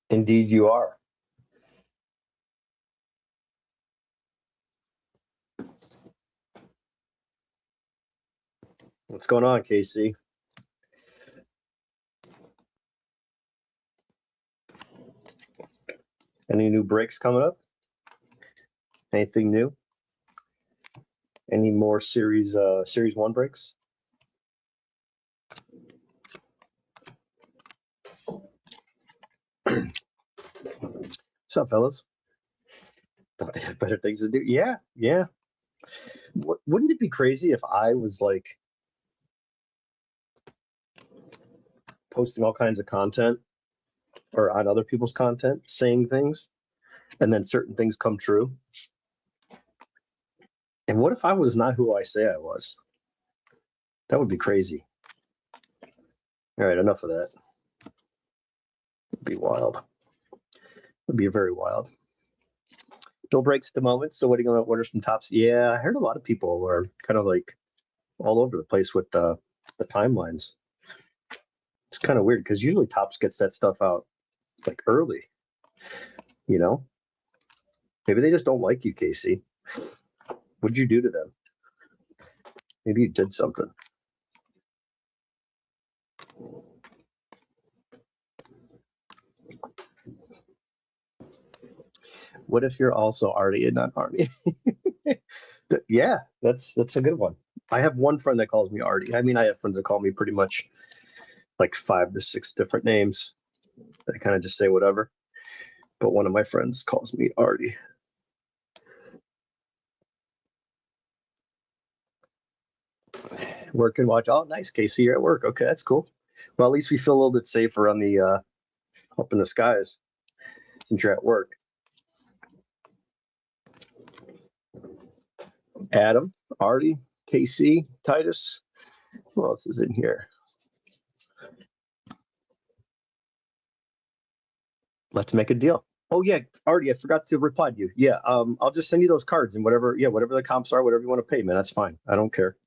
Indeed, you are. What's going on, Casey? Any new breaks coming up? Anything new? Any more series one breaks? What's up, fellas? Thought they had better things to do. Yeah. Wouldn't it be crazy if I was like posting all kinds of content or on other people's content, saying things, and then certain things come true? And what if I was not who I say I was? That would be crazy. All right, enough of that. It'd be wild. It'd be very wild. No breaks at the moment. So what are you going to order some tops? Yeah, I heard a lot of people are kind of like all over the place with the timelines. It's kind of weird because usually Tops gets that stuff out like early, you know? Maybe they just don't like you, Casey. What'd you do to them? Maybe you did something. What if you're also Artie and not Artie? Yeah, that's a good one. I have one friend that calls me Artie. I mean, I have friends that call me pretty much like 5 to 6 different names. I kind of just say whatever. But one of my friends calls me Artie. Work and watch. Oh, nice, Casey. You're at work. Okay, that's cool. Well, at least we feel a little bit safer on the up in the skies since you're at work. Adam, Artie, KC, Titus. Who else is in here? Let's make a deal. Oh yeah, Artie, I forgot to reply to you. Yeah, I'll just send you those cards and whatever the comps are, whatever you want to pay, man. That's fine. I don't care.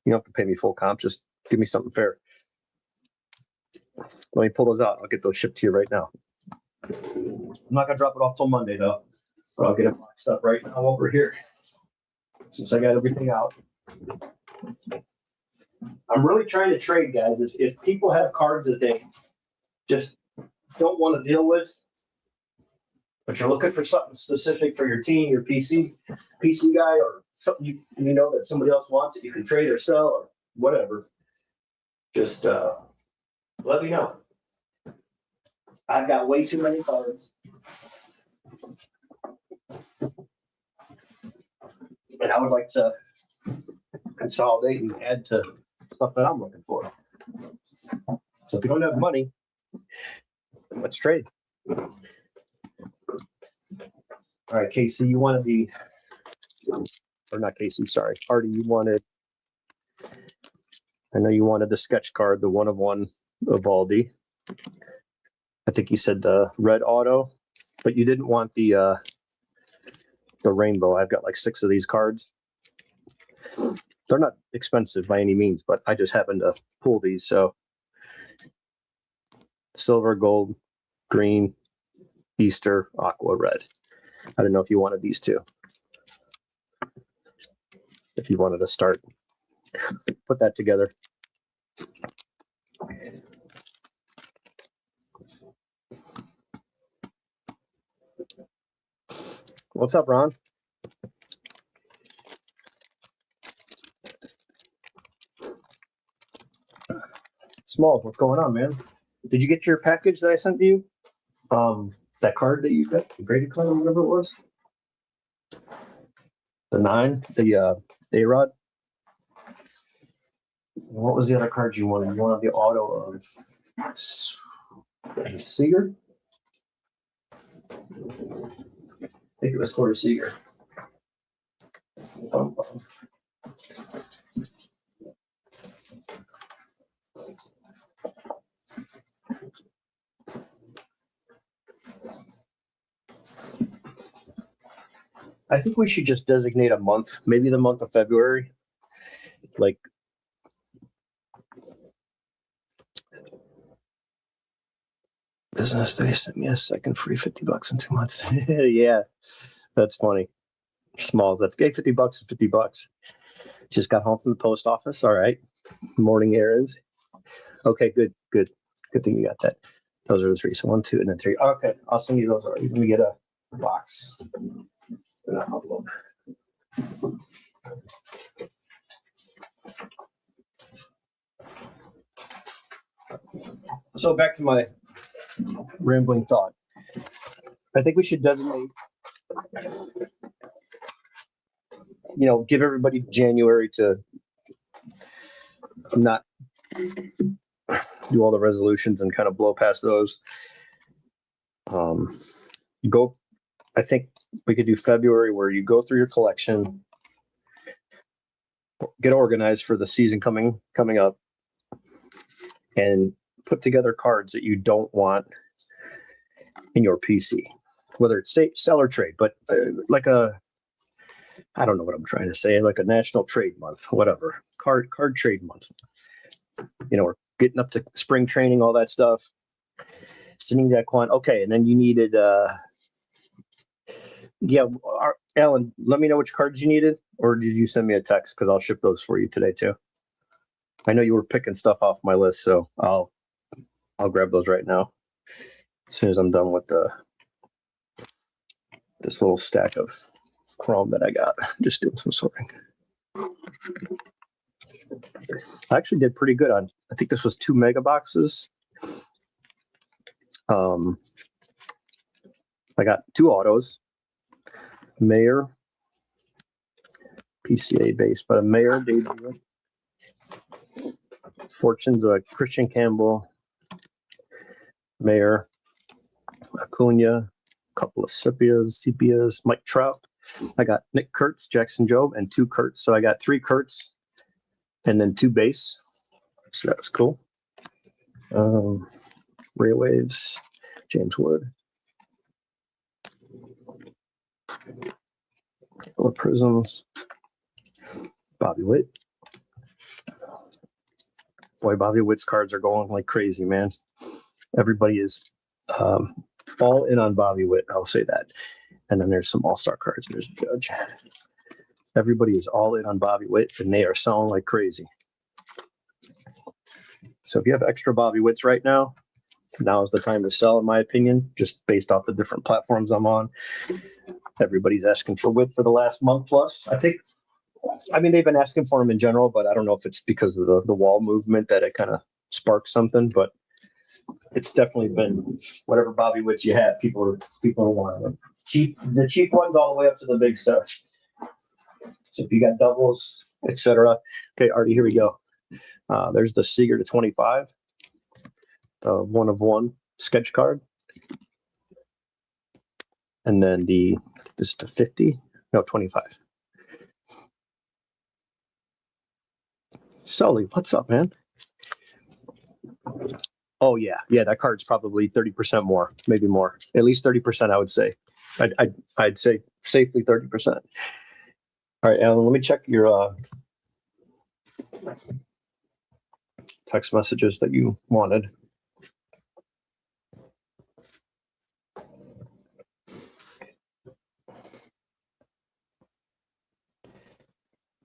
You don't have to pay me full comp. Just give me something fair. Let me pull those out. I'll get those shipped to you right now. I'm not gonna drop it off till Monday though, but I'll get it boxed up right now over here since I got everything out. I'm really trying to trade, guys. If people have cards that they just don't want to deal with, but you're looking for something specific for your team, your PC guy, or something you know that somebody else wants that you can trade or sell or whatever, just let me know. I've got way too many cards. And I would like to consolidate and add to stuff that I'm looking for. So if you don't have money, let's trade. All right, Casey, you wanted the, or not Casey, sorry, Artie, you wanted, I know you wanted the sketch card, the 1/1 of Aldi. I think you said the red auto, but you didn't want the rainbow. I've got like 6 of these cards. They're not expensive by any means, but I just happened to pull these. So silver, gold, green, Easter, aqua, red. I don't know if you wanted these two. If you wanted to start, put that together. What's up, Ron? Small, what's going on, man? Did you get your package that I sent you? That card that you got, the graded card, or whatever it was? The 9, the A-Rod? What was the other card you wanted? You wanted the auto of Seager? I think it was Corey Seager. I think we should just designate a month, maybe the month of February. Like, business. They sent me a second free $50 in 2 months. Yeah, that's funny. Smalls, that's gay. $50 is $50. Just got home from the post office. All right. Morning errands. Okay, good. Good thing you got that. Those are the three. So 1, 2, and then 3. Okay, I'll send you those already. Let me get a box. So back to my rambling thought. I think we should designate, give everybody January to not do all the resolutions and kind of blow past those. I think we could do February, where you go through your collection, get organized for the season coming up, and put together cards that you don't want in your PC, whether it's sell or trade, but I don't know what I'm trying to say, like a national trade month, whatever, card trade month. We're getting up to spring training, all that stuff. Sending that quant. Okay, and then you needed, Alan, let me know which cards you needed, or did you send me a text? Because I'll ship those for you today too. I know you were picking stuff off my list, so I'll grab those right now as soon as I'm done with this little stack of Chrome that I got. Just doing some sorting. I actually did pretty good on, I think this was 2 mega boxes. I got 2 autos, Mayor, PCA based, but a Mayor debut. Fortunes, Christian Campbell, Mayor, Acuna, a couple of Sepias, Mike Trout. I got Nick Kurtz, Jackson Jobe, and 2 Kurtz. So I got 3 Kurtz and then 2 base. So that was cool. Ray Waves, James Wood. Couple of Prisms. Bobby Witt. Boy, Bobby Witt's cards are going like crazy, man. Everybody is all in on Bobby Witt, I'll say that. And then there's some all-star cards. There's Judge. Everybody is all in on Bobby Witt, and they are selling like crazy. So if you have extra Bobby Witts right now is the time to sell, in my opinion, just based off the different platforms I'm on. Everybody's asking for Witt for the last month plus. I mean, they've been asking for him in general, but I don't know if it's because of the wall movement that it kind of sparked something, but it's definitely been whatever Bobby Witts you have, people are wanting them. The cheap ones all the way up to the big stuff. So if you got doubles, etc. Okay, Artie, here we go. There's the Seager to 25, the 1 of 1 sketch card, and then this to 50, no 25. Sully, what's up, man? Oh yeah, that card's probably 30% more, maybe more, at least 30%. I would say, I'd say safely 30%. All right, Alan, let me check your text messages that you wanted.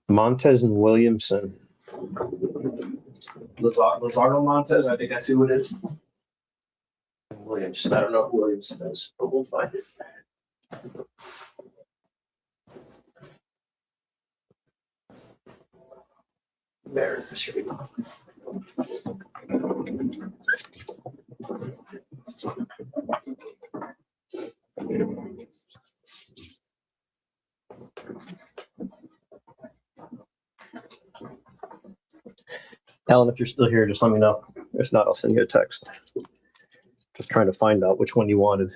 Montez and Williamson. Luzardo Montez, I think that's who it is. Williamson, I don't know who Williamson is, but we'll find it. There it is. Here we go. Alan, if you're still here, just let me know. If not, I'll send you a text. Just trying to find out which one you wanted.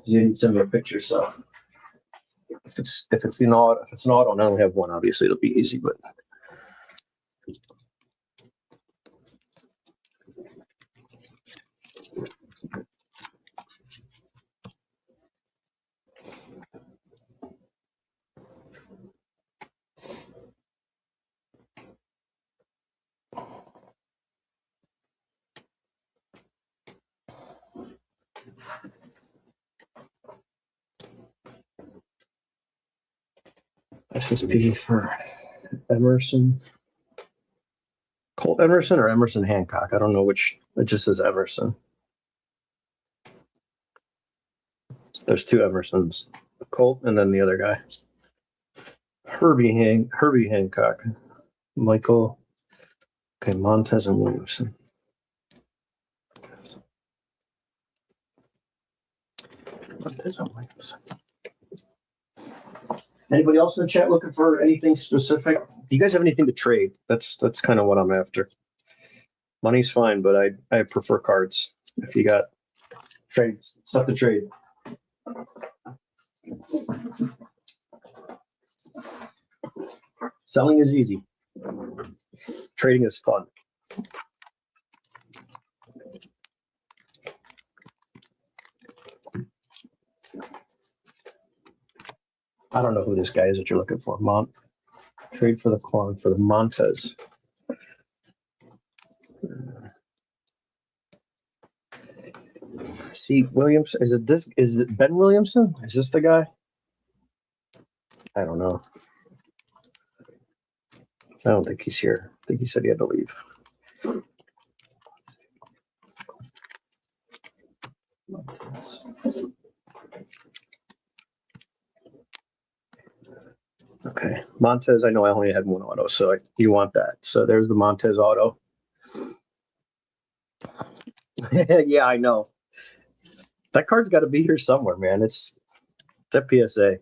You didn't send me a picture, so if it's an auto, and I only have one, obviously it'll be easy. But SSP for Emerson. Colt Emerson or Emerson Hancock? I don't know which. It just says Emerson. There's two Emersons, Colt and then the other guy. Herbie Hancock. Michael. Okay, Montez and Williamson. Montez and Williamson. Anybody else in the chat looking for anything specific? Do you guys have anything to trade? That's kind of what I'm after. Money's fine, but I prefer cards. If you got trades, stuff to trade. Selling is easy. Trading is fun. I don't know who this guy is that you're looking for. Trade for the clone for the Montez. See, Williams, is it Ben Williamson? Is this the guy? I don't know. I don't think he's here. I think he said he had to leave. Okay, Montez, I know I only had one auto, so you want that. So there's the Montez auto. Yeah, I know. That card's got to be here somewhere, man. It's that PSA.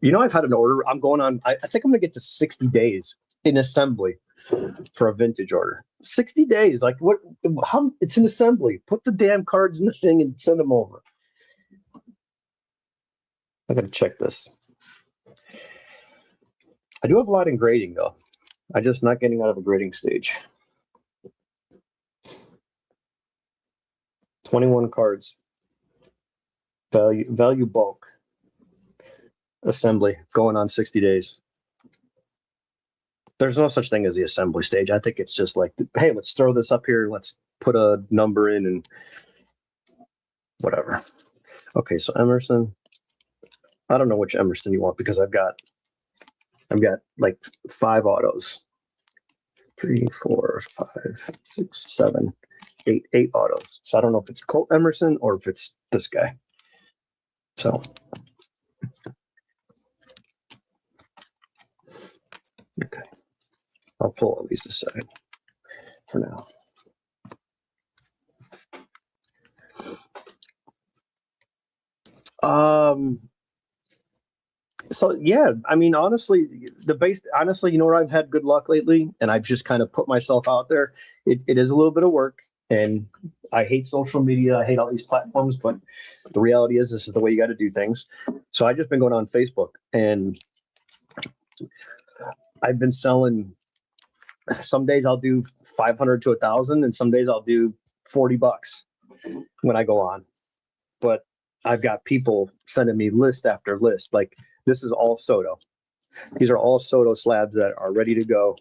You know, I've had an order. I'm going on, I think I'm going to get to 60 days in assembly for a vintage order. 60 days. Like, what? How? It's an assembly. Put the damn cards in the thing and send them over. I got to check this. I do have a lot in grading, though. I'm just not getting out of a grading stage. 21 cards. Value bulk. Assembly. Going on 60 days. There's no such thing as the assembly stage. I think it's just like, hey, let's throw this up here. Let's put a number in and whatever. Okay, so Emerson. I don't know which Emerson you want because I've got like 5 autos. 3, 4, 5, 6, 7, 8 autos. So I don't know if it's Colt Emerson or if it's this guy. So okay. I'll pull all these aside for now. So yeah, I mean, honestly, you know where I've had good luck lately, and I've just kind of put myself out there. It is a little bit of work, and I hate social media. I hate all these platforms, but the reality is this is the way you got to do things. So I've just been going on Facebook, and I've been selling. Some days I'll do 500 to 1,000, and some days I'll do $40 when I go on. But I've got people sending me list after list. Like, this is all Soto. These are all Soto slabs that are ready to go.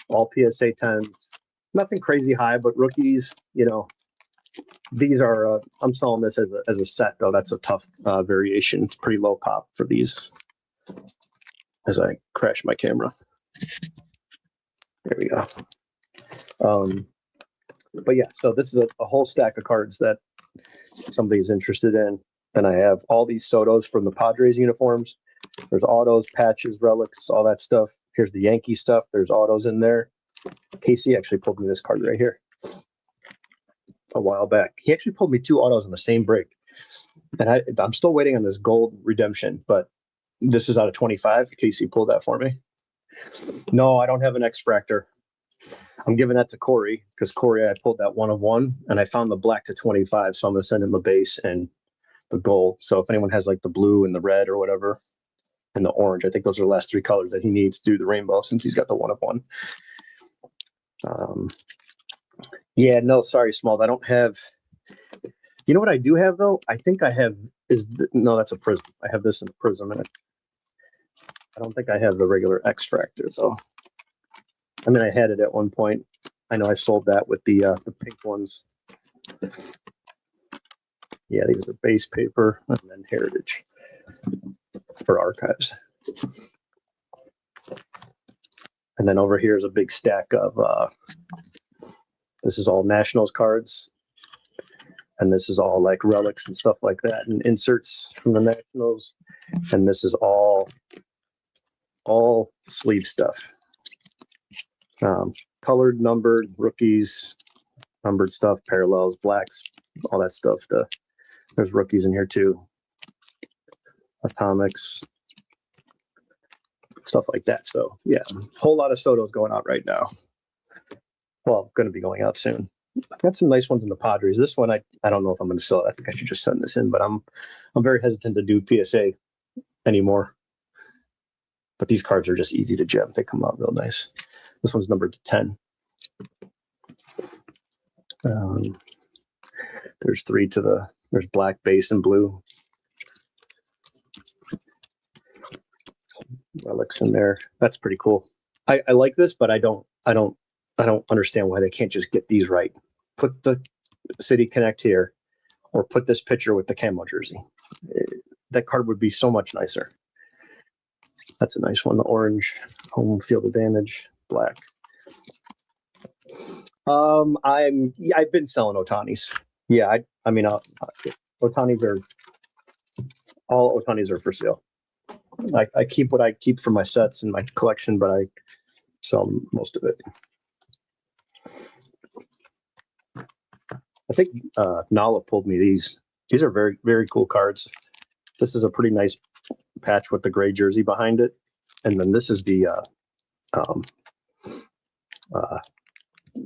All PSA 10s. Nothing crazy high, but rookies, you know, these are, I'm selling this as a set, though. That's a tough variation. It's pretty low pop for these as I crash my camera. There we go. But yeah, so this is a whole stack of cards that somebody's interested in. Then I have all these Sotos from the Padres uniforms. There's autos, patches, relics, all that stuff. Here's the Yankee stuff. There's autos in there. Casey actually pulled me this card right here a while back. He actually pulled me 2 autos in the same break. And I'm still waiting on this gold redemption, but this is out of 25. Casey pulled that for me. No, I don't have an X-Fractor. I'm giving that to Corey because Corey, I pulled that 1 of 1 and I found the black to 25. So I'm going to send him a base and the gold. So if anyone has like the blue and the red or whatever and the orange, I think those are the last 3 colors that he needs to do the rainbow since he's got the 1 of 1. Yeah, no, sorry, Smalls. I don't have. You know what I do have though? I think I have no, that's a prism. I have this in a prism, and I don't think I have the regular X-Fractor though. I mean, I had it at one point. I know I sold that with the pink ones. Yeah, these are base paper and then heritage. for archives. And then over here is a big stack of, this is all Nationals cards. And this is all like relics and stuff like that, and inserts from the Nationals. And this is all sleeve stuff. Colored, numbered, rookies, numbered stuff, parallels, blacks, all that stuff. There's rookies in here too. Atomics, stuff like that. So yeah, a whole lot of Sotos going out right now. Well, going to be going out soon. I've got some nice ones in the Padres. This one, I don't know if I'm going to sell it. I think I should just send this in, but I'm very hesitant to do PSA anymore. But these cards are just easy to gem. They come out real nice. This one's numbered to 10. There's 3 to there's black base and blue. Relics in there. That's pretty cool. I like this, but I don't understand why they can't just get these right. Put the City Connect here, or put this picture with the camo jersey. That card would be so much nicer. That's a nice one. The orange, home field advantage, black. I've been selling Otanis. Yeah, I mean, Otanis are all Otanis are for sale. I keep what I keep for my sets and my collection, but I sell most of it. I think Nala pulled me these. These are very, very cool cards. This is a pretty nice patch with the gray jersey behind it. And then this is the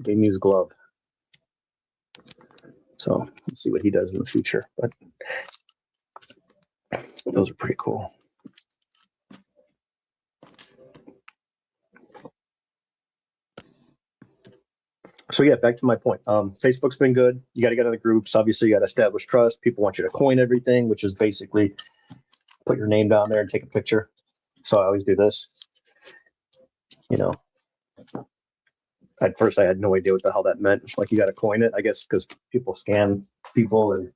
Game Use glove. So let's see what he does in the future. But those are pretty cool. So yeah, back to my point. Facebook's been good. You got to get in the groups. Obviously, you got to establish trust. People want you to coin everything, which is basically put your name down there and take a picture. So I always do this. You know, at first I had no idea what the hell that meant. Like, you got to coin it, I guess, because people scan people and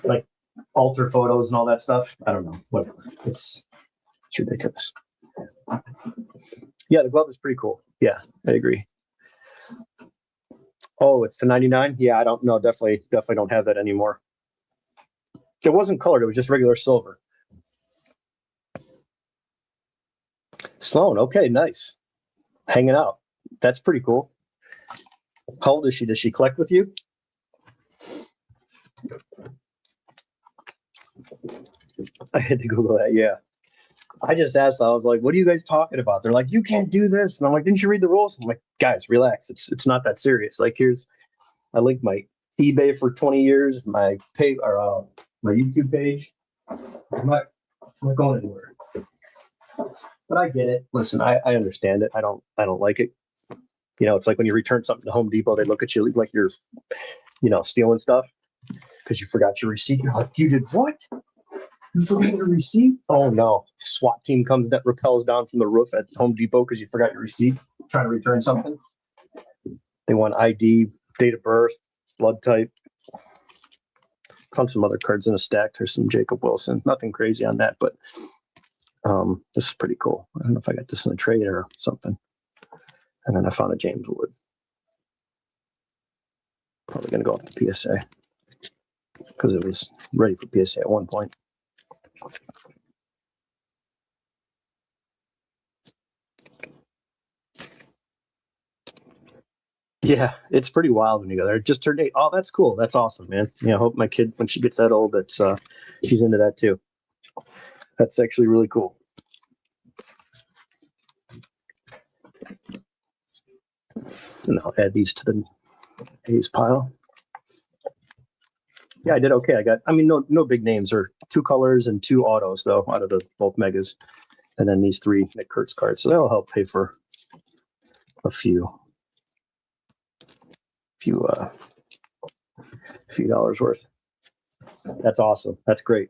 like alter photos and all that stuff. I don't know. Whatever. It's ridiculous. Yeah, the glove is pretty cool. Yeah, I agree. Oh, it's to 99. Yeah, I don't know. Definitely don't have that anymore. It wasn't colored. It was just regular silver. Sloan. Okay, nice. Hanging out. That's pretty cool. How old is she? Does she collect with you? I had to Google that. Yeah. I just asked. I was like, "What are you guys talking about?" They're like, "You can't do this," and I'm like, "Didn't you read the rules?" I'm like, "Guys, relax. It's not that serious." Like, I linked my eBay for 20 years, my my YouTube page. I'm not going anywhere. But I get it. Listen, I understand it. I don't like it. You know, it's like when you return something to Home Depot, they look at you like you're, stealing stuff because you forgot your receipt. You're like, "You did what? You forgot your receipt?" Oh no! SWAT team comes that rappels down from the roof at Home Depot because you forgot your receipt. Trying to return something. They want ID, date of birth, blood type. Found some other cards in a stack. There's some Jacob Wilson. Nothing crazy on that, but this is pretty cool. I don't know if I got this in a trade or something. And then I found a James Wood. Probably going to go up to PSA because it was ready for PSA at one point. Yeah, it's pretty wild when you go there. It just turned 8. Oh, that's cool. That's awesome, man. I hope my kid, when she gets that old, she's into that too. That's actually really cool. And I'll add these to the A's pile. Yeah, I did okay. No big names, or 2 colors and 2 autos though out of the both megas, and then these 3 Nick Kurtz cards. So that'll help pay for a few dollars worth. That's awesome. That's great.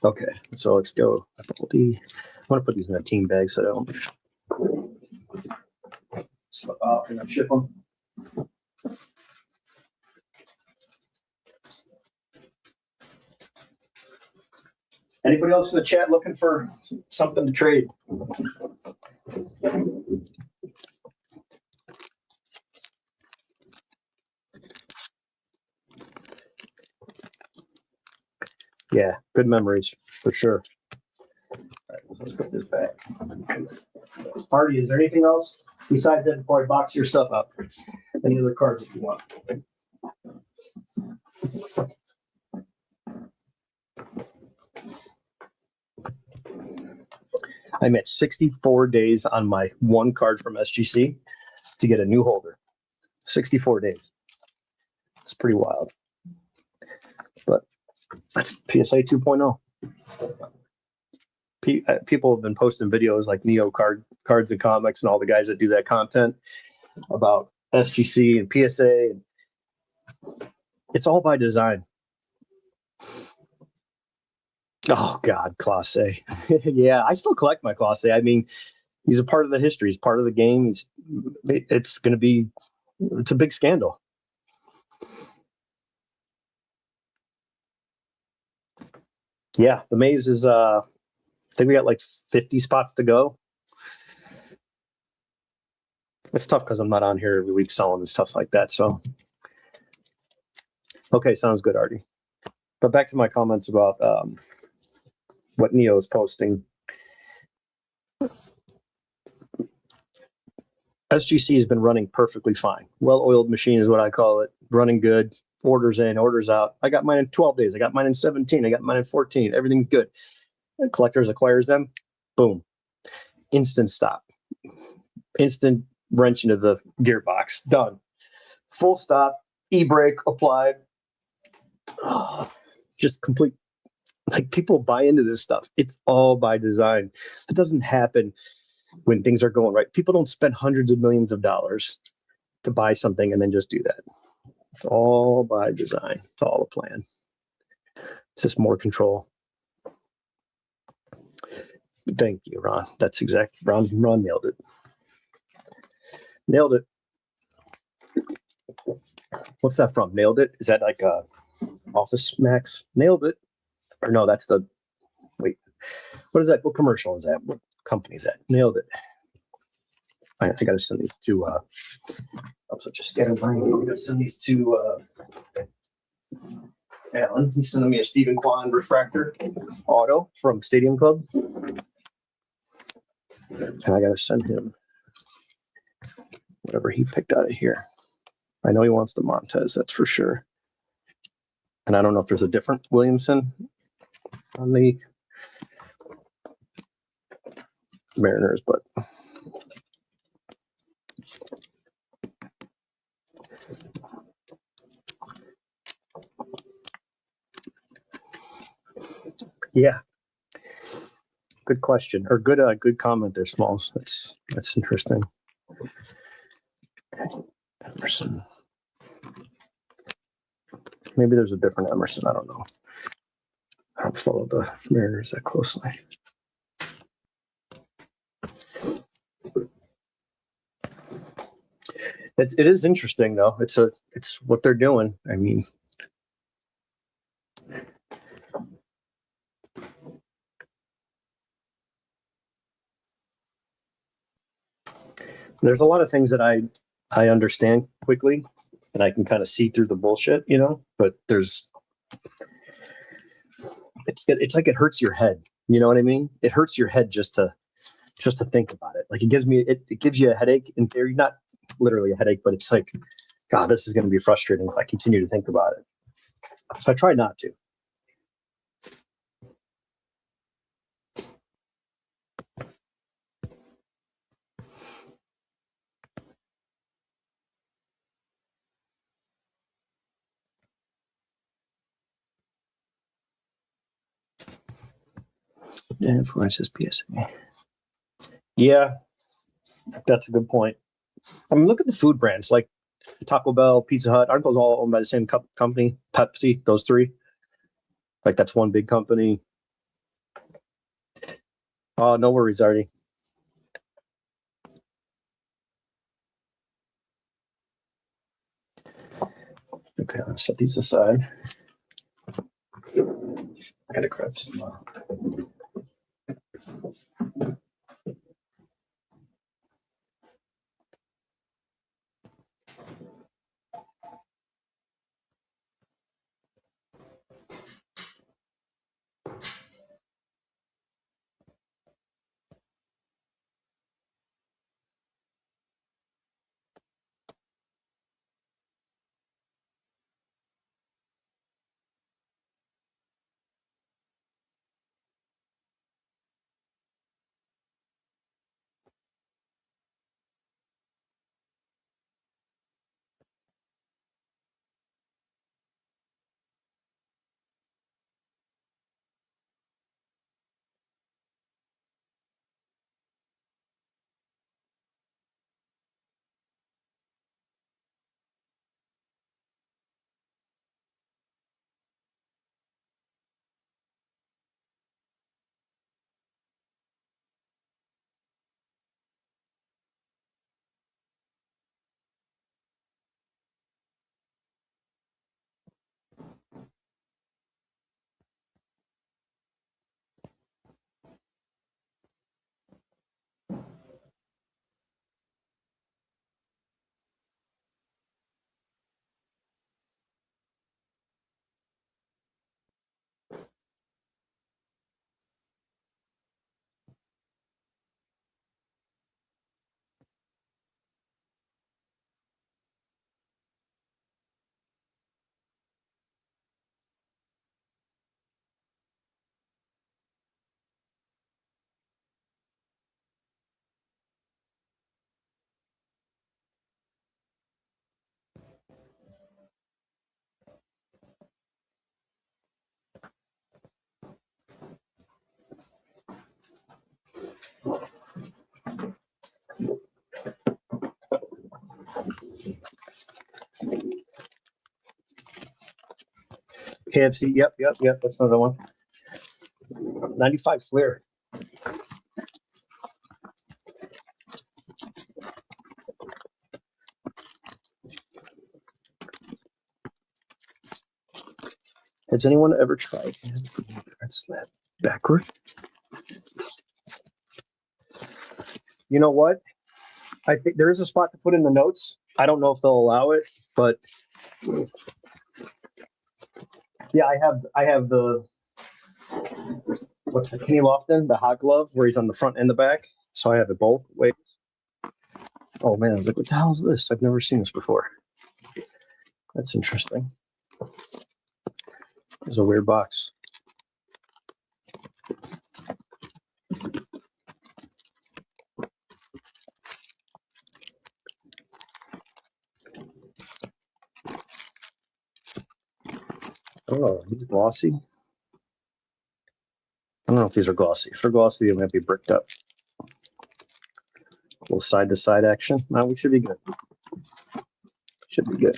Okay, so let's go. I want to put these in a team bag so I don't slip out and I ship them. Anybody else in the chat looking for something to trade? Yeah, good memories for sure. All right, let's put this back. Artie, is there anything else besides that before I box your stuff up? Any other cards if you want? I'm at 64 days on my one card from SGC to get a new holder. 64 days. It's pretty wild. But that's PSA 2.0. People have been posting videos like Neo Cards and Comics and all the guys that do that content about SGC and PSA. It's all by design. Oh, God, Class A. Yeah, I still collect my Class A. I mean, he's a part of the history. He's part of the game. It's going to be, it's a big scandal. Yeah, the maze is, I think we got like 50 spots to go. It's tough because I'm not on here every week selling and stuff like that. So, okay, sounds good, Artie. But back to my comments about what Neo is posting. SGC has been running perfectly fine. Well-oiled machine is what I call it. Running good. Orders in, orders out. I got mine in 12 days. I got mine in 17. I got mine in 14. Everything's good. And Collectors acquires them. Boom. Instant stop. Instant wrench into the gearbox. Done. Full stop. E-brake applied. Oh, just complete. Like, people buy into this stuff. It's all by design. It doesn't happen when things are going right. People don't spend hundreds of millions of dollars to buy something and then just do that. It's all by design. It's all a plan. It's just more control. Thank you, Ron. That's exactly Ron nailed it. Nailed it. What's that from? Nailed it? Is that like Office Max? Nailed it. Or no, that's the wait. What is that? What commercial is that? What company is that? Nailed it. I gotta send these to I'm such a scatterbrain. I'm gonna send these to Alan. He's sending me a Stephen Kwan refractor auto from Stadium Club. And I gotta send him whatever he picked out of here. I know he wants the Montez, that's for sure. And I don't know if there's a different Williamson on the Mariners, but yeah. Good question, or good comment there, Smalls. That's interesting. Okay. Emerson. Maybe there's a different Emerson. I don't know. I don't follow the Mariners that closely. It is interesting though. It's what they're doing. I mean, there's a lot of things that I understand quickly and I can kind of see through the bullshit, you know, but it's like it hurts your head. You know what I mean? It hurts your head just to think about it. Like it gives you a headache in theory, not literally a headache, but it's like, God, this is going to be frustrating if I continue to think about it. So I try not to. Influences PSA. Yeah, that's a good point. I mean, look at the food brands like Taco Bell, Pizza Hut. Aren't those all owned by the same company? Pepsi, those three. Like that's one big company. Oh, no worries, Artie. Okay, let's set these aside. I gotta grab some. KFC, yep. That's another one. 95 Flair. Has anyone ever tried slap backward? You know what? I think there is a spot to put in the notes. I don't know if they'll allow it, but yeah, I have the what's the Kenny Lofton, the hot glove, where he's on the front and the back. So I have it both ways. Oh man, I was like, what the hell is this? I've never seen this before. That's interesting. It's a weird box. Oh, he's glossy. I don't know if these are glossy. If they're glossy, they might be bricked up. A little side-to-side action. No, we should be good. Should be good.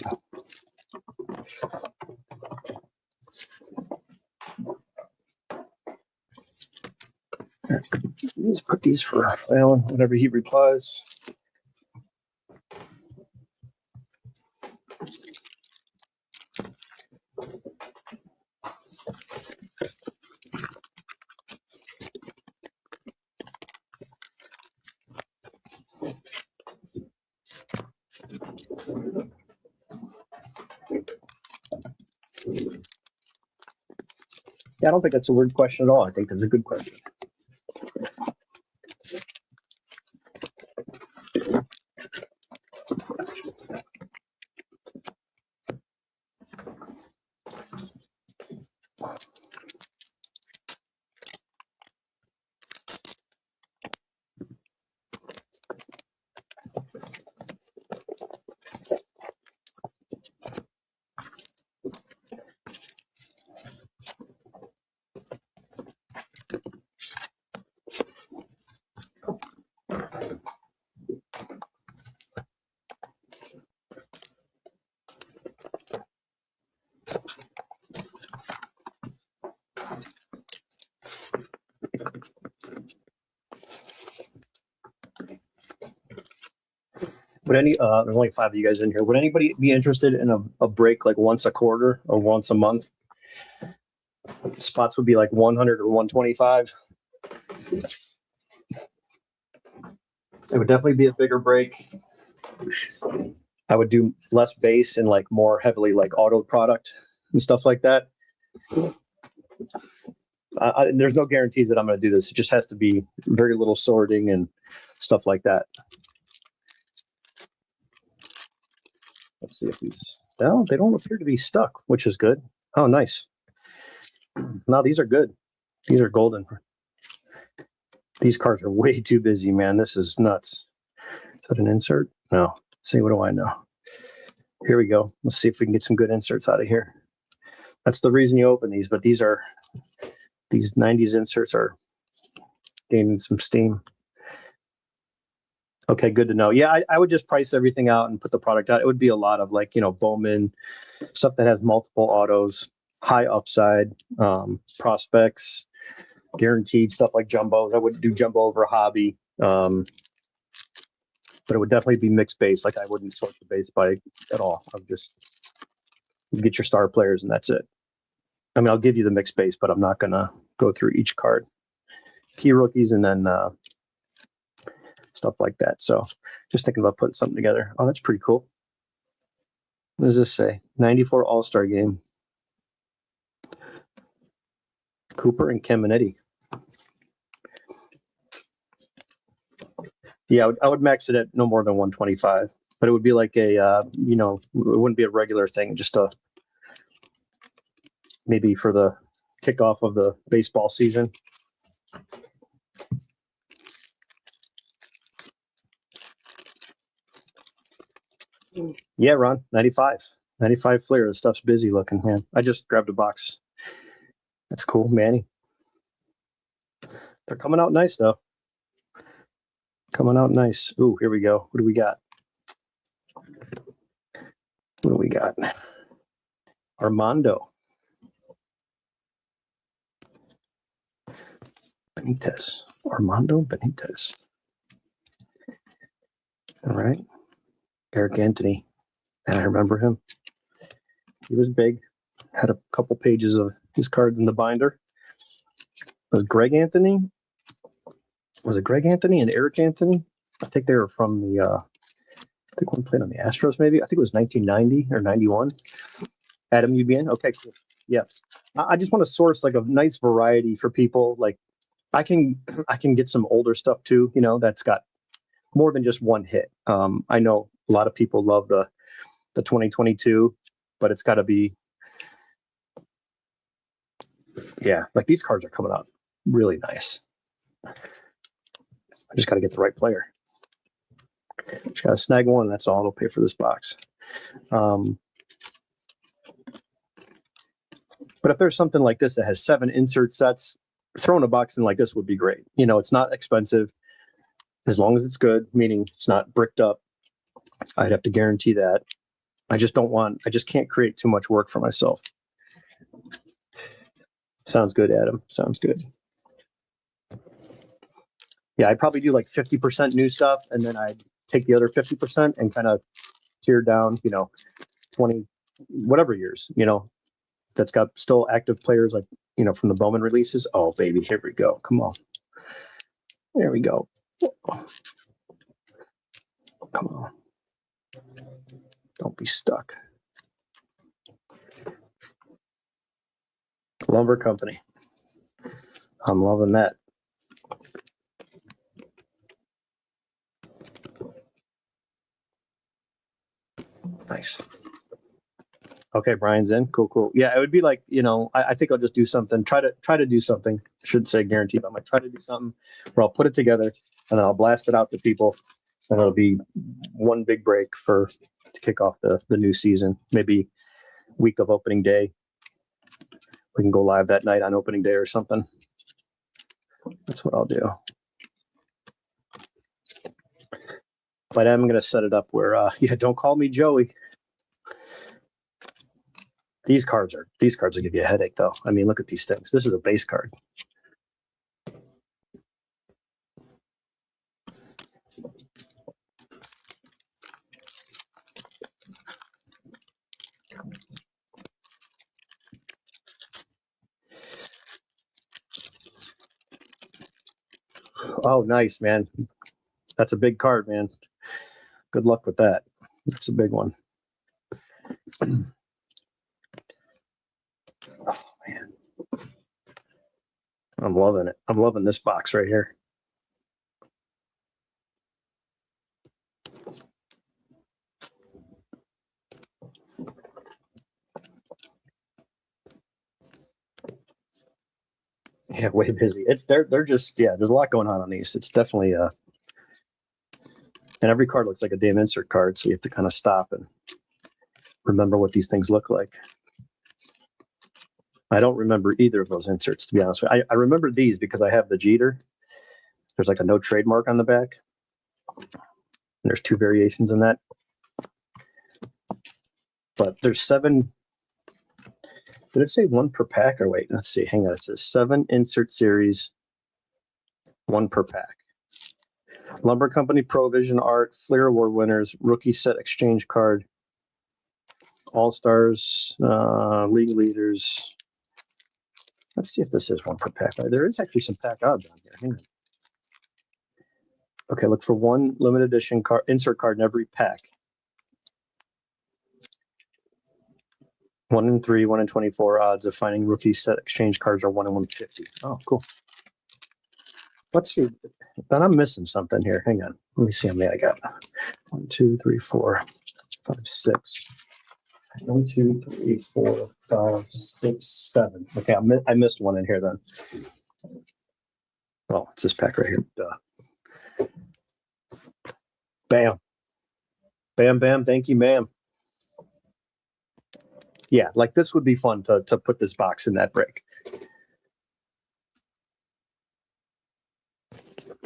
Let's put these for Alan whenever he replies. Yeah, I don't think that's a weird question at all. I think that's a good question. Would any there's only 5 of you guys in here. Would anybody be interested in a break like once a quarter or once a month? Spots would be like 100 or 125. It would definitely be a bigger break. I would do less base and like more heavily like auto product and stuff like that. There's no guarantees that I'm going to do this. It just has to be very little sorting and stuff like that. Let's see if these. No, they don't appear to be stuck, which is good. Oh, nice. No, these are good. These are golden. These cards are way too busy, man. This is nuts. Is that an insert? No. Let's see, what do I know? Here we go. Let's see if we can get some good inserts out of here. That's the reason you open these, but these 90s inserts are gaining some steam. Okay, good to know. Yeah, I would just price everything out and put the product out. It would be a lot of like, Bowman, stuff that has multiple autos, high upside, prospects, guaranteed stuff like jumbos. I wouldn't do jumbo over a hobby. But it would definitely be mixed base. Like I wouldn't sort the base by at all. I would just get your star players and that's it. I mean, I'll give you the mixed base, but I'm not going to go through each card. Key rookies and then stuff like that. So just thinking about putting something together. Oh, that's pretty cool. What does this say? 94 All-Star Game. Cooper and Caminetti. Yeah, I would max it at no more than 125, but it would be like a, it wouldn't be a regular thing, just maybe for the kickoff of the baseball season. Yeah, Ron, 95 Fleer. The stuff's busy looking, man. I just grabbed a box. That's cool, Manny. They're coming out nice, though. Coming out nice. Ooh, here we go. What do we got? What do we got? Armando Benitez. Armando Benitez. All right. Eric Anthony. And I remember him. He was big. Had a couple pages of his cards in the binder. Was Greg Anthony? Was it Greg Anthony and Eric Anthony? I think they were from the, I think one played on the Astros maybe. I think it was 1990 or 91. Adam UBN? Okay, cool. Yeah. I just want to source like a nice variety for people. Like I can get some older stuff too, that's got more than just one hit. I know a lot of people love the 2022, but it's got to be, yeah, like these cards are coming out really nice. I just got to get the right player. Just got to snag one. That's all. It'll pay for this box. But if there's something like this that has 7 insert sets, throwing a box in like this would be great. It's not expensive as long as it's good, meaning it's not bricked up. I'd have to guarantee that. I just can't create too much work for myself. Sounds good, Adam. Sounds good. Yeah, I'd probably do like 50% new stuff, and then I'd take the other 50% and kind of tear down, 20, whatever years, that's got still active players like, from the Bowman releases. Oh, baby, here we go. Come on. There we go. Come on. Don't be stuck. Lumber Company. I'm loving that. Nice. Okay, Brian's in. Cool. Yeah, it would be like, I think I'll just do something. Try to do something. I shouldn't say guaranteed, but I might try to do something where I'll put it together and then I'll blast it out to people, and it'll be one big break to kick off the new season. Maybe week of opening day. We can go live that night on opening day or something. That's what I'll do. But I'm going to set it up where, don't call me Joey. These cards will give you a headache, though. I mean, look at these things. This is a base card. Oh, nice, man. That's a big card, man. Good luck with that. That's a big one. Oh, man. I'm loving it. I'm loving this box right here. Yeah, way busy. They're just there's a lot going on these. It's definitely and every card looks like a damn insert card, so you have to kind of stop and remember what these things look like. I don't remember either of those inserts, to be honest with you. I remember these because I have the Jeter. There's like a no trademark on the back. And there's 2 variations in that. But there's 7. Did it say 1 per pack? Or wait, let's see. Hang on. It says 7 insert series, 1 per pack. Lumber Company Pro Vision Art, Fleer Award winners, rookie set exchange card, All Stars, league leaders. Let's see if this is 1 per pack. There is actually some pack odds on here. Hang on. Okay, look for 1 limited edition card, insert card in every pack. 1 in 3, 1 in 24 odds of finding rookie set exchange cards are 1 in 150. Oh, cool. Let's see. Then I'm missing something here. Hang on. Let me see how many I got. 1, 2, 3, 4, 5, 6. 1, 2, 3, 4, 5, 6, 7. Okay, I missed one in here then. Oh, it's this pack right here. Duh. Bam. Bam, bam. Thank you, ma'am. Yeah, like this would be fun to put this box in that break.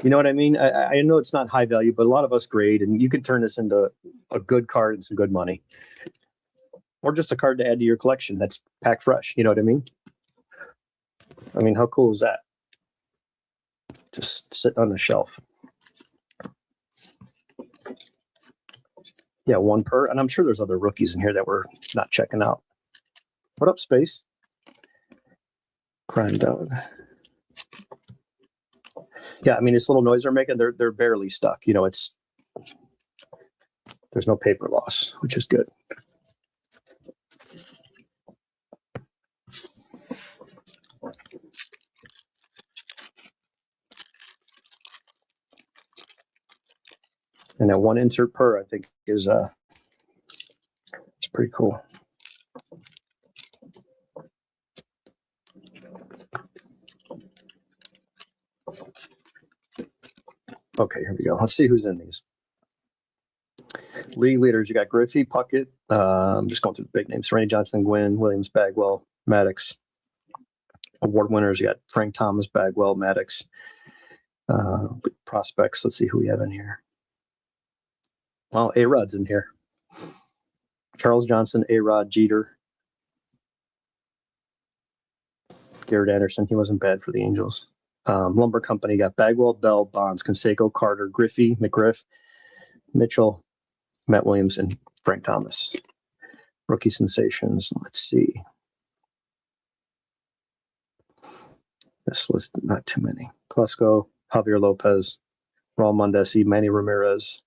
You know what I mean? I know it's not high value, but a lot of us grade, and you can turn this into a good card and some good money. Or just a card to add to your collection that's pack fresh. You know what I mean? I mean, how cool is that? Just sit on the shelf. Yeah, 1 per. And I'm sure there's other rookies in here that we're not checking out. What up, Space? Crime Dog. Yeah, I mean, this little noise they're making, they're barely stuck. You know, there's no paper loss, which is good. And that 1 insert per, I think, is it's pretty cool. Okay, here we go. Let's see who's in these. League leaders, you got Griffey, Puckett. I'm just going through the big names. Randy Johnson, Gwynn, Williams, Bagwell, Maddox. Award winners, you got Frank Thomas, Bagwell, Maddox. Prospects, let's see who we have in here. Well, A-Rod's in here. Charles Johnson, A-Rod, Jeter. Garrett Anderson, he wasn't bad for the Angels. Lumber Company got Bagwell, Bell, Bonds, Canseco, Carter, Griffey, McGriff, Mitchell, Matt Williams, and Frank Thomas. Rookie sensations. Let's see. This list, not too many. Klesko, Javier Lopez, Raul Mondesi, Manny Ramirez,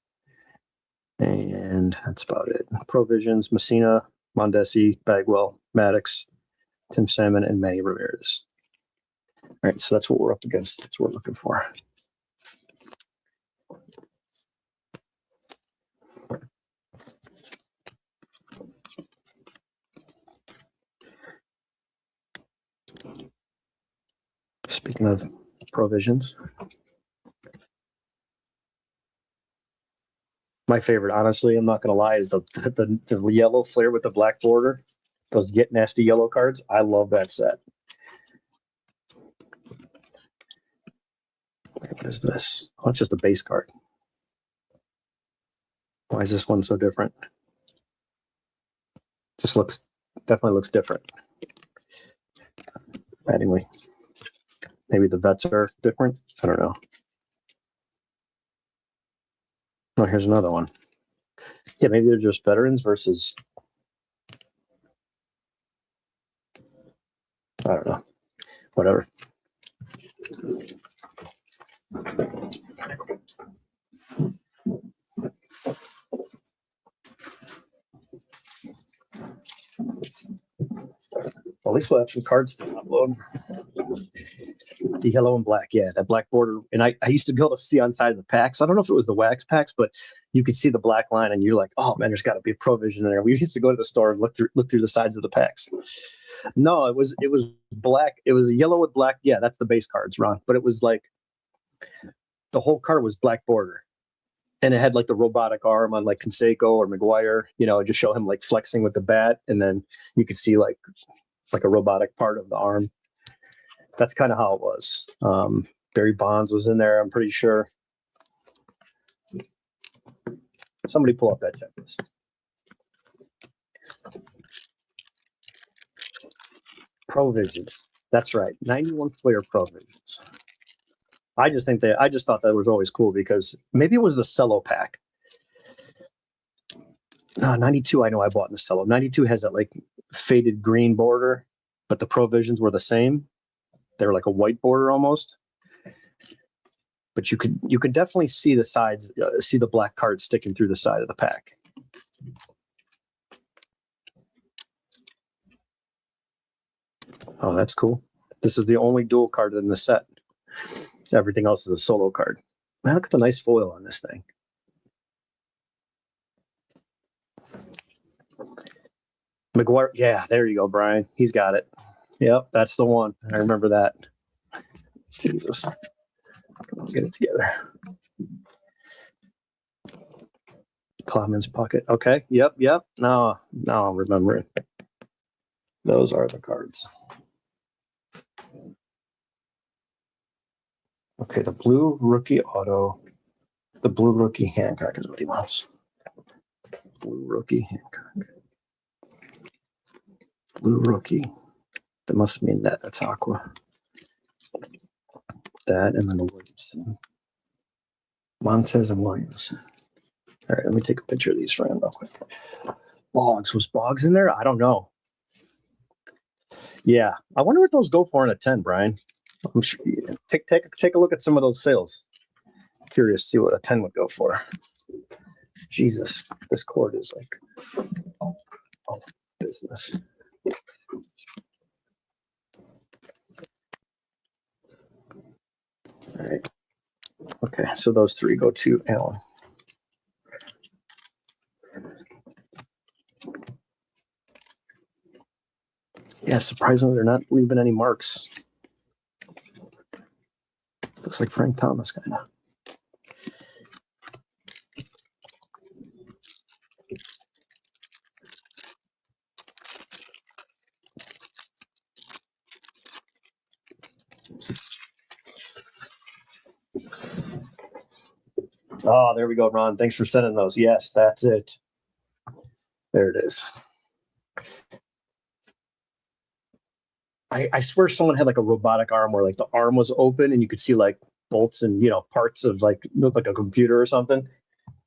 and that's about it. Provisions, Messina, Mondesi, Bagwell, Maddox, Tim Salmon, and Manny Ramirez. All right, so that's what we're up against. That's what we're looking for. Speaking of provisions, my favorite, honestly, I'm not going to lie, is the yellow flare with the black border. Those Get Nasty yellow cards. I love that set. What is this? Oh, it's just a base card. Why is this one so different? Just definitely looks different. Anyway, maybe the vets are different. I don't know. Oh, here's another one. Yeah, maybe they're just veterans versus, I don't know. Whatever. Well, at least we'll have some cards to upload. The yellow and black, yeah, that black border. And I used to be able to see on side of the packs. I don't know if it was the wax packs, but you could see the black line, and you're like, "Oh man, there's got to be a Provision in there." We used to go to the store and look through the sides of the packs. No, it was black. It was yellow with black. Yeah, that's the base cards, Ron. But it was like the whole card was black border, and it had like the robotic arm on like Canseco or McGuire. Just show him like flexing with the bat, and then you could see like a robotic part of the arm. That's kind of how it was. Barry Bonds was in there, I'm pretty sure. Somebody pull up that checklist. Provisions. That's right. 91 Flair Provisions. I just thought that was always cool because maybe it was the cello pack. No, 92 I know I bought in the cello. 92 has that like faded green border, but the Provisions were the same. They were like a white border almost. But you could definitely see the sides, see the black card sticking through the side of the pack. Oh, that's cool. This is the only dual card in the set. Everything else is a solo card. Man, look at the nice foil on this thing. McGuire, yeah, there you go, Brian. He's got it. Yep, that's the one. I remember that. Jesus. I'll get it together. Kleiman's pocket. Okay. Yep. Now I'm remembering. Those are the cards. Okay, the blue rookie auto. The blue rookie Hancock is what he wants. Blue rookie Hancock. Blue rookie. That must mean that. That's Aqua. That and then the Williamson. Montez and Williamson. All right, let me take a picture of these for him real quick. Boggs. Was Boggs in there? I don't know. Yeah. I wonder what those go for in a 10, Brian. I'm sure. Take a look at some of those sales. Curious to see what a 10 would go for. Jesus. This cord is like business. All right. Okay, so those three go to Alan. Yeah, surprisingly, they're not leaving any marks. Looks like Frank Thomas, kind of. Oh, there we go, Ron. Thanks for sending those. Yes, that's it. There it is. I swear someone had like a robotic arm where like the arm was open and you could see like bolts and parts of like look like a computer or something.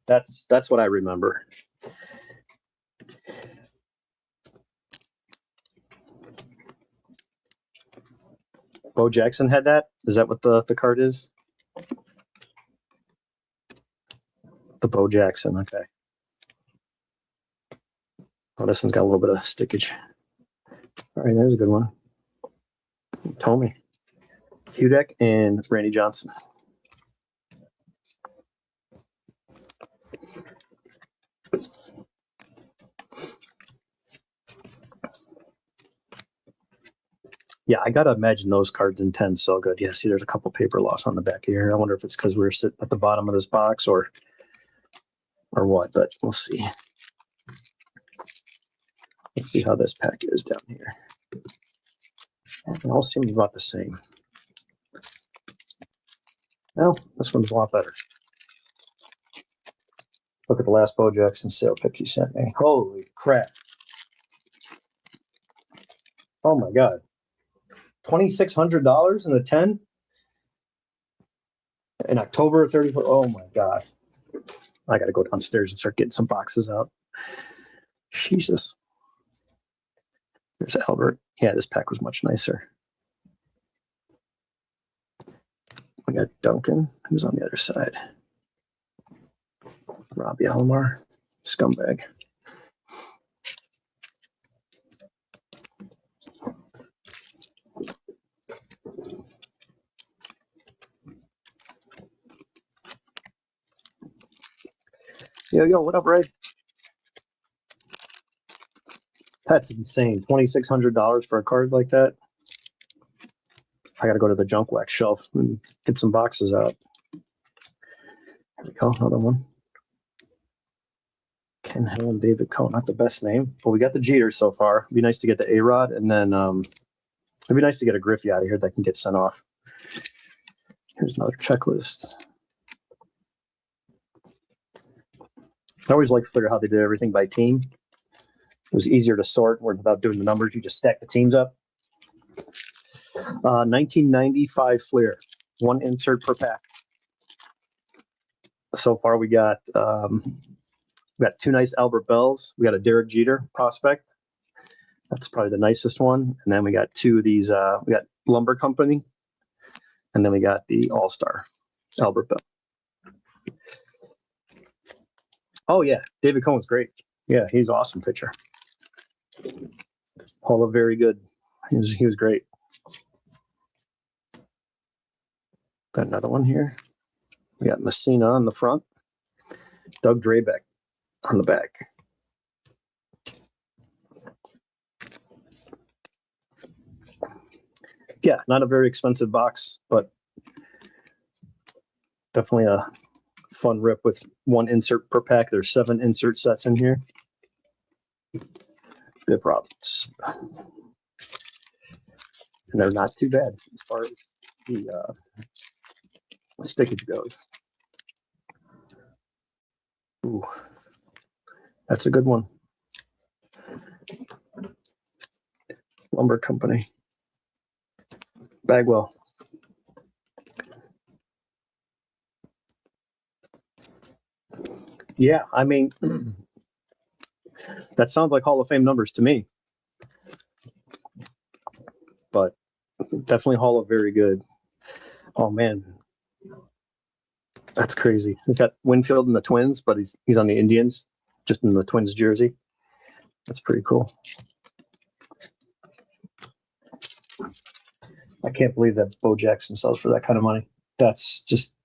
That's what I remember. Bo Jackson had that? Is that what the card is? The Bo Jackson, okay. Oh, this one's got a little bit of stickage. All right, there's a good one. Tommy, Hudek, and Randy Johnson. Yeah, I gotta imagine those cards in 10 so good. Yeah, see, there's a couple paper loss on the back here. I wonder if it's because we're sitting at the bottom of this box or what, but we'll see. Let's see how this pack is down here. They all seem about the same. Well, this one's a lot better. Look at the last Bo Jackson sale pick you sent me. Holy crap. Oh my God. $2,600 in the 10? In October 34th. Oh my God. I got to go downstairs and start getting some boxes out. Jesus. There's Albert. Yeah, this pack was much nicer. We got Duncan, who's on the other side. Robbie Alomar, scumbag. Yo, what up, Ray? That's insane. $2,600 for a card like that. I got to go to the junk wax shelf and get some boxes out. Here we go, another one. Ken Hill and David Coe, not the best name, but we got the Jeter so far. It'd be nice to get the A-Rod, and then it'd be nice to get a Griffey out of here that can get sent off. Here's another checklist. I always like to figure out how they did everything by team. It was easier to sort without doing the numbers. You just stack the teams up. 1995 Fleer, one insert per pack. So far, we got two nice Albert Bells. We got a Derek Jeter prospect. That's probably the nicest one. And then we got two of these. We got Lumber Company, and then we got the All-Star Albert Bell. Oh yeah, David Cohen's great. Yeah, he's an awesome pitcher. Paula, very good. He was great. Got another one here. We got Messina on the front. Doug Drabeck on the back. Yeah, not a very expensive box, but definitely a fun rip with one insert per pack. There's 7 insert sets in here. Good problems. And they're not too bad as far as the stickage goes. Ooh, that's a good one. Lumber Company. Bagwell. Yeah, I mean, that sounds like Hall of Fame numbers to me. But definitely Hall of very good. Oh, man. That's crazy. He's got Winfield in the Twins, but he's on the Indians, just in the Twins jersey. That's pretty cool. I can't believe that Bo Jackson sells for that kind of money. That's just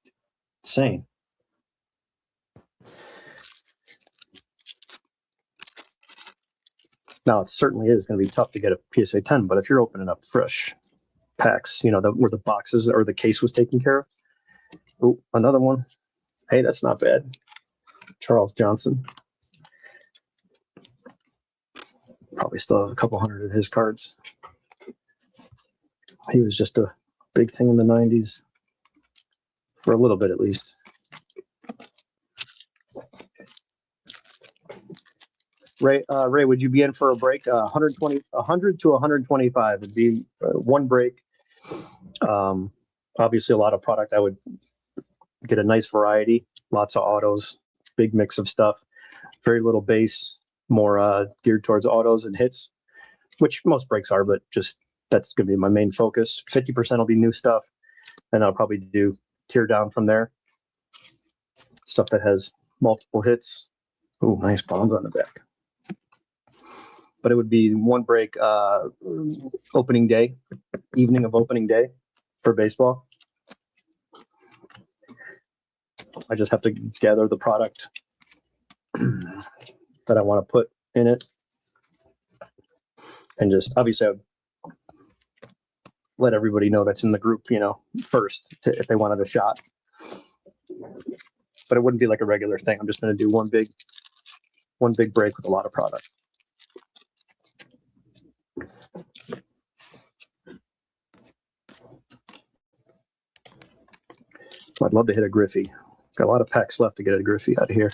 insane. Now, it certainly is going to be tough to get a PSA 10, but if you're opening up fresh packs, where the boxes or the case was taken care of. Oh, another one. Hey, that's not bad. Charles Johnson. Probably still have a couple hundred of his cards. He was just a big thing in the 90s. For a little bit, at least. Ray, would you be in for a break? 100 to 125 would be one break. Obviously, a lot of product. I would get a nice variety, lots of autos, big mix of stuff. Very little base, more geared towards autos and hits, which most breaks are, but just that's going to be my main focus. 50% will be new stuff, and I'll probably do tear down from there. Stuff that has multiple hits. Oh, nice bonds on the back. But it would be one break opening day, evening of opening day for baseball. I just have to gather the product that I want to put in it. And just obviously I would let everybody know that's in the group, first if they wanted a shot. But it wouldn't be like a regular thing. I'm just going to do one big break with a lot of product. I'd love to hit a Griffey. Got a lot of packs left to get a Griffey out of here.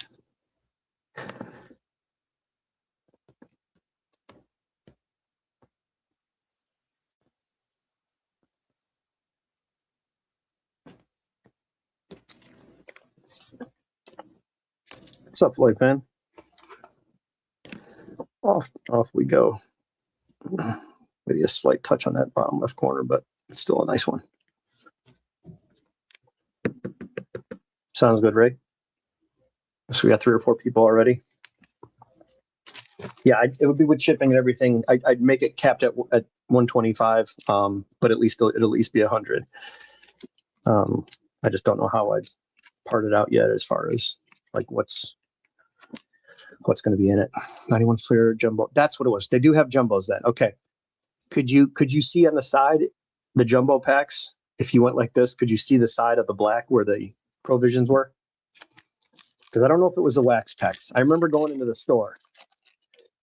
What's up, Floyd fan? Off we go. Maybe a slight touch on that bottom left corner, but it's still a nice one. Sounds good, Ray. So we got 3 or 4 people already. Yeah, it would be with shipping and everything. I'd make it capped at 125, but at least it'll at least be 100. I just don't know how I'd part it out yet as far as like what's going to be in it. 91 Fleer jumbo. That's what it was. They do have jumbos then. Okay. Could you see on the side the jumbo packs? If you went like this, could you see the side of the black where the provisions were? Because I don't know if it was the wax packs. I remember going into the store.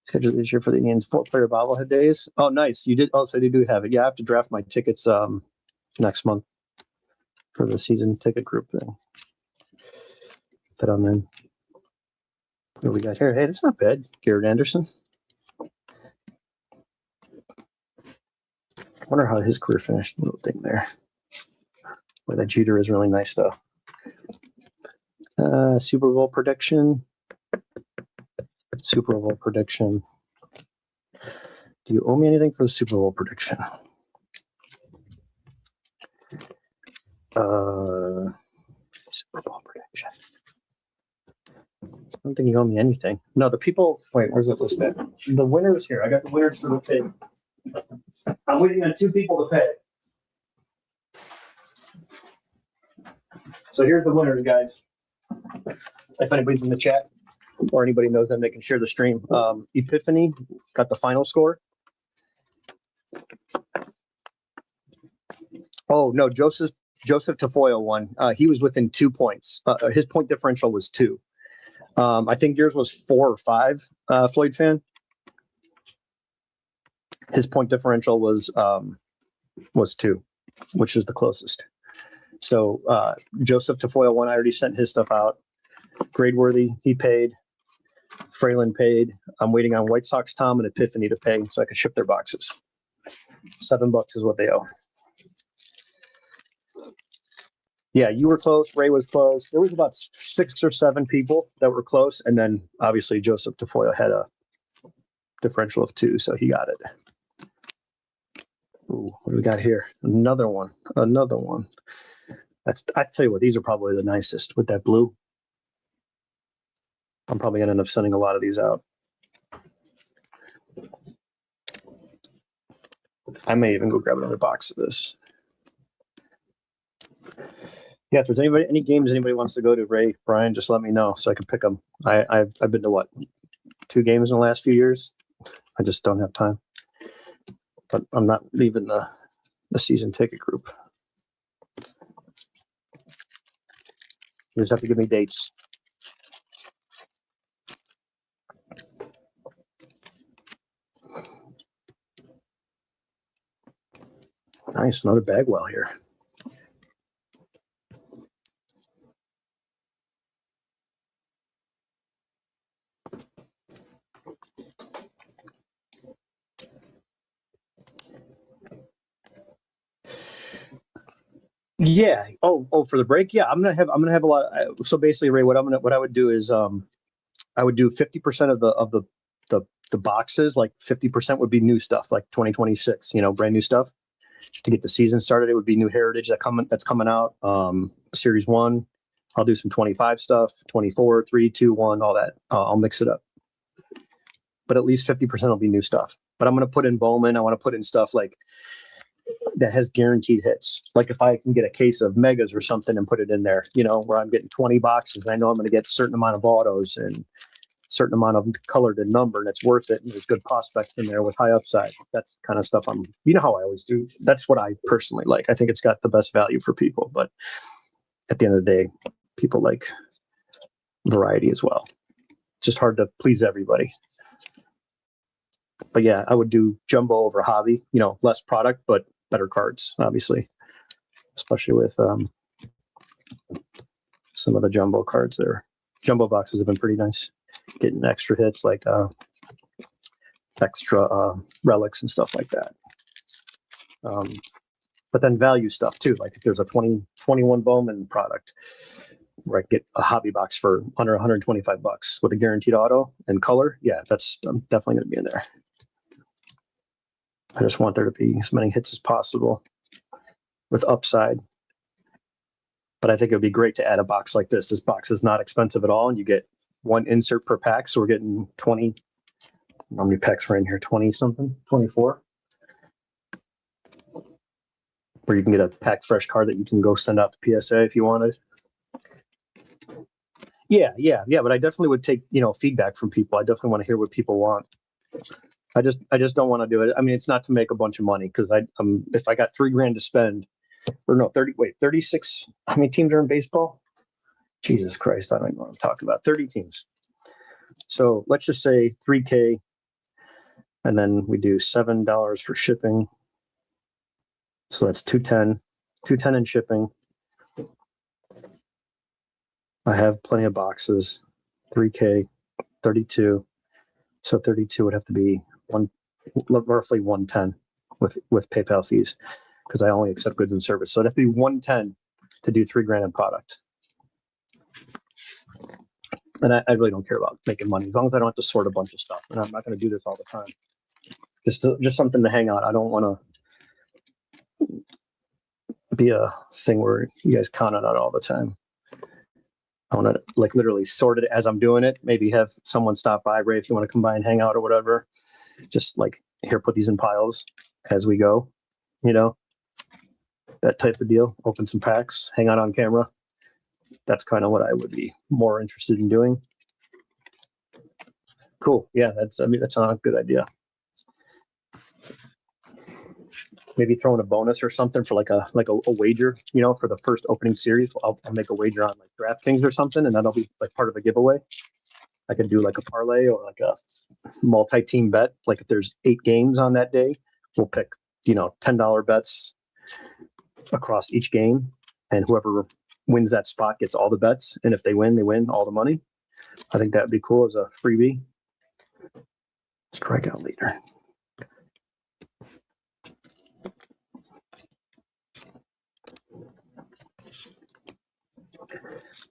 Schedule this year for the Indians 4-player bobblehead days. Oh, nice. You did. Oh, so they do have it. Yeah, I have to draft my tickets next month for the season ticket group thing that I'm in. What do we got here? Hey, that's not bad. Garrett Anderson. I wonder how his career finished. Little thing there. Boy, that Jeter is really nice, though. Super Bowl prediction. Super Bowl prediction. Do you owe me anything for the Super Bowl prediction? Super Bowl prediction. I don't think you owe me anything. No, the people. Wait, where's it listed? The winners here. I got the winners for the pay. I'm waiting on 2 people to pay. So here's the winners, guys. If anybody's in the chat or anybody knows them, they can share the stream. Epiphany got the final score. Oh no, Joseph Tafoya won. He was within 2 points. His point differential was 2. I think yours was 4 or 5. Floyd fan. His point differential was 2, which is the closest. So Joseph Tafoya won. I already sent his stuff out. Gradeworthy, he paid. Fralin paid. I'm waiting on White Sox Tom and Epiphany to pay so I can ship their boxes. $7 is what they owe. Yeah, you were close. Ray was close. There was about 6 or 7 people that were close, and then obviously Joseph Tafoya had a differential of 2, so he got it. Ooh, what do we got here? Another one. I tell you what, these are probably the nicest with that blue. I'm probably going to end up sending a lot of these out. I may even go grab another box of this. Yeah, if there's any games anybody wants to go to, Ray, Brian, just let me know so I can pick them. I've been to 2 games in the last few years. I just don't have time. But I'm not leaving the season ticket group. You just have to give me dates. Nice, another Bagwell here. Yeah. Oh, for the break. Yeah, I'm gonna have a lot. So basically, Ray, what I would do is I would do 50% of the boxes. Like 50% would be new stuff, like 2026. Brand new stuff to get the season started. It would be new heritage that's coming out. Series 1. I'll do some 25 stuff, 24, 3, 2, 1, all that. I'll mix it up. But at least 50% will be new stuff. But I'm going to put in Bowman. I want to put in stuff like that has guaranteed hits. Like if I can get a case of megas or something and put it in there, where I'm getting 20 boxes, and I know I'm going to get a certain amount of autos and a certain amount of colored and number, and it's worth it. And there's good prospects in there with high upside. That's the kind of stuff how I always do. That's what I personally like. I think it's got the best value for people. But at the end of the day, people like variety as well. It's just hard to please everybody. But yeah, I would do jumbo over hobby, less product, but better cards, obviously, especially with some of the jumbo cards there. Jumbo boxes have been pretty nice, getting extra hits like extra relics and stuff like that. But then value stuff too. Like if there's a 2021 Bowman product where I get a hobby box for under $125 with a guaranteed auto and color, yeah, I'm definitely going to be in there. I just want there to be as many hits as possible with upside. But I think it would be great to add a box like this. This box is not expensive at all, and you get one insert per pack. So we're getting 20. How many packs are in here? 20 something? 24? Where you can get a packed fresh card that you can go send out to PSA if you wanted. Yeah. But I definitely would take, feedback from people. I definitely want to hear what people want. I just don't want to do it. I mean, it's not to make a bunch of money because if I got $3,000 to spend, or no, 36. How many teams are in baseball? Jesus Christ, I don't even want to talk about 30 teams. So let's just say $3K, and then we do $7 for shipping. So that's $210 in shipping. I have plenty of boxes. 3K, 32. So 32 would have to be roughly 110 with PayPal fees, because I only accept goods and service. So it'd have to be 110 to do $3,000 in product. And I really don't care about making money as long as I don't have to sort a bunch of stuff. And I'm not going to do this all the time. Just something to hang out. I don't want to be a thing where you guys count on it all the time. I want to literally sort it as I'm doing it. Maybe have someone stop by, Ray, if you want to come by and hang out or whatever. Just here, put these in piles as we go. That type of deal. Open some packs, hang out on camera. That's kind of what I would be more interested in doing. Cool. Yeah, that's a good idea. Maybe throwing a bonus or something for like a wager, for the first opening series. I'll make a wager on DraftKings or something, and that'll be part of a giveaway. I could do a parlay or a multi-team bet. If there's 8 games on that day, we'll pick $10 bets across each game, and whoever wins that spot gets all the bets. And if they win all the money. I think that'd be cool as a freebie. Strikeout leader.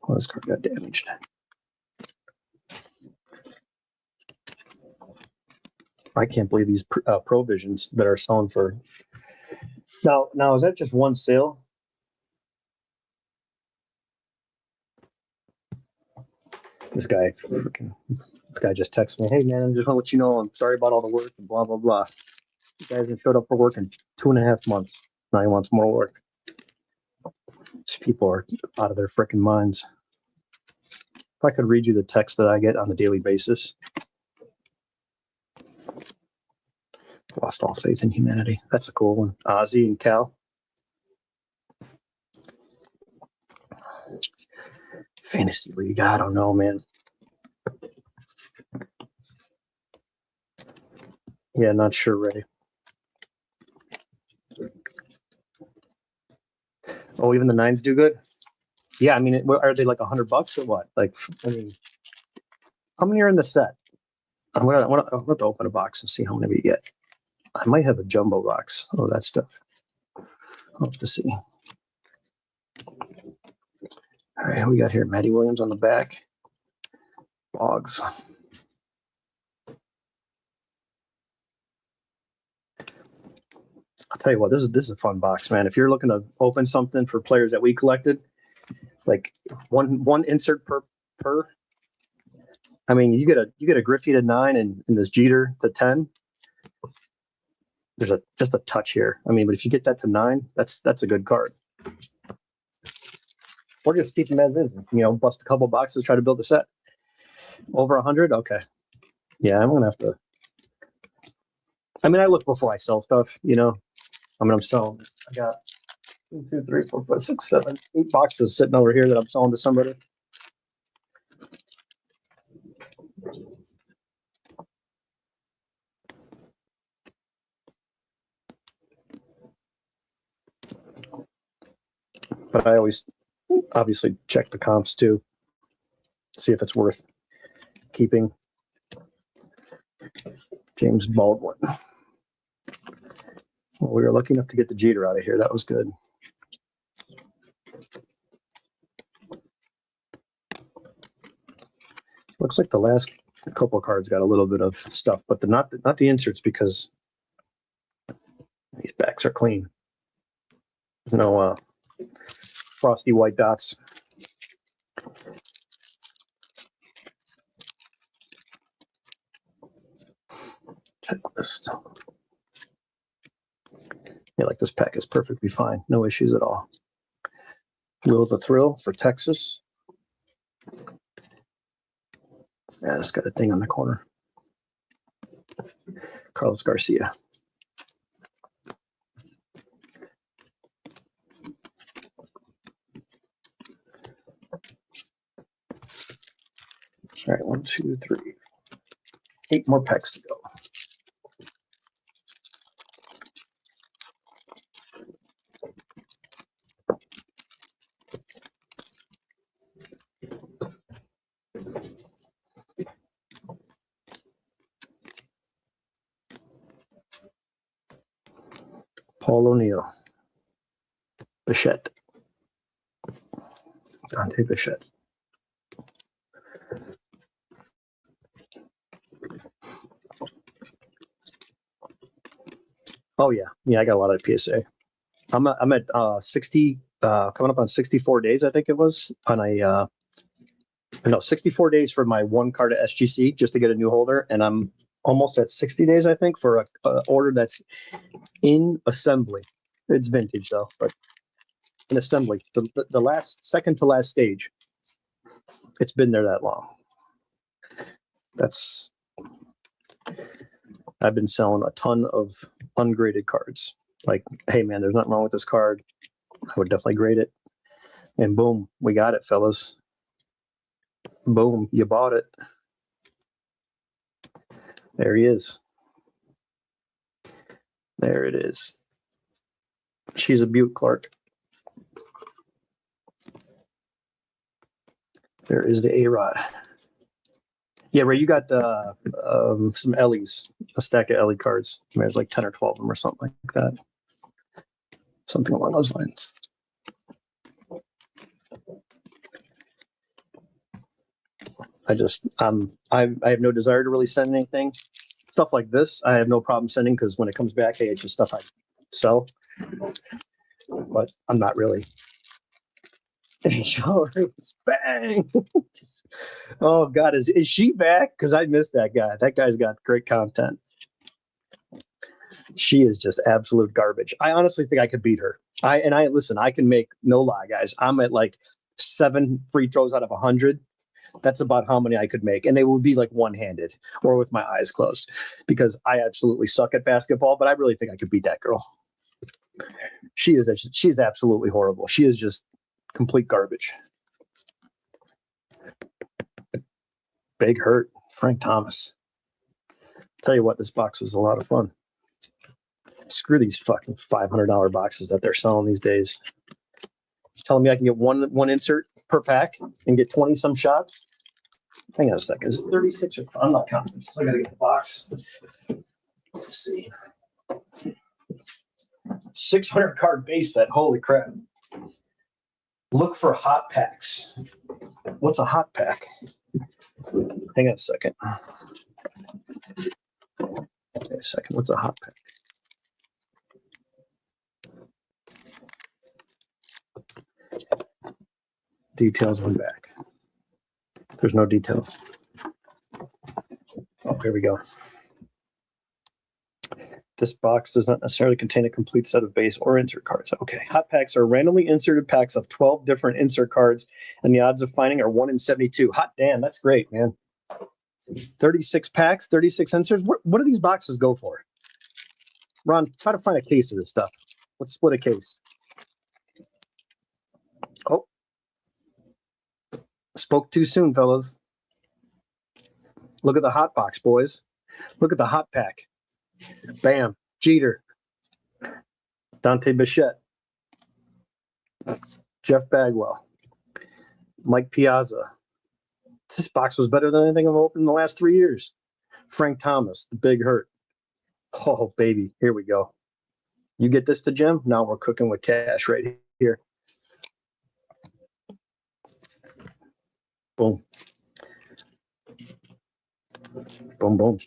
Oh, this card got damaged. I can't believe these provisions that are selling for. Now is that just one sale? This guy just texted me, "Hey man, I just want to let you know I'm sorry about all the work and blah blah blah. You guys have showed up for work in 2.5 months. Now he wants more work." These people are out of their freaking minds. If I could read you the text that I get on a daily basis. Lost all faith in humanity. That's a cool one. Ozzy and Cal. Fantasy League. I don't know, man. Yeah, not sure, Ray. Oh, even the 9s do good? Yeah, I mean, are they $100 or what? How many are in the set? I'm gonna have to open a box and see how many we get. I might have a jumbo box. Oh, that stuff. I'll have to see. All right, who we got here? Matty Williams on the back. Boggs. I'll tell you what, this is a fun box, man. If you're looking to open something for players that we collected, one insert per. I mean, you get a Griffey to 9 and this Jeter to 10. There's just a touch here. I mean, but if you get that to 9, that's a good card. Or just keep them as is. Bust a couple boxes, try to build a set. Over 100, okay. Yeah, I'm gonna have to. I mean, I look before I sell stuff. I'm selling. I got 1, 2, 3, 4, 5, 6, 7, 8 boxes sitting over here that I'm selling to somebody. But I always obviously check the comps too, see if it's worth keeping. James Baldwin. Well, we were lucky enough to get the Jeter out of here. That was good. Looks like the last couple of cards got a little bit of stuff, but not the inserts, because these backs are clean. There's no frosty white dots. Checklist. Yeah, like this pack is perfectly fine. No issues at all. Will of the Thrill for Texas. Yeah, it's got a thing on the corner. Carlos Garcia. All right, 1, 2, 3. 8 more packs to go. Paul O'Neill. Bichette. Dante Bichette. Oh yeah, I got a lot of PSA. I'm at 60, coming up on 64 days. I think it was on a 64 days for my one card at SGC just to get a new holder, and I'm almost at 60 days. I think for a order that's in assembly. It's vintage though, but in assembly, the last second to last stage. It's been there that long. I've been selling a ton of ungraded cards. Like, hey man, there's nothing wrong with this card. I would definitely grade it. And boom, we got it, fellas. Boom, you bought it. There he is. There it is. She's a beaut, Clark. There is the A-Rod. Yeah, Ray, you got some Ellie's, a stack of Ellie cards. There's like 10 or 12 of them or something like that. Something along those lines. I have no desire to really send anything. Stuff like this, I have no problem sending because when it comes back, hey, it's just stuff I sell. But I'm not really. Bang! Oh God, is she back? Because I missed that guy. That guy's got great content. She is just absolute garbage. I honestly think I could beat her. Listen, I can make, no lie, guys. I'm at like 7 free throws out of 100. That's about how many I could make. And they would be like one-handed or with my eyes closed because I absolutely suck at basketball, but I really think I could beat that girl. She is absolutely horrible. She is just complete garbage. Big hurt. Frank Thomas. Tell you what, this box was a lot of fun. Screw these fucking $500 boxes that they're selling these days. Telling me I can get one insert per pack and get 20 some shots. Hang on a second. Is it 36 or I'm not counting. So I gotta get the box. Let's see. 600 card base set. Holy crap. Look for hot packs. What's a hot pack? Hang on a second. Wait a second. What's a hot pack? Details on back. There's no details. Oh, here we go. This box does not necessarily contain a complete set of base or insert cards. Okay. Hot packs are randomly inserted packs of 12 different insert cards, and the odds of finding are 1 in 72. Hot damn, that's great, man. 36 packs, 36 inserts. What do these boxes go for? Ron, try to find a case of this stuff. Let's split a case. Oh. Spoke too soon, fellas. Look at the hot box, boys. Look at the hot pack. Bam. Jeter. Dante Bichette. Jeff Bagwell. Mike Piazza. This box was better than anything I've opened in the last 3 years. Frank Thomas, the big hurt. Oh, baby. Here we go. You get this to Jim? Now we're cooking with cash right here. Boom. Boom, boom.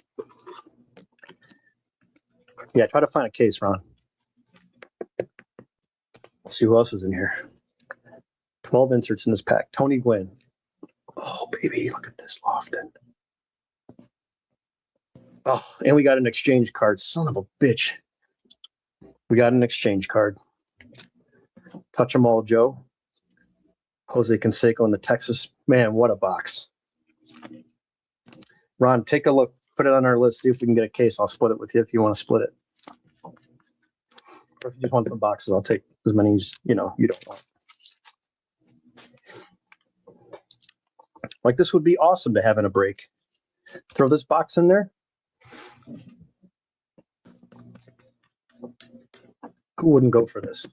Yeah, try to find a case, Ron. Let's see who else is in here. 12 inserts in this pack. Tony Gwynn. Oh, baby, look at this, Lofton. Oh, and we got an exchange card. Son of a bitch. We got an exchange card. Touch 'em all, Joe. Jose Canseco in the Texas. Man, what a box. Ron, take a look. Put it on our list. See if we can get a case. I'll split it with you if you want to split it. Or if you just want some boxes, I'll take as many as you don't want. Like, this would be awesome to have in a break. Throw this box in there. Who wouldn't go for this?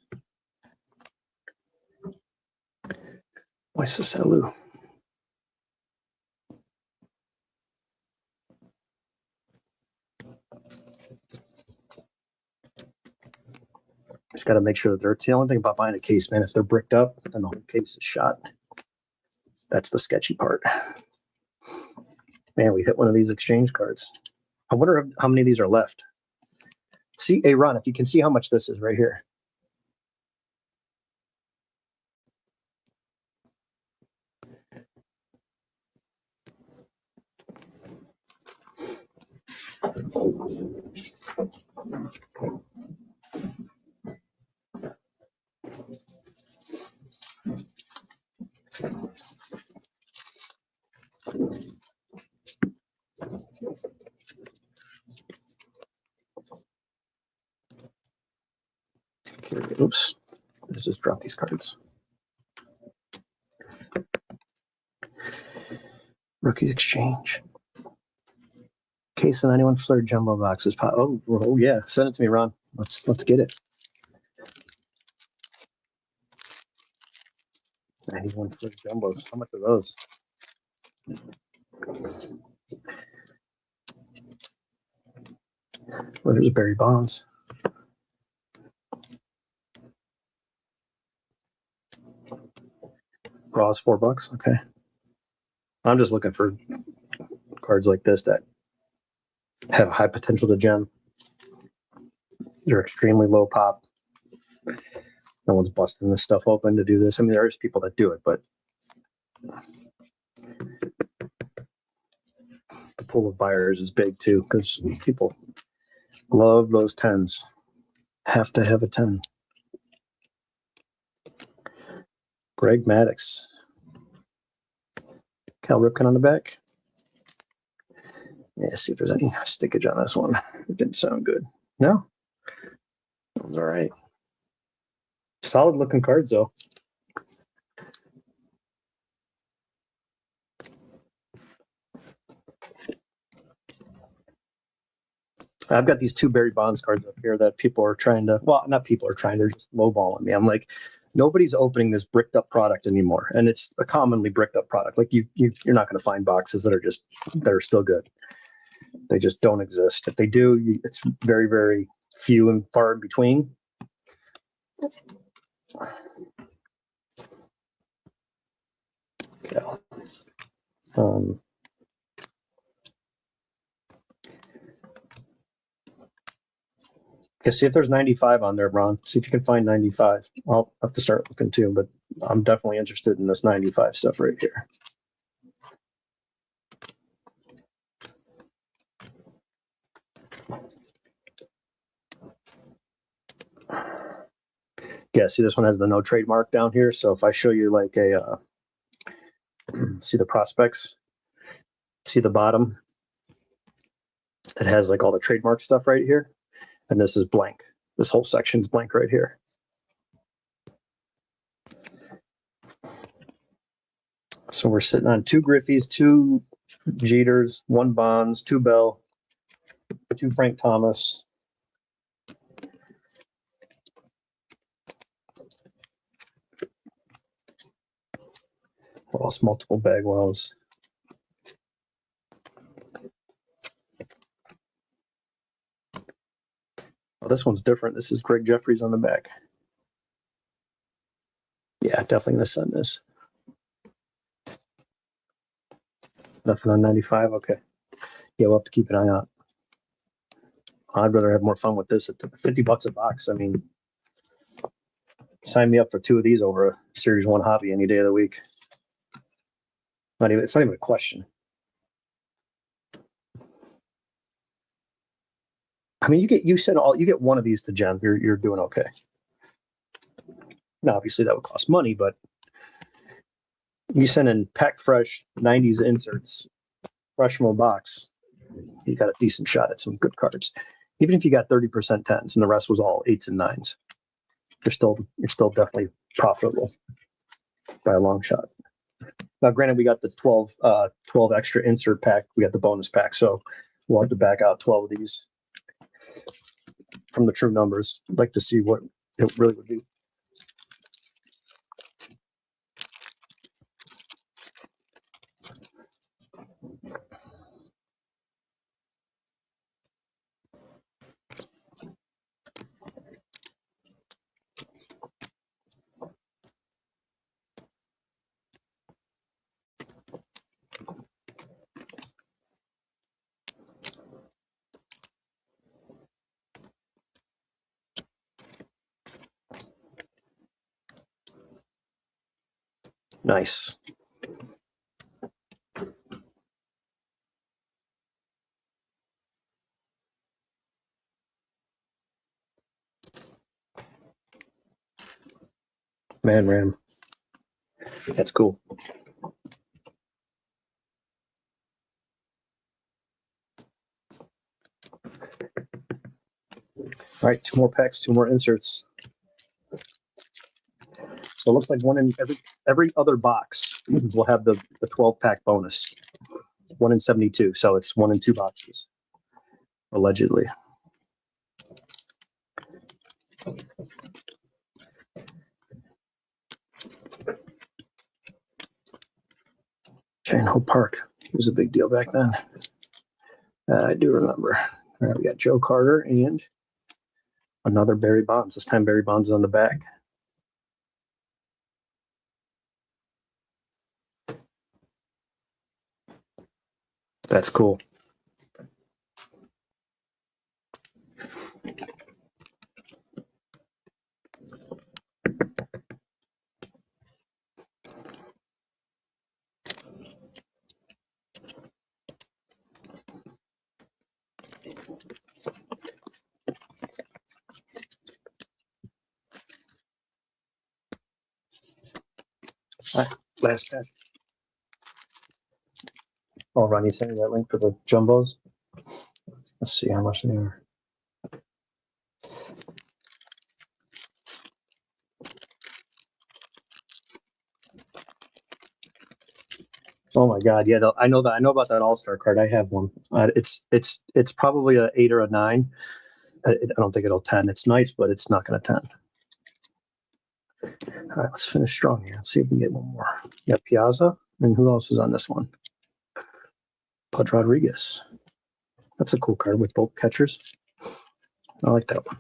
Why Cicelu? Just got to make sure that it's the only thing about buying a case, man. If they're bricked up, then the whole case is shot. That's the sketchy part. Man, we hit one of these exchange cards. I wonder how many of these are left. See, hey, Ron, if you can see how much this is right here. Oops, let's just drop these cards. Rookie exchange. Case of 91 Flair jumbo boxes. Oh yeah, send it to me, Ron. Let's get it. 91 Flair jumbos. How much are those? Well, there's Barry Bonds. Raw is $4. Okay. I'm just looking for cards like this that have high potential to gem. They're extremely low pop. No one's busting this stuff open to do this. I mean, there's people that do it, but the pool of buyers is big too because people love those 10s. Have to have a 10. Greg Maddux. Cal Ripken on the back. Yeah, see if there's any stickage on this one. It didn't sound good. No. It was all right. Solid looking cards, though. I've got these two Barry Bonds cards up here that people are trying to, well, not people are trying, they're just lowballing me. I'm like, nobody's opening this bricked up product anymore. And it's a commonly bricked up product. Like you're not going to find boxes that are still good. They just don't exist. If they do, it's very, very few and far in between. Yeah. Yeah, see if there's 95 on there, Ron. See if you can find 95. I'll have to start looking too, but I'm definitely interested in this 95 stuff right here. Yeah, see this one has the no trademark down here. So if I show you like a, see the prospects, see the bottom, it has like all the trademark stuff right here. And this is blank. This whole section is blank right here. So we're sitting on 2 Griffeys, 2 Jeters, 1 Bonds, 2 Bell, 2 Frank Thomas. Lost multiple Bagwells. Oh, this one's different. This is Greg Jeffries on the back. Yeah, definitely going to send this. Nothing on 95? Okay. Yeah, we'll have to keep an eye out. I'd rather have more fun with this at $50 a box. I mean, Sign me up for 2 of these over a Series 1 hobby any day of the week. It's not even a question. I mean, you get one of these to Jen, you're doing okay. Now, obviously, that would cost money, but you send in pack fresh 90s inserts, fresh from a box, you got a decent shot at some good cards. Even if you got 30% 10s and the rest was all 8s and 9s, you're still definitely profitable by a long shot. Now, granted, we got the 12 extra insert pack. We got the bonus pack, so we'll have to back out 12 of these from the true numbers. I'd like to see what it really would be. Nice. Man, Ram. That's cool. All right, 2 more packs, 2 more inserts. So it looks like one in every other box will have the 12 pack bonus. 1 in 72, so it's 1 in 2 boxes, allegedly. Chain Hope Park was a big deal back then. I do remember. All right, we got Joe Carter and another Barry Bonds. This time Barry Bonds is on the back. That's cool. Last pack. Oh, Ronnie sent me that link for the jumbos. Let's see how much they are. Oh my God! Yeah, I know about that All-Star card. I have one. It's probably a 8 or a 9. I don't think it'll 10. It's nice, but it's not going to 10. All right, let's finish strong here. Let's see if we can get one more. Yeah, Piazza, and who else is on this one? Pudge Rodriguez. That's a cool card with both catchers. I like that one.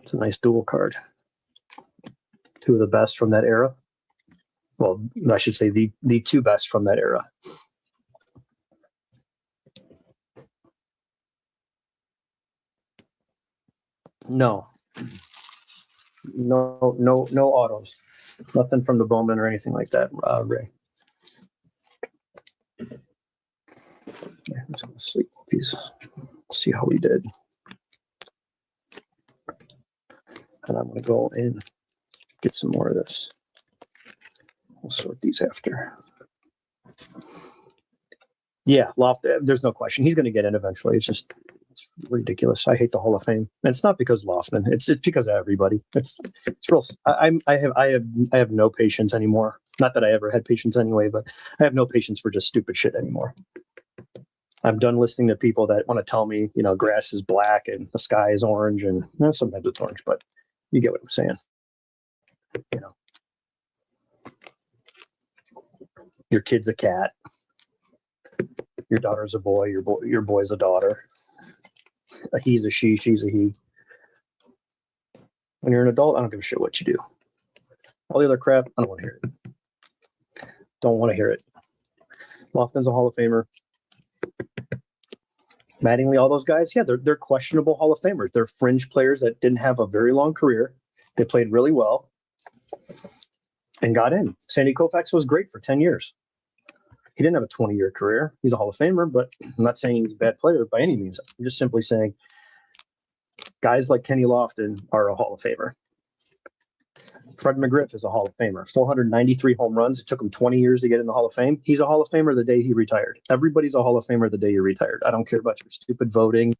It's a nice dual card. 2 of the best from that era. Well, I should say the 2 best from that era. No autos. Nothing from the Bowman or anything like that, Ray. Yeah, I'm just going to sleep with these. See how we did. And I'm going to go and get some more of this. We'll sort these after. Yeah, Loft, there's no question. He's going to get in eventually. It's ridiculous. I hate the Hall of Fame. And it's not because Lofton. It's because of everybody. It's real. I have no patience anymore. Not that I ever had patience anyway, but I have no patience for just stupid shit anymore. I'm done listening to people that want to tell me, grass is black and the sky is orange, and sometimes it's orange, but you get what I'm saying. Your kid's a cat. Your daughter's a boy. Your boy's a daughter. A he's a she. She's a he. When you're an adult, I don't give a shit what you do. All the other crap, I don't want to hear it. Don't want to hear it. Lofton's a Hall of Famer. Mattingly, all those guys, yeah, they're questionable Hall of Famers. They're fringe players that didn't have a very long career. They played really well and got in. Sandy Koufax was great for 10 years. He didn't have a 20-year career. He's a Hall of Famer, but I'm not saying he's a bad player by any means. I'm just simply saying guys like Kenny Lofton are a Hall of Famer. Fred McGriff is a Hall of Famer. 493 home runs. It took him 20 years to get in the Hall of Fame. He's a Hall of Famer the day he retired. Everybody's a Hall of Famer the day you retired. I don't care about your stupid voting.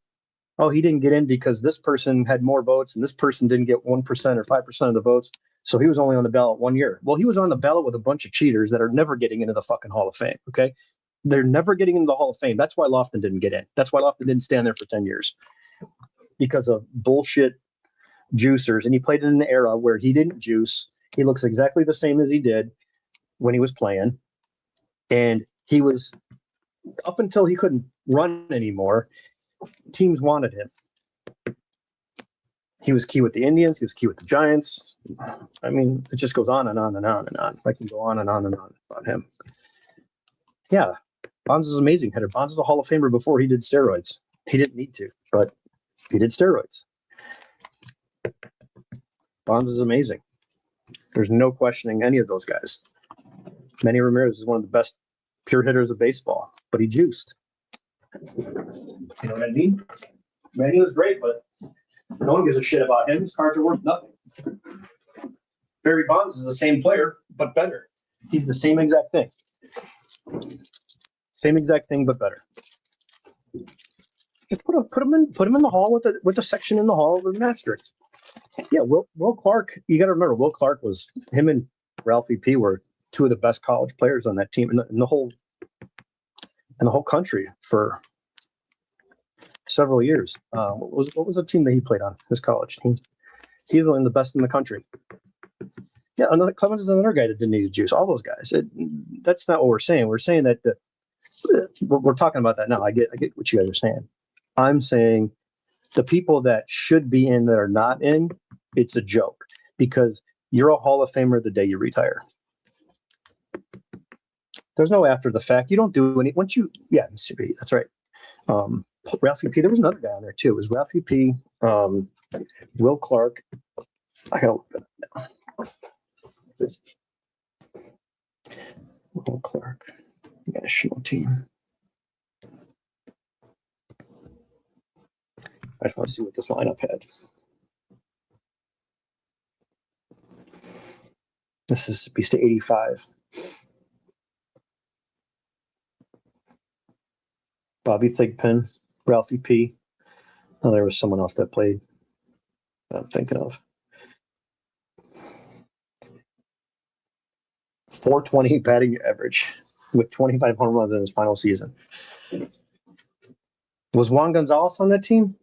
Oh, he didn't get in because this person had more votes and this person didn't get 1% or 5% of the votes. So he was only on the ballot 1 year. Well, he was on the ballot with a bunch of cheaters that are never getting into the fucking Hall of Fame. Okay. They're never getting into the Hall of Fame. That's why Lofton didn't get in. That's why Lofton didn't stand there for 10 years because of bullshit juicers. And he played in an era where he didn't juice. He looks exactly the same as he did when he was playing. And he was up until he couldn't run anymore. Teams wanted him. He was key with the Indians. He was key with the Giants. I mean, it just goes on and on and on and on. I can go on and on and on about him. Yeah, Bonds is an amazing hitter. Bonds is a Hall of Famer before he did steroids. He didn't need to, but he did steroids. Bonds is amazing. There's no questioning any of those guys. Manny Ramirez is one of the best pure hitters of baseball, but he juiced. You know what I mean? Manny was great, but no one gives a shit about him. His cards are worth nothing. Barry Bonds is the same player, but better. He's the same exact thing. Same exact thing, but better. Just put him in the hall with a section in the hall with an asterisk. Yeah, Will Clark. You got to remember, Will Clark was him and Ralphie P were two of the best college players on that team in the whole country for several years. What was the team that he played on? His college team. He was one of the best in the country. Yeah, Clemens is another guy that didn't need to juice. All those guys. That's not what we're saying. We're saying that we're talking about that now. I get what you guys are saying. I'm saying the people that should be in that are not in, it's a joke because you're a Hall of Famer the day you retire. There's no after the fact. You don't do any once you. Yeah, that's right. Ralphie P. There was another guy on there too. It was Ralphie P. Will Clark. I gotta look that up now. Will Clark, national team. I just want to see what this lineup had. Mississippi State 85. Bobby Thigpen, Ralphie P. Oh, there was someone else that played that I'm thinking of. 420 batting average with 25 home runs in his final season. Was Juan Gonzalez on that team?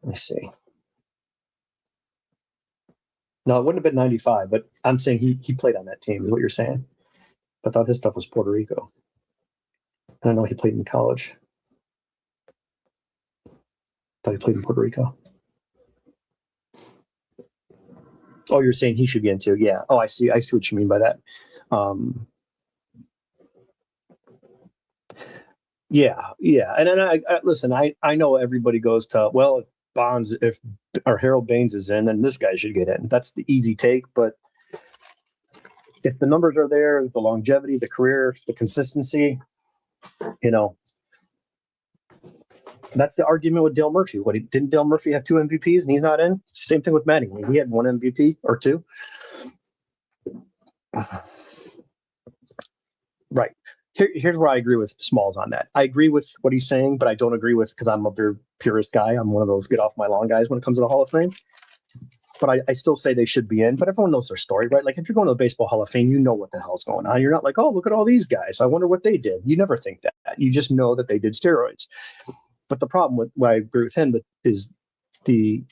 Let me see. No, it wouldn't have been 95, but I'm saying he played on that team is what you're saying. I thought his stuff was Puerto Rico. I know he played in college. I thought he played in Puerto Rico. Oh, you're saying he should get into? Yeah. Oh, I see what you mean by that. Yeah. And then I listen. I know everybody goes to well, if Harold Baines is in, then this guy should get in. That's the easy take, but if the numbers are there, the longevity, the career, the consistency, that's the argument with Dale Murphy. Didn't Dale Murphy have 2 MVPs and he's not in? Same thing with Mattingly. He had 1 MVP or 2. Right. Here's where I agree with Smalls on that. I agree with what he's saying, but I don't agree with because I'm a very purist guy. I'm one of those get off my lawn guys when it comes to the Hall of Fame. But I still say they should be in. But everyone knows their story, right? Like if you're going to the Baseball Hall of Fame, you know what the hell's going on. You're not like, oh, look at all these guys. I wonder what they did. You never think that. You just know that they did steroids. But the problem with why I agree with him is the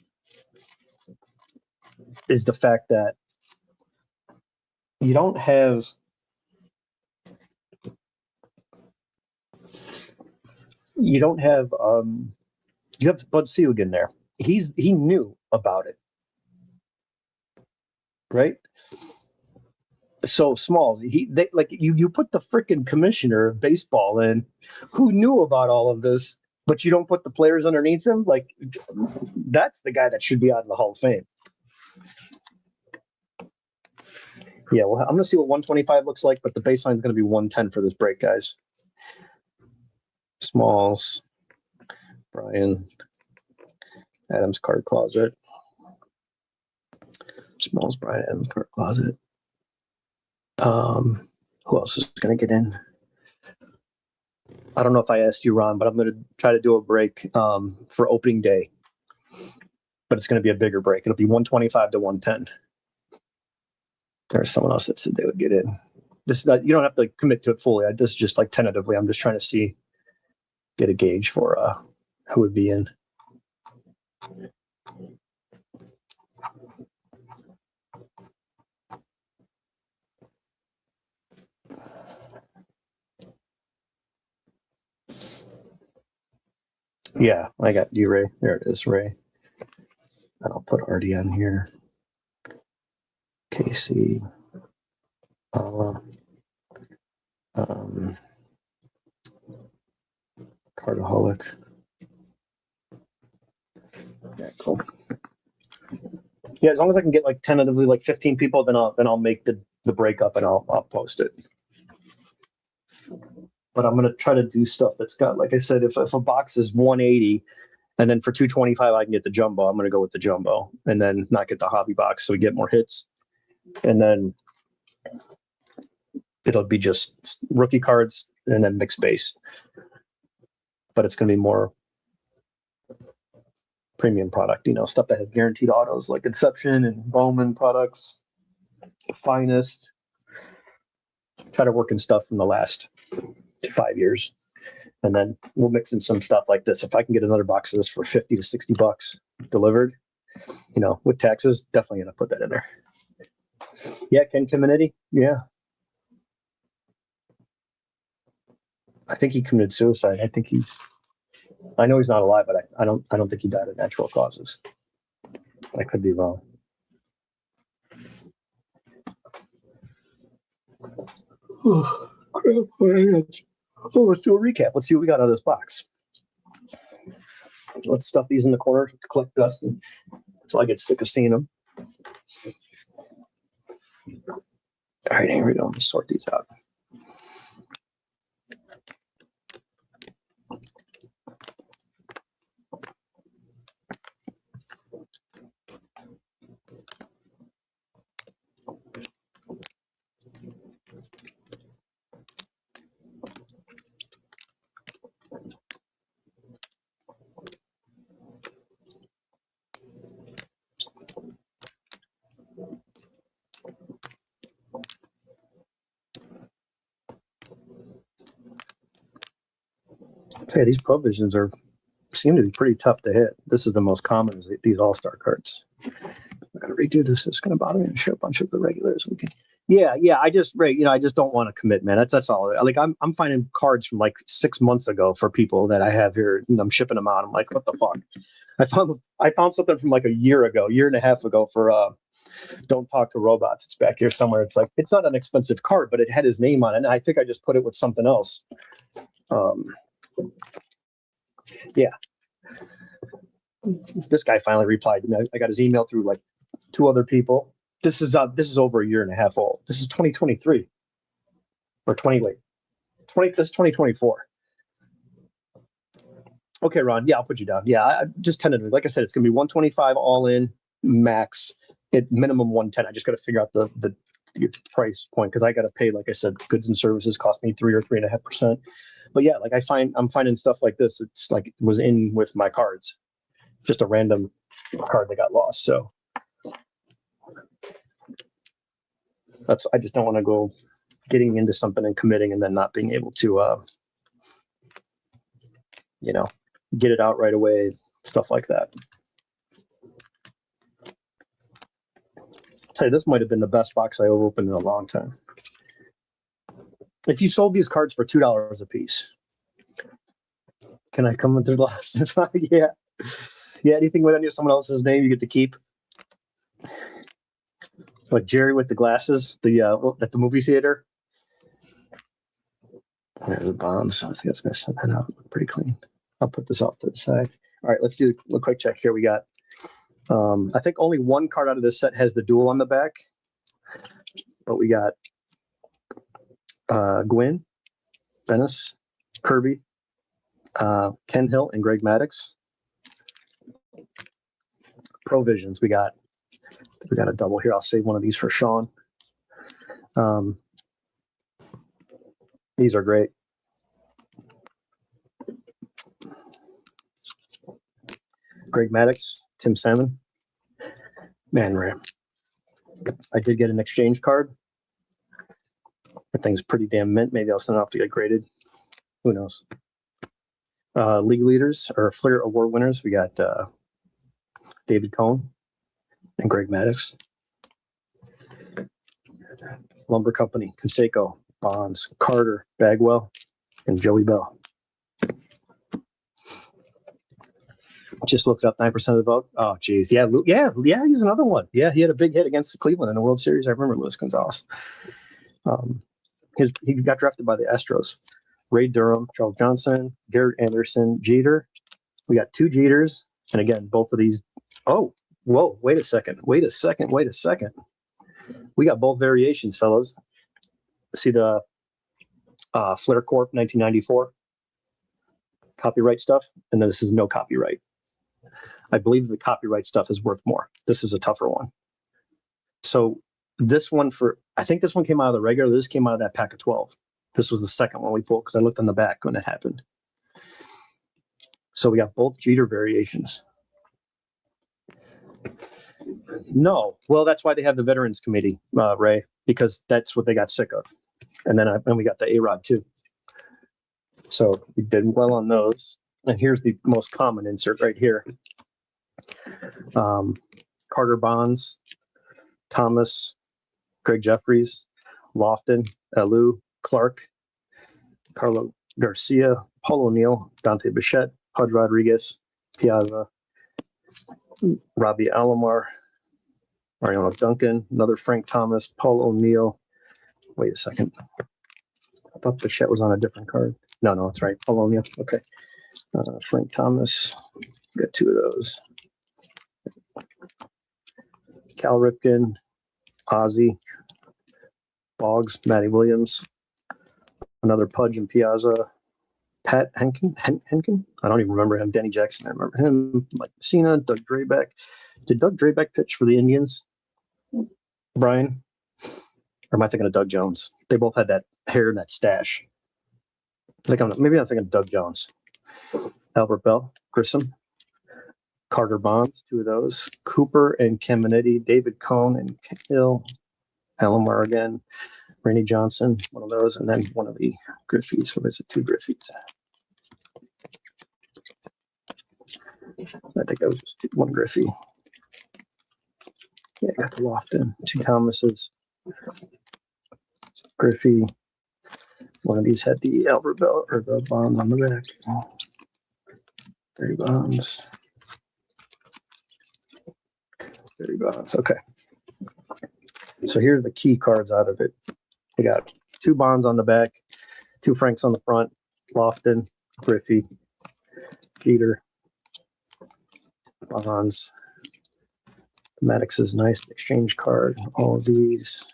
fact that you don't have you have Bud Selig in there. He knew about it, right? So Smalls, you put the freaking commissioner of baseball in, who knew about all of this, but you don't put the players underneath him. Like that's the guy that should be out in the Hall of Fame. Yeah, well, I'm going to see what 125 looks like, but the baseline is going to be 110 for this break, guys. Smalls, Brian, Adams card closet. Smalls, Brian, Adams card closet. Who else is going to get in? I don't know if I asked you, Ron, but I'm going to try to do a break for opening day. But it's going to be a bigger break. It'll be 125 to 110. There's someone else that said they would get in. This is not, you don't have to commit to it fully. This is just like tentatively. I'm just trying to get a gauge for who would be in. Yeah, I got you, Ray. There it is, Ray. And I'll put Artie on here. Casey. Cardaholic. Yeah, cool. Yeah, as long as I can get like tentatively like 15 people, then I'll make the breakup and I'll post it. But I'm gonna try to do stuff that's got, like I said, if a box is 180, and then for 225 I can get the jumbo, I'm gonna go with the jumbo, and then not get the hobby box so we get more hits, and then it'll be just rookie cards and then mixed base. But it's gonna be more premium product, stuff that has guaranteed autos like Inception and Bowman products, Finest. Try to work in stuff from the last 5 years, and then we'll mix in some stuff like this. If I can get another box of this for $50 to $60 delivered, with taxes, definitely gonna put that in there. Yeah, Ken Kamenetti. Yeah, I think he committed suicide. I know he's not alive, but I don't think he died of natural causes. I could be wrong. Oh, crap. Oh, let's do a recap. Let's see what we got out of this box. Let's stuff these in the corner to collect dust until I get sick of seeing them. All right, here we go. Let's sort these out. I'll tell you, these provisions seem to be pretty tough to hit. This is the most common, is these all-star cards. I got to redo this. It's going to bother me to show a bunch of the regulars. We can. Yeah. I just don't want to commit, man. That's all. Like I'm finding cards from like 6 months ago for people that I have here, and I'm shipping them out. I'm like, what the fuck? I found something from like a year and a half ago for Don't Talk to Robots. It's back here somewhere. It's like, it's not an expensive card, but it had his name on it, and I think I just put it with something else. Yeah. This guy finally replied to me. I got his email through like 2 other people. This is over a year and a half old. This is 2023 or 20. This is 2024. Okay, Ron. Yeah, I'll put you down. Yeah, I just tentatively, like I said, it's gonna be 125 all in max. At minimum 110. I just got to figure out the price point, because I got to pay, like I said, goods and services cost me 3 or 3.5%. But yeah, like I'm finding stuff like this. It's like it was in with my cards, just a random card that got lost. So I just don't want to go getting into something and committing and then not being able to, get it out right away, stuff like that. I'll tell you, this might have been the best box I ever opened in a long time. If you sold these cards for $2 a piece, can I come into the last? Yeah. Anything with someone else's name, you get to keep. Like Jerry with the glasses, at the movie theater. There's the bonds. I think that's going to send that out pretty clean. I'll put this off to the side. All right, let's do a quick check here. We got I think only one card out of this set has the duel on the back, but we got Gwyn, Venice, Kirby, Ken Hill, and Greg Maddux. Provisions, we got a double here. I'll save one of these for Sean. These are great. Greg Maddux, Tim Salmon. Man, Ram. I did get an exchange card. That thing's pretty damn mint. Maybe I'll send it off to get graded. Who knows? League leaders or Flair Award winners. We got David Cohn and Greg Maddux. Lumber Company, Conseco, Bonds, Carter, Bagwell, and Joey Bell. Just looked up 9% of the vote. Oh, geez. Yeah, he's another one. Yeah, he had a big hit against Cleveland in the World Series. I remember Luis Gonzalez. He got drafted by the Astros. Ray Durham, Charles Johnson, Garrett Anderson, Jeter. We got 2 Jeters. And again, both of these. Oh, whoa, wait a second. We got both variations, fellas. See the Flair Corp 1994 copyright stuff? And then this is no copyright. I believe the copyright stuff is worth more. This is a tougher one. So this one I think this one came out of the regular. This came out of that pack of 12. This was the second one we pulled because I looked on the back when it happened. So we got both Jeter variations. No. Well, that's why they have the Veterans Committee, Ray, because that's what they got sick of. And then we got the A-Rod too. So we did well on those. And here's the most common insert right here. Carter Bonds, Thomas, Greg Jeffries, Lofton, Alou, Clark, Carlo Garcia, Paul O'Neill, Dante Bichette, Pudge Rodriguez, Piazza, Robbie Alomar, Mariano Duncan, another Frank Thomas, Paul O'Neill. Wait a second. I thought Bichette was on a different card. No, that's right. Paul O'Neill. Okay. Frank Thomas. Got 2 of those. Cal Ripken, Ozzie, Boggs, Matty Williams, another Pudge and Piazza, Pat Henkin. I don't even remember him. Danny Jackson. I remember him. Mike Messina, Doug Drabek. Did Doug Drabek pitch for the Indians? Brian? Or am I thinking of Doug Jones? They both had that hair and that stash. Maybe I'm thinking of Doug Jones. Albert Bell, Grissom, Carter Bonds, 2 of those. Cooper and Caminiti, David Cohn and Hill, Alomar again, Randy Johnson, one of those, and then one of the Griffies. What is it? 2 Griffies. I think that was just 1 Griffey. Yeah, got the Lofton, 2 Thomases, Griffey. One of these had the Albert Bell or the Bonds on the back. 30 Bonds. 30 Bonds. Okay. So here are the key cards out of it. We got 2 Bonds on the back, 2 Franks on the front, Lofton, Griffey, Jeter, Bonds. Maddox is nice exchange card. All of these.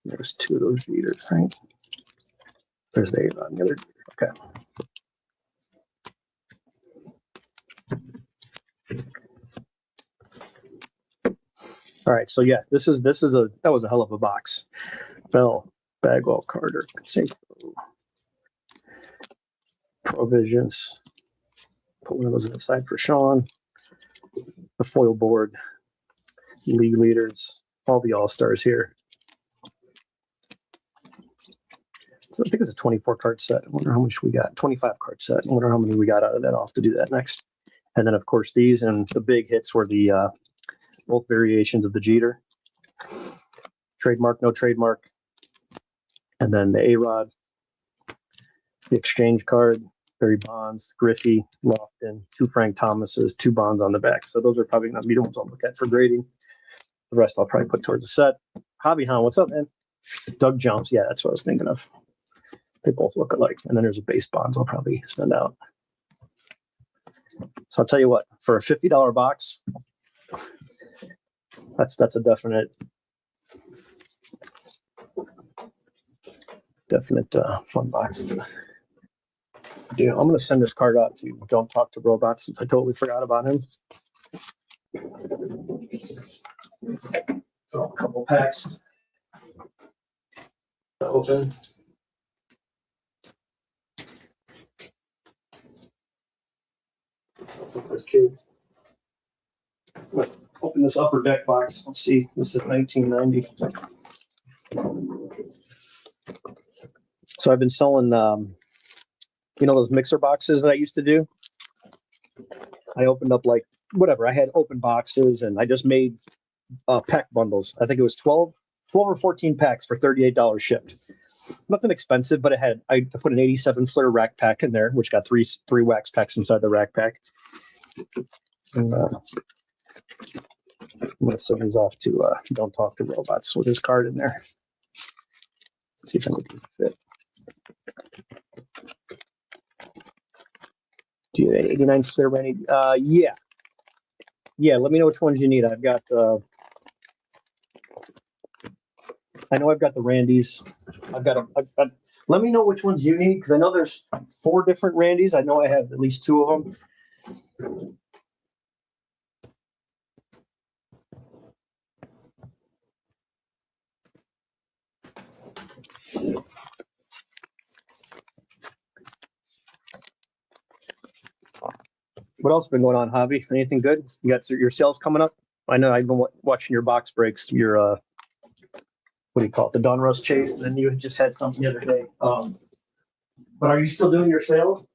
There's 2 of those Jeters, right? There's the A on the other. Okay. All right, so yeah, that was a hell of a box. Bell, Bagwell, Carter, Conseco, Provisions. Put one of those aside for Sean. The foil board, league leaders, all the all-stars here. So I think it's a 24 card set. I wonder how much we got. 25 card set. I wonder how many we got out of that. I'll have to do that next. And then, of course, these and the big hits were the both variations of the Jeter. Trademark, no trademark. And then the A-Rod, the exchange card, Barry Bonds, Griffey, Lofton, 2 Frank Thomases, 2 Bonds on the back. So those are probably not the ones I'll look at for grading. The rest I'll probably put towards the set. Hobby Han, what's up, man? Doug Jones. Yeah, that's what I was thinking of. They both look alike. And then there's a base Bonds I'll probably send out. So I'll tell you what, for a $50 box, that's a definite fun box. Yeah, I'm going to send this card out to Don't Talk to Robots since I totally forgot about him. Throw a couple packs to open. This kid. Open this upper deck box. Let's see. This is 1990. So I've been selling, those mixer boxes that I used to do. I opened up I had open boxes and I just made pack bundles. I think it was 12 or 14 packs for $38 shipped. Nothing expensive, but I put an 87 Flair rack pack in there, which got three wax packs inside the rack pack. And, I'm going to send these off to Don't Talk to Robots with his card in there. See if I can fit. Do you have 89 Flair Randy? Yeah. Yeah, let me know which ones you need. I've got I know I've got the Randys. Let me know which ones you need, because I know there's 4 different Randys. I know I have at least 2 of them. What else been going on, Hobby? Anything good? You got your sales coming up? I know I've been watching your box breaks. Your what do you call it? The Donruss Chase, and then you just had something the other day. But are you still doing your sales?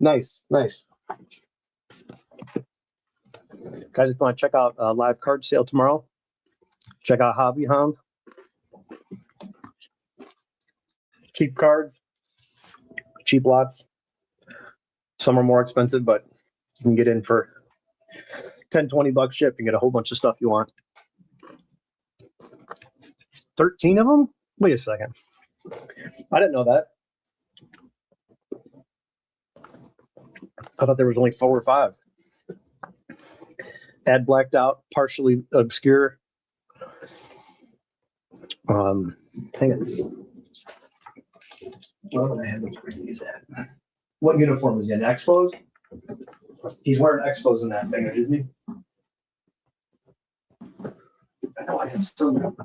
Nice. Guys, if you want to check out a live card sale tomorrow, check out Hobby Hound. Cheap cards, cheap lots. Some are more expensive, but you can get in for $10-20 ship and get a whole bunch of stuff you want. 13 of them? Wait a second. I didn't know that. I thought there was only 4 or 5. Add blacked out, partially obscure. Hang on. Where would I have those reviews at? What uniform is he in? Expos? He's wearing Expos in that thing, isn't he? I know I have some.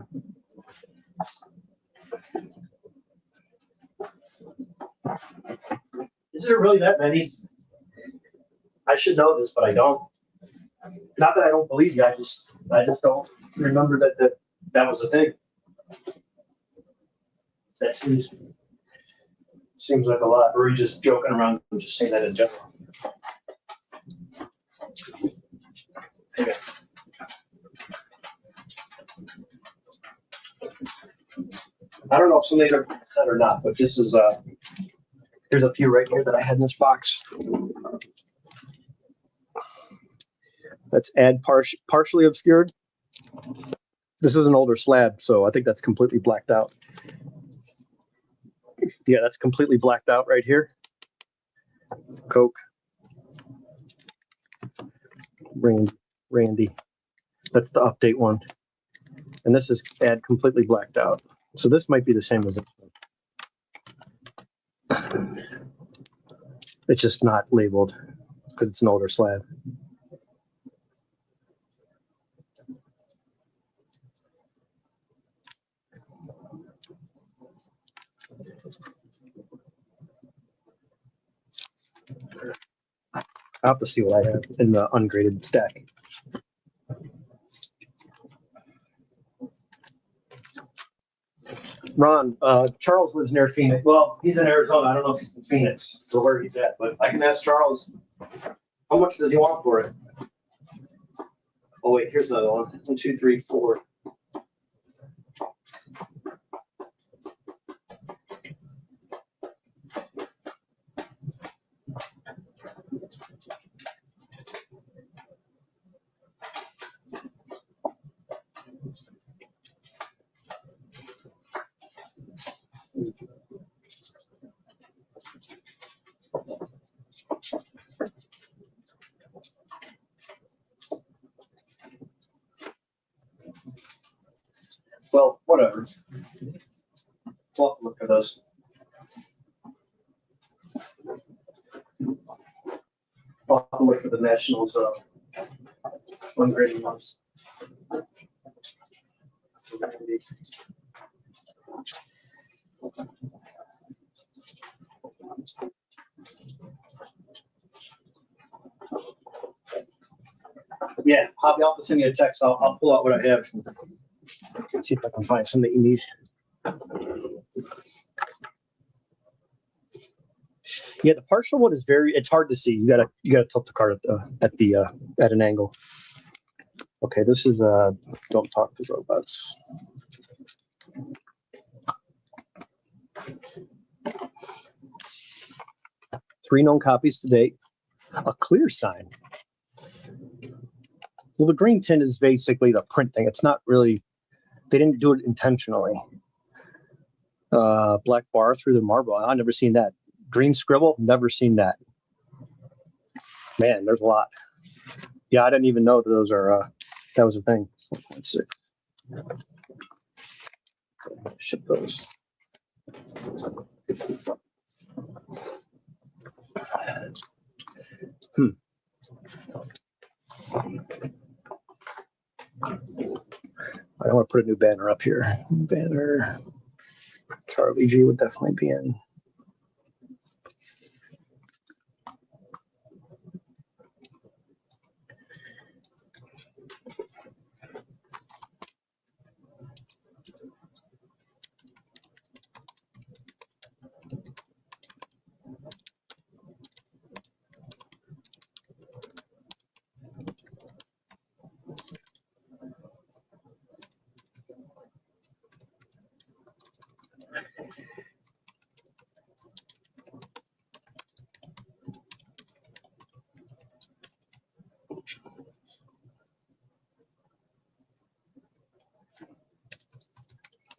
Is there really that many? I should know this, but I don't. Not that I don't believe you. I just don't remember that was a thing. That seems like a lot. Or are you just joking around and just saying that in general? Okay. I don't know if somebody said or not, but this is there's a few right here that I had in this box. That's add partially obscured. This is an older slab, so I think that's completely blacked out. Yeah, that's completely blacked out right here. Coke. Randy. That's the update one. And this is add completely blacked out. So this might be the same as this one. It's just not labeled because it's an older slab. I'll have to see what I have in the ungraded stack. Ron, Charles lives near Phoenix. Well, he's in Arizona. I don't know if he's in Phoenix or where he's at, but I can ask Charles. How much does he want for it? Oh, wait, here's another one. 1, 2, 3, 4. Well, whatever. We'll have to look for those. I'll have to look for the Nationals ungraded ones. Yeah, I'll have to send you a text. I'll pull out what I have. See if I can find some that you need. Yeah, the partial one is it's hard to see. You gotta tilt the card at an angle. Okay, this is Don't Talk to Robots. Three known copies to date. A clear sign. Well, the green tint is basically the print thing. It's not really, they didn't do it intentionally. Black bar through the marble. I've never seen that. Green scribble, never seen that. Man, there's a lot. Yeah, I didn't even know that that was a thing. Let's see. Ship those. I want to put a new banner up here. Banner. Charlie G would definitely be in.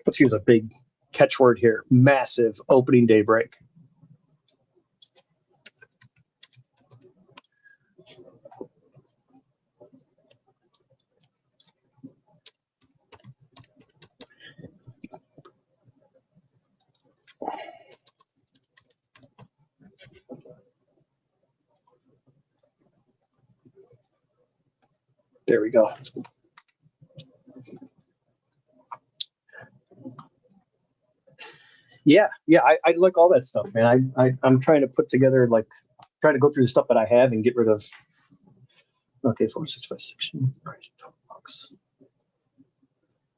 Let's use a big catchword here. Massive opening day break. There we go. Yeah, I like all that stuff, man. I'm trying to put together, like, trying to go through the stuff that I have and get rid of. Okay, 4, 6, 5, 6, price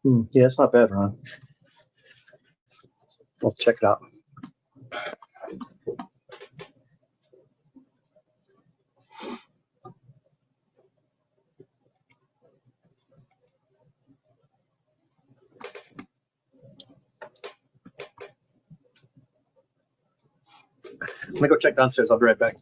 $12. Yeah, it's not bad, Ron. I'll check it out. I'm gonna go check downstairs. I'll be right back.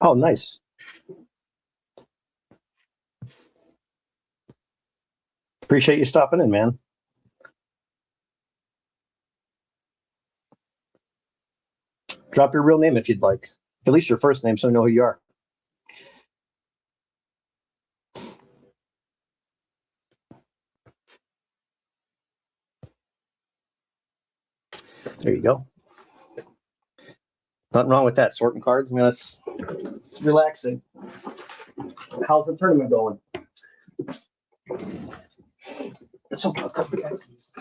Oh, nice. Appreciate you stopping in, man. Drop your real name if you'd like. At least your first name so I know who you are. There you go. Nothing wrong with that. Sorting cards. I mean, it's relaxing. How's the tournament going? Let's open a couple of guys. Let's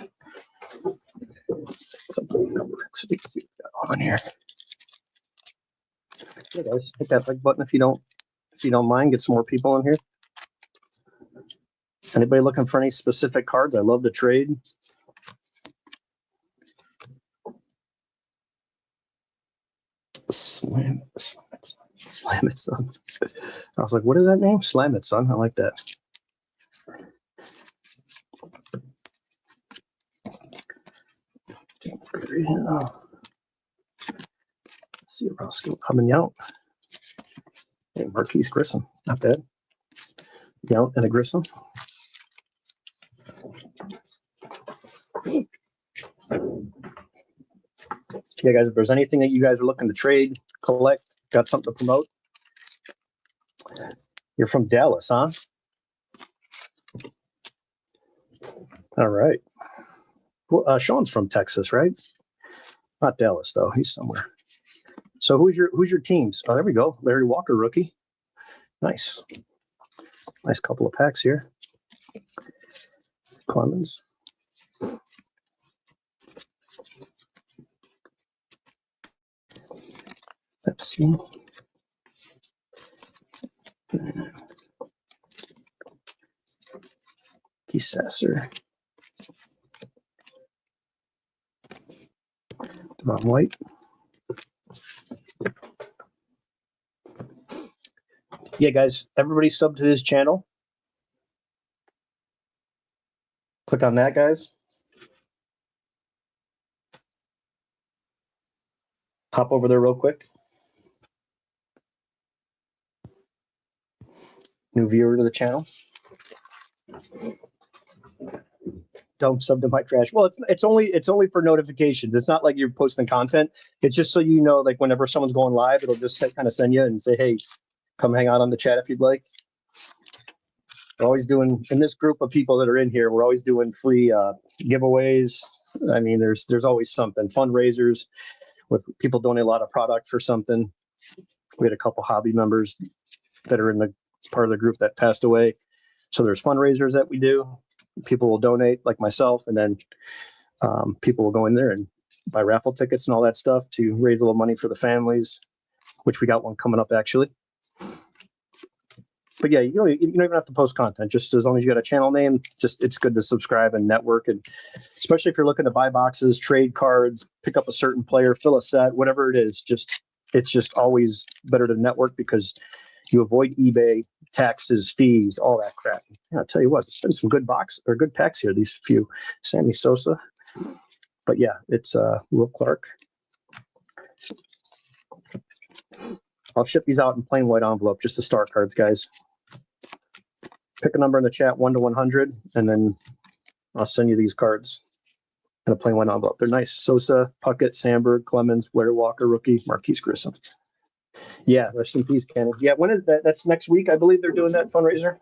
open a couple of see what we got on here. Hey guys, hit that like button if you don't mind. Get some more people in here. Anybody looking for any specific cards? I love to trade. Slam it, son. I was like, what is that name? Slam it, son. I like that. Let's see Roscoe coming out. Hey, Marquise Grissom. Not bad. Yount and a Grissom. Yeah, guys, if there's anything that you guys are looking to trade, collect, got something to promote, you're from Dallas, huh? All right. Well, Sean's from Texas, right? Not Dallas, though. He's somewhere. So who's your teams? Oh, there we go. Larry Walker, rookie. Nice. Nice couple of packs here. Clemens. Pepsi. Keith Sasser. Devon White. Yeah, guys, everybody sub to this channel. Click on that, guys. Hop over there real quick. New viewer to the channel. Don't sub to my trash. Well, it's only for notifications. It's not like you're posting content. It's just so you know, like whenever someone's going live, it'll just kind of send you and say, "Hey, come hang out on the chat if you'd like." We're always doing in this group of people that are in here. We're always doing free giveaways. I mean, there's always something. Fundraisers with people donate a lot of product for something. We had a couple hobby members that are in the part of the group that passed away. So there's fundraisers that we do. People will donate, like myself, and then people will go in there and buy raffle tickets and all that stuff to raise a little money for the families, which we got one coming up actually. But yeah, you don't even have to post content. Just as long as you got a channel name, just it's good to subscribe and network, and especially if you're looking to buy boxes, trade cards, pick up a certain player, fill a set, whatever it is. It's just always better to network because you avoid eBay, taxes, fees, all that crap. Yeah, I'll tell you what, it's been some good good packs here. These few, Sammy Sosa, but yeah, it's Will Clark. I'll ship these out in plain white envelope, just the star cards, guys. Pick a number in the chat, 1 to 100, and then I'll send you these cards in a plain white envelope. They're nice. Sosa, Puckett, Sandberg, Clemens, Blair Walker, rookie, Marquise Grissom. Yeah, rest in peace, Kenny. Yeah, when is that? That's next week, I believe they're doing that fundraiser.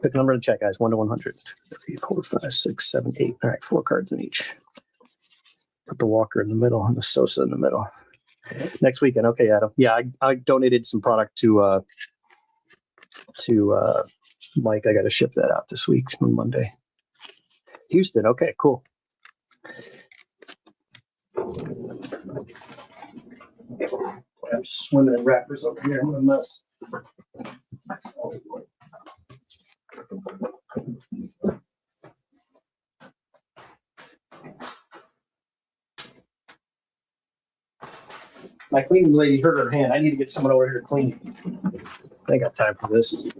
Pick a number in the chat, guys. 1 to 100. 3, 4, 5, 6, 7, 8. All right, 4 cards in each. Put the Walker in the middle and the Sosa in the middle. Next weekend. Okay, Adam. Yeah, I donated some product to Mike. I got to ship that out this week on Monday. Houston. Okay, cool. I'm just swimming in wrappers over here. I'm a mess. My cleaning lady hurt her hand. I need to get someone over here to clean. I ain't got time for this.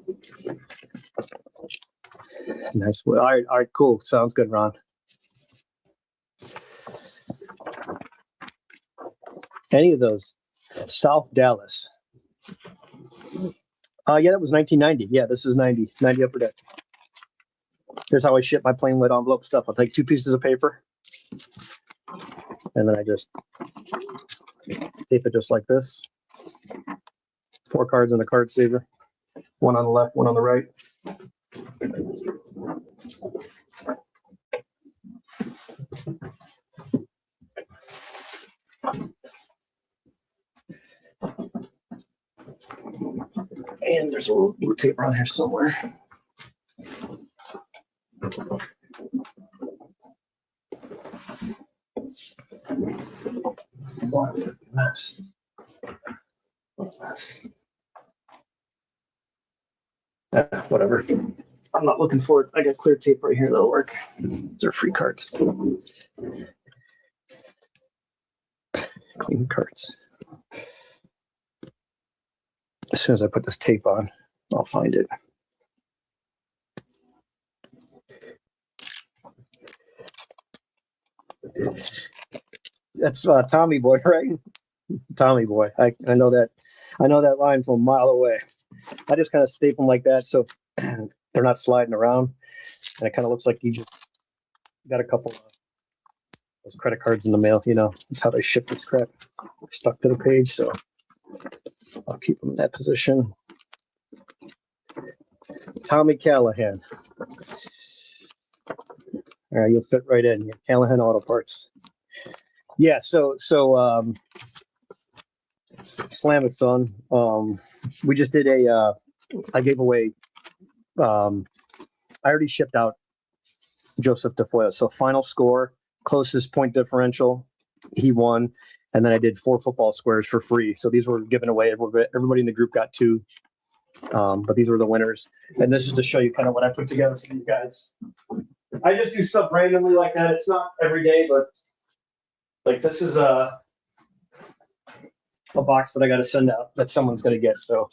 Nice. Well, all right, cool. Sounds good, Ron. Any of those? South Dallas. Yeah, that was 1990. Yeah, this is 90 Upper Deck. Here's how I ship my plain lit envelope stuff. I'll take 2 pieces of paper, and then I just tape it just like this. 4 cards in a card saver. 1 on the left, 1 on the right. And there's a little blue tape around here somewhere. Whatever. I'm not looking for it. I got clear tape right here. That'll work. These are free cards. Clean cards. As soon as I put this tape on, I'll find it. That's Tommy Boy, right? Tommy Boy. I know that. I know that line from a mile away. I just kind of staple them like that so they're not sliding around, and it kind of looks like you just got a couple of those credit cards in the mail. You know, that's how they ship this crap. Stuck to the page, so I'll keep them in that position. Tommy Callahan. All right, you'll fit right in. Callahan Auto Parts. Yeah, so Slamathon. We just did I gave away. I already shipped out Joseph DeFoya. So final score, closest point differential, he won. And then I did 4 football squares for free. So these were given away. Everybody in the group got 2. But these were the winners. And this is to show you kind of what I put together for these guys. I just do stuff randomly like that. It's not every day, but like this is a box that I got to send out that someone's going to get. So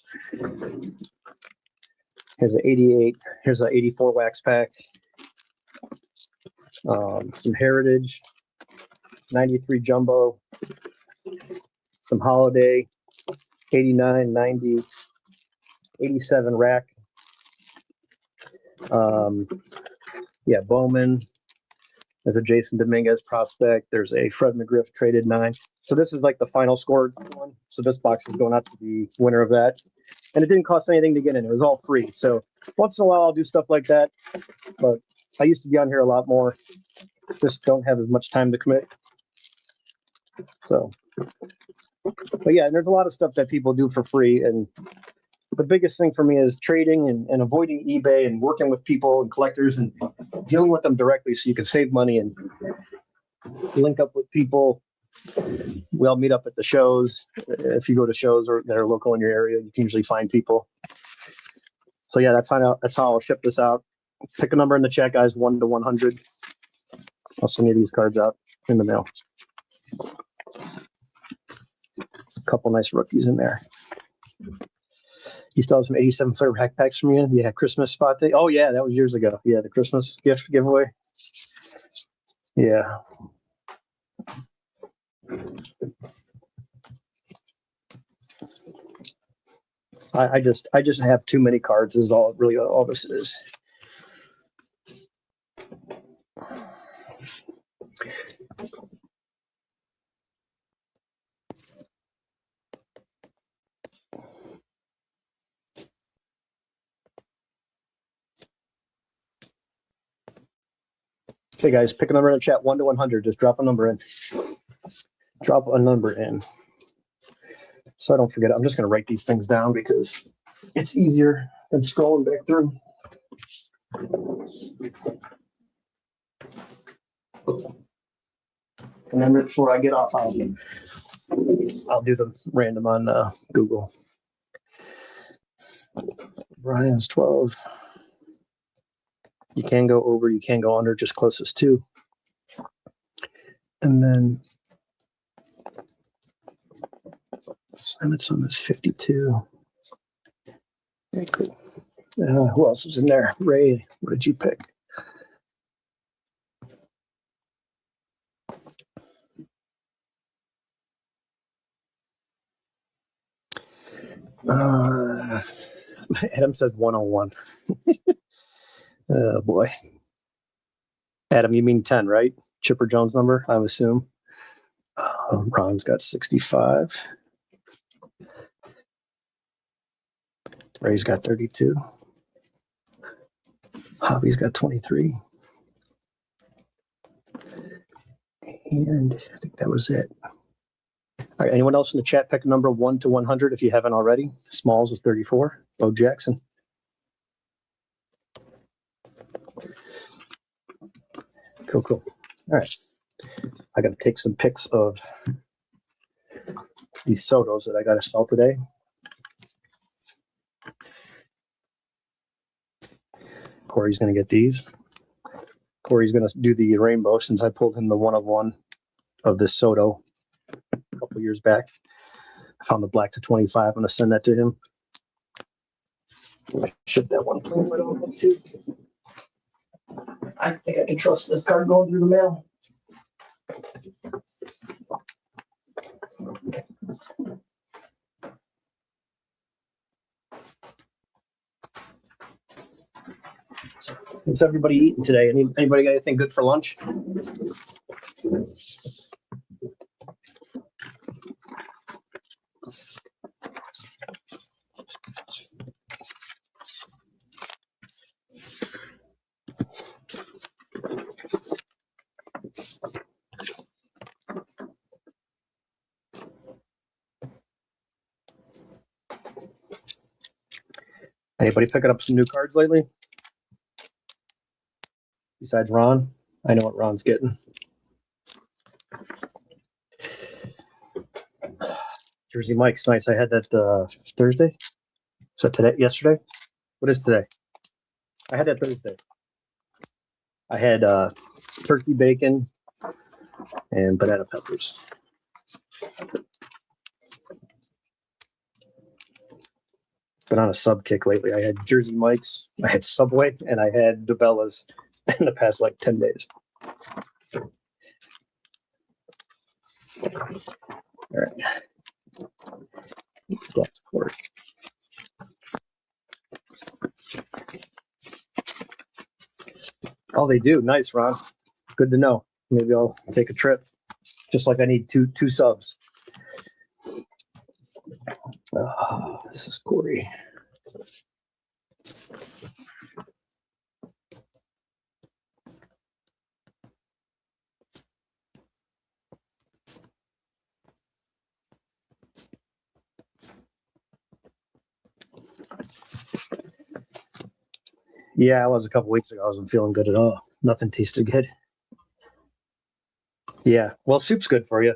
here's an 88. Here's an 84 wax pack. Some Heritage, 93 Jumbo, some Holiday, 89, 90, 87 Rack. Yeah, Bowman. There's a Jason Dominguez prospect. There's a Fred McGriff traded 9. So this is like the final score one. So this box is going out to the winner of that. And it didn't cost anything to get in. It was all free. So once in a while I'll do stuff like that. But I used to be on here a lot more. Just don't have as much time to commit. So, but yeah, and there's a lot of stuff that people do for free. And the biggest thing for me is trading and avoiding eBay and working with people and collectors and dealing with them directly so you can save money and link up with people. We all meet up at the shows. If you go to shows or that are local in your area, you can usually find people. So yeah, that's how I'll ship this out. Pick a number in the chat, guys, 1 to 100. I'll send you these cards out in the mail. A couple nice rookies in there. You still have some 87 flavor hack packs from you? Yeah, Christmas spot thing. Oh yeah, that was years ago. Yeah, the Christmas gift giveaway. Yeah. I just have too many cards is all this is. Okay, guys, pick a number in the chat, 1 to 100. Just drop a number in. Drop a number in. So I don't forget. I'm just going to write these things down because it's easier than scrolling back through. And then before I get off, I'll do them random on Google. Brian's 12. You can go over, you can go under, just closest to. And then Simon's on this 52. Very cool. Who else was in there? Ray, what did you pick? Adam said 101. Oh boy. Adam, you mean 10, right? Chipper Jones number, I would assume. Ron's got 65. Ray's got 32. Hobby's got 23. And I think that was it. All right, anyone else in the chat pick a number 1 to 100 if you haven't already? Smalls was 34. Bo Jackson. Cool. All right. I got to take some pics of these Sotos that I got to sell today. Corey's going to get these. Corey's going to do the rainbow since I pulled him the 1 of 1 of this Soto a couple of years back. I found the black to 25. I'm going to send that to him. I'm going to ship that one right over too. I think I can trust this card going through the mail. What's everybody eating today? Anybody got anything good for lunch? Anybody picking up some new cards lately? Besides Ron? I know what Ron's getting. Jersey Mike's nice. I had that Thursday. So today, yesterday? What is today? I had that Thursday. I had turkey bacon and banana peppers. Been on a sub kick lately. I had Jersey Mike's, I had Subway, and I had DeBella's in the past like 10 days. All right. Oh, they do. Nice, Ron. Good to know. Maybe I'll take a trip. Just like I need two subs. This is Corey. Yeah, I was a couple weeks ago. I wasn't feeling good at all. Nothing tasted good. Yeah, well, soup's good for you.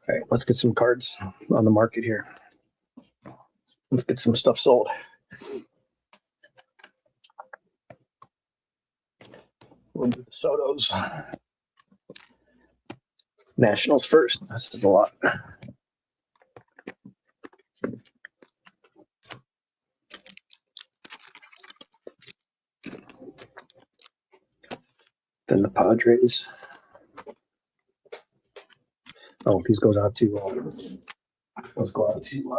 All right, let's get some cards on the market here. Let's get some stuff sold. We'll do the Sotos. Nationals first. This is a lot. Then the Padres. Oh, these goes out to let's go out to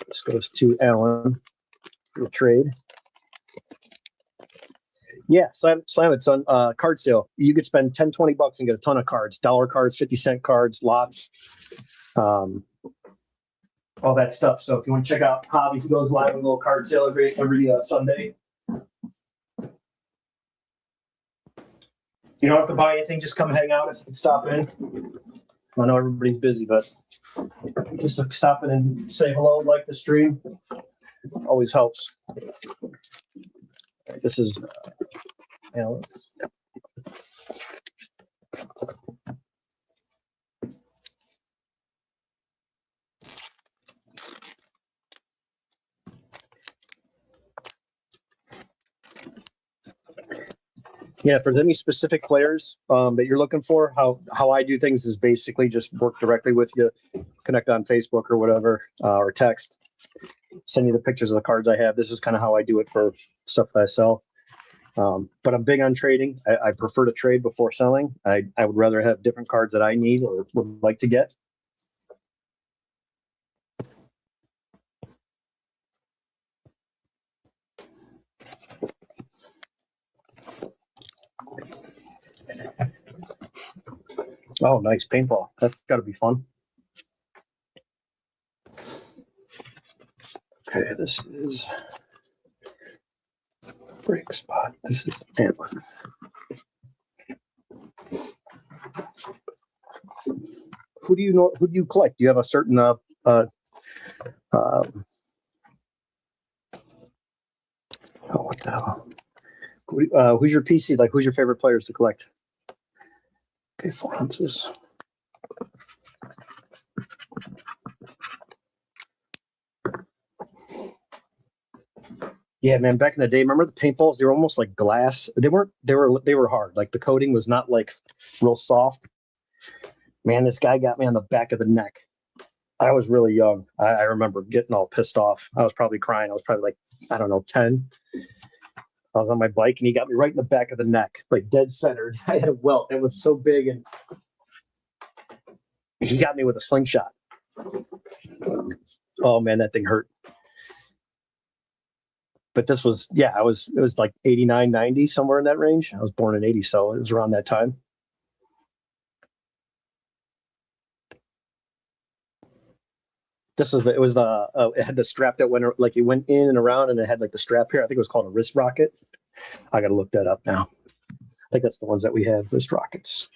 this goes to Alan for the trade. Yeah, slam it, son. Card sale. You could spend $10-$20 and get a ton of cards. Dollar cards, 50-cent cards, lots. All that stuff. So if you want to check out Hobby, he goes live with a little card sale every Sunday. You don't have to buy anything. Just come hang out if you can stop in. I know everybody's busy, but just stop in and say hello, like the stream. Always helps. This is Alan. Yeah, if there's any specific players that you're looking for, how I do things is basically just work directly with you, connect on Facebook or whatever, or text, send you the pictures of the cards I have. This is kind of how I do it for stuff that I sell. But I'm big on trading. I prefer to trade before selling. I would rather have different cards that I need or would like to get. Oh, nice paintball. That's got to be fun. Okay, this is break spot. This is antler. Who do you know? Who do you collect? Do you have a certain oh, what the hell? Who's your PC? Like, who's your favorite players to collect? Okay, 4 ounces. Yeah, man. Back in the day, remember the paintballs? They were almost like glass. They weren't. They were hard. Like the coating was not like real soft. Man, this guy got me on the back of the neck. I was really young. I remember getting all pissed off. I was probably crying. I was probably like, I don't know, 10. I was on my bike and he got me right in the back of the neck, like dead centered. I had a welt. It was so big and he got me with a slingshot. Oh man, that thing hurt. But this was, yeah, it was like 89, 90, somewhere in that range. I was born in 80, so it was around that time. It had the strap that went, like it went in and around and it had like the strap here. I think it was called a wrist rocket. I got to look that up now. I think that's the ones that we have, wrist rockets.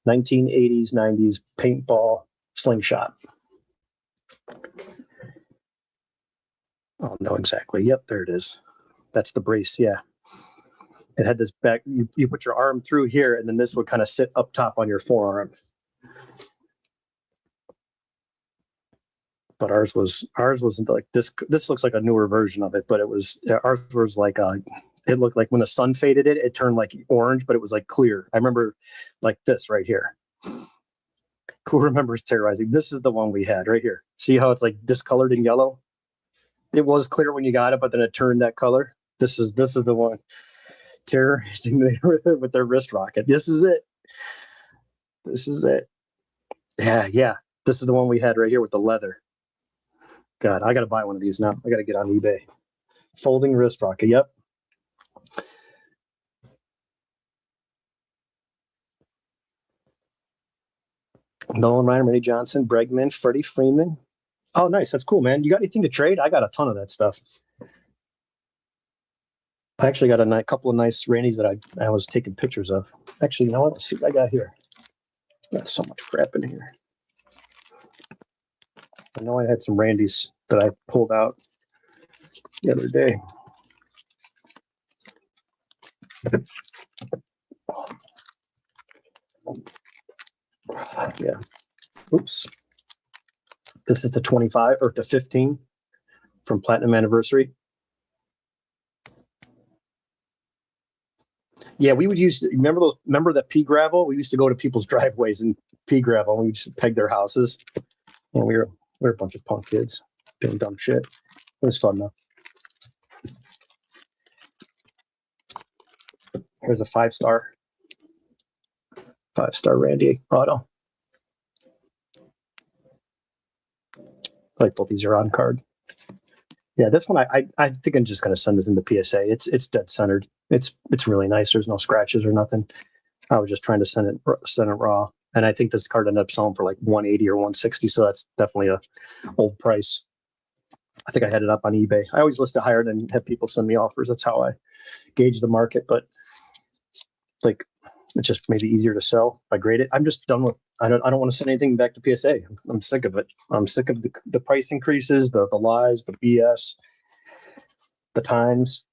1980s, 90s paintball slingshot. Oh, no, exactly. Yep, there it is. That's the brace. Yeah. It had this back. You put your arm through here, and then this would kind of sit up top on your forearm. But ours wasn't like this. This looks like a newer version of it, but ours was like it looked like when the sun faded it turned like orange, but it was like clear. I remember like this right here. Who remembers terrorizing? This is the one we had right here. See how it's like discolored in yellow? It was clear when you got it, but then it turned that color. This is the one. Terrorizing with their wrist rocket. This is it. This is it. Yeah. This is the one we had right here with the leather. God, I got to buy one of these now. I got to get on eBay. Folding wrist rocket. Yep. Nolan Ryan, Randy Johnson, Bregman, Freddie Freeman. Oh, nice. That's cool, man. You got anything to trade? I got a ton of that stuff. I actually got a couple of nice Randys that I was taking pictures of. Actually, you know what? Let's see what I got here. I got so much crap in here. I know I had some Randys that I pulled out the other day. Yeah. Oops. This is the 25 or the 15 from Platinum Anniversary. Yeah, we would remember that pea gravel? We used to go to people's driveways and pea gravel. We used to peg their houses. And we were a bunch of punk kids doing dumb shit. It was fun though. Here's a 5-star Randy auto. I like both these are on card. Yeah, this one I think I'm just gonna send this into PSA. It's dead centered. It's really nice. There's no scratches or nothing. I was just trying to send it raw, and I think this card ended up selling for like 180 or 160. So that's definitely a old price. I think I had it up on eBay. I always list it higher and have people send me offers. That's how I gauge the market. But like, it's just maybe easier to sell if I grade it. I'm just done with. I don't want to send anything back to PSA. I'm sick of it. I'm sick of the price increases, the lies, the BS, the times.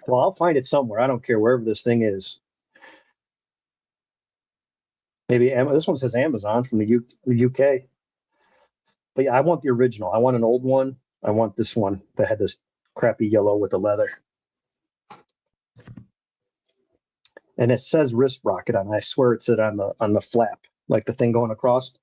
Well, I'll find it somewhere. I don't care wherever this thing is. Maybe this one says Amazon from the UK. But yeah, I want the original. I want an old one. I want this one that had this crappy yellow with the leather. And it says wrist rocket on it. I swear it's on the flap, like the thing going across.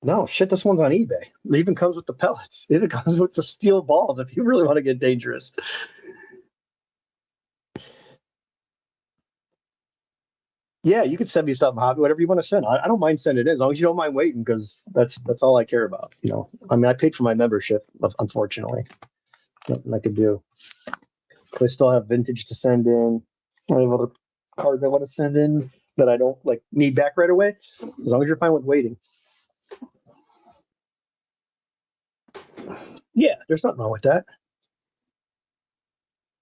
No, shit, this one's on eBay. It even comes with the pellets. It even comes with the steel balls if you really want to get dangerous. Yeah, you could send me something, hobby, whatever you want to send. I don't mind sending it in, as long as you don't mind waiting, because that's all I care about. I mean, I paid for my membership, unfortunately. Nothing I could do. I still have vintage to send in. I have other cards I want to send in that I don't like need back right away. As long as you're fine with waiting. Yeah, there's nothing wrong with that.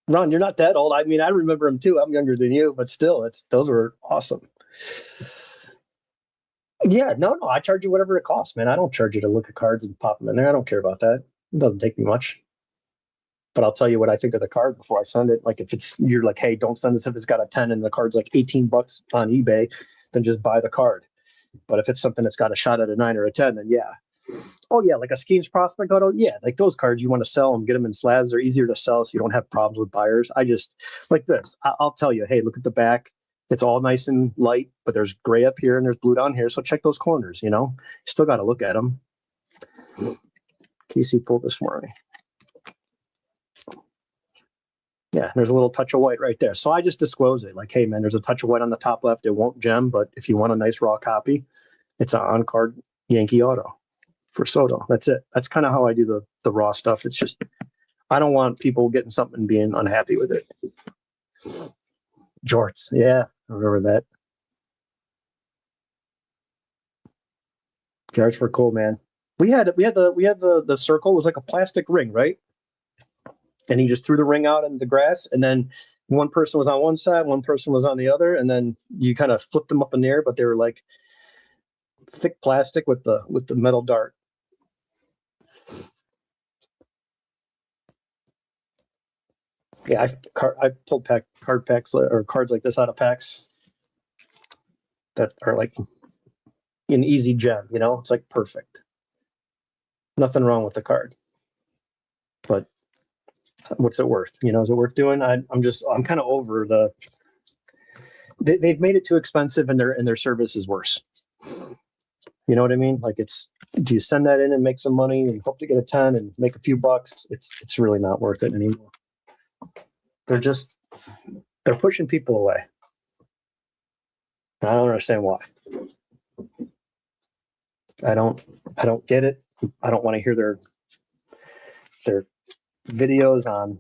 Ron, you're not that old. I mean, I remember them too. I'm younger than you, but still, those were awesome. Yeah, no, I charge you whatever it costs, man. I don't charge you to look at cards and pop them in there. I don't care about that. It doesn't take me much. But I'll tell you what I think of the card before I send it. Like if you're like, hey, don't send this if it's got a 10 and the card's like $18 on eBay, then just buy the card. But if it's something that's got a shot at a 9 or a 10, then yeah. Oh yeah, like a schemes prospect auto. Yeah, like those cards you want to sell them, get them in slabs. They're easier to sell, so you don't have problems with buyers. I just like this. I'll tell you, hey, look at the back. It's all nice and light, but there's gray up here and there's blue down here. So check those corners. Still got to look at them. Casey pulled this for me. Yeah, there's a little touch of white right there. So I just disclose it. Like, hey, man, there's a touch of white on the top left. It won't gem, but if you want a nice raw copy, it's an on-card Yankee auto for Soto. That's it. That's kind of how I do the raw stuff. It's just, I don't want people getting something and being unhappy with it. Jorts. Yeah, I remember that. Jorts were cool, man. We had the circle. It was like a plastic ring, right? And he just threw the ring out in the grass, and then one person was on one side, one person was on the other, and then you kind of flipped them up in the air, but they were like thick plastic with the metal dart. Yeah, I pulled card packs or cards like this out of packs that are like an easy gem. It's like perfect. Nothing wrong with the card, but what's it worth? Is it worth doing? I'm kind of over they've made it too expensive, and their service is worse. You know what I mean? Like do you send that in and make some money and hope to get a 10 and make a few bucks? It's really not worth it anymore. They're pushing people away. I don't understand why. I don't get it. I don't want to hear their videos on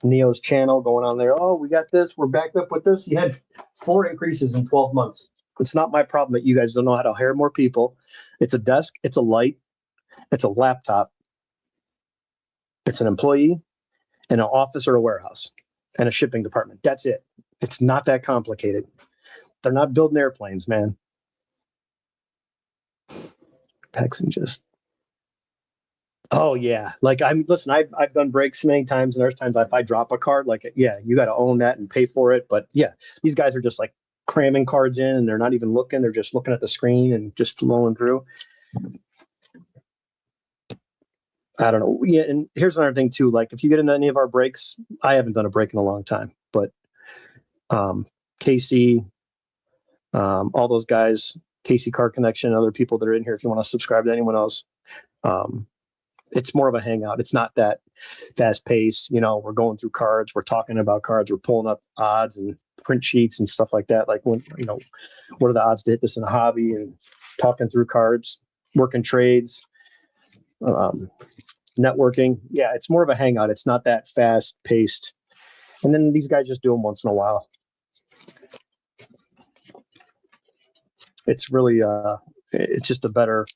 Neo's channel going on there. Oh, we got this. We're backed up with this. You had 4 increases in 12 months. It's not my problem that you guys don't know how to hire more people. It's a desk. It's a light. It's a laptop. It's an employee, and an office or a warehouse, and a shipping department. That's it. It's not that complicated. They're not building airplanes, man. Paxton just. Oh yeah, like I've done breaks many times, and there's times if I drop a card, like yeah, you got to own that and pay for it. But yeah, these guys are just like cramming cards in, and they're not even looking; they're just looking at the screen and just flowing through. I don't know. Yeah, and here's another thing too. Like if you get into any of our breaks, I haven't done a break in a long time, but Casey, all those guys, Casey Card Connection, other people that are in here. If you want to subscribe to anyone else, it's more of a hangout. It's not that fast pace. We're going through cards, we're talking about cards, we're pulling up odds and print sheets and stuff like that. Like when what are the odds to hit this in a hobby, and talking through cards, working trades, networking. Yeah, it's more of a hangout. It's not that fast paced. And then these guys just do them once in a while. It's really it's just a better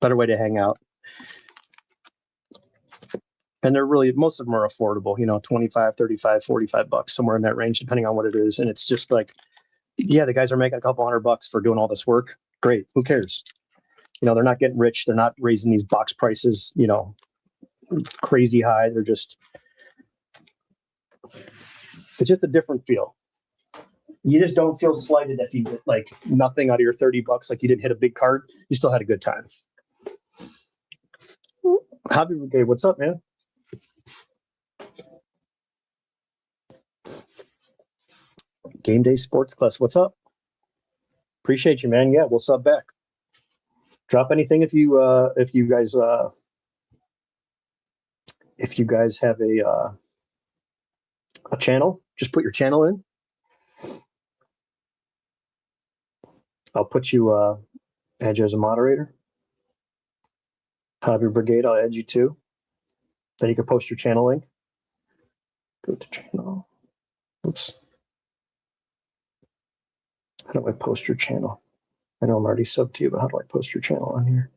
way to hang out. And they're really, most of them are affordable, 25, 35, $45, somewhere in that range, depending on what it is. And it's just like, yeah, the guys are making a couple $100 for doing all this work. Great. Who cares? They're not getting rich. They're not raising these box prices, crazy high. They're just It's just a different feel. You just don't feel slighted if you get like nothing out of your $30, like you didn't hit a big card. You still had a good time. Hobby Brigade, what's up, man? Game Day Sports Class, what's up? Appreciate you, man. Yeah, we'll sub back. Drop anything if you guys have a channel. Just put your channel in. I'll put you add you as a moderator. Hobby Brigade, I'll add you too. Then you can post your channel link. Go to channel. Oops. How do I post your channel? I know I'm already subbed to you, but how do I post your channel on here?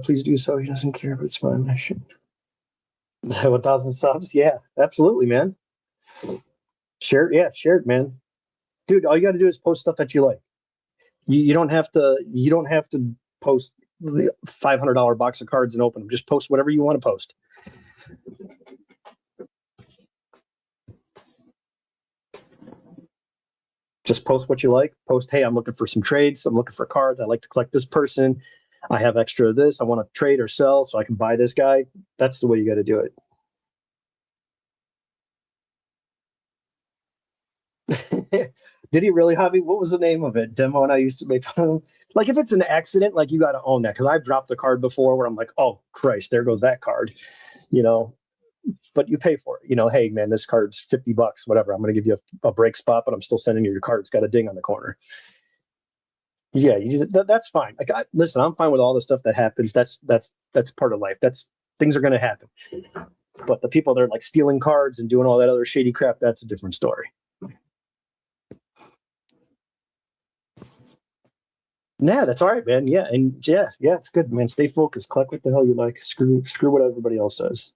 Please do so. He doesn't care if it's my mission. 1,000 subs? Yeah, absolutely, man. Share it, man. Dude, all you got to do is post stuff that you like. You don't have to post the $500 box of cards and open them. Just post whatever you want to post. Just post what you like. Post, hey, I'm looking for some trades. I'm looking for cards. I like to collect this person. I have extra of this. I want to trade or sell so I can buy this guy. That's the way you got to do it. Did he really, Hobby? What was the name of it? Demo and I used to make fun of him. Like if it's an accident, like you got to own that, because I've dropped a card before where I'm like, oh Christ, there goes that card, but you pay for it. Hey man, this card's $50, whatever. I'm going to give you a break spot, but I'm still sending you your card. It's got a ding on the corner. Yeah, that's fine. Like, listen, I'm fine with all the stuff that happens. That's part of life. Things are going to happen. But the people that are like stealing cards and doing all that other shady crap, that's a different story. Yeah, that's all right, man. Yeah, and yeah, it's good, man. Stay focused. Collect what the hell you like. Screw what everybody else says.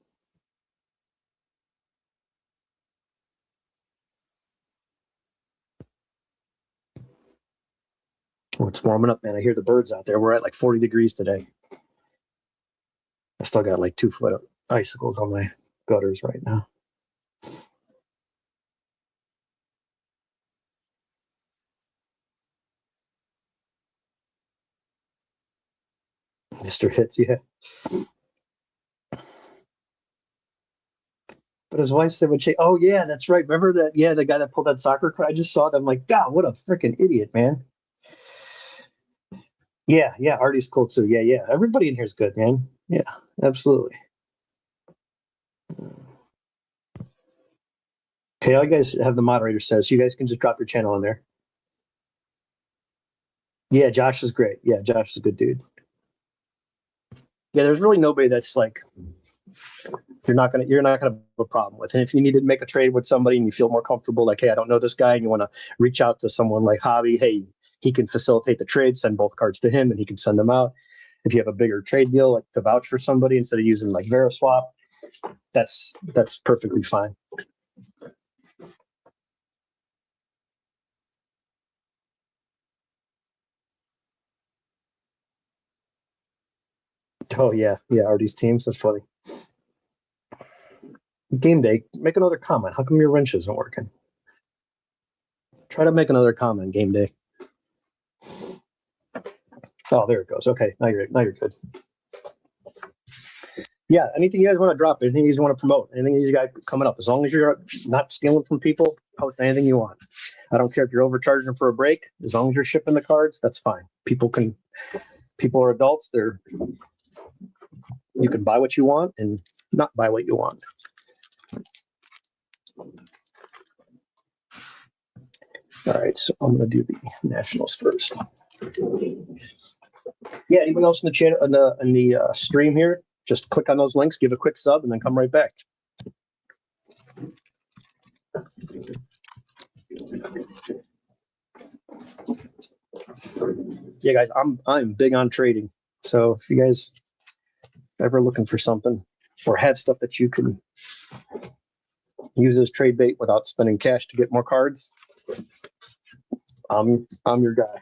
Oh, it's warming up, man. I hear the birds out there. We're at like 40 degrees today. I still got like 2 foot of icicles on my gutters right now. Mr. Hits, yeah. But his wife said, oh, yeah, that's right. Remember that? Yeah, the guy that pulled that soccer card. I just saw that. I'm like, God, what a freaking idiot, man. Yeah, Artie's cool too. Yeah. Everybody in here is good, man. Yeah, absolutely. Okay, all you guys have the moderator says. So you guys can just drop your channel in there. Yeah, Josh is great. Yeah, Josh is a good dude. Yeah, there's really nobody that's like you're not gonna have a problem with. And if you need to make a trade with somebody and you feel more comfortable, like, hey, I don't know this guy, and you want to reach out to someone like Hobby, hey, he can facilitate the trade, send both cards to him, and he can send them out. If you have a bigger trade deal, like to vouch for somebody instead of using like VeriSwap, that's perfectly fine. Oh yeah, Artie's teams. That's funny. Game Day, make another comment. How come your wrench isn't working? Try to make another comment. Game Day. Oh, there it goes. Okay, now you're good. Yeah, anything you guys want to drop, anything you guys want to promote, anything you guys coming up, as long as you're not stealing from people, post anything you want. I don't care if you're overcharging for a break. As long as you're shipping the cards, that's fine. People are adults. You can buy what you want and not buy what you want. All right, so I'm going to do the Nationals first. Yeah, anybody else in the channel in the stream here? Just click on those links, give a quick sub, and then come right back. Yeah, guys, I'm big on trading. So if you guys ever looking for something or have stuff that you can use as trade bait without spending cash to get more cards, I'm your guy.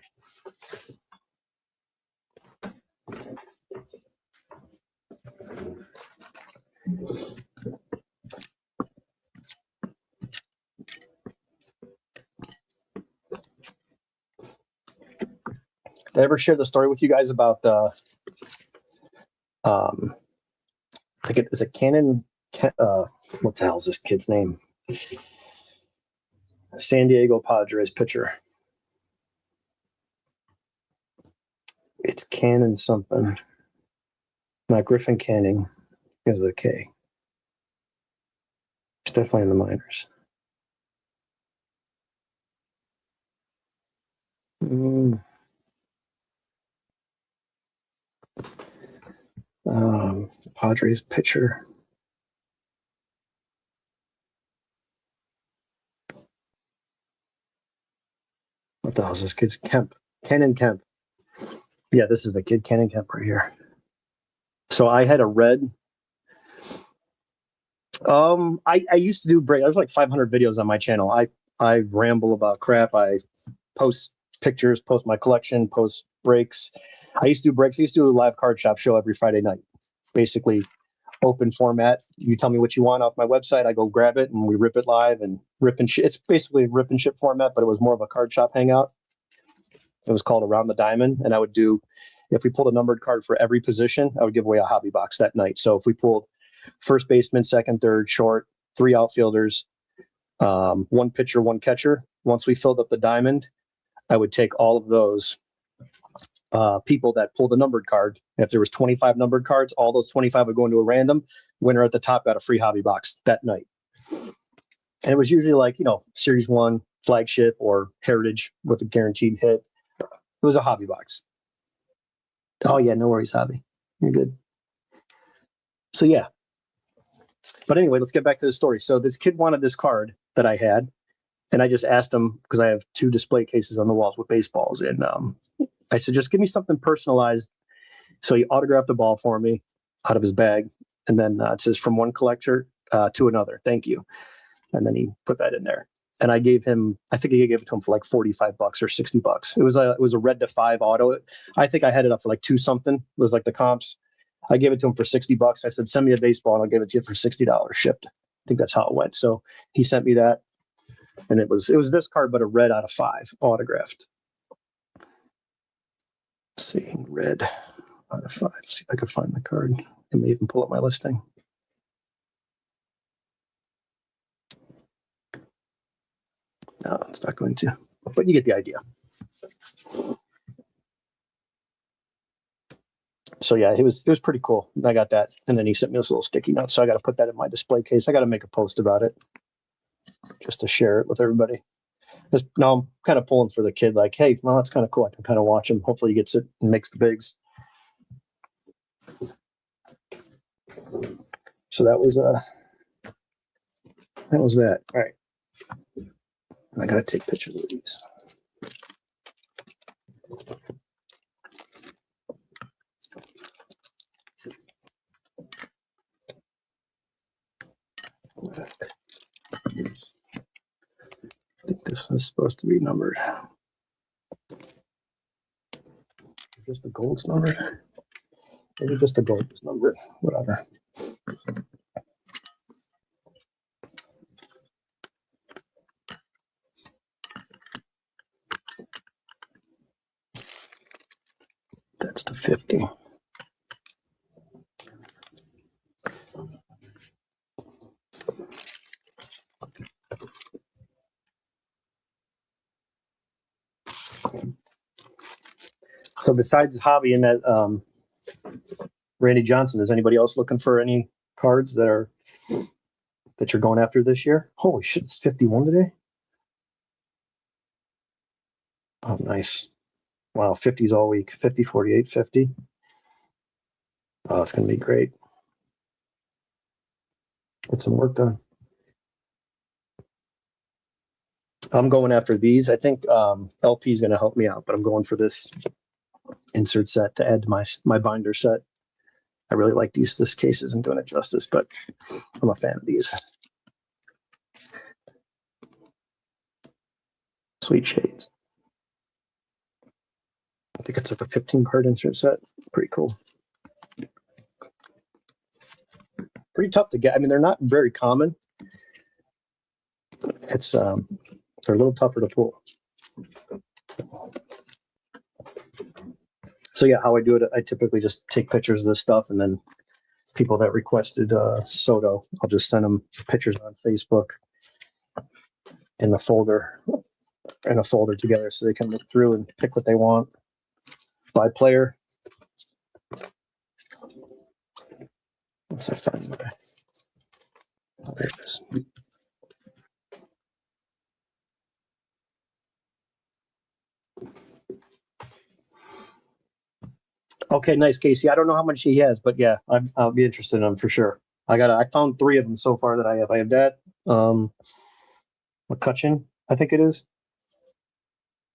ever share the story with you guys about is it Cannon? What the hell is this kid's name? San Diego Padres pitcher. It's Cannon something. Not Griffin Canning. Is the K. It's definitely in the minors. Padres pitcher. What the hell is this kid's Kemp? Cannon Kemp. Yeah, this is the kid Cannon Kemp right here. So I had a red. I used to do break. There's like 500 videos on my channel. I ramble about crap. I post pictures, post my collection, post breaks. I used to do breaks. I used to do a live card shop show every Friday night. Basically, open format. You tell me what you want off my website. I go grab it and we rip it live and rip and ship. It's basically rip and ship format, but it was more of a card shop hangout. It was called Around the Diamond, and I would do. If we pulled a numbered card for every position, I would give away a hobby box that night. So if we pulled first baseman, second, third, short, 3 outfielders, 1 pitcher, 1 catcher. Once we filled up the diamond, I would take all of those people that pulled a numbered card. If there was 25 numbered cards, all those 25 would go into a random. Winner at the top got a free hobby box that night. And it was usually like, Series 1, flagship, or heritage with a guaranteed hit. It was a hobby box. Oh, yeah, no worries, hobby. You're good. So, yeah. But anyway, let's get back to the story. So this kid wanted this card that I had, and I just asked him, because I have 2 display cases on the walls with baseballs, and I said, just give me something personalized. So he autographed the ball for me out of his bag, and then it says, from one collector to another. Thank you. And then he put that in there. And I gave him, I think he gave it to him for like $45 or $60. It was a red to 5 auto. I think I had it up for like 2 something. It was like the comps. I gave it to him for $60. I said, send me a baseball and I'll give it to you for $60 shipped. I think that's how it went. So he sent me that. And it was this card, but a red out of 5 autographed. Let's see, red out of 5. See if I could find the card. I may even pull up my listing. No, it's not going to, but you get the idea. So yeah, it was pretty cool. I got that, and then he sent me this little sticky note. So I got to put that in my display case. I got to make a post about it, just to share it with everybody. Now I'm kind of pulling for the kid, like, hey, well, that's kind of cool. I can kind of watch him. Hopefully he gets it and makes the bigs. So that was that. All right. I got to take pictures of these. I think this is supposed to be numbered. Just the gold's numbered. Maybe just the gold is numbered. Whatever. That's the 50. So besides hobby and that Randy Johnson, is anybody else looking for any cards that you're going after this year? Holy shit, it's 51 today. Oh, nice. Wow, 50s all week. 50, 48, 50. Oh, it's going to be great. Get some work done. I'm going after these. I think LP is going to help me out, but I'm going for this insert set to add to my binder set. I really like these. This case isn't doing it justice, but I'm a fan of these. Sweet shades. I think it's like a 15 card insert set. Pretty cool. Pretty tough to get. I mean, they're not very common. It's they're a little tougher to pull. So yeah, how I do it, I typically just take pictures of this stuff, and then people that requested Soto, I'll just send them pictures on Facebook in the folder, together, so they can look through and pick what they want by player. Once I find my, oh, there it is. Okay, nice, Casey. I don't know how much he has, but yeah, I'll be interested in them for sure. I found 3 of them so far that I have. I have that McCutcheon, I think it is,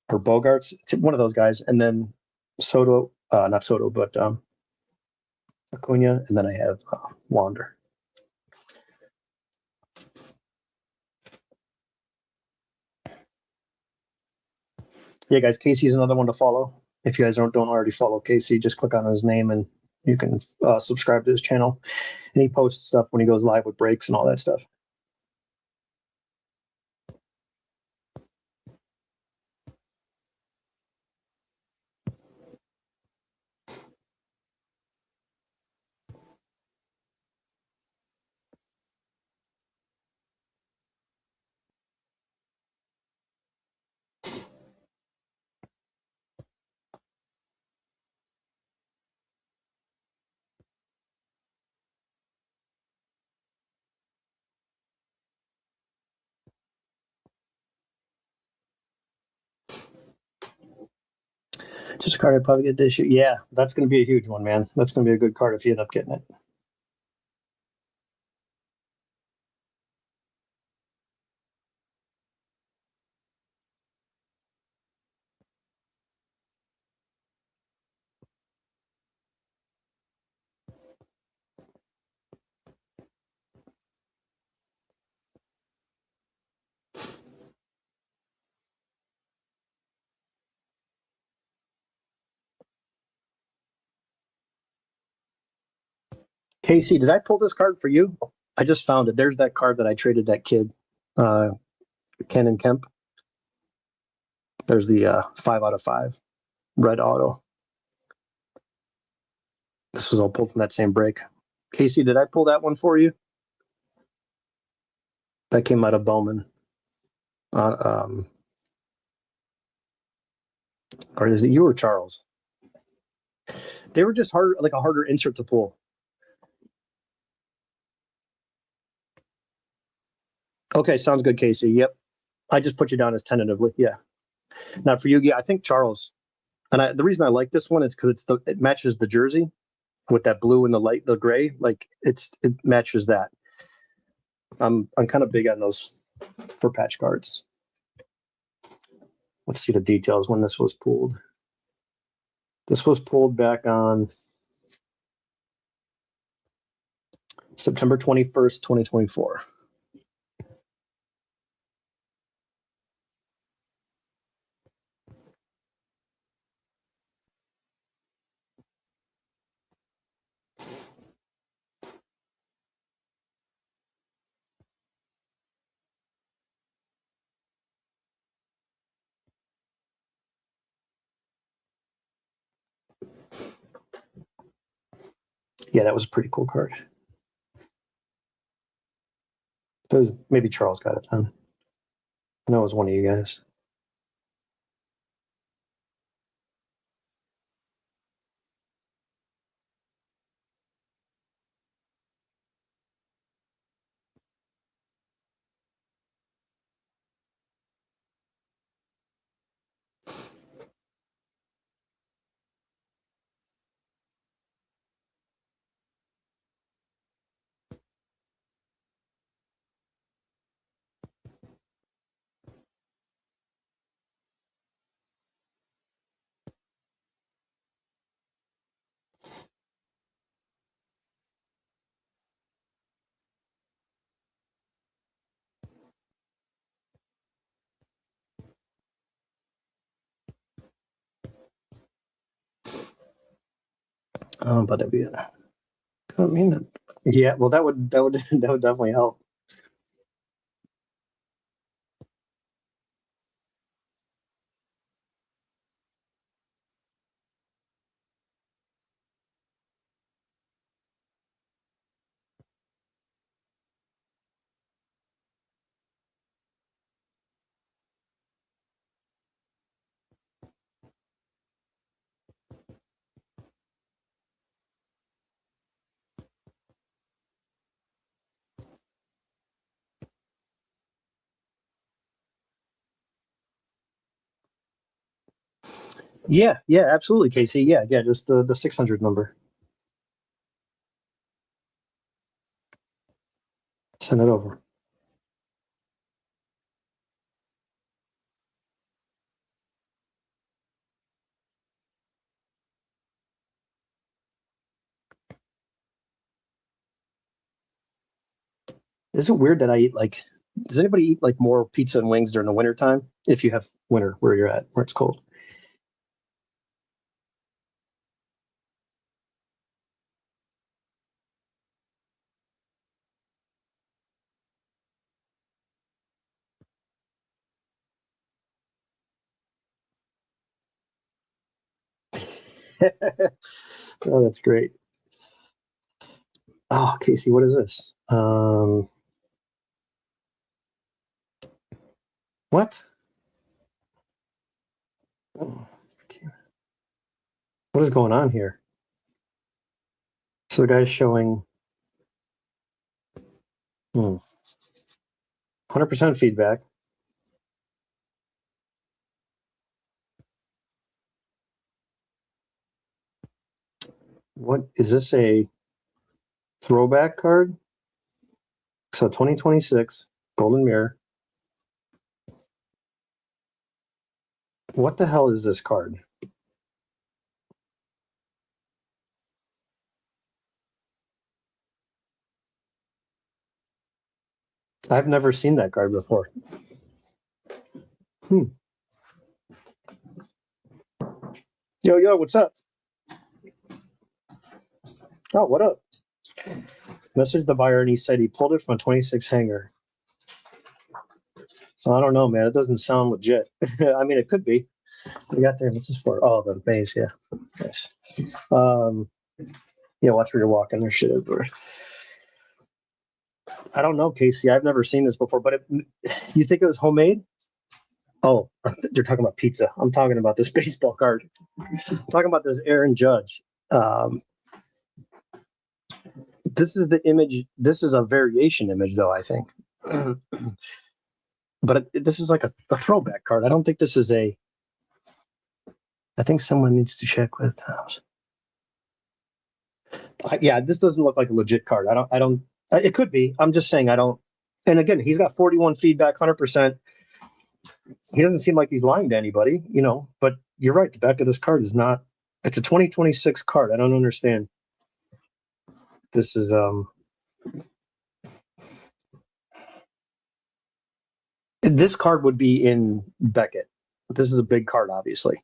or Bogarts. It's one of those guys, and then Soto, not Soto, but Acuna, and then I have Wander. Yeah, guys, Casey's another one to follow. If you guys don't already follow Casey, just click on his name and you can subscribe to his channel. And he posts stuff when he goes live with breaks and all that stuff. Just a card I'd probably get this year. Yeah, that's going to be a huge one, man. That's going to be a good card if you end up getting it. Casey, did I pull this card for you? I just found it. There's that card that I traded that kid, Ken and Kemp. There's the 5 out of 5 red auto. This was all pulled from that same break. Casey, did I pull that one for you? That came out of Bowman. Or is it you or Charles? They were just hard, like a harder insert to pull. Okay, sounds good, Casey. Yep. I just put you down as tentatively. Yeah. Now for you, yeah, I think Charles. And the reason I like this one is because it matches the jersey with that blue and the gray. Like it matches that. I'm kind of big on those for patch cards. Let's see the details when this was pulled. This was pulled back on September 21st, 2024. Yeah, that was a pretty cool card. Maybe Charles got it then. I know it was one of you guys. But that'd be it. I mean, yeah. Well, that would that would definitely help. Yeah, yeah, absolutely, Casey. Yeah, yeah, just the 600 number. Send it over. Is it weird that I eat like? Does anybody eat like more pizza and wings during the winter time? If you have winter where you're at, where it's cold. Oh, that's great. Oh, Casey, what is this? What? Oh, what is going on here? So the guy's showing 100% feedback. What is this, a throwback card? So 2026 Golden Mirror. What the hell is this card? I've never seen that card before. Hmm. Yo, what's up? Oh, what up? Messaged the buyer and he said he pulled it from a 26 hanger. So I don't know, man. It doesn't sound legit. I mean, it could be. We got there. What's this for? Oh, the base. Yeah. Nice. Um, yeah, watch where you're walking. There's shit everywhere. I don't know, Casey. I've never seen this before, but you think it was homemade? Oh, you're talking about pizza. I'm talking about this baseball card. I'm talking about this Aaron Judge. Um, this is the image. This is a variation image, though, I think. But this is like a throwback card. I don't think this is a. I think someone needs to check with Tom's. Yeah, this doesn't look like a legit card. I don't. I don't. It could be. I'm just saying I don't. And again, he's got 41 feedback, 100%. He doesn't seem like he's lying to anybody, you know. But you're right. The back of this card is not. It's a 2026 card. I don't understand. This is This card would be in Beckett. This is a big card, obviously.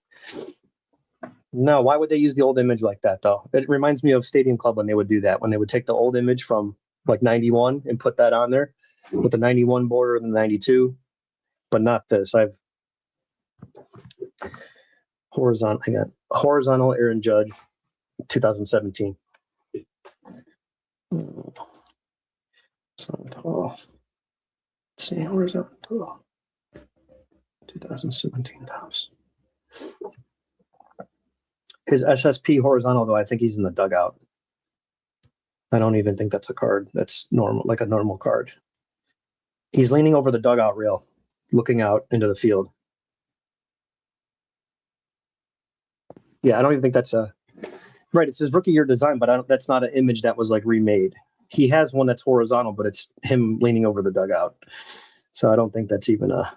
No, why would they use the old image like that though? It reminds me of Stadium Club when they would do that, when they would take the old image from like 91 and put that on there with the 91 border and the 92, but not this. I've horizontal Aaron Judge 2017. So tall. Let's see, horizontal 2017 Topps. His SSP horizontal though, I think he's in the dugout. I don't even think that's a card. That's normal, like a normal card. He's leaning over the dugout rail, looking out into the field. Yeah, I don't even think that's a right. It says rookie year design, but that's not an image that was like remade. He has one that's horizontal, but it's him leaning over the dugout. So I don't think that's even a.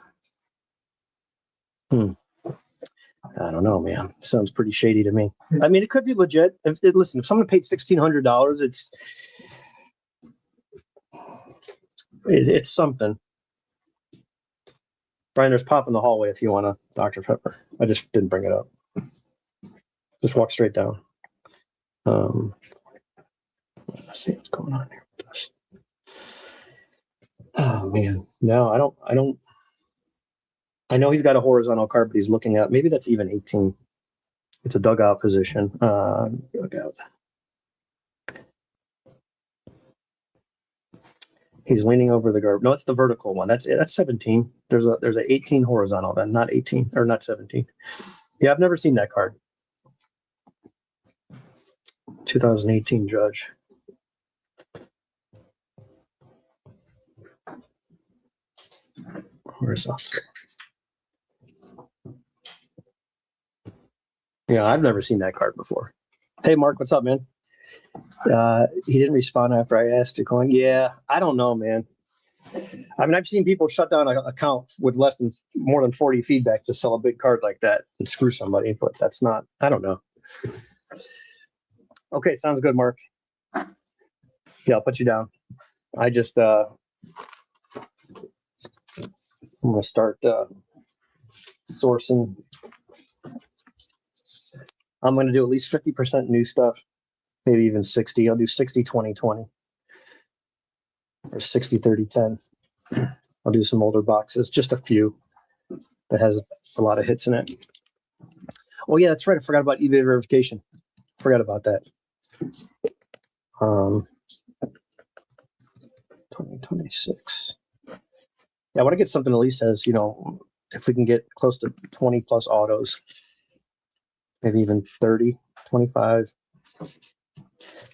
I don't know, man. Sounds pretty shady to me. I mean, it could be legit. Listen, if someone paid $1,600, it's something. Brian, there's pop in the hallway if you want a Dr. Pepper. I just didn't bring it up. Just walk straight down. Let's see what's going on here with this. Oh man, no, I don't. I know he's got a horizontal card, but he's looking at maybe that's even 18. It's a dugout position. Dugout. He's leaning over the guard. No, it's the vertical one. That's 17. There's a 18 horizontal then, not 18 or not 17. Yeah, I've never seen that card. 2018 Judge. Horizontal. Yeah, I've never seen that card before. Hey, Mark, what's up, man? He didn't respond after I asked to coin. Yeah, I don't know, man. I mean, I've seen people shut down an account with more than 40 feedback to sell a big card like that and screw somebody, but that's not, I don't know. Okay, sounds good, Mark. Yeah, I'll put you down. I just, I'm going to start sourcing. I'm going to do at least 50% new stuff, maybe even 60. I'll do 60, 20, 20. Or 60, 30, 10. I'll do some older boxes, just a few that has a lot of hits in it. Oh, yeah, that's right. I forgot about eBay verification. Forgot about that. 2026. Yeah, I want to get something at least as, if we can get close to 20 plus autos, maybe even 30, 25.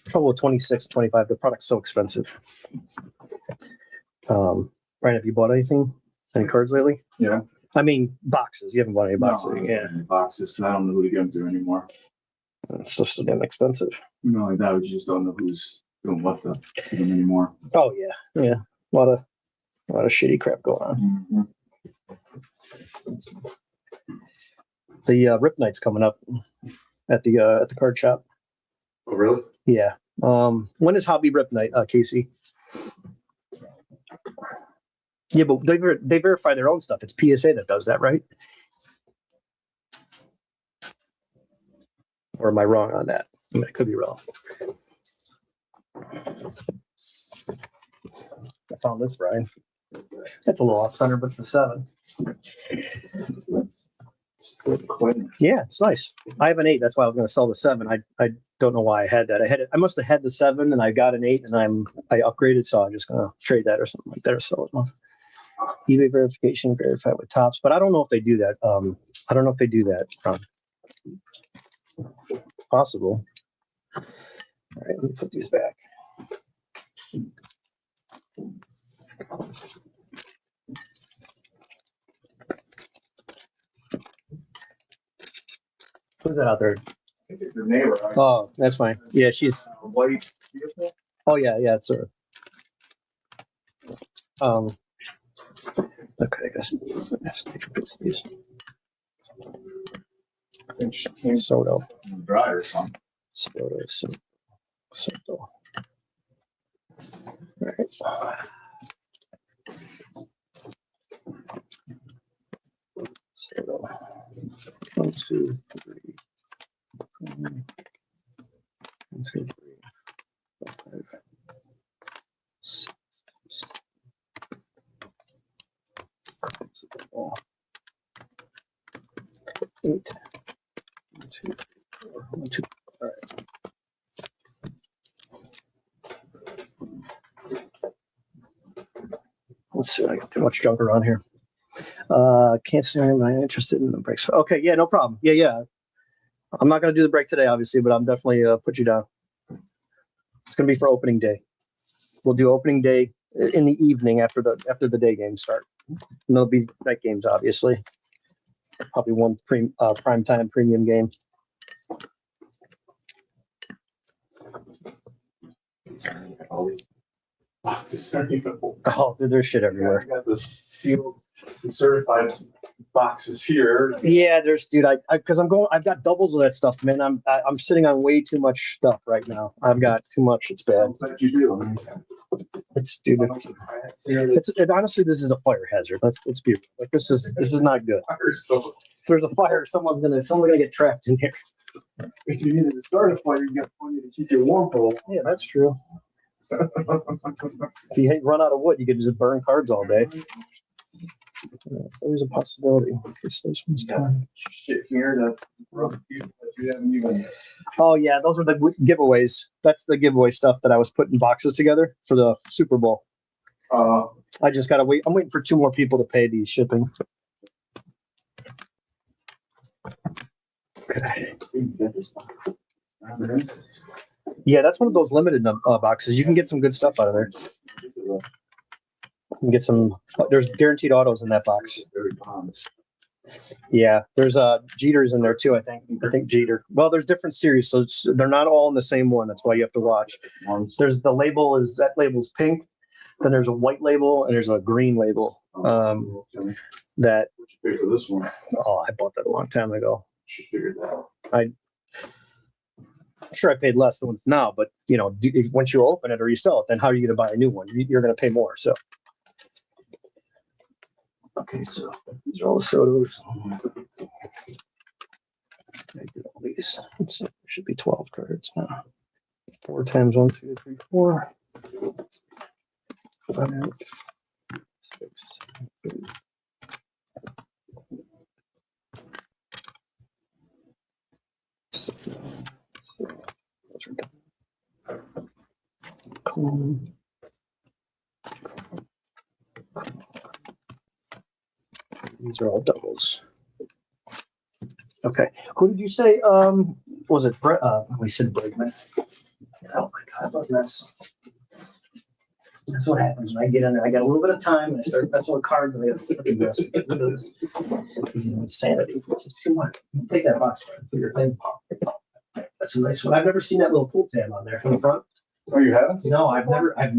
Trouble with 26, 25. The product's so expensive. Ryan, have you bought anything? Any cards lately? Yeah. I mean, boxes. You haven't bought any boxes. No, Yeah. boxes, because I don't know who to give them to anymore. It's just so damn expensive. Not like that, we just don't know who's doing what to them anymore. Oh yeah, yeah. A lot of shitty crap going on. Mm-hmm. The Rip Night's coming up at the card shop. Oh really? Yeah. When is Hobby Rip Night, Casey? Yeah, but they verify their own stuff. It's PSA that does that, right? Or am I wrong on that? I mean, I could be wrong. I found this, Brian. That's a little off center, but it's a 7. Yeah, it's nice. I have an 8. That's why I was going to sell the 7. I don't know why I had that. I must have had the 7 and I got an 8 and I upgraded, so I'm just going to trade that or something like that or sell it off. eBay verification, verify with tops, but I don't know if they do that. I don't know if they do that. Possible. All right, let me put these back. Who's that out there? I think it's your neighbor. Right? Oh, that's fine. Yeah, she's White vehicle? Oh yeah, it's her. Okay, I guess these. I think she came Soto. dry or something. Soto. All right. Soto. 1, 2, 3. 1, 2, 3. 5, 6. 8. 1, 2, 4. 1, 2. All right. Let's see. I got too much junk around here. Can't say I'm not interested in the breaks. Okay, yeah, no problem. Yeah. I'm not going to do the break today, obviously, but I'm definitely put you down. It's going to be for opening day. We'll do opening day in the evening after the day games start. And there'll be night games, obviously. Probably one prime time premium game. All these boxes are even. Oh, there's shit everywhere. I got the sealed and certified boxes here. Yeah, dude. I've got doubles of that stuff, man. I'm sitting on way too much stuff right now. I've got too much. It's bad. What you do? I mean, It's stupid. Honestly, this is a fire hazard. Let's be like this is not good. If there's a fire, someone's gonna get trapped in here. If you needed to start a fire, you got plenty to keep you warm for. Yeah, that's true. If you run out of wood, you could just burn cards all day. It's always a possibility. This one's done. Shit here that's that you haven't even. Oh yeah, those are the giveaways. That's the giveaway stuff that I was putting boxes together for the Super Bowl. I just gotta wait. I'm waiting for 2 more people to pay the shipping. Okay. Yeah, that's one of those limited boxes. You can get some good stuff out of there. You can get some. There's guaranteed autos in that box. Yeah, there's Jeter's in there too. I think Jeter. Well, there's different series, so they're not all in the same one. That's why you have to watch. There's the label is that label's pink. Then there's a white label and there's a green label. That. What'd you pay for this one? Oh, I bought that a long time ago. Should figure that out. I'm sure I paid less than what's now, but you know, once you open it or you sell it, then how are you going to buy a new one? You're going to pay more. So. Okay, so these are all the sodas. I did all these. Let's see, there should be 12 cards now. 4 times 1, 2, 3, 4. 5, 6, 7, 8. These are all doubles. Okay. Who did you say? Was it Brett? We said Bregman. Oh my God, what a mess. That's what happens when I get in there. I got a little bit of time and I start messing with cards and I got to flip this. This is insanity. This is too much. Take that box for your thing. That's a nice one. I've never seen that little pull tab on there in the front. Oh, you haven't? No, I've never. I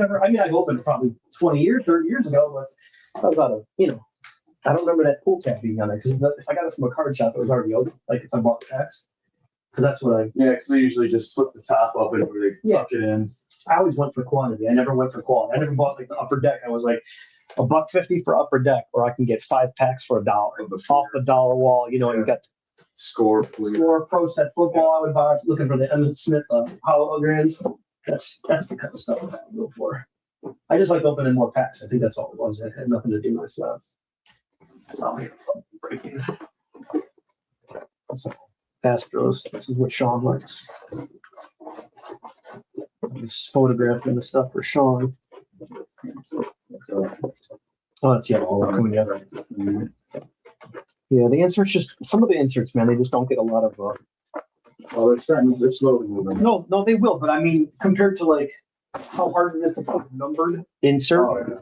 mean, I've opened probably 20 years, 30 years ago, but I was out of, I don't remember that pull tab being on there because if I got it from a card shop, it was already open. Like if I bought the packs, because that's what I. Yeah, because they usually just slip the top up and they tuck it in. I always went for quantity. I never went for quality. I never bought like the upper deck. I was like $1.50 for upper deck, or I can get 5 packs for $1 off the dollar wall. You got Score pro set football. I would buy looking for the Emmitt Smith holograms. That's the kind of stuff I would go for. I just like opening more packs. I think that's all it was. It had nothing to do with that's all I breaking. Astros. This is what Sean likes. Just photographing the stuff for Sean. Oh, that's yellow. Yeah, the inserts just some of the inserts, man, they just don't get a lot of. Well, they're slowly moving. No, they will, but I mean, compared to like how hard it is to put a numbered insert,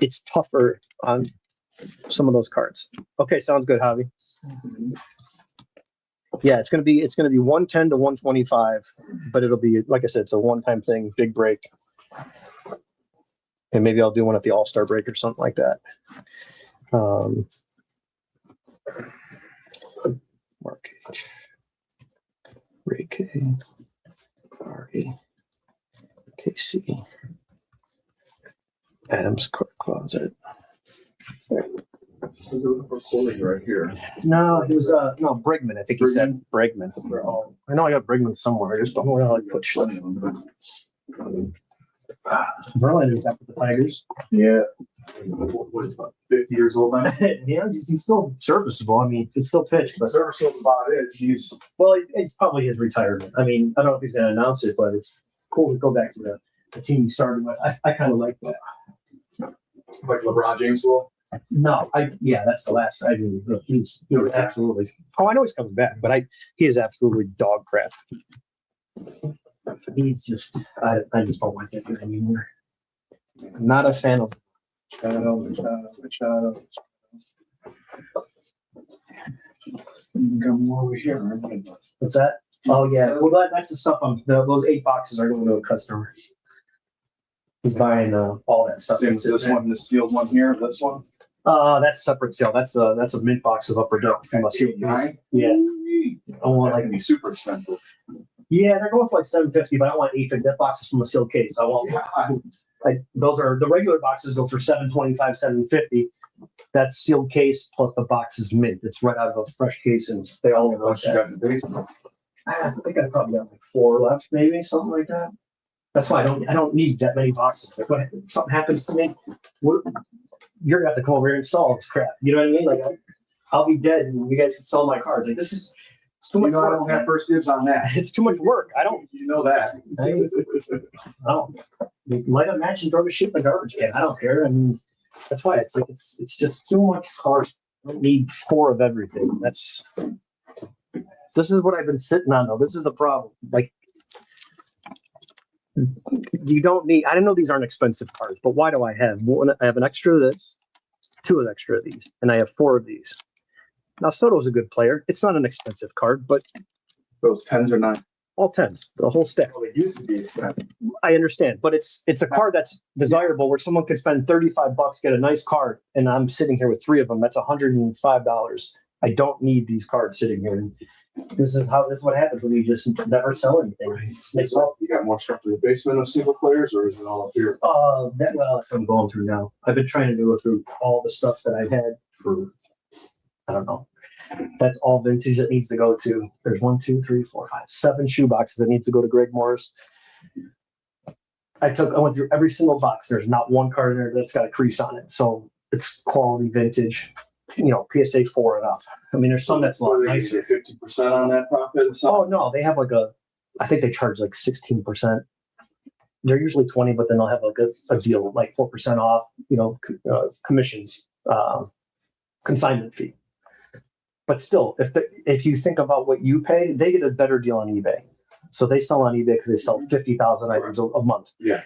it's tougher on some of those cards. Okay, sounds good, Javi. Yeah, it's gonna be 110 to 125, but it'll be like I said, it's a one-time thing, big break, and maybe I'll do one at the All-Star break or something like that. Markage, Ray K, Ari, KC, Adams Closet. Right here. No, it was Bregman. I think he said Bregman. I know I got Bregman somewhere. I just don't know where I put Schliff. Verlander's got the Tigers. Yeah. What is about 50 years old now? Yeah, he's still serviceable. I mean, it's still pitched, but serviceable about it. It's probably his retirement. I mean, I don't know if he's going to announce it, but it's cool to go back to the team he started with. I kind of like that. Like LeBron James will. No, that's the last. I mean, he's absolutely. Oh, I know he's coming back, but he is absolutely dog crap. He's just, I just don't like that guy anymore. Not a fan of. Shadow. Come over here. What's that? Oh yeah, well that's the stuff. Those 8 boxes are going to a customer. He's buying all that stuff. This one, the sealed one here. This one. That's a separate sale. That's a mint box of upper deck from a sealed case. Yeah. I want like be super expensive. Yeah, they're going for like $750, but I want $850. That box is from a sealed case. I want those are the regular boxes go for $725, $750. That's sealed case plus the box is mint. It's right out of a fresh case, and they all look like that. I think I probably got like 4 left, maybe something like that. That's why I don't need that many boxes. Like when something happens to me, you're gonna have to come over here and solve this crap. You know what I mean? Like I'll be dead, and you guys can sell my cards. Like this is. It's too much work. I don't have first dibs on that. It's too much work. I don't. You know that. I don't. Light a match and throw the shit in the garbage can. I don't care. I mean, that's why it's like it's just too much cards. I don't need 4 of everything. This is what I've been sitting on though. This is the problem. Like you don't need. I don't know these aren't expensive cards, but why do I have one? I have an extra of this. 2 extra of these, and I have 4 of these. Now, Soto's a good player. It's not an expensive card, but Those 10s are not. all 10s, the whole stack. Well, they used to be expensive. I understand, but it's a card that's desirable where someone can spend $35, get a nice card, and I'm sitting here with 3 of them. That's $105. I don't need these cards sitting here. This is what happens when you just never sell anything. Makes So you got more stuff in the basement of single players, or is it all up here? That's what I'm going through now. I've been trying to go through all the stuff that I've had for, I don't know. That's all vintage that needs to go to. There's 1, 2, 3, 4, 5, 7 shoe boxes that needs to go to Greg Morris. I went through every single box. There's not one card in there that's got a crease on it. So it's quality vintage, PSA 4 and up. I mean, there's some that's a lot nicer. 50% on that profit or something? Oh, no, they have I think they charge like 16%. They're usually 20, but then they'll have like a deal, like 4% off, commissions, consignment fee. But still, if you think about what you pay, they get a better deal on eBay. So they sell on eBay because they sell 50,000 items a month. Yeah.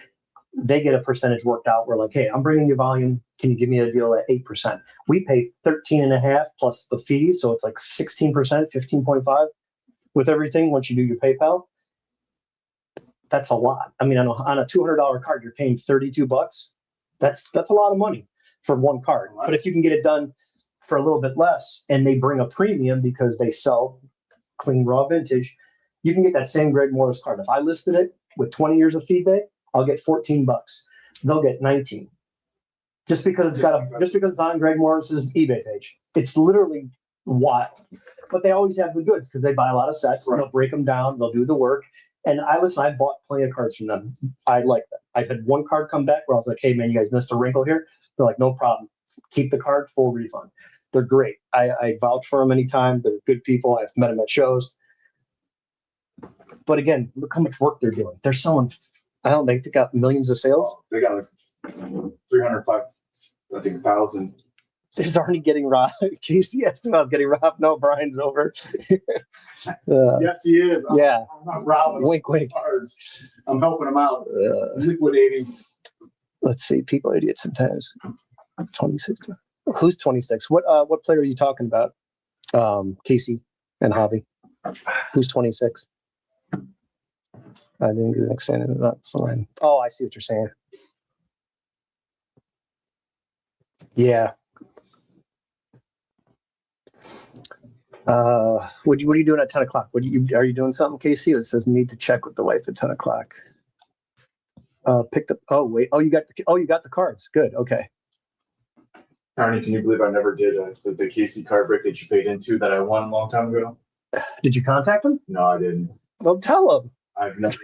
They get a percentage worked out. We're like, hey, I'm bringing you volume. Can you give me a deal at 8%? We pay 13.5 plus the fees, so it's like 16%, 15.5 with everything. Once you do your PayPal, that's a lot. I mean, on a $200 card, you're paying $32. That's a lot of money for one card. But if you can get it done for a little bit less, and they bring a premium because they sell clean raw vintage, you can get that same Greg Morris card. If I listed it with 20 years of feedback, I'll get $14. They'll get 19. Just because it's on Greg Morris's eBay page. It's literally what. But they always have the goods because they buy a lot of sets. Right. They'll break them down. They'll do the work. And I bought plenty of cards from them. I like that. I had one card come back where I was like, hey man, you guys missed a wrinkle here. They're like, no problem. Keep the card, full refund. They're great. I vouch for them anytime. They're good people. I've met them at shows. But again, look how much work they're doing. They're selling, they got millions of sales. They got like 305, I think, 1,000. Is Arnie getting robbed? Casey asked about getting robbed. No, Brian's over. Yes, he is. I'm not robbing. Wink, wink. Cards. I'm helping him out. Liquidating. Let's see. People are idiots sometimes. 26. Who's 26? What player are you talking about? Casey and Hobby. Who's 26? I didn't get the next line. Oh, I see what you're saying. Yeah. What are you doing at 10 o'clock? Are you doing something, Casey? It says need to check with the wife at 10 o'clock. Picked up. Oh wait. Oh, you got the cards. Good. Okay. Arnie, can you believe I never did the Casey card break that you paid into that I won a long time ago? Did you contact him? No, I didn't. Well, tell him. I've never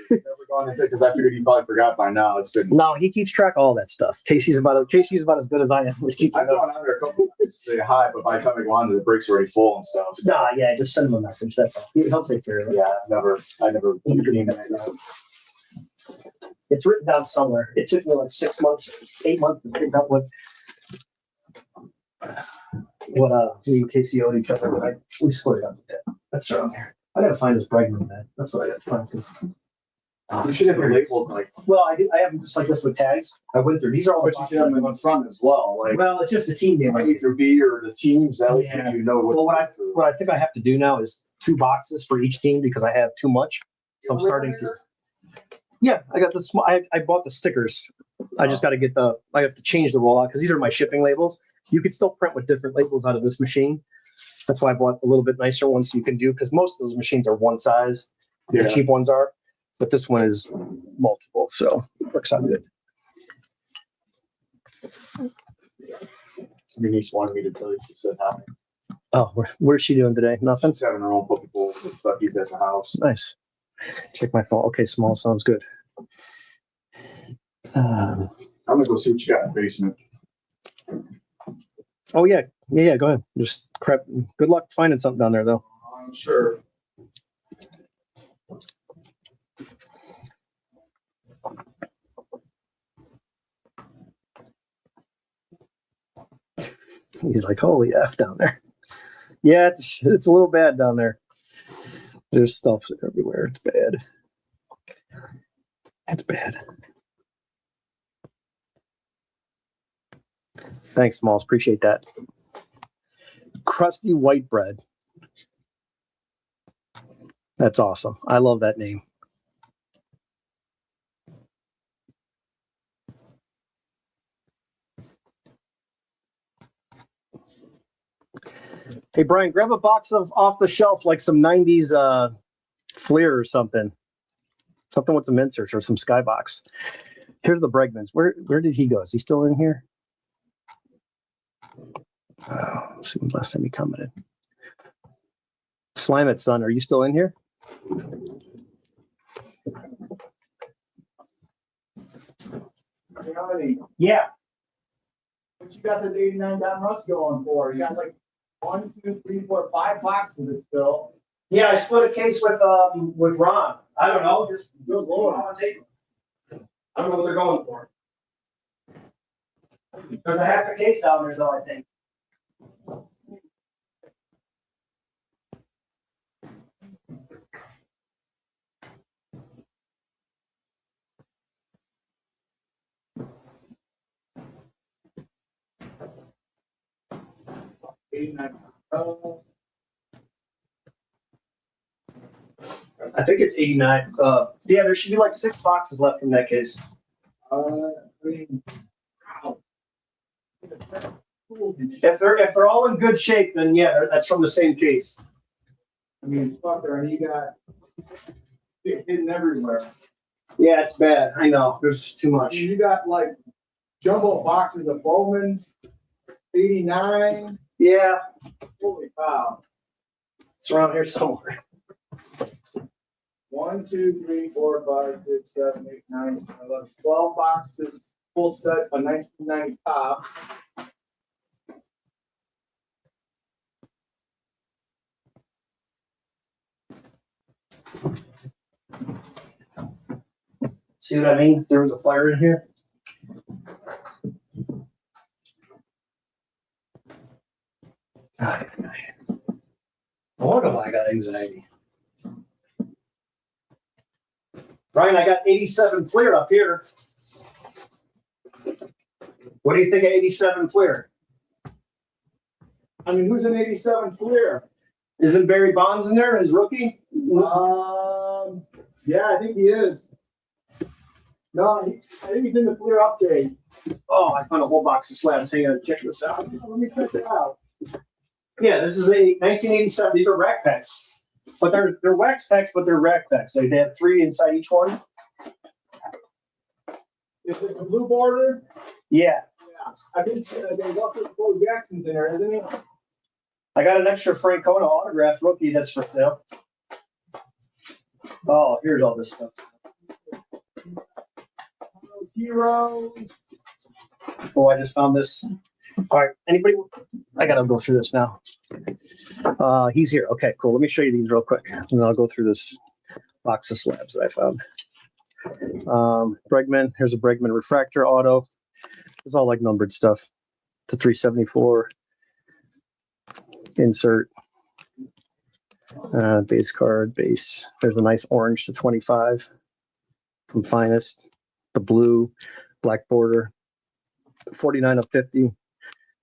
gone into it because I figured he probably forgot by now. It's been. No, he keeps track of all that stuff. Casey's about as good as I am. I've gone on there a couple times to say hi, but by the time I go on, the break's already full and stuff. So. Nah, yeah, just send him a message. He'll take care of it. Yeah, I never. It's written down somewhere. It took me like 6 months, 8 months to figure out what me and Casey owed each other, but we split it up with that. That's around there. I gotta find this Bregman bag. That's what I gotta find. You should have a label like. Well, I have them just like this with tags. I went through. These are all. But you should have them in front as well. Like, well, it's just the team name. Either B or the teams. That way you know what. Well, what I think I have to do now is 2 boxes for each team because I have too much. So I'm starting to. Yeah, I got the small. I bought the stickers. I just got to get I have to change the rollout because these are my shipping labels. You could still print with different labels out of this machine. That's why I bought a little bit nicer ones so you can do, because most of those machines are one size. Yeah. The cheap ones are, but this one is multiple, so it works out good. Denise wanted me to tell you, she said hi. Oh, where's she doing today? Nothing? She's having her own puppy bowl with puppies at the house. Nice. Check my phone. Okay, small sounds good. I'm gonna go see what you got in the basement. Oh yeah. Go ahead. Just crap. Good luck finding something down there, though. I'm sure. He's like, holy F down there. Yeah, it's a little bad down there. There's stuff everywhere. It's bad. It's bad. Thanks, Smalls. Appreciate that. Crusty White Bread. That's awesome. I love that name. Hey, Brian, grab a box of off the shelf, like some 90s Fleer or something. Something with some inserts or some Skybox. Here's the Bregmans. Where did he go? Is he still in here? Let's see when last time he commented. Slime It, son. Are you still in here? Yeah. What you got the 89 Don Russ going for? You got like 1, 2, 3, 4, 5 boxes of it still. Yeah, I split a case with Ron. I don't know. Just good Lord. I don't know what they're going for. There's a half a case down there, though, I think. I think it's 89. Yeah, there should be like 6 boxes left from that case. Wow. If they're all in good shape, then yeah, that's from the same case. I mean, fuck there, and you got it hidden everywhere. Yeah, it's bad. I know. There's too I much. mean, you got like jumbo boxes of Bowman, 89. Yeah, Holy cow. it's around here somewhere. 1, 2, 3, 4, 5, 6, 7, 8, 9, 10, 11, 12 boxes, full set of 1990 top. See what I mean? If there was a fire in here. I wonder why I got anxiety. Brian, I got 87 Fleer up here. What do you think of 87 Fleer? I mean, who's an 87 Fleer? Isn't Barry Bonds in there, his rookie? Yeah, I think he is. No, I think he's in the Fleer update. Oh, I found a whole box of slabs. Hang on, check this out. Let me check it out. Yeah, this is a 1987. These are rack packs, but they're wax packs, but they're rack packs. They have 3 inside each one. Is it the blue border? Yeah, Yeah. I think there's also Bo Jackson's in there, isn't he? I got an extra Francona autograph rookie that's for sale. Oh, here's all this stuff. Hero. Oh, I just found this. All right, anybody? I gotta go through this now. He's here. Okay, cool. Let me show you these real quick, and then I'll go through this box of slabs that I found. Bregman. Here's a Bregman refractor auto. It's all like numbered stuff. The 374 insert. Base card, base. There's a nice orange to 25 from Finest. The blue, black border. 49 of 50.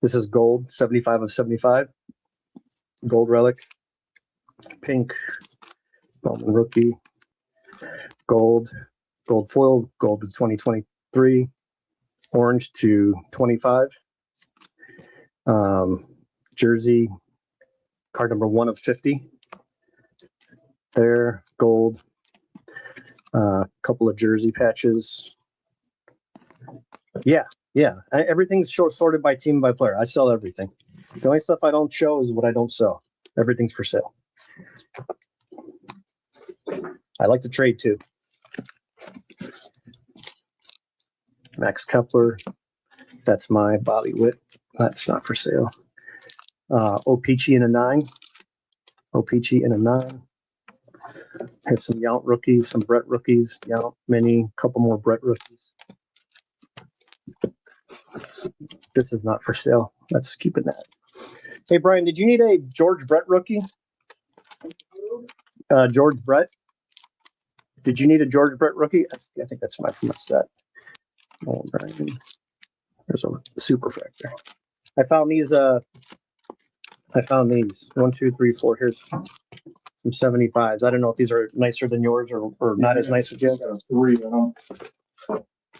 This is gold, 75 of 75. Gold relic. Pink, Bowman rookie. Gold, gold foil, gold to 2023. Orange to 25. Jersey, card number 1 of 50. There, gold. Couple of jersey patches. Yeah. Everything's sorted by team, by player. I sell everything. The only stuff I don't show is what I don't sell. Everything's for sale. I like to trade too. Max Kepler. That's my Bobby Witt. That's not for sale. O-Pee-Chee in a 9. O-Pee-Chee in a 9. Have some Yount rookies, some Brett rookies, Yount mini, couple more Brett rookies. This is not for sale. Let's keep it that. Hey, Brian, did you need a George Brett rookie? George Brett? Did you need a George Brett rookie? I think that's from my set. Oh, Brian. There's a super factor. I found these. I found these 1, 2, 3, 4. Here's some 75s. I don't know if these are nicer than yours or not as nice as yours. Got a 3 of them.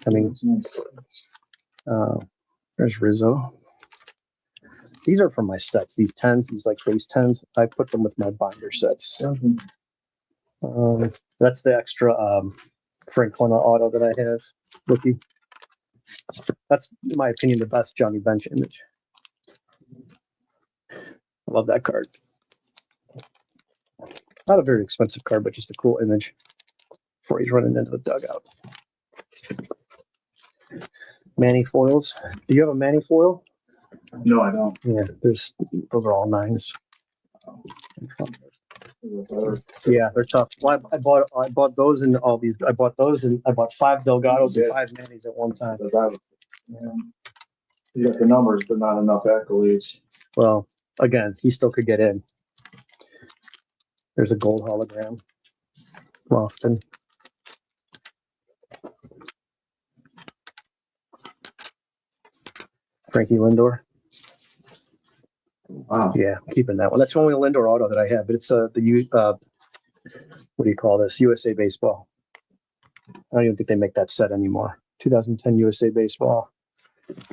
I mean, there's Rizzo. These are from my sets. These 10s, these like base 10s. I put them with my binder sets. That's the extra Franklin auto that I have. Rookie. That's, in my opinion, the best Johnny Bench image. I love that card. Not a very expensive card, but just a cool image before he's running into the dugout. Manny foils. Do you have a Manny foil? No, I don't. Yeah, those are all 9s. Yeah, they're tough. Well, I bought those and all these. I bought those and I bought 5 Delgados and 5 Mannys at one time. You got the numbers, but not enough accolades. Well, again, he still could get in. There's a gold hologram. Lofton. Frankie Lindor. Wow. Yeah, I'm keeping that one. That's the only Lindor auto that I have, but it's what do you call this? USA Baseball. I don't even think they make that set anymore. 2010 USA Baseball. It's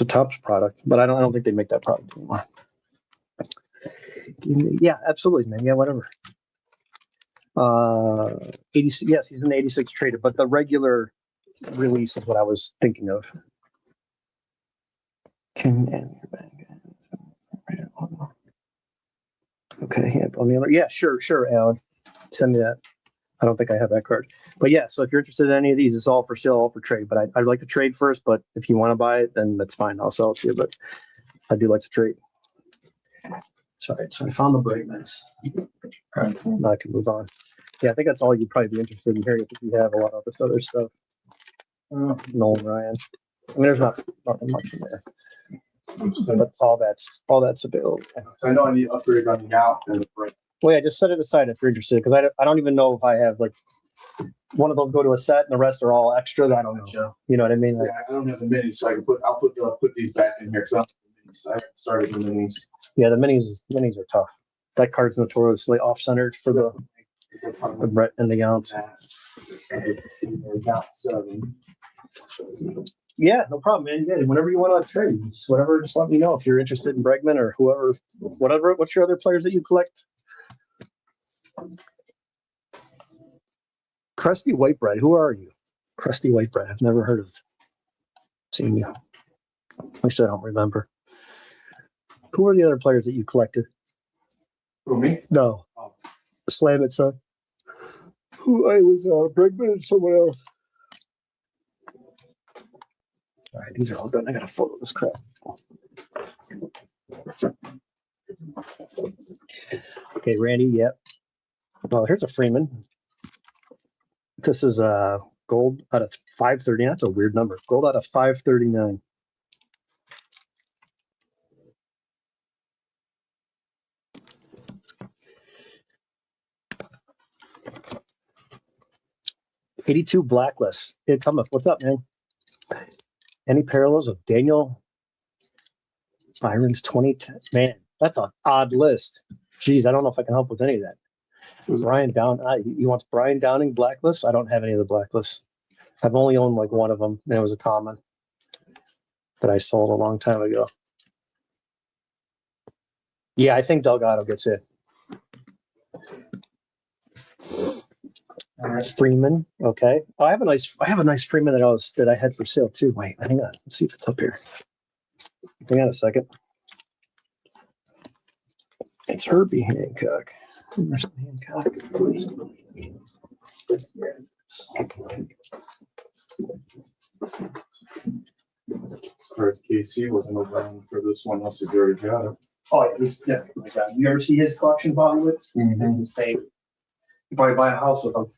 a Topps product, but I don't think they make that product anymore. Yeah, absolutely, man. Yeah, whatever. 86. Yes, he's an 86 traded, but the regular release is what I was thinking of. Okay, yeah, on the other, yeah, sure, Alan. Send me that. I don't think I have that card, but yeah. So if you're interested in any of these, it's all for sale, all for trade. But I'd like to trade first. But if you want to buy it, then that's fine. I'll sell it to you. But I do like to trade. Sorry, so I found the Brightmans. Now I can move on. Yeah, I think that's all you'd probably be interested in hearing if you have a lot of this other stuff. Nolan Ryan. I mean, there's nothing much in there, but all that's available. So I know I need to upgrade on the out and the front. Well, yeah, just set it aside if you're interested, because I don't even know if I have like one of those go to a set and the rest are all extras. I don't know. You know what I mean? Like, Yeah, I don't have the minis, so I'll put these back in here because I haven't started the minis. yeah, the minis are tough. That card's notoriously off-centered for the Brett and the Younts. Yeah, no problem, man. Yeah, whenever you want to trade, just let me know if you're interested in Bregman or whoever, whatever. What's your other players that you collect? Crusty Whitebread. Who are you? Crusty Whitebread. I've never heard of seeing you. At least I don't remember. Who are the other players that you collected? Who, me? No. Oh. Slam it, son. Who I was Bregman and someone else. All right, these are all done. I gotta photo this crap. Okay, Randy. Yep. Well, here's a Freeman. This is gold out of 530. That's a weird number. Gold out of 539. '82 Blacklist. Hey, Thomas, what's up, man? Any parallels of Daniel Byron's 2010? Man, that's an odd list. Jeez, I don't know if I can help with any of that. Brian Down. He wants Brian Downing Blacklist. I don't have any of the Blacklists. I've only owned like one of them, and it was a common that I sold a long time ago. Yeah, I think Delgado gets it. All right, Freeman. Okay. Oh, I have a nice Freeman that I had for sale too. Wait, hang on. Let's see if it's up here. Hang on a second. It's Herbie Hancock. Emerson Hancock. Or KC wasn't around for this one unless you already got it. Oh, yeah, he's definitely got it. You ever see his collection, Bollywoods? Mm-hmm. It's insane. You probably buy a house with him.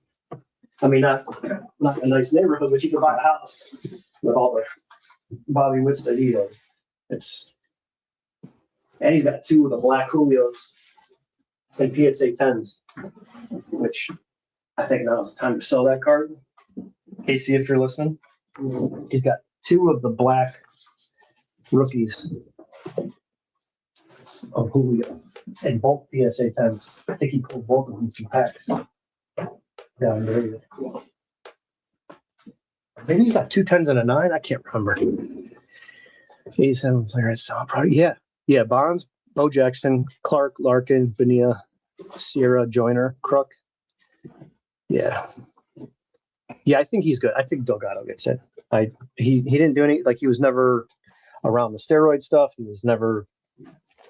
I mean, not a nice neighborhood, but you can buy a house with all the Bobby Woods that he has. And he's got 2 of the black Julios and PSA 10s, which I think now is the time to sell that card. Casey, if you're listening, he's got 2 of the black rookies of Julio and both PSA 10s. I think he pulled both of them from packs. Down there. Maybe he's got 2 10s and a 9. I can't remember. 87 players. So probably, yeah. Yeah, Bonds, Bo Jackson, Clark, Larkin, Bonilla, Sierra, Joyner, Crook. Yeah. Yeah, I think he's good. I think Delgado gets it. He didn't do any, like, he was never around the steroid stuff. He was never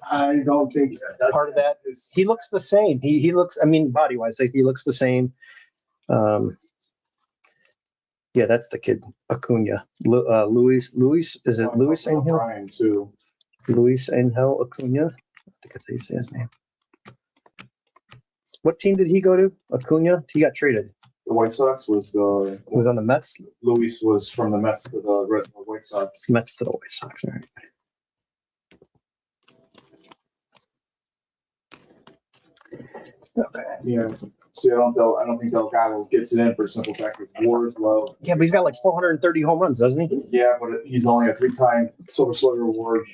I don't think part of that. He looks the same. He looks, I mean, body wise, he looks the same. Yeah, that's the kid, Acuna. Luis, is it Luis Angel? Brian too. Luis Angel Acuna. I think that's how you say his name. What team did he go to? Acuna? He got traded. The White Sox was the. He was on the Mets. Luis was from the Mets to the White Sox. Mets to the White Sox. All right. Okay. Yeah. See, I don't think Delgado gets it in for a simple fact that Ward's low. Yeah, but he's got like 430 home runs, doesn't he? Yeah, but he's only a 3-time Silver Slugger Award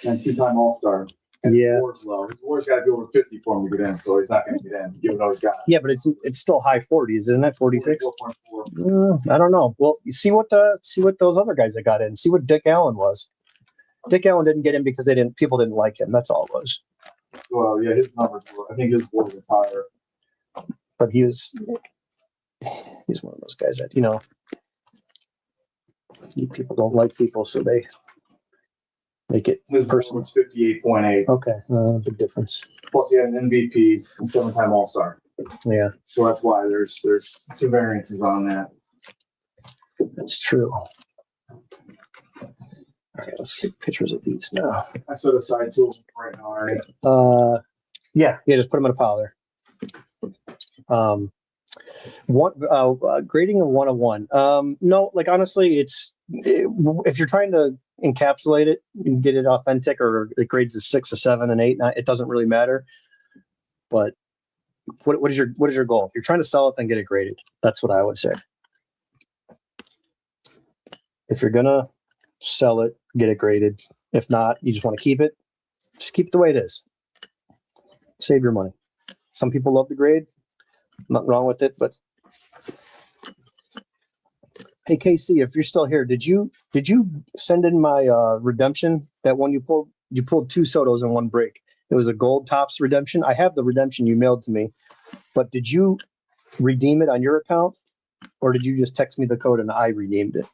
and 2-time All-Star. And Yeah. Ward's low. Ward's got to be over 50 for him to get in, so he's not going to get in, given what he's got. Yeah, but it's still high 40s, isn't it? 46. 44.4. I don't know. Well, you see what those other guys that got in. See what Dick Allen was. Dick Allen didn't get in because people didn't like him. That's all it was. Well, yeah, his numbers were. I think his Ward was higher. But he's one of those guys that, people don't like people, so they make it His personal. was 58.8. Okay, big difference. Plus, he had an MVP and 7-time All-Star. Yeah, So that's why there's some variances on that. that's true. All right, let's take pictures of these now. I set aside 2 of them right now already. Yeah, just put them in a pile there. Grading a 1 of 1. No, like honestly, if you're trying to encapsulate it and get it authentic, or it grades a 6, a 7, an 8, 9, it doesn't really matter. But what is your goal? If you're trying to sell it, then get it graded. That's what I would say. If you're gonna sell it, get it graded. If not, you just want to keep it, just keep it the way it is. Save your money. Some people love the grade. Nothing wrong with it, but hey, KC, if you're still here, did you send in my redemption? That one you pulled 2 Sotos in one break. It was a gold tops redemption. I have the redemption you mailed to me, but did you redeem it on your account, or did you just text me the code and I redeemed it?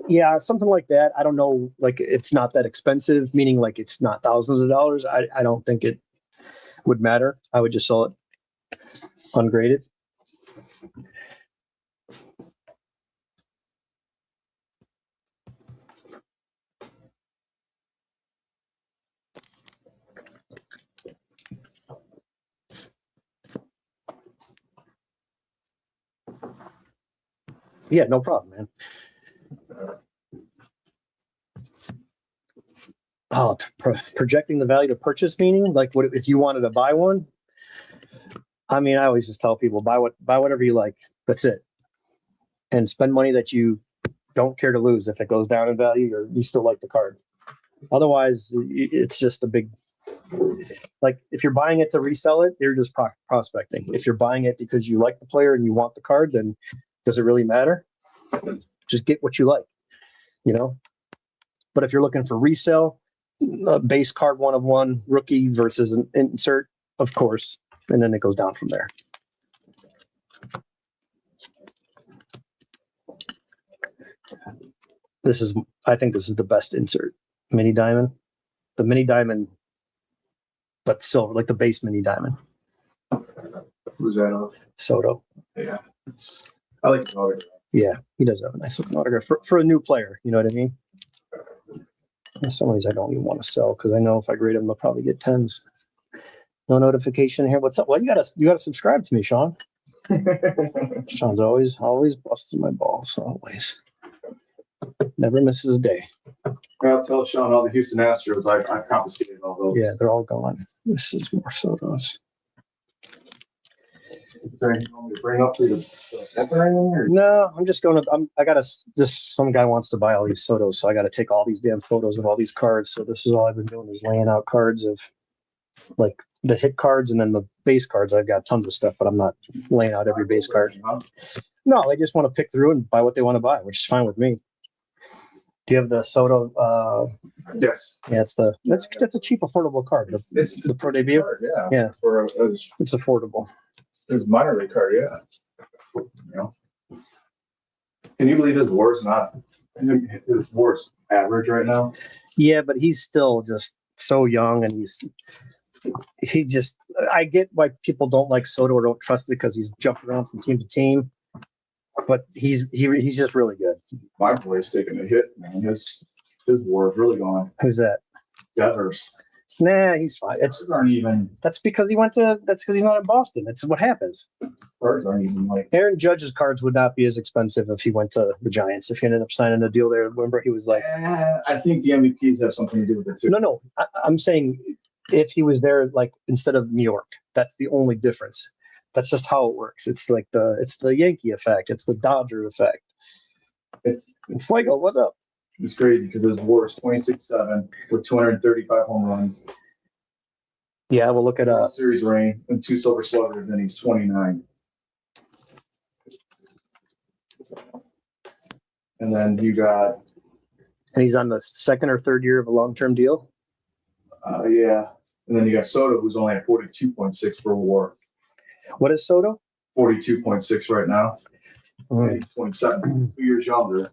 Yeah, something like that. I don't know. Like, it's not that expensive, meaning like it's not thousands of dollars. I don't think it would matter. I would just sell it ungraded. Yeah, no problem, man. Oh, projecting the value to purchase, meaning like what if you wanted to buy one? I mean, I always just tell people buy whatever you like. That's it, and spend money that you don't care to lose if it goes down in value or you still like the card. Otherwise, it's just a big. Like if you're buying it to resell it, you're just prospecting. If you're buying it because you like the player and you want the card, then does it really matter? Just get what you like, But if you're looking for resale, a base card 1 of 1, rookie versus an insert, of course, and then it goes down from there. I think this is the best insert. Mini diamond. The mini diamond, but silver, like the base mini diamond. Who's that of? Soto. Yeah. I like the autograph. Yeah, he does have a nice looking autograph for a new player. You know what I mean? And some of these I don't even want to sell because I know if I grade them, they'll probably get 10s. No notification here. What's up? Well, you gotta subscribe to me, Sean. Sean's always busting my balls. Always. Never misses a day. I'll tell Sean all the Houston Astros. I've confiscated all those. Yeah, they're all gone. This is more Sotos. Is there anything you want me to bring up to the deck or anything? Or? No, I'm just going to. I got some guy wants to buy all these Sotos, so I got to take all these damn photos of all these cards. So this is all I've been doing is laying out cards of like the hit cards and then the base cards. I've got tons of stuff, but I'm not laying out every base card. No, they just want to pick through and buy what they want to buy, which is fine with me. Do you have the Soto? Yes. Yeah, that's a cheap, affordable card. It's the Pro Debut. Card, yeah. Yeah. It's affordable. It's minor league card, yeah. You know. Can you believe his WAR's not? His WAR's average right now. Yeah, but he's still just so young, and he just. I get why people don't like Soto or don't trust it because he's jumping around from team to team. But he's just really good. My boy's taking a hit, man. His WAR is really gone. Who's that? Devers. Nah, he's fine. Aren't even. That's because he's not in Boston. That's what happens. Cards aren't even like. Aaron Judge's cards would not be as expensive if he went to the Giants. If he ended up signing a deal there, remember he was like. I think the MVPs have something to do with it too. No. I'm saying if he was there, like instead of New York, that's the only difference. That's just how it works. It's like it's the Yankee effect. It's the Dodger effect. Fuego, what's up? It's crazy because his WAR is 26-7 with 235 home runs. Yeah, we'll look at series reign and 2 silver sluggers, and he's 29. And then you got. And he's on the second or third year of a long-term deal. Yeah, and then you got Soto, who's only at 42.6 for WAR. What is Soto? 42.6 right now. And he's 27, 2 years younger.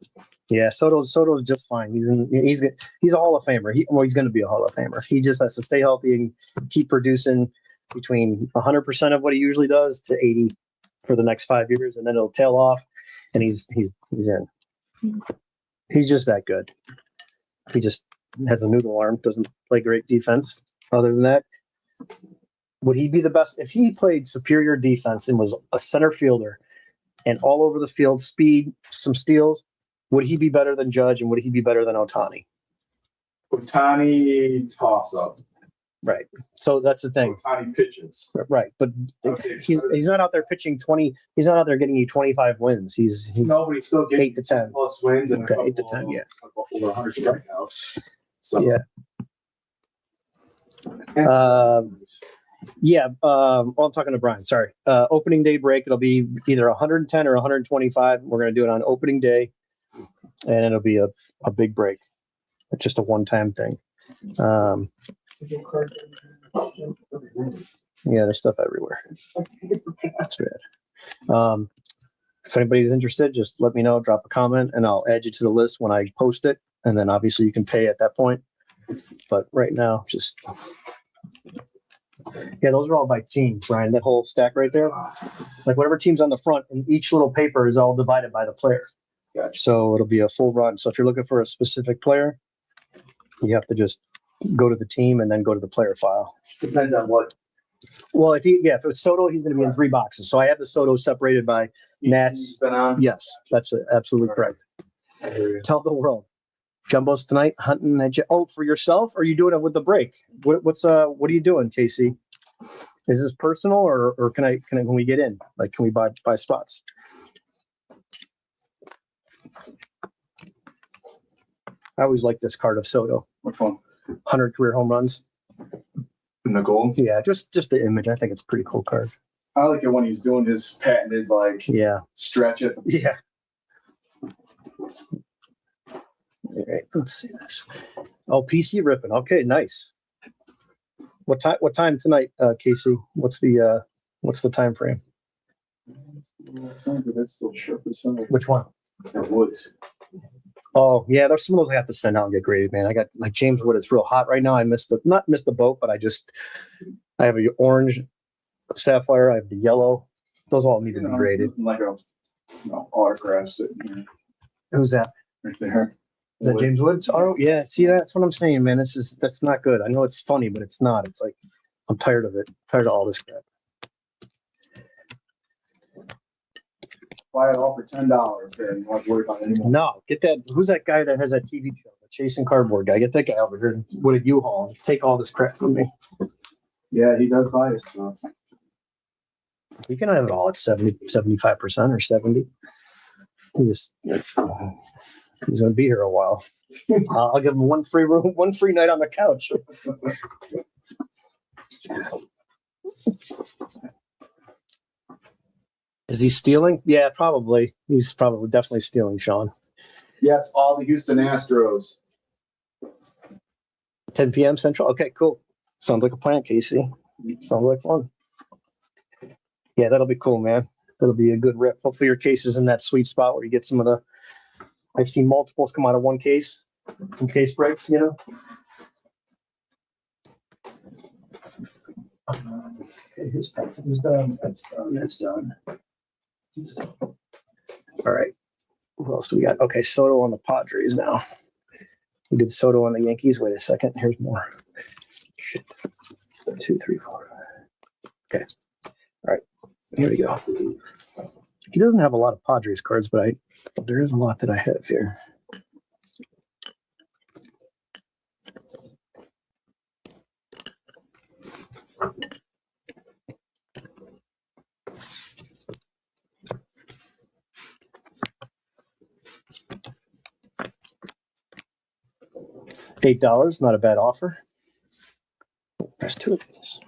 Yeah, Soto's just fine. He's a Hall of Famer. He's going to be a Hall of Famer. He just has to stay healthy and keep producing between 100% of what he usually does to 80 for the next 5 years, and then it'll tail off, and he's in. He's just that good. He just has a noodle arm. Doesn't play great defense. Other than that, would he be the best if he played superior defense and was a center fielder and all over the field, speed, some steals? Would he be better than Judge, and would he be better than Ohtani? Ohtani toss up. Right. So that's the thing. Ohtani pitches. Right, but he's not out there pitching 20. He's not out there getting you 25 wins. He's no, but he's still getting 8 to 10 plus wins and okay, 8 to 10. Yeah, over 100 strikeouts. So yeah. I'm talking to Brian. Sorry. Opening day break. It'll be either 110 or 125. We're going to do it on opening day, and it'll be a big break. It's just a one-time thing. Yeah, there's stuff everywhere. That's bad. If anybody's interested, just let me know. Drop a comment, and I'll add you to the list when I post it. And then obviously you can pay at that point. But right now, just. Yeah, those are all by team, Brian. That whole stack right there, like whatever team's on the front, and each little paper is all divided by the player. Gotcha. So it'll be a full run. So if you're looking for a specific player, you have to just go to the team and then go to the player file. Depends on what. Well, if it's Soto, he's going to be in 3 boxes. So I have the Soto separated by Nats. Been on. Yes, that's absolutely correct. Tell the world. Jumbos tonight, hunting. For yourself? Or are you doing it with the break? What are you doing, Casey? Is this personal, or can we get in? Like, can we buy spots? I always like this card of Soto. Which one? 100 career home runs. In the gold? Yeah, just the image. I think it's a pretty cool card. I like it when he's doing his patented stretch it. Yeah. All right, let's see this. Oh, PC ripping. Okay, nice. What time tonight, Casey? What's the time frame? That's still sharp as hell. Which one? That Woods. Oh yeah, there's some of those I have to send out and get graded, man. I got like James Wood is real hot right now. I not missed the boat, but I have an orange sapphire. I have the yellow. Those all need to be graded. Like a autograph sitting here. Who's that? Right there. Is that James Woods? Oh yeah, see that's what I'm saying, man. That's not good. I know it's funny, but it's not. It's like I'm tired of it. Tired of all this crap. Buy it all for $10. There, you don't have to worry about it anymore. No, get that. Who's that guy that has that TV show, the Chasing Cardboard guy? Get that guy over here with a U-Haul and take all this crap from me. Yeah, he does buy his stuff. You can have it all at 70, 75% or 70. He's going to be here a while. I'll give him one free room, one free night on the couch. Is he stealing? Yeah, probably. He's probably definitely stealing, Sean. Yes, all the Houston Astros. 10 p.m. Central. Okay, cool. Sounds like a plan, Casey. Sounds like fun. Yeah, that'll be cool, man. That'll be a good rip. Hopefully your case is in that sweet spot where you get some of the. I've seen multiples come out of one case. Some case breaks, you know. Okay, his packing's done. That's done. That's done. All right. What else do we got? Okay, Soto on the Padres now. We did Soto on the Yankees. Wait a second. Here's more. Shit. 2, 3, 4. Okay. All right. Here we go. He doesn't have a lot of Padres cards, but there is a lot that I have here. $8, not a bad offer. There's 2 of these.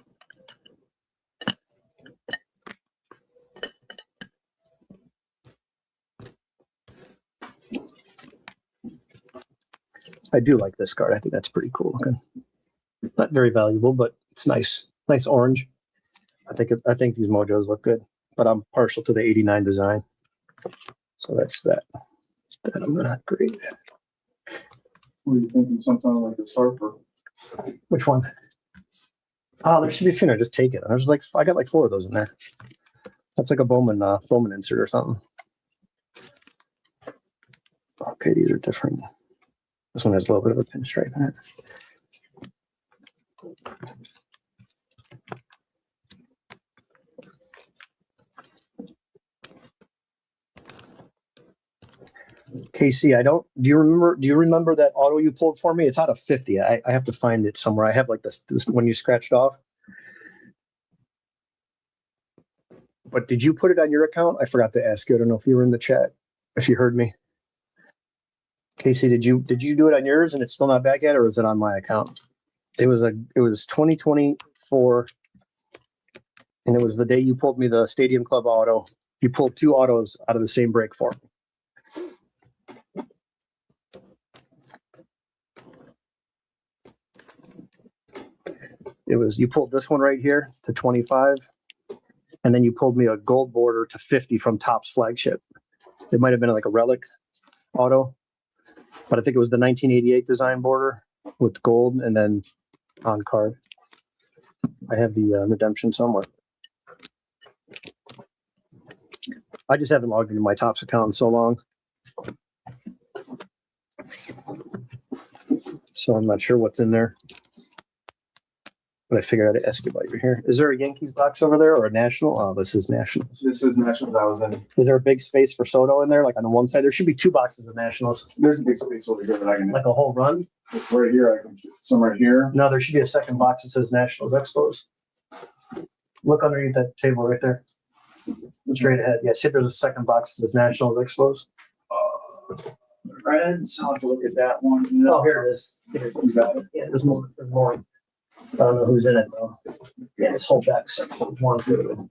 I do like this card. I think that's pretty cool looking. Not very valuable, but it's nice. Nice orange. I think these mojos look good, but I'm partial to the 89 design. So that's that. That I'm gonna upgrade. Were you thinking something like the surfer? Which one? Oh, there should be a thinner. Just take it. I got like 4 of those in there. That's like a Bowman insert or something. Okay, these are different. This one has a little bit of a pinstripe in it. Casey, do you remember that auto you pulled for me? It's out of 50. I have to find it somewhere. I have like this one you scratched off. But did you put it on your account? I forgot to ask you. I don't know if you were in the chat, if you heard me. Casey, did you do it on yours and it's still not back yet, or is it on my account? It was 2024, and it was the day you pulled me the Stadium Club auto. You pulled 2 autos out of the same break for me. You pulled this one right here to 25, and then you pulled me a gold border to 50 from Topps flagship. It might have been like a relic auto, but I think it was the 1988 design border with gold and then on card. I have the redemption somewhere. I just haven't logged into my Topps account in so long, so I'm not sure what's in there. But I figured I'd ask you while you're here. Is there a Yankees box over there or a National? Oh, this is Nationals. This is Nationals. I was in. Is there a big space for Soto in there? Like on the one side, there should be 2 boxes of Nationals. There's a big space over here that I can. Like a whole run? Right here, I can. Some right here. No, there should be a second box that says Nationals Expos. Look underneath that table right there. Straight ahead. Yeah, see if there's a second box that says Nationals Expos. Red, so I'll have to look at that one. No, Oh, here it is. Is that? Yeah, there's more. There's more. I don't know who's in it though. Yeah, this whole back section is one good.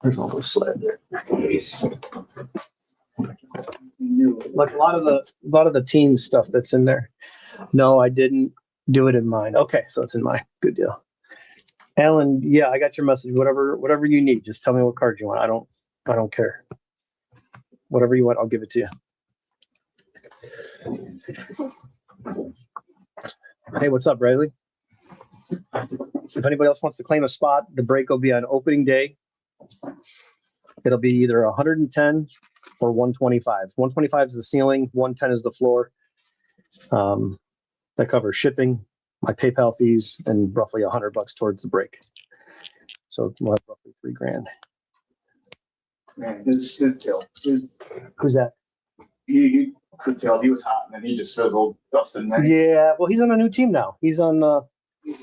There's a little sled there. Like a lot of the team stuff that's in there. No, I didn't do it in mine. Okay, so it's in mine. Good deal. Alan, yeah, I got your message. Whatever you need, just tell me what card you want. I don't care. Whatever you want, I'll give it to you. Hey, what's up, Riley? If anybody else wants to claim a spot, the break will be on opening day. It'll be either 110 or 125. 125 is the ceiling, 110 is the floor. That covers shipping, my PayPal fees, and roughly $100 towards the break. So we'll have roughly $3,000. Man, his tail. Who's that? He could tell he was hot, and then he just fizzled. Dustin May. Yeah, well, he's on a new team now. He's on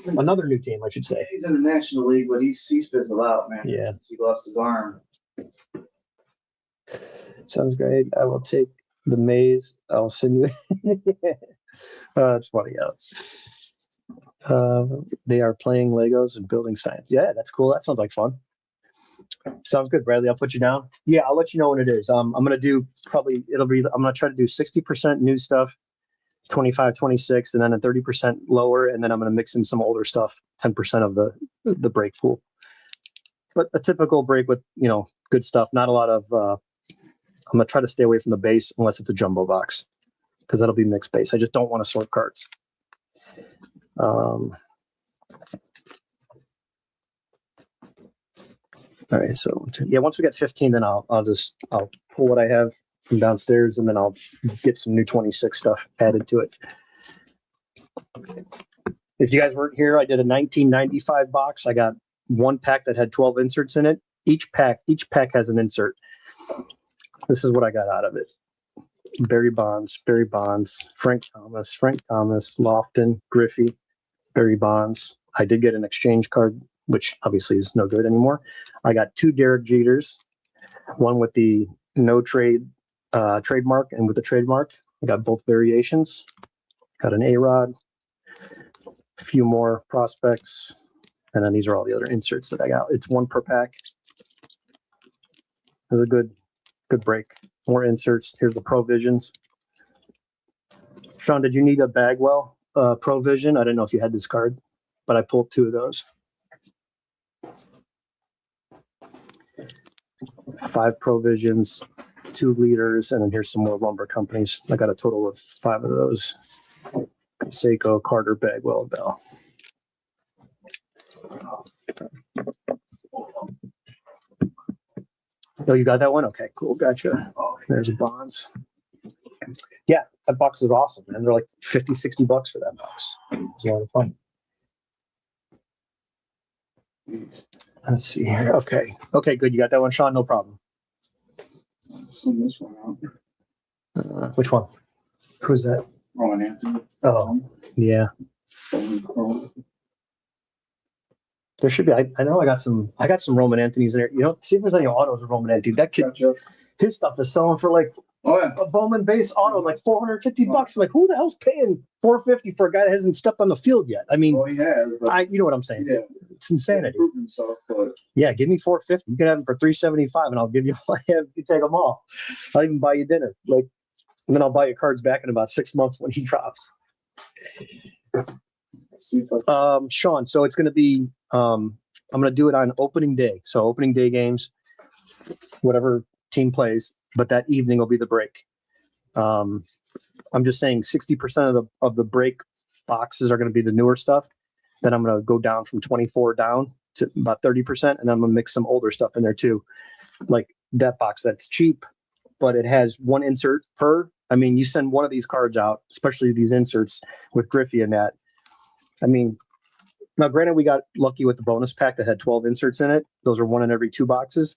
another new team, I should say. He's in the National League, but he's fizzled out, man. Yeah. Since he lost his arm. Sounds great. I will take the maze. I'll send you. It's funny. They are playing Legos and building science. Yeah, that's cool. That sounds like fun. Sounds good, Bradley. I'll put you down. Yeah, I'll let you know when it is. I'm gonna do I'm gonna try to do 60% new stuff, 25, 26, and then a 30% lower, and then I'm gonna mix in some older stuff, 10% of the break pool. But a typical break with good stuff. Not a lot of. I'm gonna try to stay away from the base unless it's a jumbo box, because that'll be mixed base. I just don't want to sort cards. All right, so yeah, once we get 15, then I'll pull what I have from downstairs, and then I'll get some new 26 stuff added to it. If you guys weren't here, I did a 1995 box. I got one pack that had 12 inserts in it. Each pack has an insert. This is what I got out of it. Barry Bonds, Frank Thomas, Lofton, Griffey, Barry Bonds. I did get an exchange card, which obviously is no good anymore. I got 2 Derek Jeters, one with the no trade trademark and with the trademark. I got both variations. Got an A-Rod, a few more prospects, and then these are all the other inserts that I got. It's 1 per pack. It was a good break. More inserts. Here's the Provisions. Sean, did you need a Bagwell Provision? I didn't know if you had this card, but I pulled 2 of those. 5 Provisions, 2 liters, and then here's some more lumber companies. I got a total of 5 of those. Seiko, Carter, Bagwell, Bell. Oh, you got that one? Okay, cool. Gotcha. There's a Bonds. Yeah, that box is awesome, man. They're like $50, $60 for that box. It's a lot of fun. Let's see here. Okay, good. You got that one, Sean? No problem. Send this one out. Which one? Who's that? Rowan Anthony. Oh, yeah. There should be. I know I got some Roman Anthony's in there. See if there's any autos of Roman Anthony. That kid, his stuff is selling for like a Bowman base auto, like $450. I'm like, who the hell's paying $450 for a guy that hasn't stepped on the field yet? I mean, he has, you know what I'm saying? Yeah. It's insanity. Himself, but yeah, give me $450. You can have them for $375, and I'll give you all I have. You take them all. I'll even buy you dinner. And then I'll buy your cards back in about 6 months when he drops. Sean, so it's going to be. I'm going to do it on opening day. So opening day games, whatever team plays, but that evening will be the break. I'm just saying 60% of the break boxes are going to be the newer stuff. Then I'm going to go down from 24 down to about 30%, and I'm going to mix some older stuff in there too. Like that box that's cheap, but it has 1 insert per. I mean, you send one of these cards out, especially these inserts with Griffey and that. I mean, now granted, we got lucky with the bonus pack that had 12 inserts in it. Those are 1 in every 2 boxes.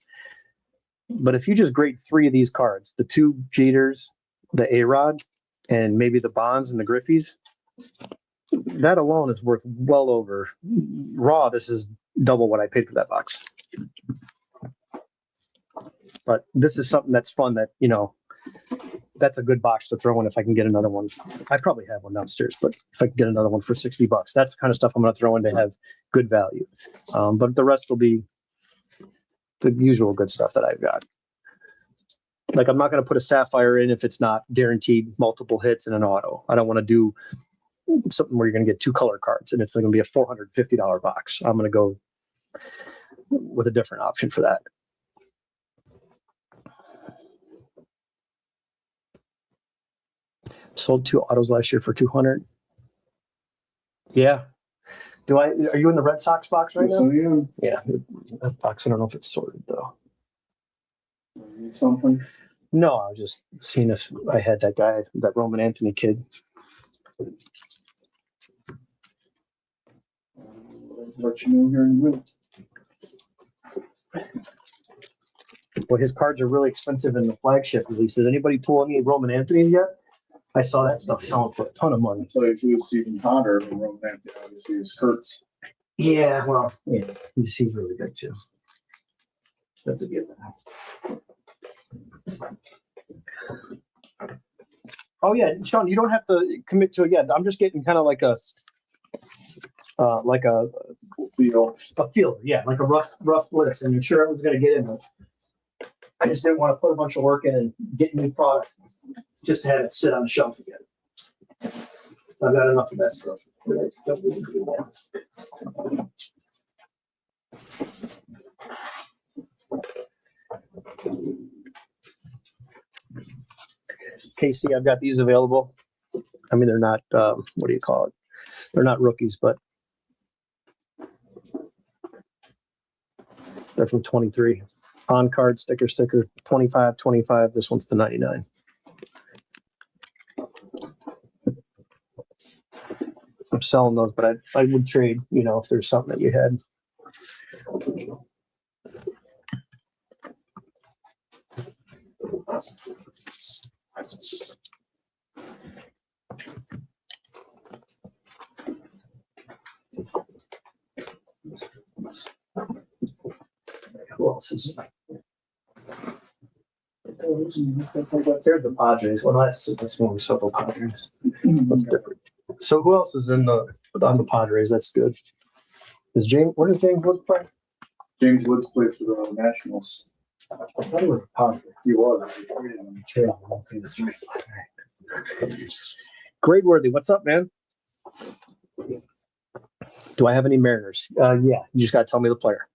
But if you just grade 3 of these cards, the 2 Jeters, the A-Rod, and maybe the Bonds and the Griffies, that alone is worth well over. Raw, this is double what I paid for that box. But this is something that's fun that, that's a good box to throw in if I can get another one. I probably have one downstairs, but if I can get another one for $60, that's the kind of stuff I'm going to throw in to have good value. But the rest will be the usual good stuff that I've got. Like, I'm not going to put a Sapphire in if it's not guaranteed multiple hits in an auto. I don't want to do something where you're going to get 2 color cards and it's going to be a $450 box. I'm going to go with a different option for that. Sold 2 autos last year for $200. Yeah. Are you in the Red Sox box right now? Yeah. That box, I don't know if it's sorted though. Something. No, I was just seeing if I had that guy, that Roman Anthony kid. Let you know here in a minute. Well, his cards are really expensive in the flagship release. Did anybody pull any Roman Anthony's yet? I saw that stuff selling for a ton of money. So if you was even Ponder, and Romantic, obviously, was Kurtz. Yeah, well, yeah, he's really good too. That's a good one. Oh yeah, Sean, you don't have to commit to it yet. I'm just getting kind of like a Feel. feeler, yeah, like a rough list, and I'm sure everyone's gonna get in it. I just didn't want to put a bunch of work in and get new product just to have it sit on the shelf again. I've got enough of that stuff. Casey, I've got these available. I mean, they're not, what do you call it? They're not rookies, but they're from 23. On card, sticker, 25, 25. This one's to 99. I'm selling those, but I would trade, if there's something that you had. Who else is? There's the Padres. Well, that's when we saw the Padres. That's different. So who else is on the Padres? That's good. Where does James Woods play? James Woods played for the Nationals. I thought he was a Padre. He was. Gradeworthy, what's up, man? Do I have any Mariners? Yeah, you just got to tell me the player.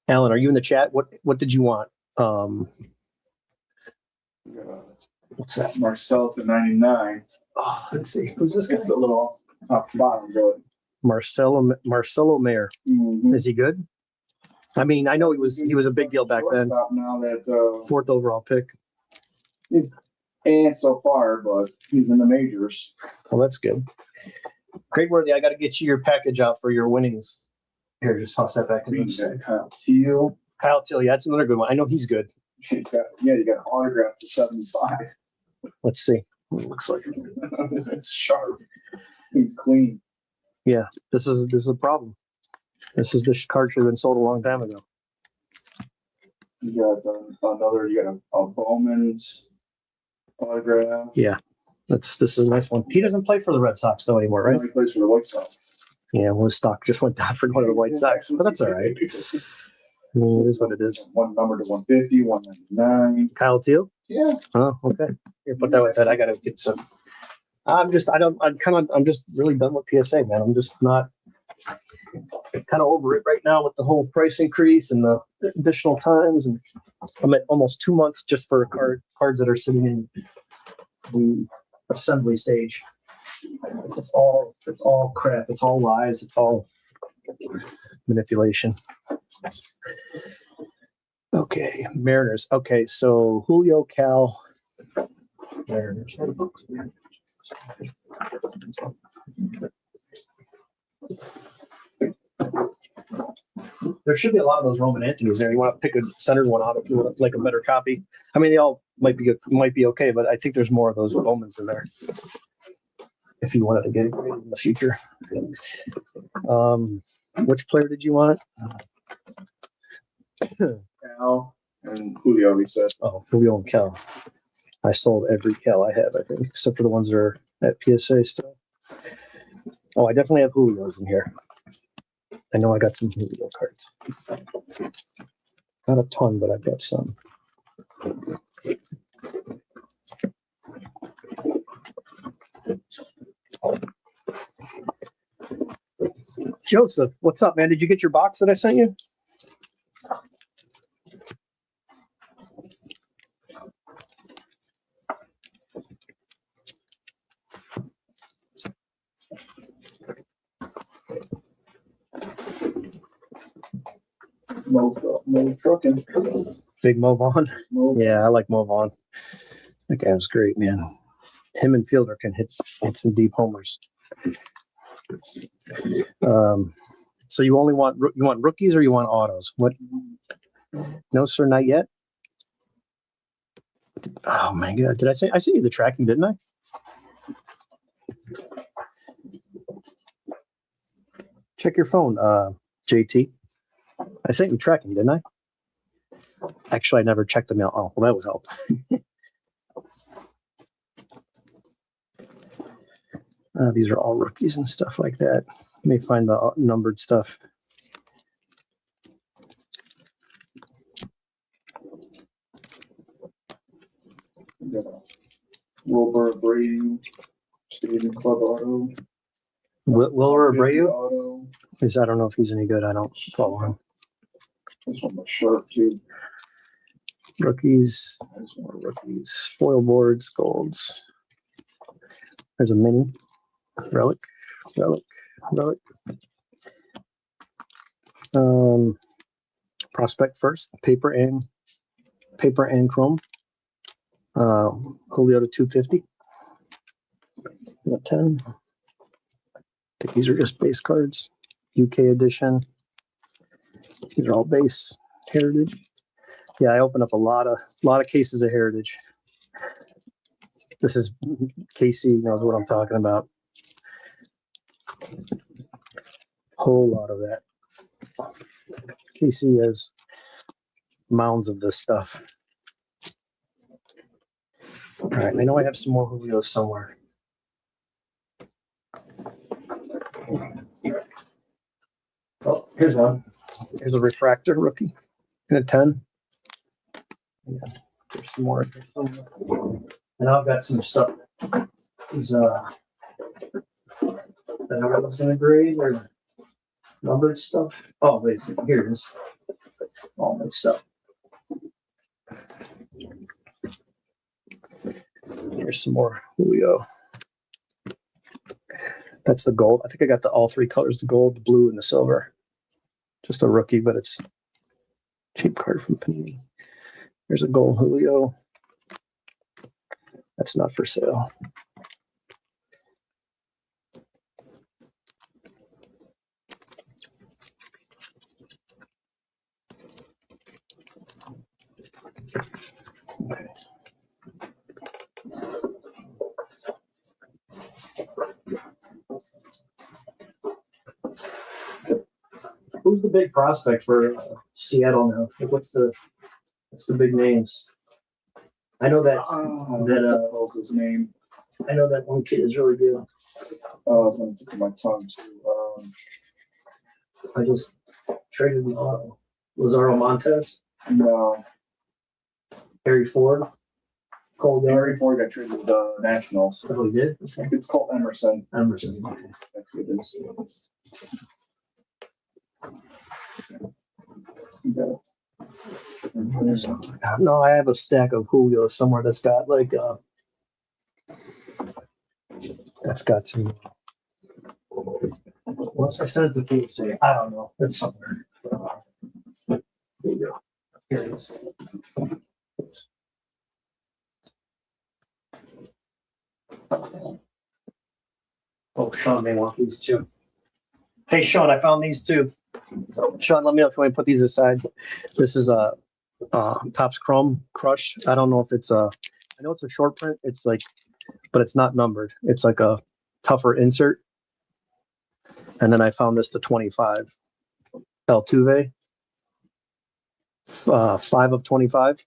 Alan, are you in the chat? What did you want? What's that? Marcel to 99. Oh, let's see. Who's this guy? It's a little off the bottom, but Marcelo Mayer. mm-hmm. Is he good? I mean, I know he was a big deal back then. Now that 4th overall pick. He's so far, but he's in the majors. Well, that's good. Gradeworthy, I got to get you your package out for your winnings. Here, just toss that back in. Kyle Teal. Kyle Teal, yeah, that's another good one. I know he's good. You got an autograph to 75. Let's see what it looks like. It's sharp. He's clean. Yeah, this is a problem. This card should have been sold a long time ago. You got a Bowman's autograph. Yeah, this is a nice one. He doesn't play for the Red Sox though anymore, right? He plays for the White Sox. Yeah, well, his stock just went down for one of the White Sox, but that's all right. I mean, it is what it is. One number to 150, 199. Kyle Teal? Yeah. Oh, okay. Here, put that with that. I gotta get some. I'm just really done with PSA, man. I'm just not kind of over it right now with the whole price increase and the additional times, and I'm at almost 2 months just for cards that are sitting in the assembly stage. It's all crap. It's all lies. It's all manipulation. Okay, Mariners. Okay, so Julio, Cal, Mariners. There should be a lot of those Roman Anthony's there. You want to pick a centered one out if you want like a better copy. I mean, they all might be okay, but I think there's more of those Romans in there. If you wanted to get it in the future. Which player did you want? Cal and Julio, he said. Oh, Julio and Cal. I sold every Cal I have, I think, except for the ones that are at PSA still. Oh, I definitely have Julio's in here. I know I got some Julio cards. Not a ton, but I've got some. Joseph, what's up, man? Did you get your box that I sent you? Mo trucking. Big Mo Vaughn. Yeah, I like Mo Vaughn. That guy was great, man. Him and Fielder can hit some deep homers. So you only want rookies or you want autos? What? No, sir, not yet. Oh my God. Did I say, I sent you the tracking, didn't I? Check your phone, JT. I sent you tracking, didn't I? Actually, I never checked the mail. Oh, well, that would help. These are all rookies and stuff like that. Let me find the numbered stuff. Wilbur Brady, Stadium Club Auto. Wilbur Abreu? Auto. I don't know if he's any good. I don't follow him. This one looks sharp too. Rookies. There's more rookies. Foil boards, golds. There's a mini. Relic. Prospect first. Paper and chrome. Julio to 250. 10. I think these are just base cards. UK edition. These are all base. Heritage. Yeah, I opened up a lot of cases of Heritage. This is Casey knows what I'm talking about. Whole lot of that. Casey has mounds of this stuff. All right, I know I have some more Julios somewhere. Oh, here's one. Here's a refractor rookie and a 10. Yeah, there's some more. And I've got some stuff. These that I was in the grade or numbered stuff. Oh, wait, here it is. All mixed up. Here's some more Julio. That's the gold. I think I got all three colors: the gold, the blue, and the silver. Just a rookie, but it's cheap card from Panini. There's a gold Julio. That's not for sale. Okay. Who's the big prospect for Seattle now? Like, what's the big names? I know that what's his name? I know that one kid is really good. Oh, it's on the tip of my tongue too. I just traded Lazaro Montes, No, Harry Ford, Cole Harry Ford got traded to the Nationals. Oh, he did? I think it's called Emerson. Emerson. That's what it is. Yeah. No, I have a stack of Julio somewhere that's got like that's got some. Once I sent it to Pete, say I don't know, it's somewhere. Here you go. Here it is. Oops. Oh, Sean may want these too. Hey, Sean, I found these too. Sean, let me know if you want to put these aside. This is a Topps Chrome Crush. I don't know if it's I know it's a short print. It's like, but it's not numbered. It's like a tougher insert. And then I found this to 25. Altuve. 5 of 25.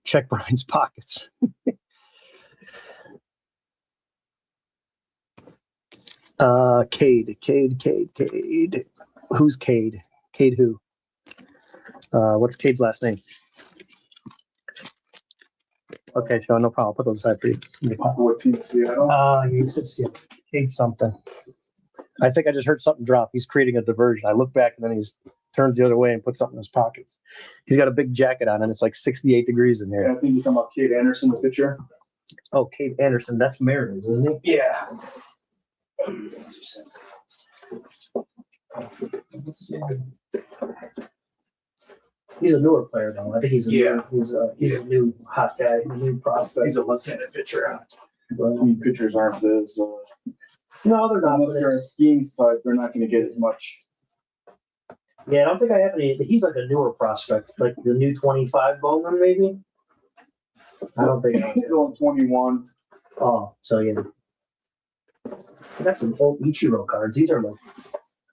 Check Brian's pockets. Cade. Who's Cade? Cade who? What's Cade's last name? Okay, Sean, no problem. I'll put those aside for you. What team is Seattle? He said Cade something. I think I just heard something drop. He's creating a diversion. I look back and then he's turns the other way and puts something in his pockets. He's got a big jacket on and it's like 68 degrees in here. Yeah, I think you're talking about Cade Anderson, the pitcher. Oh, Cade Anderson. That's Mariners, isn't he? Yeah. He's a newer player though. I think he's a new hot guy, a new prospect. He's a left-handed pitcher. Pitchers aren't as no, they're not. Unless they're a schemes type, they're not going to get as much. Yeah, I don't think I have any. He's like a newer prospect, like the new 25 Bowman, maybe. I don't think I Going 21. Oh, so yeah. I got some old Ichiro cards. These are like,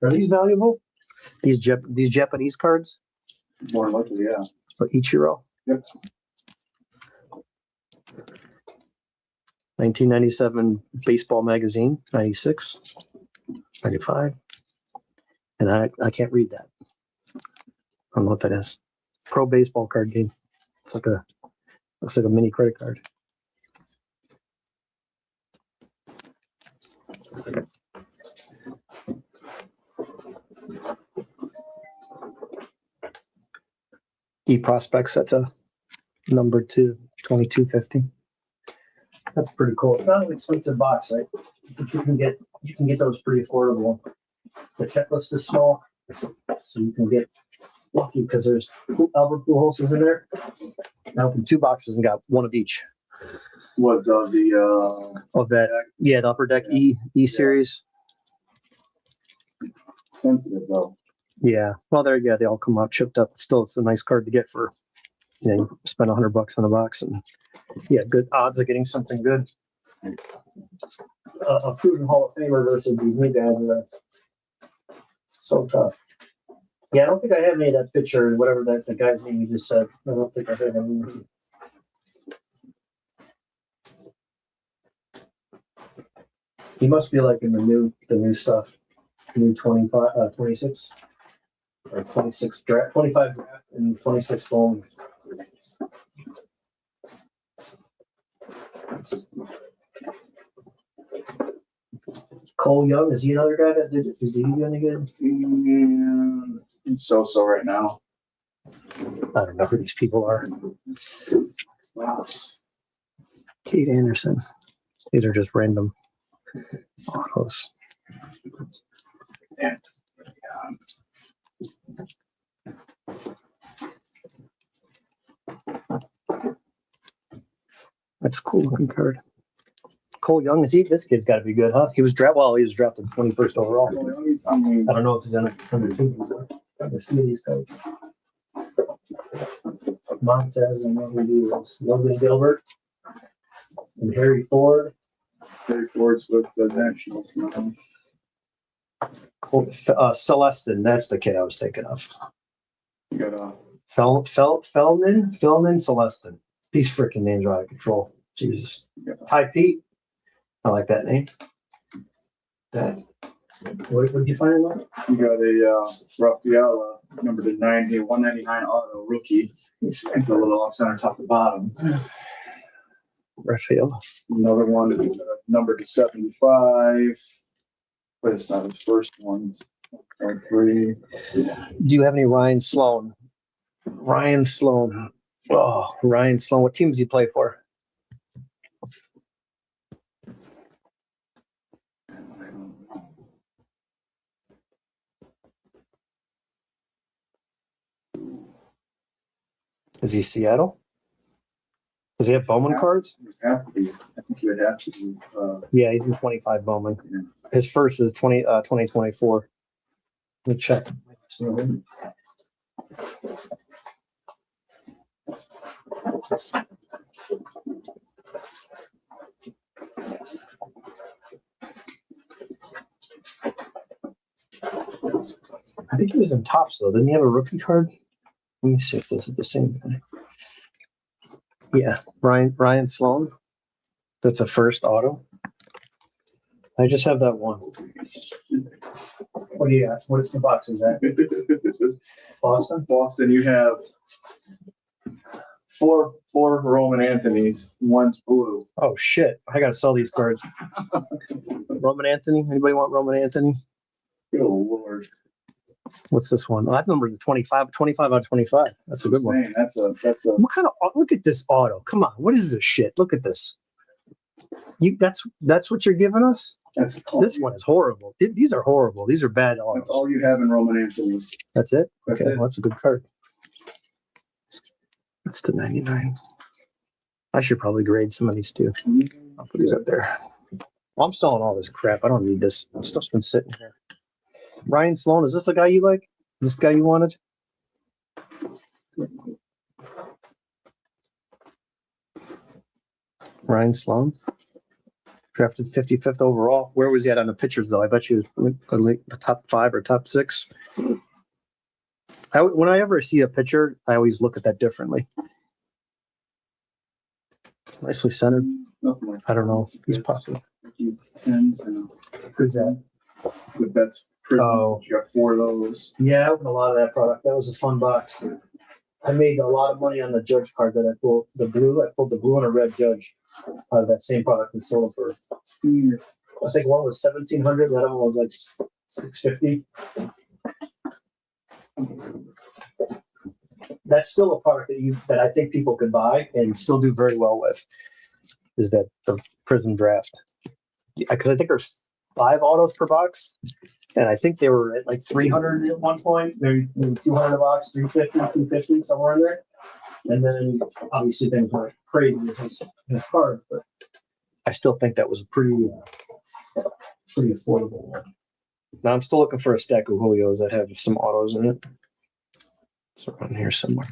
are these valuable? These Japanese cards More likely, yeah. for Ichiro. Yep. 1997 Baseball Magazine, 96, 95. And I can't read that. I don't know what that is. Pro baseball card game. It's like looks like a mini credit card. E-Prospects, that's a number 2250. That's pretty cool. It's not an expensive box, right? You can get those pretty affordable. The checklist is small, so you can get lucky because there's Albert Pujols is in there. I opened 2 boxes and got one of each. What does the Of that, yeah, the Upper Deck E series. sensitive though? Yeah, well, there you go. They all come out chipped up. Still, it's a nice card to get for, you spend $100 on a box, and yeah, good odds of getting something good. A proven Hall of Famer versus these new guys are so tough. Yeah, I don't think I have any of that picture, whatever the guy's name you just said. I don't think I have any. He must be like in the new stuff, new 25, 26. Or 26 draft, 25 draft, and 26 phone. Cole Young, is he another guy that did he do any good? So right now. I don't know who these people are. Wow. Kate Anderson. These are just random autos. Yeah. That's a cool looking card. Cole Young, this kid's got to be good, huh? He was drafted 21st overall. I don't know if he's under 2. I see these cards. Mom says, and what we do is Logan Gilbert and Harry Ford. Harry Ford's with the Nationals. Celestin, that's the kid I was thinking of. You got a Feldman Celestin. These freaking names are out of control. Jesus. Ty Pete. I like that name. That. What did you find in that? You got a Rafaela, number 90, 199 auto rookie. It's a little off center, top to bottom. Rafaela. Another one, number 75. But it's not his first one. 3. Do you have any Ryan Sloan? Ryan Sloan. Oh, Ryan Sloan. What teams do you play for? Is he Seattle? Does he have Bowman cards? You have to be. I think you would have to be. Yeah, he's in 25 Bowman. Yeah. His first is 2024. Let me check. I think he was in Tops though. Didn't he have a rookie card? Let me see if this is the same guy. Yeah, Ryan Sloan. That's a first auto. I just have that one. What do you got? What is the box? Is that Boston? Boston, you have four Roman Anthony's. One's blue. Oh shit! I gotta sell these cards. Roman Anthony. Anybody want Roman Anthony? Good Lord. What's this one? Oh, that number 25 out of 25. That's a good one. Man, that's a What kind of look at this auto? Come on, what is this shit? Look at this. That's what you're giving us? This one is horrible. These are horrible. These are bad autos. That's all you have in Roman Anthony's. That's it? That's Okay, it. well, that's a good card. That's the 99. I should probably grade some of these too. I'll put these up there. Well, I'm selling all this crap. I don't need this. Stuff's been sitting here. Ryan Sloan, is this the guy you like? This guy you wanted? Ryan Sloan. Drafted 55th overall. Where was he at on the pitchers, though? I bet you the top 5 or top 6. When I ever see a pitcher, I always look at that differently. It's nicely centered. Nothing like I don't know. He's popular. Pens and Who's that? with that's prison. Oh. You got 4 of those. Yeah, I opened a lot of that product. That was a fun box. I made a lot of money on the Judge card that I pulled. The blue, I pulled the blue and a red Judge out of that same product and sold for. I think one was 1,700. The other one was like 650. That's still a product that I think people could buy and still do very well with. Is that the Prism Draft? Because I think there's 5 autos per box, and I think they were at like 300 at one point, maybe 200 a box, 350, 250, somewhere in there. And then obviously things went crazy with his cards, but I still think that was a pretty affordable one. Now I'm still looking for a stack of Julios that have some autos in it. It's around here somewhere.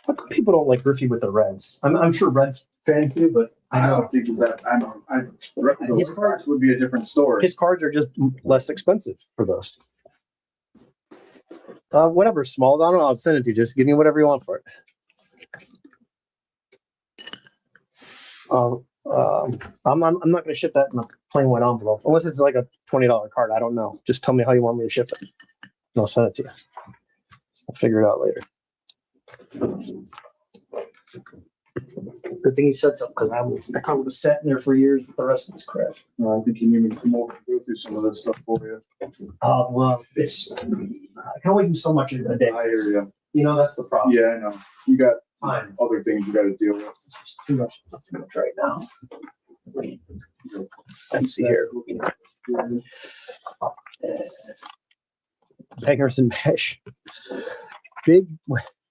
How come people don't like Griffey with the Reds? I'm sure Reds fans do, but I don't think he's that. I don't. His cards would be a different story. His cards are just less expensive for those. Whatever, Small. I don't know. I'll send it to you. Just give me whatever you want for it. I'm not going to ship that in a plain white envelope unless it's like a $20 card. I don't know. Just tell me how you want me to ship it, and I'll send it to you. I'll figure it out later. Good thing he said something because that card would have sat in there for years with the rest of this crap. I think you need me to come over and go through some of this stuff for you. Well, I can only do so much a day. I hear you. You know, that's the problem. Yeah, I know. You got Time. other things you got to deal with. It's just too much right now. Let's see here. Bangers and mash.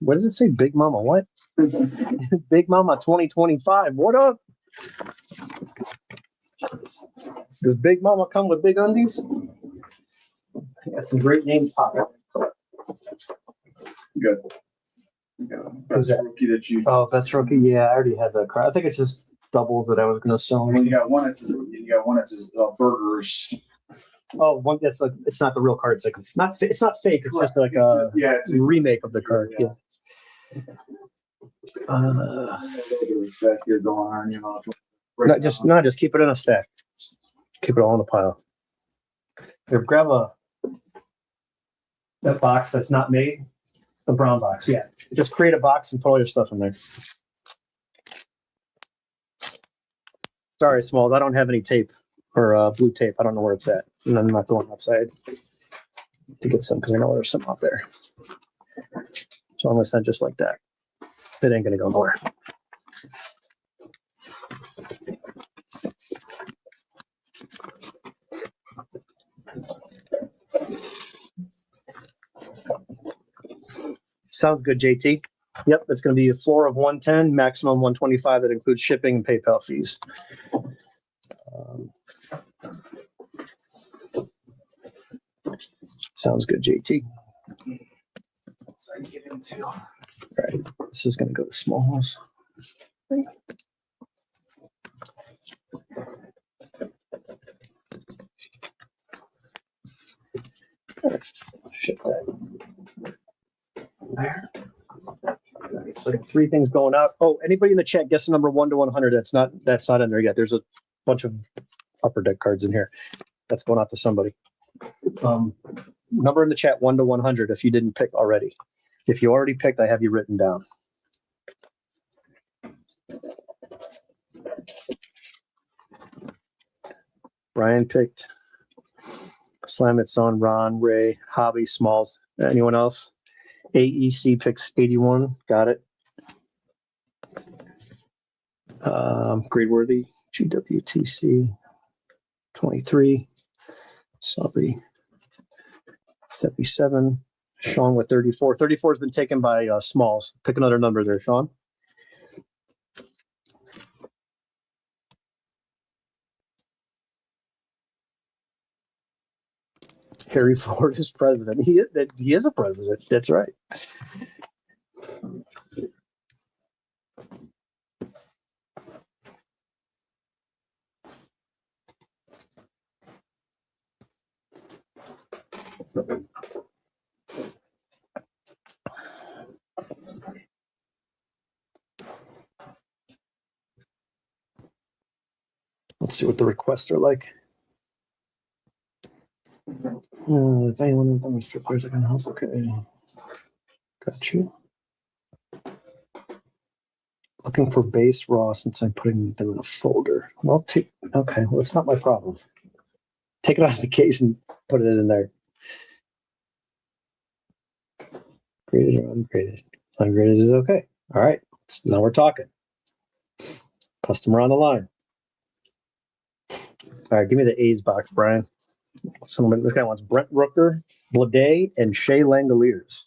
What does it say? Big Mama what? Big Mama 2025. What up? Does Big Mama come with big undies? I got some great names popping. Good. That's that? rookie that you. Oh, that's rookie. Yeah, I already had that card. I think it's just doubles that I was going to sell. Well, you got one that's you got one that's burgers. Oh, one that's like it's not the real card. It's like it's not fake. It's just like a it's a remake of the card. Yeah. That you're going on, you know. Just keep it in a stack. Keep it all in a pile. Here, grab that box that's not made. The brown box, yeah. Just create a box and put all your stuff in there. Sorry, Smalls. I don't have any tape or blue tape. I don't know where it's at. And I'm not going outside to get some because I know there's some out there. So I'm going to send just like that. It ain't going to go nowhere. Sounds good, JT. Yep, it's going to be a floor of 110, maximum 125. That includes shipping and PayPal fees. Sounds good, JT. So I can get into. All right, this is going to go to Smalls. Ship that. There. So 3 things going out. Oh, anybody in the chat guess the number 1 to 100? That's not in there yet. There's a bunch of upper deck cards in here. That's going out to somebody. Number in the chat 1 to 100 if you didn't pick already. If you already picked, I have you written down. Brian picked. Slam It's on Ron, Ray, Hobby, Smalls. Anyone else? AEC picks 81. Got it. Gradeworthy, GWTC 23. Sully 77. Sean with 34. 34 has been taken by Smalls. Pick another number there, Sean. Harry Ford is president. He is a president. That's right. Let's see what the requests are like. If anyone of them is strip players, I can help. Okay. Got you. Looking for base raw since I'm putting them in a folder. Well, okay. Well, it's not my problem. Take it out of the case and put it in there. Graded or ungraded? Ungraded is okay. All right. Now we're talking. Customer on the line. All right. Give me the A's box, Brian. This guy wants Brent Rooker, Blade, and Shea Langoliers.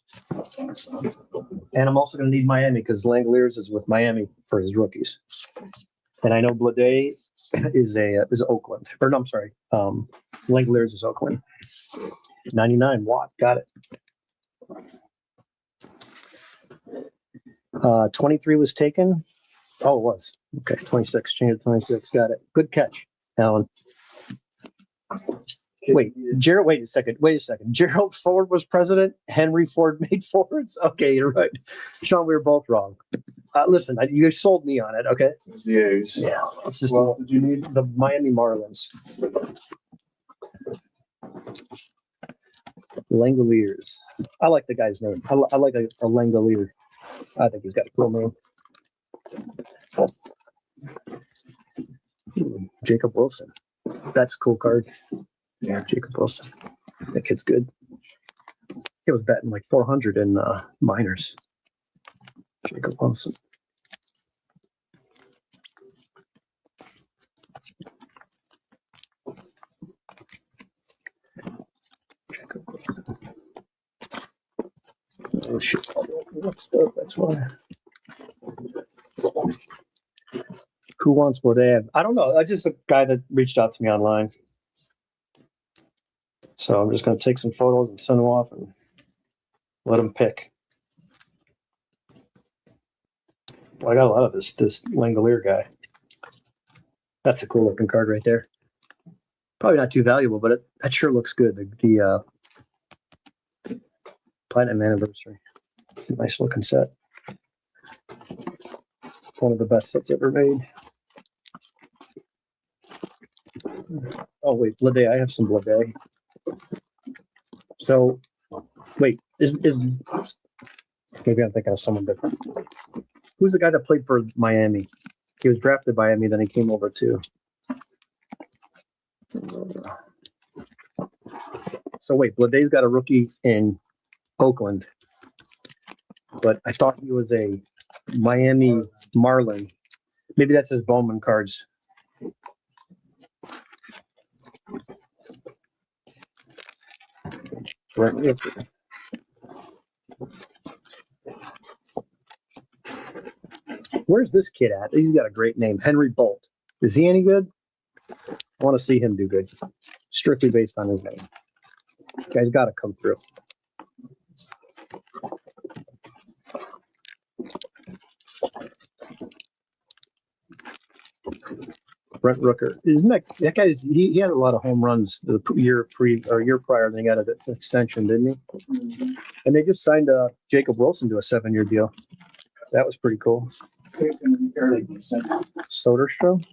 And I'm also going to need Miami because Langoliers is with Miami for his rookies. And I know Blade is Oakland. Or no, I'm sorry. Langoliers is Oakland. 99 Watt. Got it. 23 was taken. Oh, it was. Okay, 26. Change to 26. Got it. Good catch, Alan. Wait a second. Gerald Ford was president. Henry Ford made Fords. Okay, you're right. Sean, we were both wrong. Listen, you sold me on it. Okay. The A's. Yeah. It's just What else did you need? the Miami Marlins. Langoliers. I like the guy's name. I like a Langolier. I think he's got a cool name. Jacob Wilson. That's a cool card. Yeah. Jacob Wilson. That kid's good. He was batting like 400 in minors. Jacob Wilson. Jacob Wilson. Oh shit! What's up? That's why. Who wants what they have? I don't know. That's just a guy that reached out to me online. So I'm just going to take some photos and send them off and let them pick. Well, I got a lot of this Langolier guy. That's a cool looking card right there. Probably not too valuable, but that sure looks good. The Platinum Anniversary. Nice looking set. One of the best sets ever made. Oh wait, Blade. I have some Blade. So wait, is maybe I'm thinking of someone different. Who's the guy that played for Miami? He was drafted by Miami, then he came over to. So wait, Blade's got a rookie in Oakland, but I thought he was a Miami Marlin. Maybe that's his Bowman cards. Right. Where's this kid at? He's got a great name, Henry Bolt. Is he any good? I want to see him do good. Strictly based on his name. Guy's got to come through. Brent Rooker. Isn't that guy's? He had a lot of home runs the year prior. Then he got an extension, didn't he? Mm-hmm. And they just signed Jacob Wilson to a 7-year deal. That was pretty cool. Soderstrom.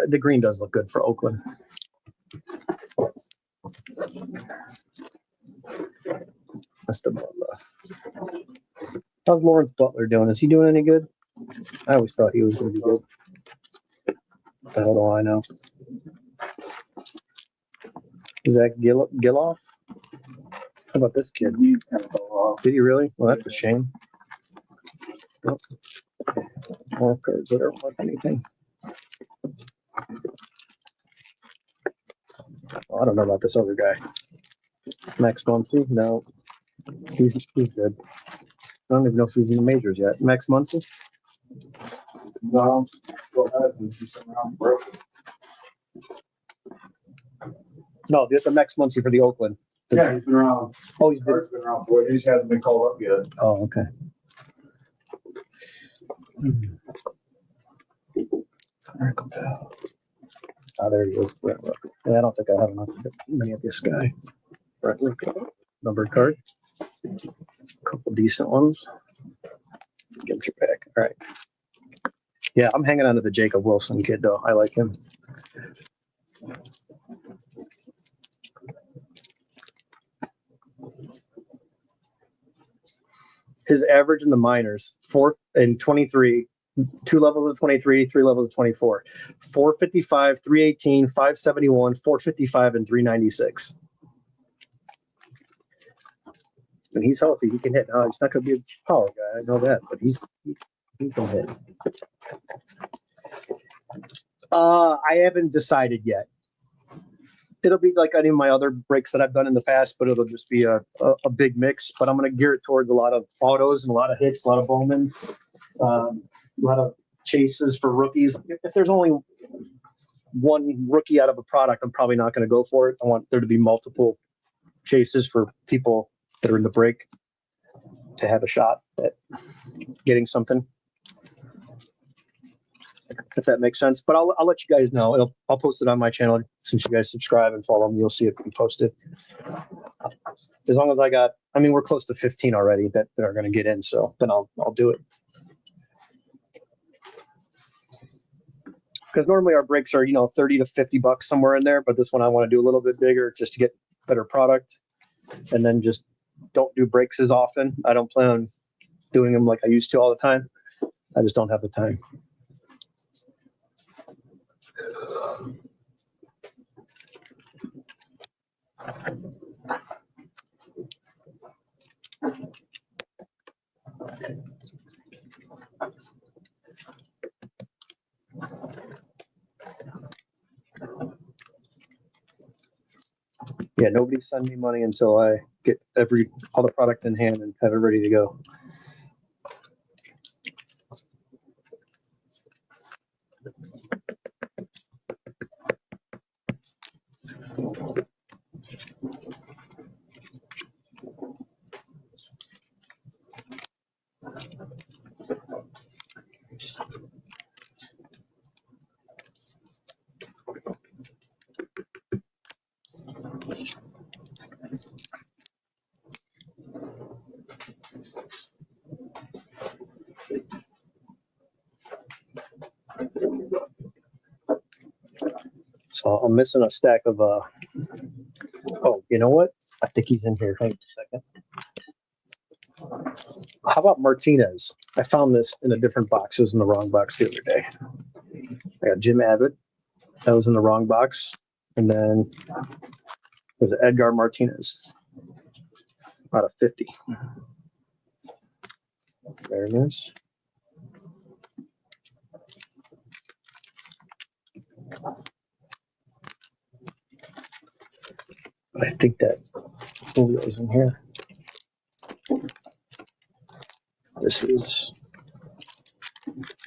The green does look good for Oakland. How's Lawrence Butler doing? Is he doing any good? I always thought he was going to be good. What the hell do I know? Zach Giloff? How about this kid? Did he really? Well, that's a shame. Oh. More cards that aren't worth anything. Oh, I don't know about this other guy. Max Muncy? No. He's good. I don't even know if he's in the majors yet. Max Muncy? No. Still has him. He's around broken. No, the Max Muncy for the Oakland. Yeah, he's been around. Oh, he's been. Car's been around for it. He just hasn't been called up yet. Oh, okay. Oh, there he is. Yeah, I don't think I have enough many of this guy. Numbered card. A couple decent ones. Get your back. All right. Yeah, I'm hanging on to the Jacob Wilson kid, though. I like him. His average in the minors, 4 and 23, 2 levels of 23, 3 levels of 24, 455, 318, 571, 455, and 396. When he's healthy, he can hit. No, he's not going to be a power guy. I know that, but he can hit. I haven't decided yet. It'll be like any of my other breaks that I've done in the past, but it'll just be a big mix. But I'm going to gear it towards a lot of autos and a lot of hits, a lot of Bowman, a lot of chases for rookies. If there's only one rookie out of a product, I'm probably not going to go for it. I want there to be multiple chases for people that are in the break to have a shot at getting something. If that makes sense, but I'll let you guys know. I'll post it on my channel since you guys subscribe and follow me. You'll see it be posted. As long as we're close to 15 already that are going to get in, so then I'll do it. Because normally our breaks are $30 to $50 somewhere in there, but this one I want to do a little bit bigger just to get better product, and then just don't do breaks as often. I don't plan on doing them like I used to all the time. I just don't have the time. Yeah, nobody send me money until I get all the product in hand and have it ready to go. So I'm missing a stack of oh, you know what? I think he's in here. Hang on a second. How about Martinez? I found this in a different box. It was in the wrong box the other day. I got Jim Abbott. That was in the wrong box. And then there's Edgar Martinez. Out of 50. There it is. But I think that Julio's in here. This is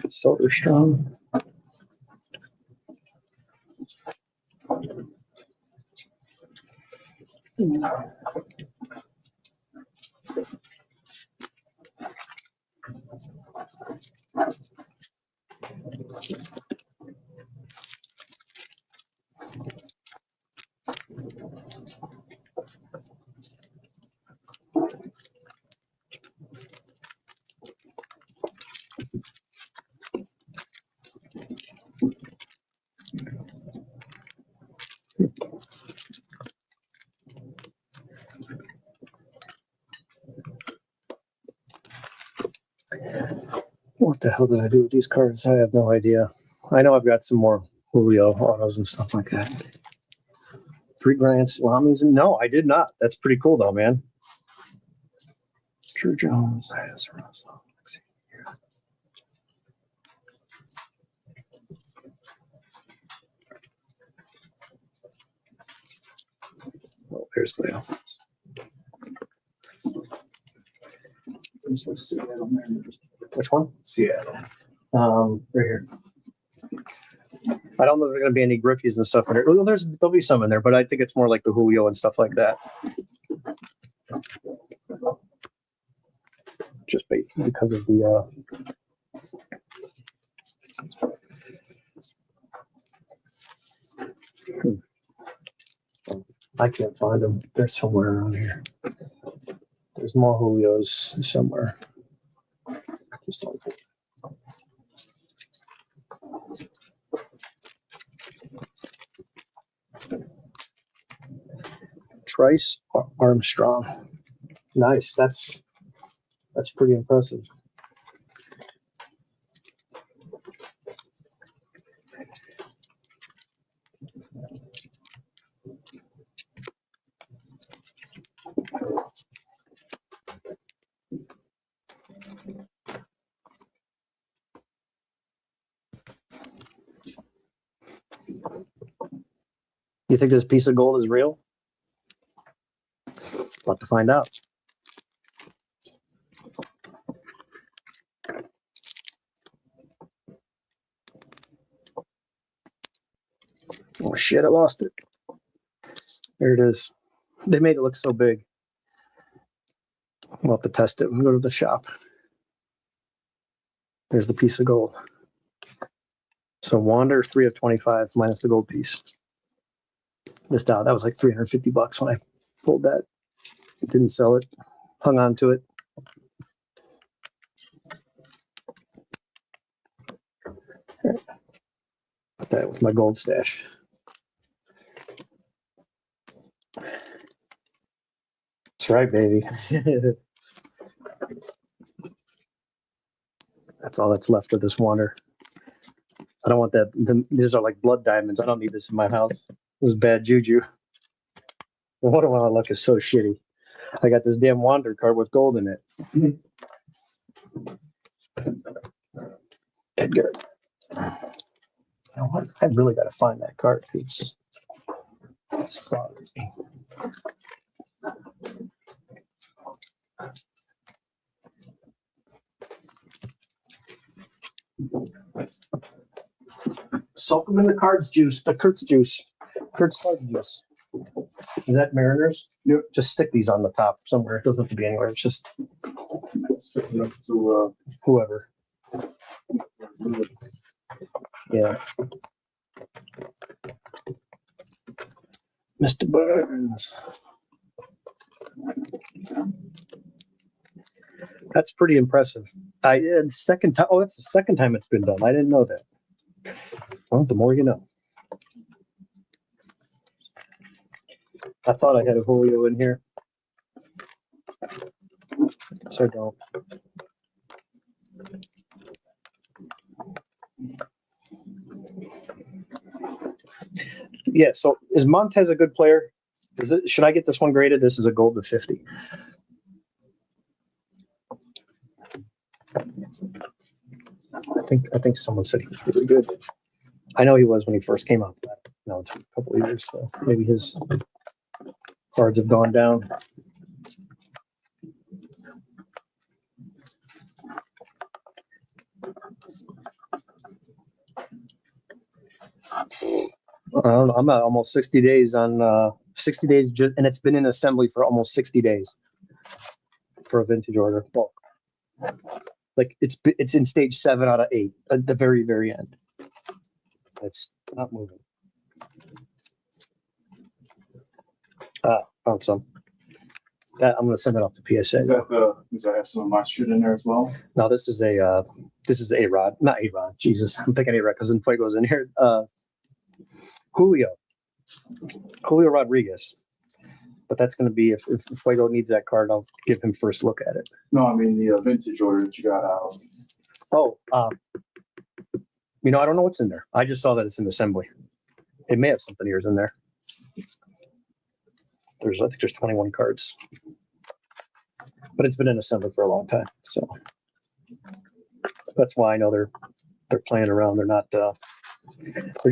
Soderstrom. What the hell did I do with these cards? I have no idea. I know I've got some more Julio autos and stuff like that. 3 grand salamis? No, I did not. That's pretty cool though, man. Drew Jones. Oh, there's Leo. Which one? Seattle. Right here. I don't know if there's going to be any Griffies and stuff in there. Well, there'll be some in there, but I think it's more like the Julio and stuff like that. Just because of the. I can't find them. They're somewhere around here. There's more Julios somewhere. Just don't think. Trice Armstrong. Nice. That's pretty impressive. You think this piece of gold is real? About to find out. Oh shit, I lost it. There it is. They made it look so big. We'll have to test it and go to the shop. There's the piece of gold. So Wander 3 of 25 minus the gold piece. Missed out. That was like $350 when I pulled that. Didn't sell it. Hung on to it. Put that with my gold stash. That's right, baby. That's all that's left of this Wander. I don't want that. These are like blood diamonds. I don't need this in my house. This is bad juju. What do my luck is so shitty. I got this damn Wander card with gold in it. Edgar. You know what? I really got to find that card because it's bothering me. Soak them in the cards juice, the Kurtz juice. Kurtz card juice. Is that Mariners? Yep. Just stick these on the top somewhere. It doesn't have to be anywhere. It's just sticking up to whoever. Yeah. Mr. Burns. That's pretty impressive. Second time. Oh, that's the second time it's been done. I didn't know that. Well, the more you know. I thought I had a Julio in here. So I don't. Yeah, so is Montez a good player? Should I get this one graded? This is a gold to 50. I think someone said he was really good. I know he was when he first came out, but now it's a couple of years, so maybe his cards have gone down. I don't know. I'm at almost 60 days on 60 days, and it's been in assembly for almost 60 days for a vintage order. Well, like it's in stage 7 out of 8 at the very, very end. It's not moving. Found some. That I'm going to send it off to PSA. Does that have some of my shit in there as well? No, this is A-Rod, not A-Rod. Jesus, I'm thinking A-Rod because Fuego's in here. Julio Rodriguez. But that's going to be if Fuego needs that card, I'll give him first look at it. No, I mean the vintage order that you got out. Oh, I don't know what's in there. I just saw that it's in assembly. It may have something yours in there. I think there's 21 cards, but it's been in assembly for a long time, so that's why I know they're playing around. They're not. They're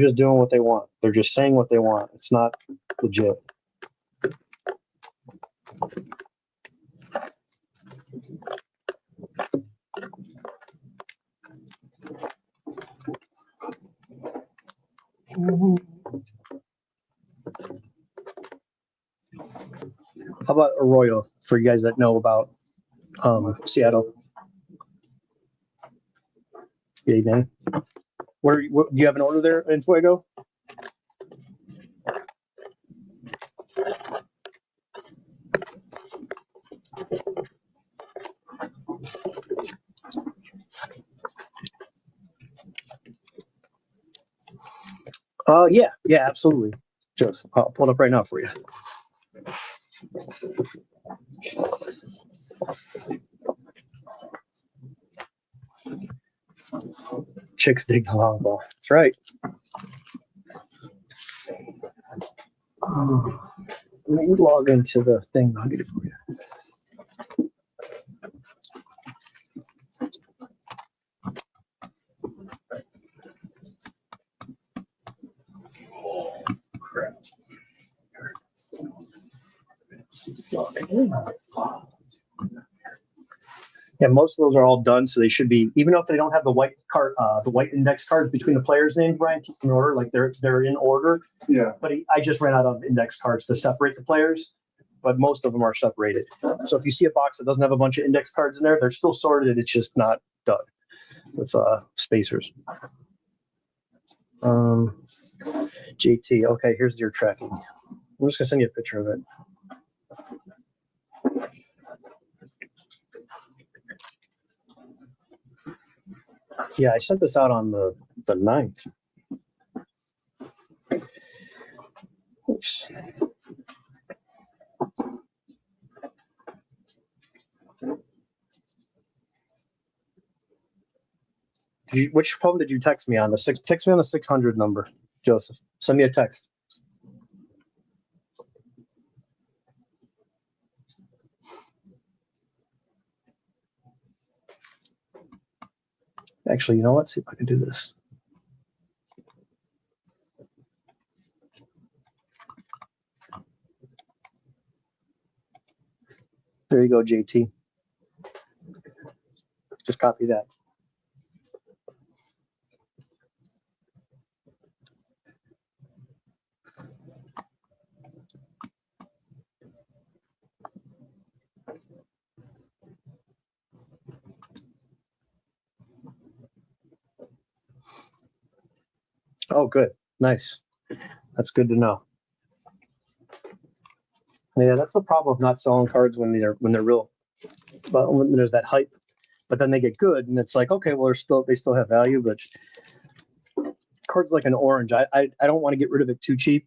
just doing what they want. They're just saying what they want. It's not legit. How about Arroyo for you guys that know about Seattle? Yeah, man. What do you have an order there in Fuego? Yeah, absolutely. Joseph, I'll pull it up right now for you. Chicks dig the long ball. That's right. Let me log into the thing. I'll get it for you. Crap. Yeah, most of those are all done, so they should be. Even if they don't have the white card, the white index cards between the players' names, Brian, keep them in order, like they're in order. Yeah. But I just ran out of index cards to separate the players, but most of them are separated. So if you see a box that doesn't have a bunch of index cards in there, they're still sorted. It's just not done with spacers. JT, okay, here's your tracking. I'm just gonna send you a picture of it. Yeah, I sent this out on the 9th. Oops. Which phone did you text me on? Text me on the 600 number, Joseph. Send me a text. Actually, you know what? See if I can do this. There you go, JT. Just copy that. Oh, good. Nice. That's good to know. Yeah, that's the problem of not selling cards when they're real. But when there's that hype, but then they get good, and it's like, okay, well, they still have value, but cards like an orange, I don't want to get rid of it too cheap,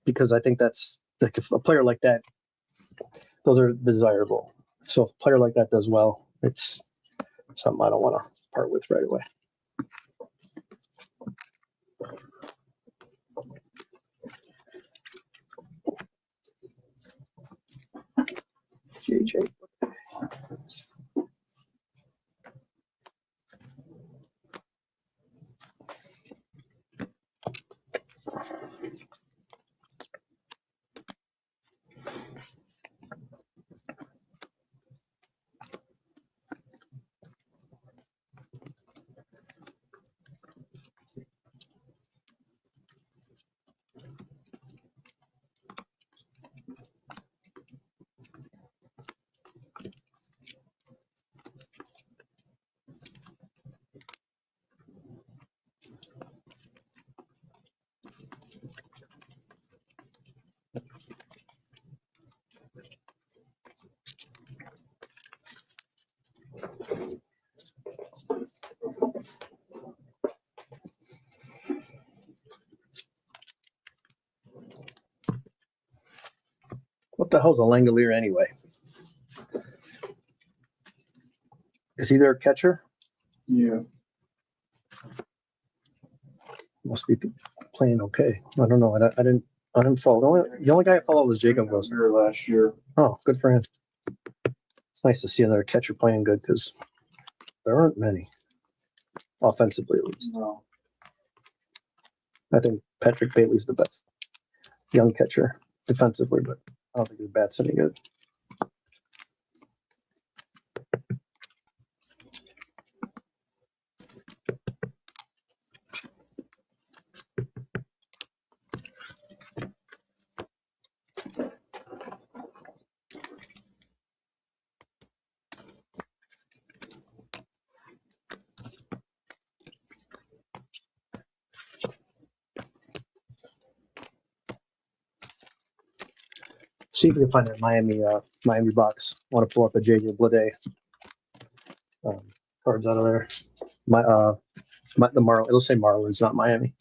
because I think that's like if a player like that, those are desirable. So if a player like that does well, it's something I don't want to part with right away. JJ. What the hell's a Langolier anyway? Is he their catcher? Yeah. Must be playing okay. I don't know. I didn't follow. The only guy I followed was Jacob Wilson. Here last year. Oh, good for him. It's nice to see another catcher playing good, because there aren't many, offensively at least. No. I think Patrick Bailey's the best young catcher defensively, but I don't think his bat's any good. See if we can find that Miami box. I want to pull up a JJ Bleday cards out of there. The Marlins. It'll say Marlins, not Miami.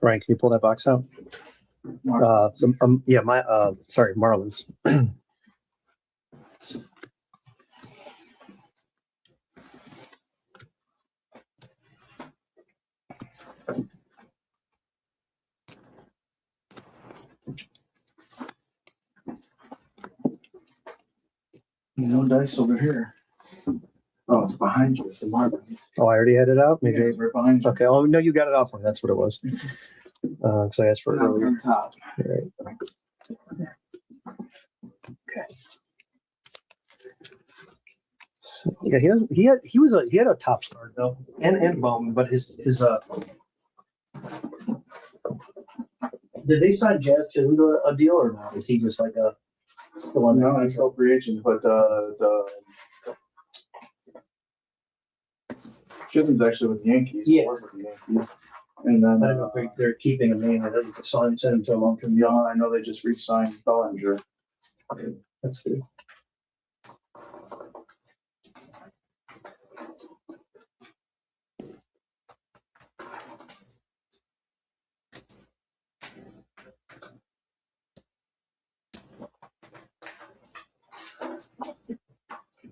Brian, can you pull that box out? Sorry, Marlins. No dice over here. Oh, it's behind you. It's the Marlins. Oh, I already had it out. Maybe. Yeah, right behind you. Okay. Oh no, you got it out for me. That's what it was. So I asked for it Now it's earlier. on top. Right. Okay. So, yeah, he doesn't. He had a top start though, and Bowman, but his did they sign Jazz Chisholm to a deal or not? Is he just like a still on? No, he's still free agent, but Chisholm's actually with the Yankees. Yeah. With the Yankees. And then I don't know if they're keeping him in. I think they send him to a long-term deal. I know they just re-signed Bellinger. That's good.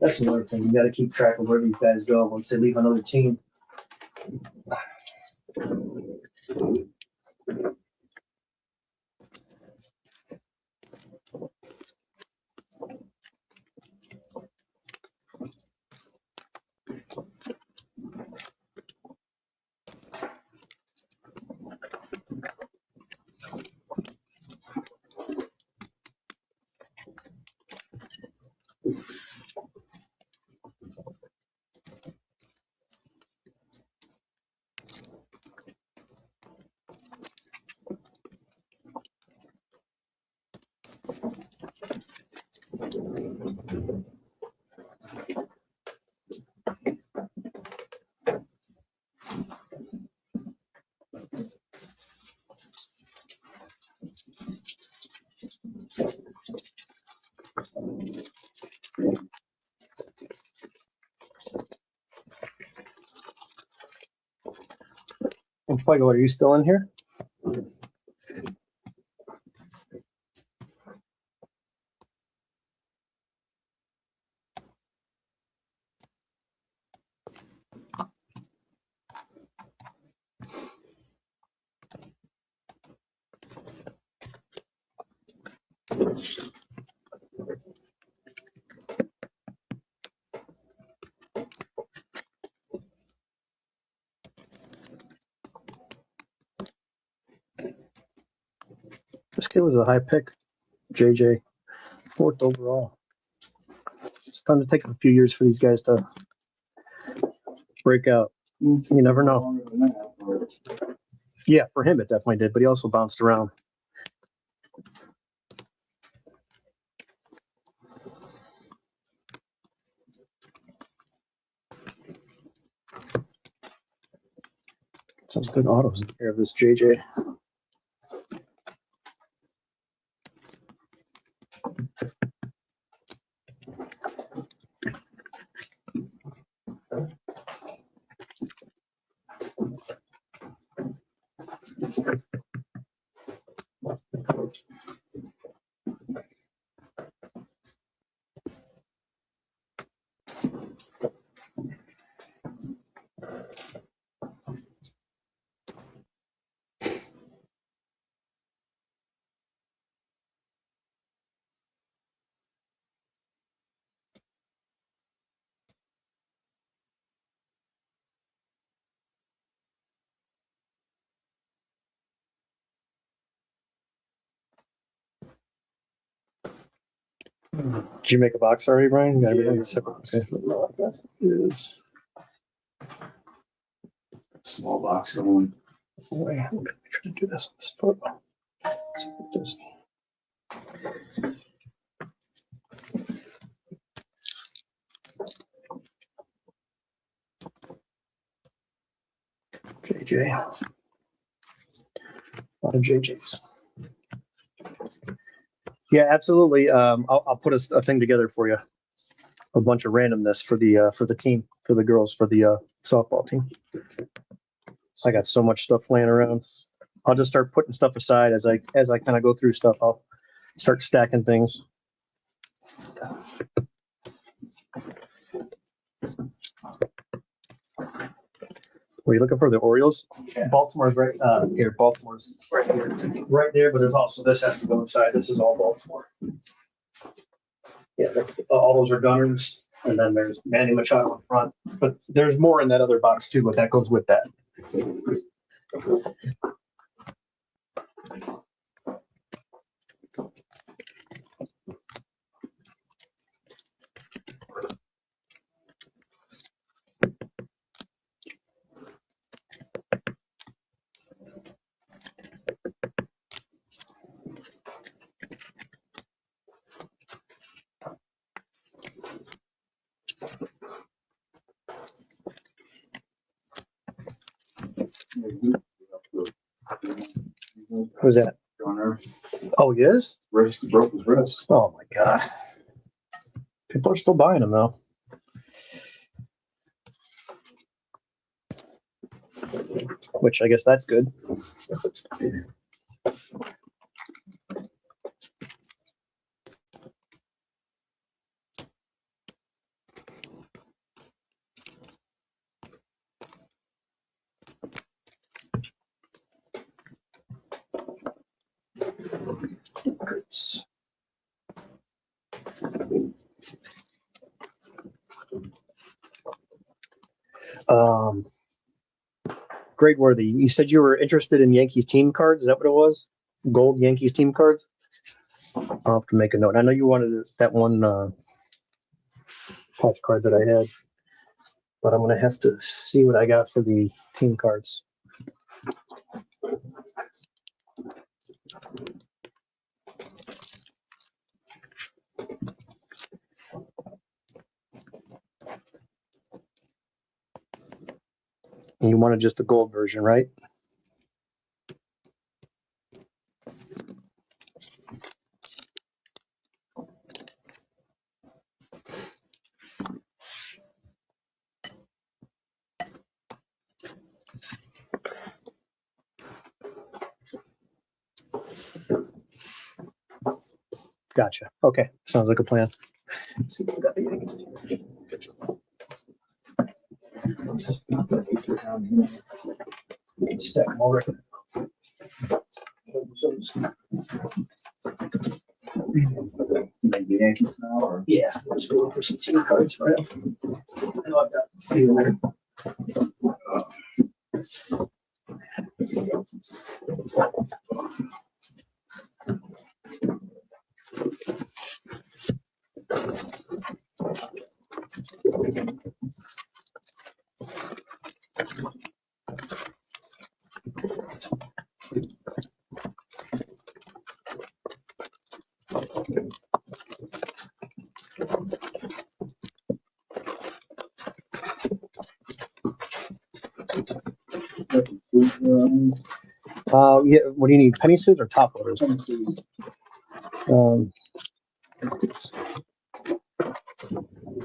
That's another thing. You got to keep track of where these guys go once they leave another team. And Fuego, are you still in here? This kid was a high pick, JJ, 4th overall. It's going to take a few years for these guys to break out. You never know. Longer than that, but Yeah, for him it definitely did, but he also bounced around. Some good autos in here of this JJ. Did you make a box already, Brian? You got everything separate. Okay. That is small box going. Wait, I'm gonna try to do this photo. Just JJ. A lot of JJs. Yeah, absolutely. I'll put a thing together for you. A bunch of randomness for the team, for the girls, for the softball team. I got so much stuff laying around. I'll just start putting stuff aside as I kind of go through stuff. I'll start stacking things. Were you looking for the Orioles? Yeah. Baltimore's right here. Baltimore's right here, right there. But there's also this has to go inside. This is all Baltimore. Yeah, all those are Gunners, and then there's Manny Machado in front. But there's more in that other box too. But that goes with that. Who's that? Gunner. Oh, he is? Wrist, broke his wrist. Oh my God. People are still buying them though. Which I guess that's good. Great Worthy. You said you were interested in Yankees team cards. Is that what it was? Gold Yankees team cards? I'll have to make a note. I know you wanted that one patch card that I had, but I'm going to have to see what I got for the team cards. And you wanted just the gold version, right? Gotcha. Okay. Sounds like a plan. Let's see if we got the Yankees. Stack them over. Make the Yankees now, or Yeah, I'm just going for some team cards, right? I know I've got a few in there. Yeah. What do you need? Penny suits or top loaders?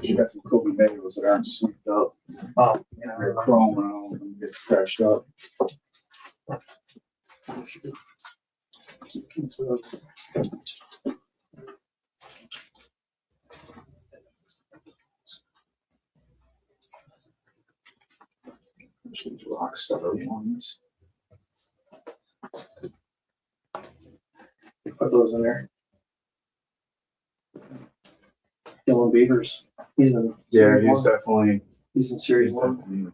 you got some Kobe bagels that aren't souped up. Oh, And they're chrome and all of them get scratched up. These rock star ones. put those in there. Dylan Beavers. He's in Yeah, Series he's one. definitely. He's in Series he's one. definitely-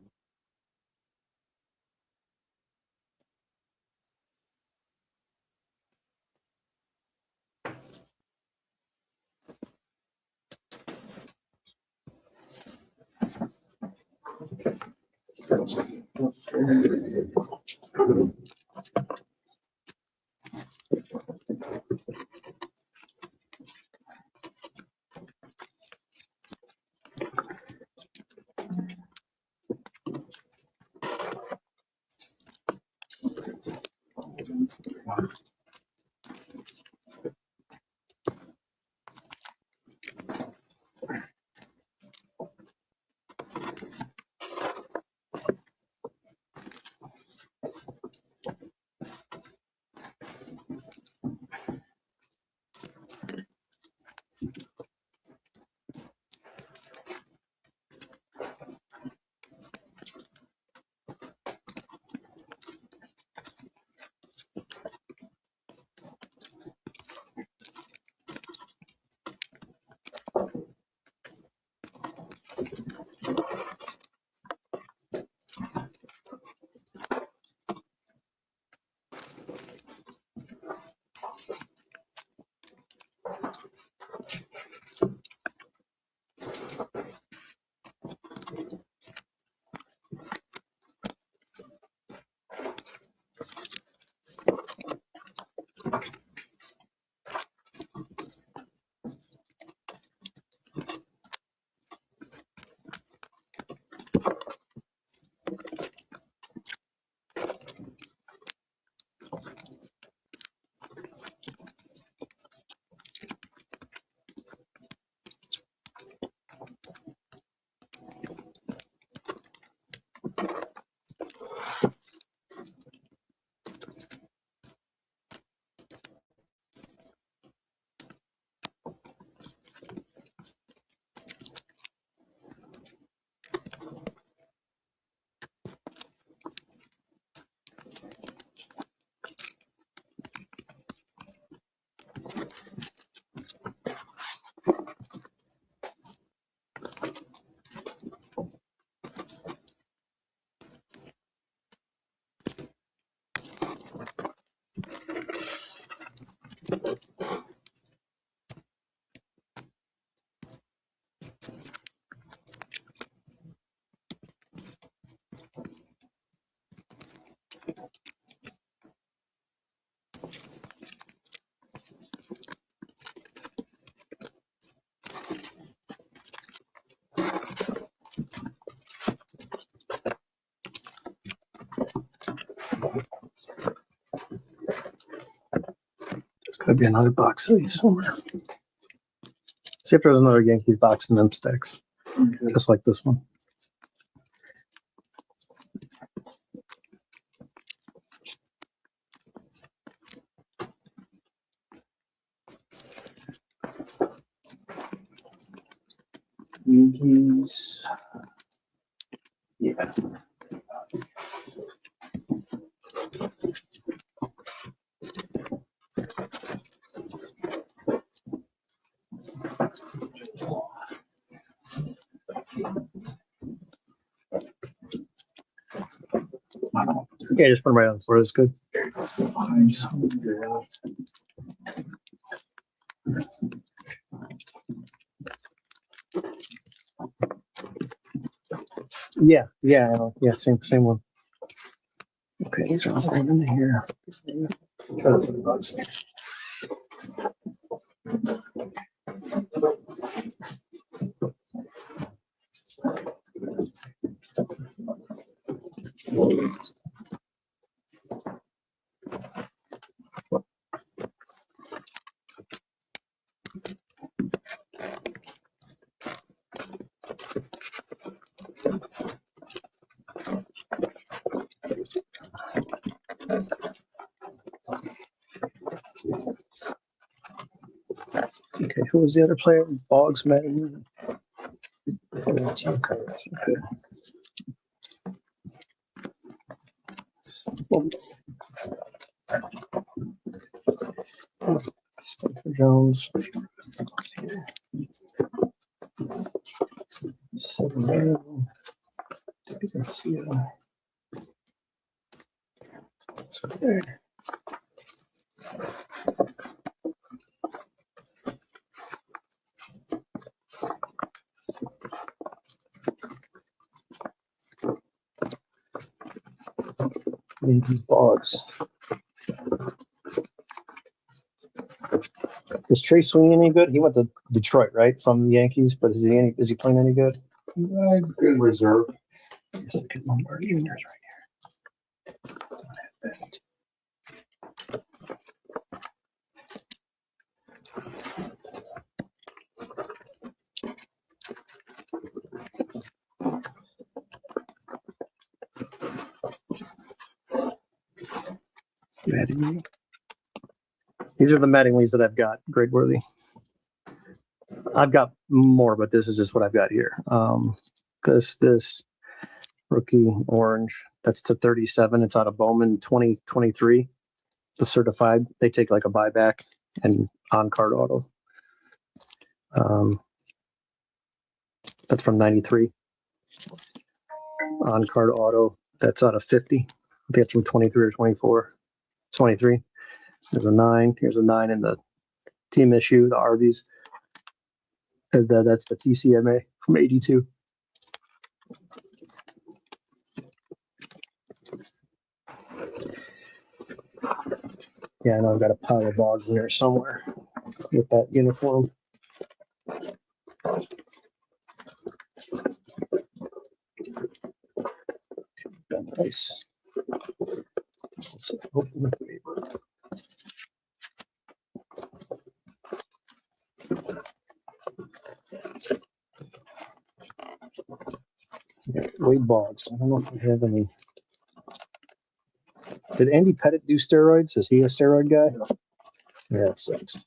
Could be another box of these somewhere. See if there's another Yankees box in them sticks, just like this one. Yankees. Yeah. Okay, just put them right on the floor. That's good. Yeah, same one. Okay, these are all going in here. Try this one, bugs. Okay, who was the other player? Boggs, Madden. Okay. Spencer Jones. Seven. Garcia. So there. Yankees Bogs. Is Trey Sweeney any good? He went to Detroit, right, from the Yankees. But is he playing any good? Good reserve. I guess I could Lombard Juniors right here. Mattingly. These are the Mattingleys that I've got. Grade worthy. I've got more, but this is just what I've got here. This rookie orange, that's to 37. It's out of Bowman 2023. The certified, they take like a buyback and on card auto. That's from 93. On card auto, that's out of 50. I think that's from 23 or 24. 23. There's a 9. Here's a 9 in the team issue, the Arby's. And that's the TCMA from 82. Yeah, I know I've got a pile of Bogs in there somewhere with that uniform. Nice. Let's open the paper. Wade Boggs. I don't know if we have any. Did Andy Pettit do steroids? Is he a steroid guy? Yeah, it sucks.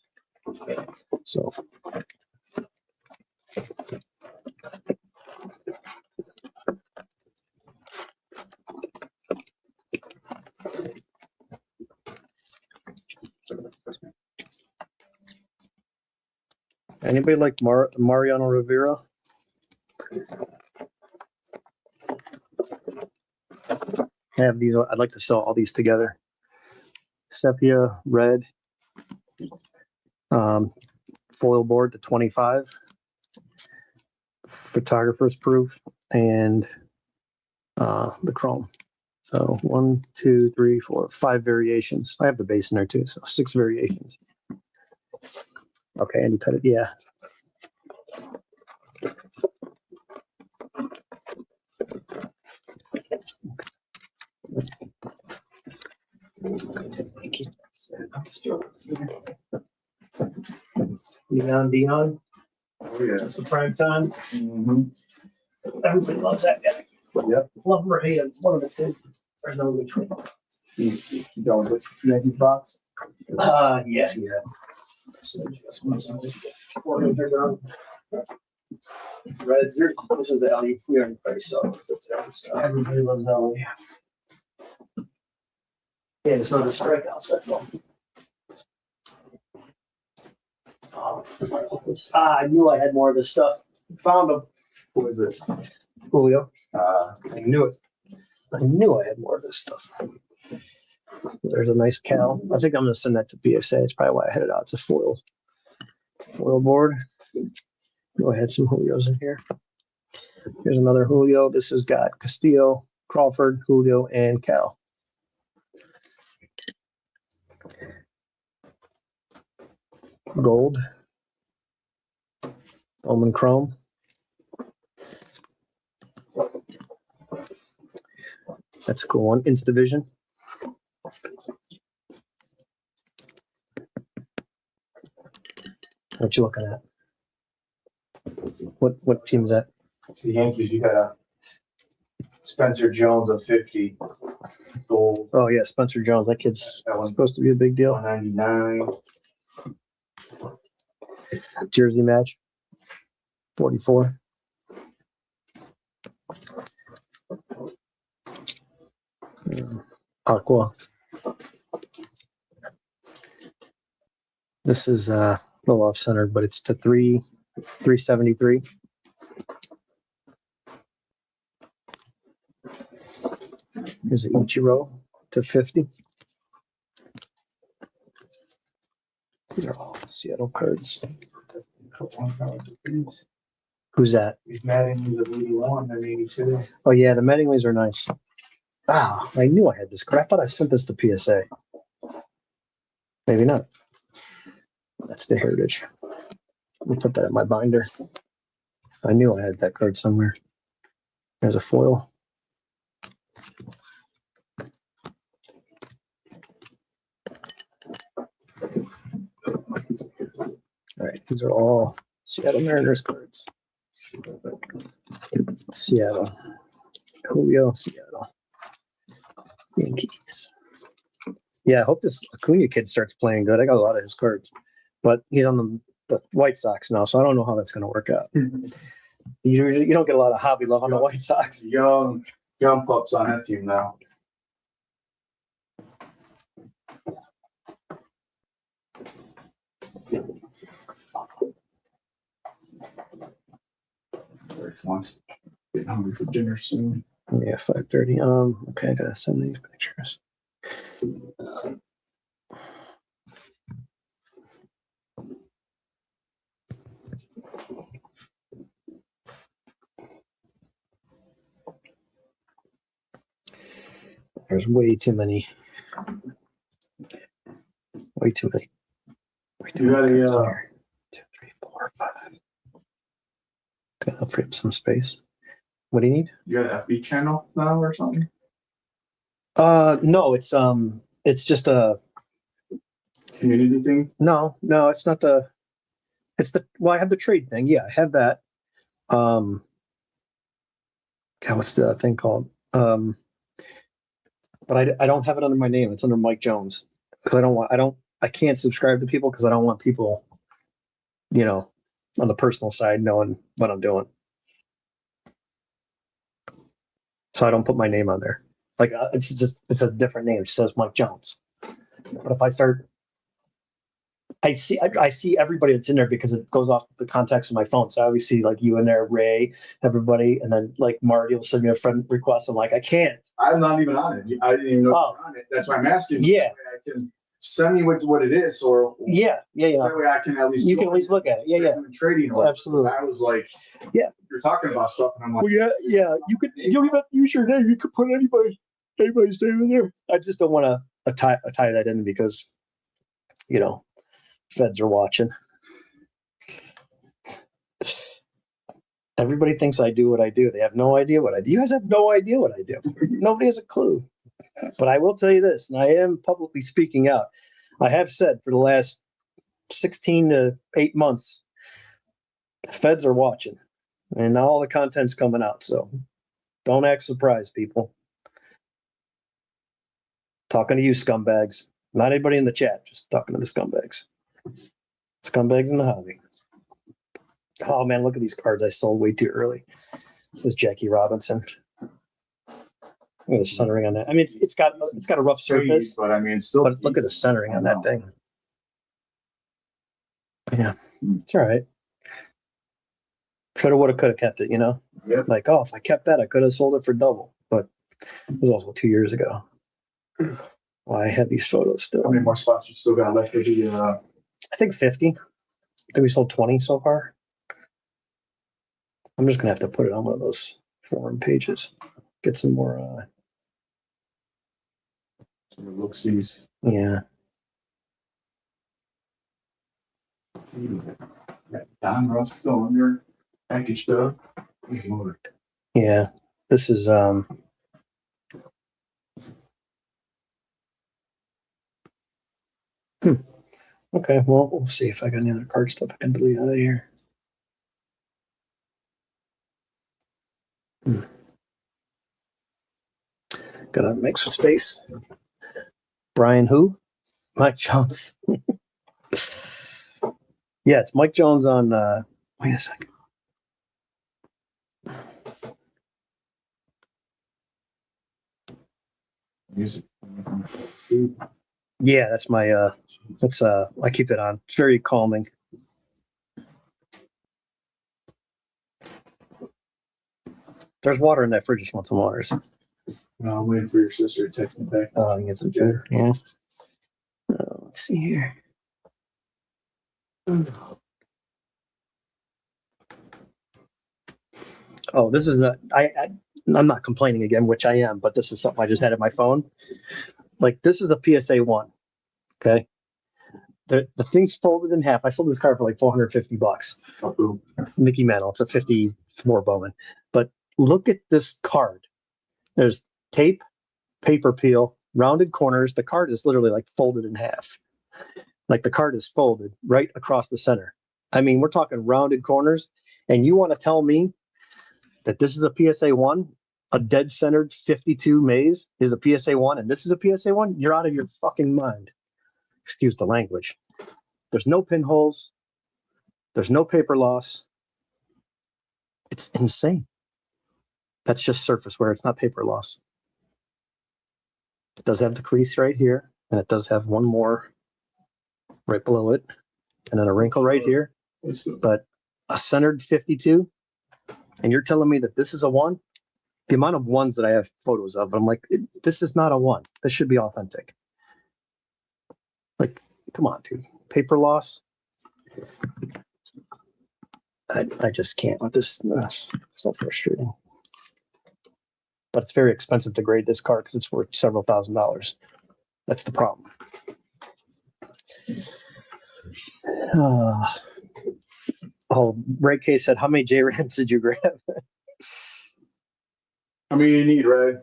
So. Anybody like Mariano Rivera? I have these. I'd like to sell all these together. Sepia red, foil board to 25, photographer's proof, and the chrome. So 1, 2, 3, 4, 5 variations. I have the base in there too, so 6 variations. Okay, Andy Pettit, yeah. Dion. Oh, yeah. That's the prime time. Mm-hmm. Everybody loves that guy. Yep. Love him or hate him. One of the two. There's no between. You going with Yankees box? Yeah. So just want somebody to get 400 on. Reds. This is Ellie. We already played, so that's it. So everybody loves Ellie. Yeah, it's not a strikeouts. That's all. I knew I had more of this stuff. Found him. Who is it? Julio. I knew it. I knew I had more of this stuff. There's a nice Cal. I think I'm going to send that to PSA. It's probably why I had it out. It's a foil board. Go ahead, some Julios in here. Here's another Julio. This has got Castillo, Crawford, Julio, and Cal. Gold. Bowman Chrome. That's a cool one. Insta Division. What you looking at? What team is that? It's the Yankees. You got a Spencer Jones of 50 gold. Oh yeah, Spencer Jones. That kid's That one's supposed to be a big deal. 199. Jersey match. 44. Aqua. This is a little off-centered, but it's to 373. Here's an Ichiro to 50. These are all Seattle cards. Who's that? These Mattingly's of 81 and 82. Oh yeah, the Mattingly's are nice. Ah, I knew I had this card. I thought I sent this to PSA. Maybe not. That's the Heritage. Let me put that in my binder. I knew I had that card somewhere. There's a foil. All right, these are all Seattle Mariners cards. Seattle. Julio, Seattle. Yankees. Yeah, I hope this Acuna kid starts playing good. I got a lot of his cards, but he's on the White Sox now, so I don't know how that's going to work out. You don't get a lot of hobby love on the White Sox. Young pups on that team now. Very fun. Getting hungry for dinner soon. Yeah, 5:30. Okay, I gotta send these pictures. There's way too many. Way too many. You got a 2, 3, 4, 5. Okay, I'll free up some space. What do you need? you got an FB channel now or something? No, it's just a Community thing? no, it's not the. It's the I have the trade thing. Yeah, I have that. God, what's the thing called? But I don't have it under my name. It's under Mike Jones because I can't subscribe to people because I don't want people, on the personal side knowing what I'm doing. So I don't put my name on there. Like it's a different name. It says Mike Jones. But if I start, I see everybody that's in there because it goes off the contacts of my phone. So I always see like you in there, Ray, everybody, and then like Marty will send me a friend request. I'm like, I can't. I'm not even on it. I didn't even know you were on it. That's why I'm asking. Yeah. I can send me what it is, or Yeah. that way I can at least you can at least look at it. Yeah. Trading or Absolutely. I was like, yeah, you're talking about stuff, and I'm like, well, yeah. You don't even have to use your name. You could put anybody's name in there. I just don't want to tie that in because, feds are watching. Everybody thinks I do what I do. They have no idea what I do. You guys have no idea what I do. Nobody has a clue. But I will tell you this, and I am publicly speaking out. I have said for the last 16 to 8 months, feds are watching. And now all the content's coming out. So don't act surprised, people. Talking to you, scumbags. Not anybody in the chat, just talking to the scumbags. Scumbags in the hobby. Oh man, look at these cards I sold way too early. This is Jackie Robinson. Look at the centering on that. I mean, it's got a rough surface, but I mean, still. But look at the centering on that thing. Yeah, it's all right. Shoulda, woulda, coulda kept it. Yep. Like, if I kept that, I could have sold it for double. But it was also 2 years ago. Well, I have these photos still. How many more spots you still got left for the? I think 50. I think we sold 20 so far. I'm just gonna have to put it on one of those forum pages. Get some more. Some look-sees. Yeah. Don Russ still in there, packaged up. Lord. Yeah. This is Okay, well, we'll see if I got any other card stuff I can delete out of here. Gotta make some space. Brian who? Mike Jones. Yeah, it's Mike Jones on wait a second. Music. Yeah, that's my I keep it on. It's very calming. There's water in that fridge. Just want some water. I'm waiting for your sister to text me back. Oh, you get some food. Yeah. Let's see here. Oh, this is I'm not complaining again, which I am, but this is something I just had at my phone. Like, this is a PSA 1. Okay. The thing's folded in half. I sold this car for like $450. Oh, Mickey Mantle. It's a 54 Bowman. But look at this card. There's tape, paper peel, rounded corners. The card is literally like folded in half. Like the card is folded right across the center. I mean, we're talking rounded corners. And you want to tell me that this is a PSA 1? A dead centered 52 maze is a PSA 1, and this is a PSA 1? You're out of your fucking mind. Excuse the language. There's no pinholes. There's no paper loss. It's insane. That's just surface wear. It's not paper loss. It does have the crease right here, and it does have one more right below it, and then a wrinkle right here. But a centered 52, and you're telling me that this is a 1? The amount of 1s that I have photos of, I'm like, this is not a 1. This should be authentic. Like, come on, dude. Paper loss. I just can't with this. It's so frustrating. But it's very expensive to grade this car because it's worth several $1,000s. That's the problem. Ray K said, how many J-Rams did you grab? how many you need, Ray?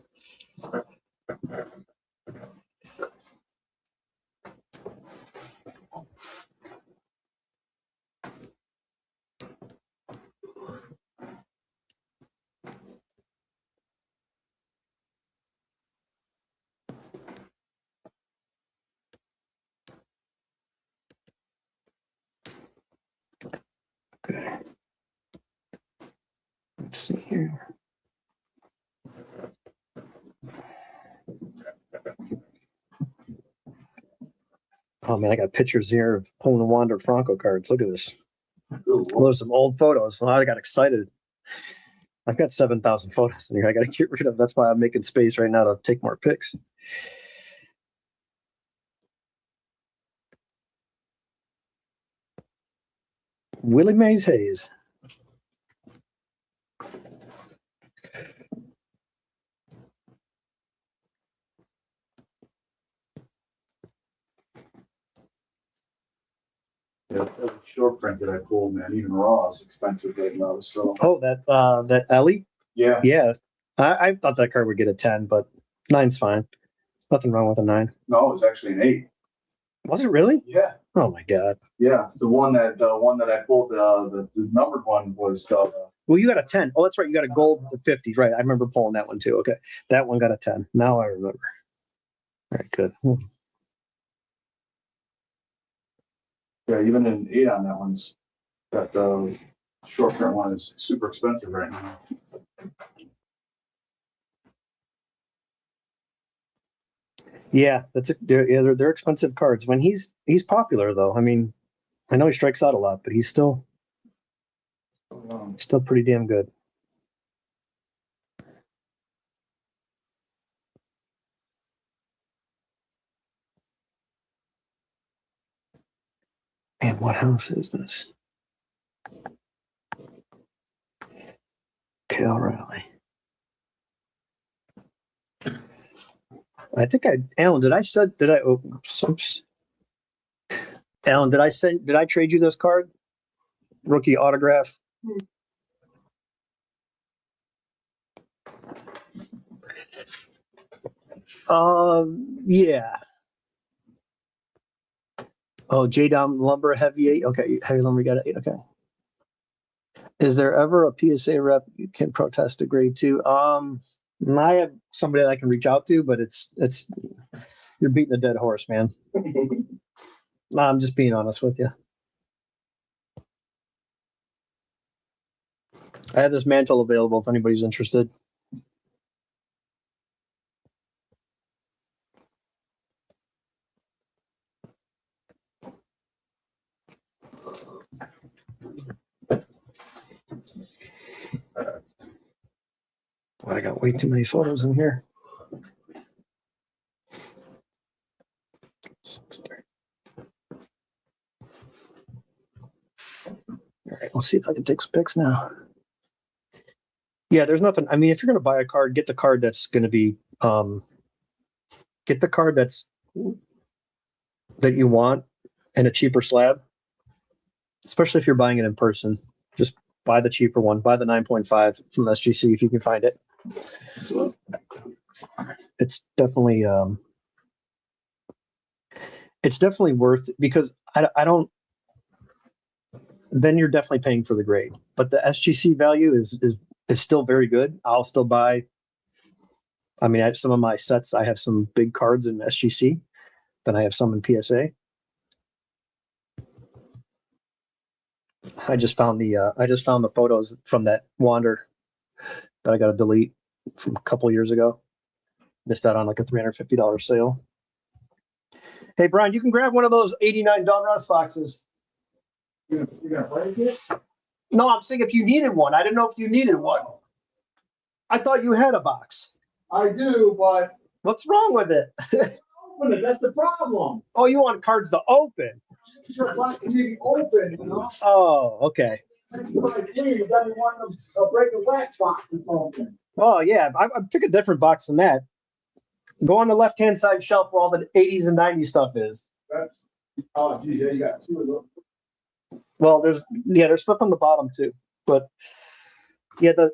Okay. Let's see here. Oh man, I got pictures here of Pulling Wander Franco cards. Look at this. Those are some old photos. I got excited. I've got 7,000 photos in here. I got to get rid of. That's why I'm making space right now to take more pics. Willie Mays Hayes. Yeah, that short print that I pulled, man, even raw is expensive right now. So Oh, that Ellie. yeah, Yeah, I thought that card would get a 10, but 9's fine. Nothing wrong with a 9. no, it's actually an 8. Was it really? Yeah, Oh my god. yeah. The one that I pulled, the numbered one was Well, you got a 10. Oh, that's right. You got a gold 50. Right. I remember pulling that one too. Okay. That one got a 10. Now I remember. All right, good. yeah, even an 8 on that one's got the short print one is super expensive right now. Yeah, they're expensive cards. When he's popular though. I mean, I know he strikes out a lot, but he's still pretty damn good. And what house is this? Cal Raleigh. I think Alan, did I trade you this card? Rookie autograph. Yeah. Oh, J-Dom Lumber Heavy 8. Okay, Heavy Lumber got an 8. Okay. Is there ever a PSA rep you can protest a grade 2? I have somebody that I can reach out to, but it's you're beating a dead horse, man. I'm just being honest with you. I have this mantle available if anybody's interested. Well, I got way too many photos in here. All right, let's see if I can take some pics now. Yeah, there's nothing. I mean, if you're going to buy a card, get the card that's going to be, get the card that you want and a cheaper slab, especially if you're buying it in person. Just buy the cheaper one. Buy the 9.5 from SGC if you can find it. It's definitely worth it because I don't. Then you're definitely paying for the grade, but the SGC value is still very good. I'll still buy. I mean, I have some of my sets. I have some big cards in SGC. Then I have some in PSA. I just found the photos from that Wander that I got to delete from a couple years ago. Missed out on like a $350 sale. Hey Brian, you can grab one of those 89 Don Russ boxes. You're gonna break it? No, I'm saying if you needed one. I didn't know if you needed one. I thought you had a box. I do, but What's wrong with it? open it. That's the problem. Oh, you want cards to open? Your box can be open, you know. Oh, okay. You doesn't want them to break a wax box that's open. Oh, yeah. I pick a different box than that. Go on the left-hand side shelf where all the 80s and 90s stuff is. That's oh, gee, yeah, you got two of them. Well, there's stuff on the bottom too, but yeah, the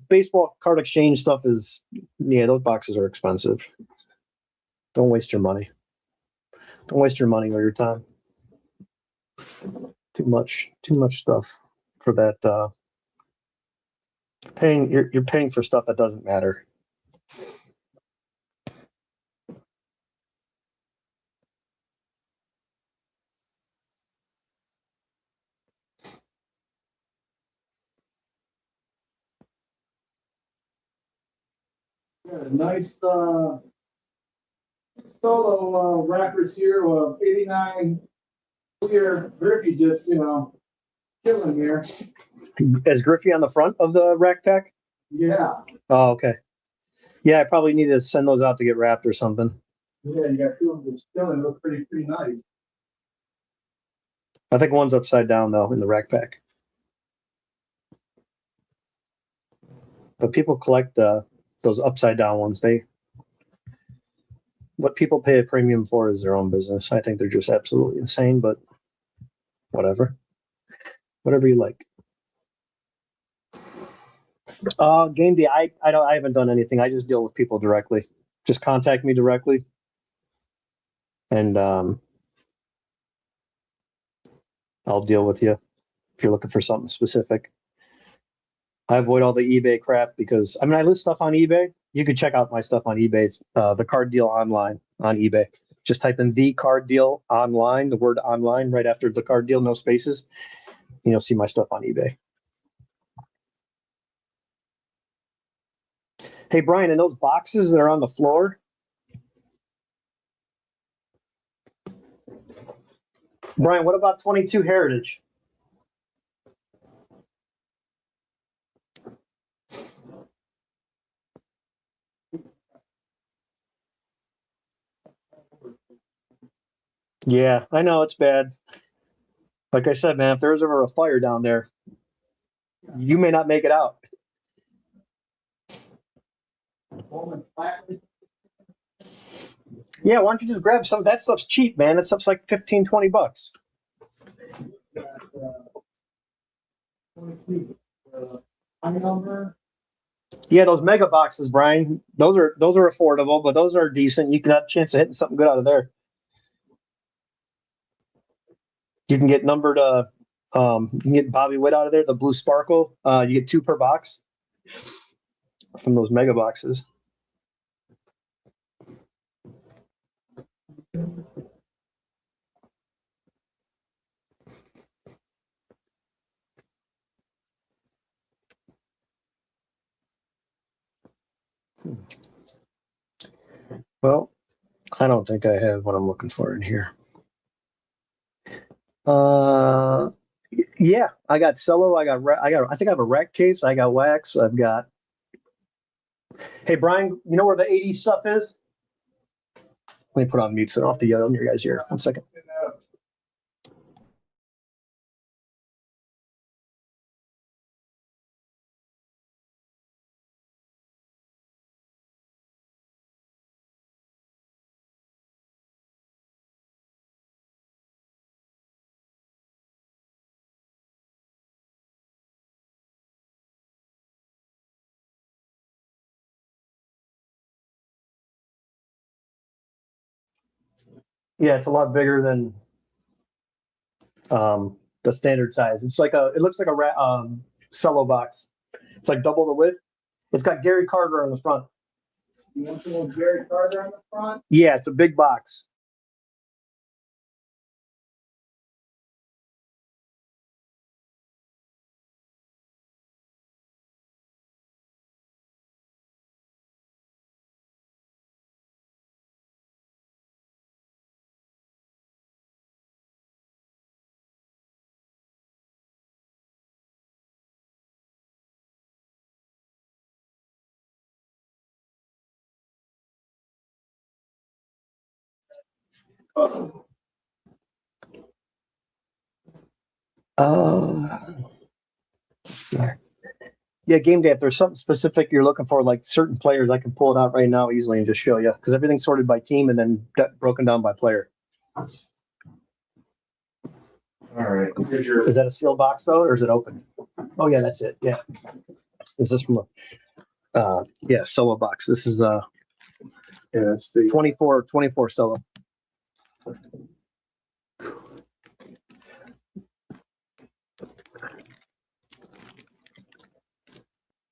baseball card exchange stuff is those boxes are expensive. Don't waste your money. Don't waste your money or your time. Too much stuff for that. You're paying for stuff that doesn't matter. Yeah, nice solo wrappers here of 89 clear Griffey, just killing here. Is Griffey on the front of the rack pack? Yeah. Oh, okay. Yeah, I probably need to send those out to get wrapped or something. Yeah, you got two of them just killing. Look pretty nice. I think one's upside down though in the rack pack. But people collect those upside down ones. What people pay a premium for is their own business. I think they're just absolutely insane, but whatever you like. Game day. I haven't done anything. I just deal with people directly. Just contact me directly, and I'll deal with you if you're looking for something specific. I avoid all the eBay crap because I list stuff on eBay. You could check out my stuff on eBay. It's the card deal online on eBay. Just type in the card deal online, the word online right after the card deal, no spaces, and you'll see my stuff on eBay. Hey, Brian, and those boxes that are on the floor, Brian, what about 22 Heritage? Yeah, I know it's bad. Like I said, man, if there's ever a fire down there, you may not make it out. Yeah, why don't you just grab some? That stuff's cheap, man. That stuff's like $15-20. Yeah, those mega boxes, Brian. Those are affordable, but those are decent. You can have a chance of hitting something good out of there. You can get numbered. You can get Bobby Witt out of there. The blue sparkle. You get 2 per box from those mega boxes. Well, I don't think I have what I'm looking for in here. Yeah, I got cello. I think I have a rack case. I got wax. I've got. Hey, Brian, you know where the 80s stuff is? Let me put on mute so I don't have to yell in your guys' ear. 1 second. Yeah, it's a lot bigger than the standard size. It looks like a cello box. It's like double the width. It's got Gary Carter on the front. You want some little Jerry Carter on the front? Yeah, it's a big box. Sorry. Yeah, game day. If there's something specific you're looking for, like certain players, I can pull it out right now easily and just show you because everything's sorted by team and then broken down by player. All right. Here's your. Is that a sealed box though, or is it open? Oh yeah, that's it. Yeah. Is this from a solo box? This is Yeah, it's the 24 solo.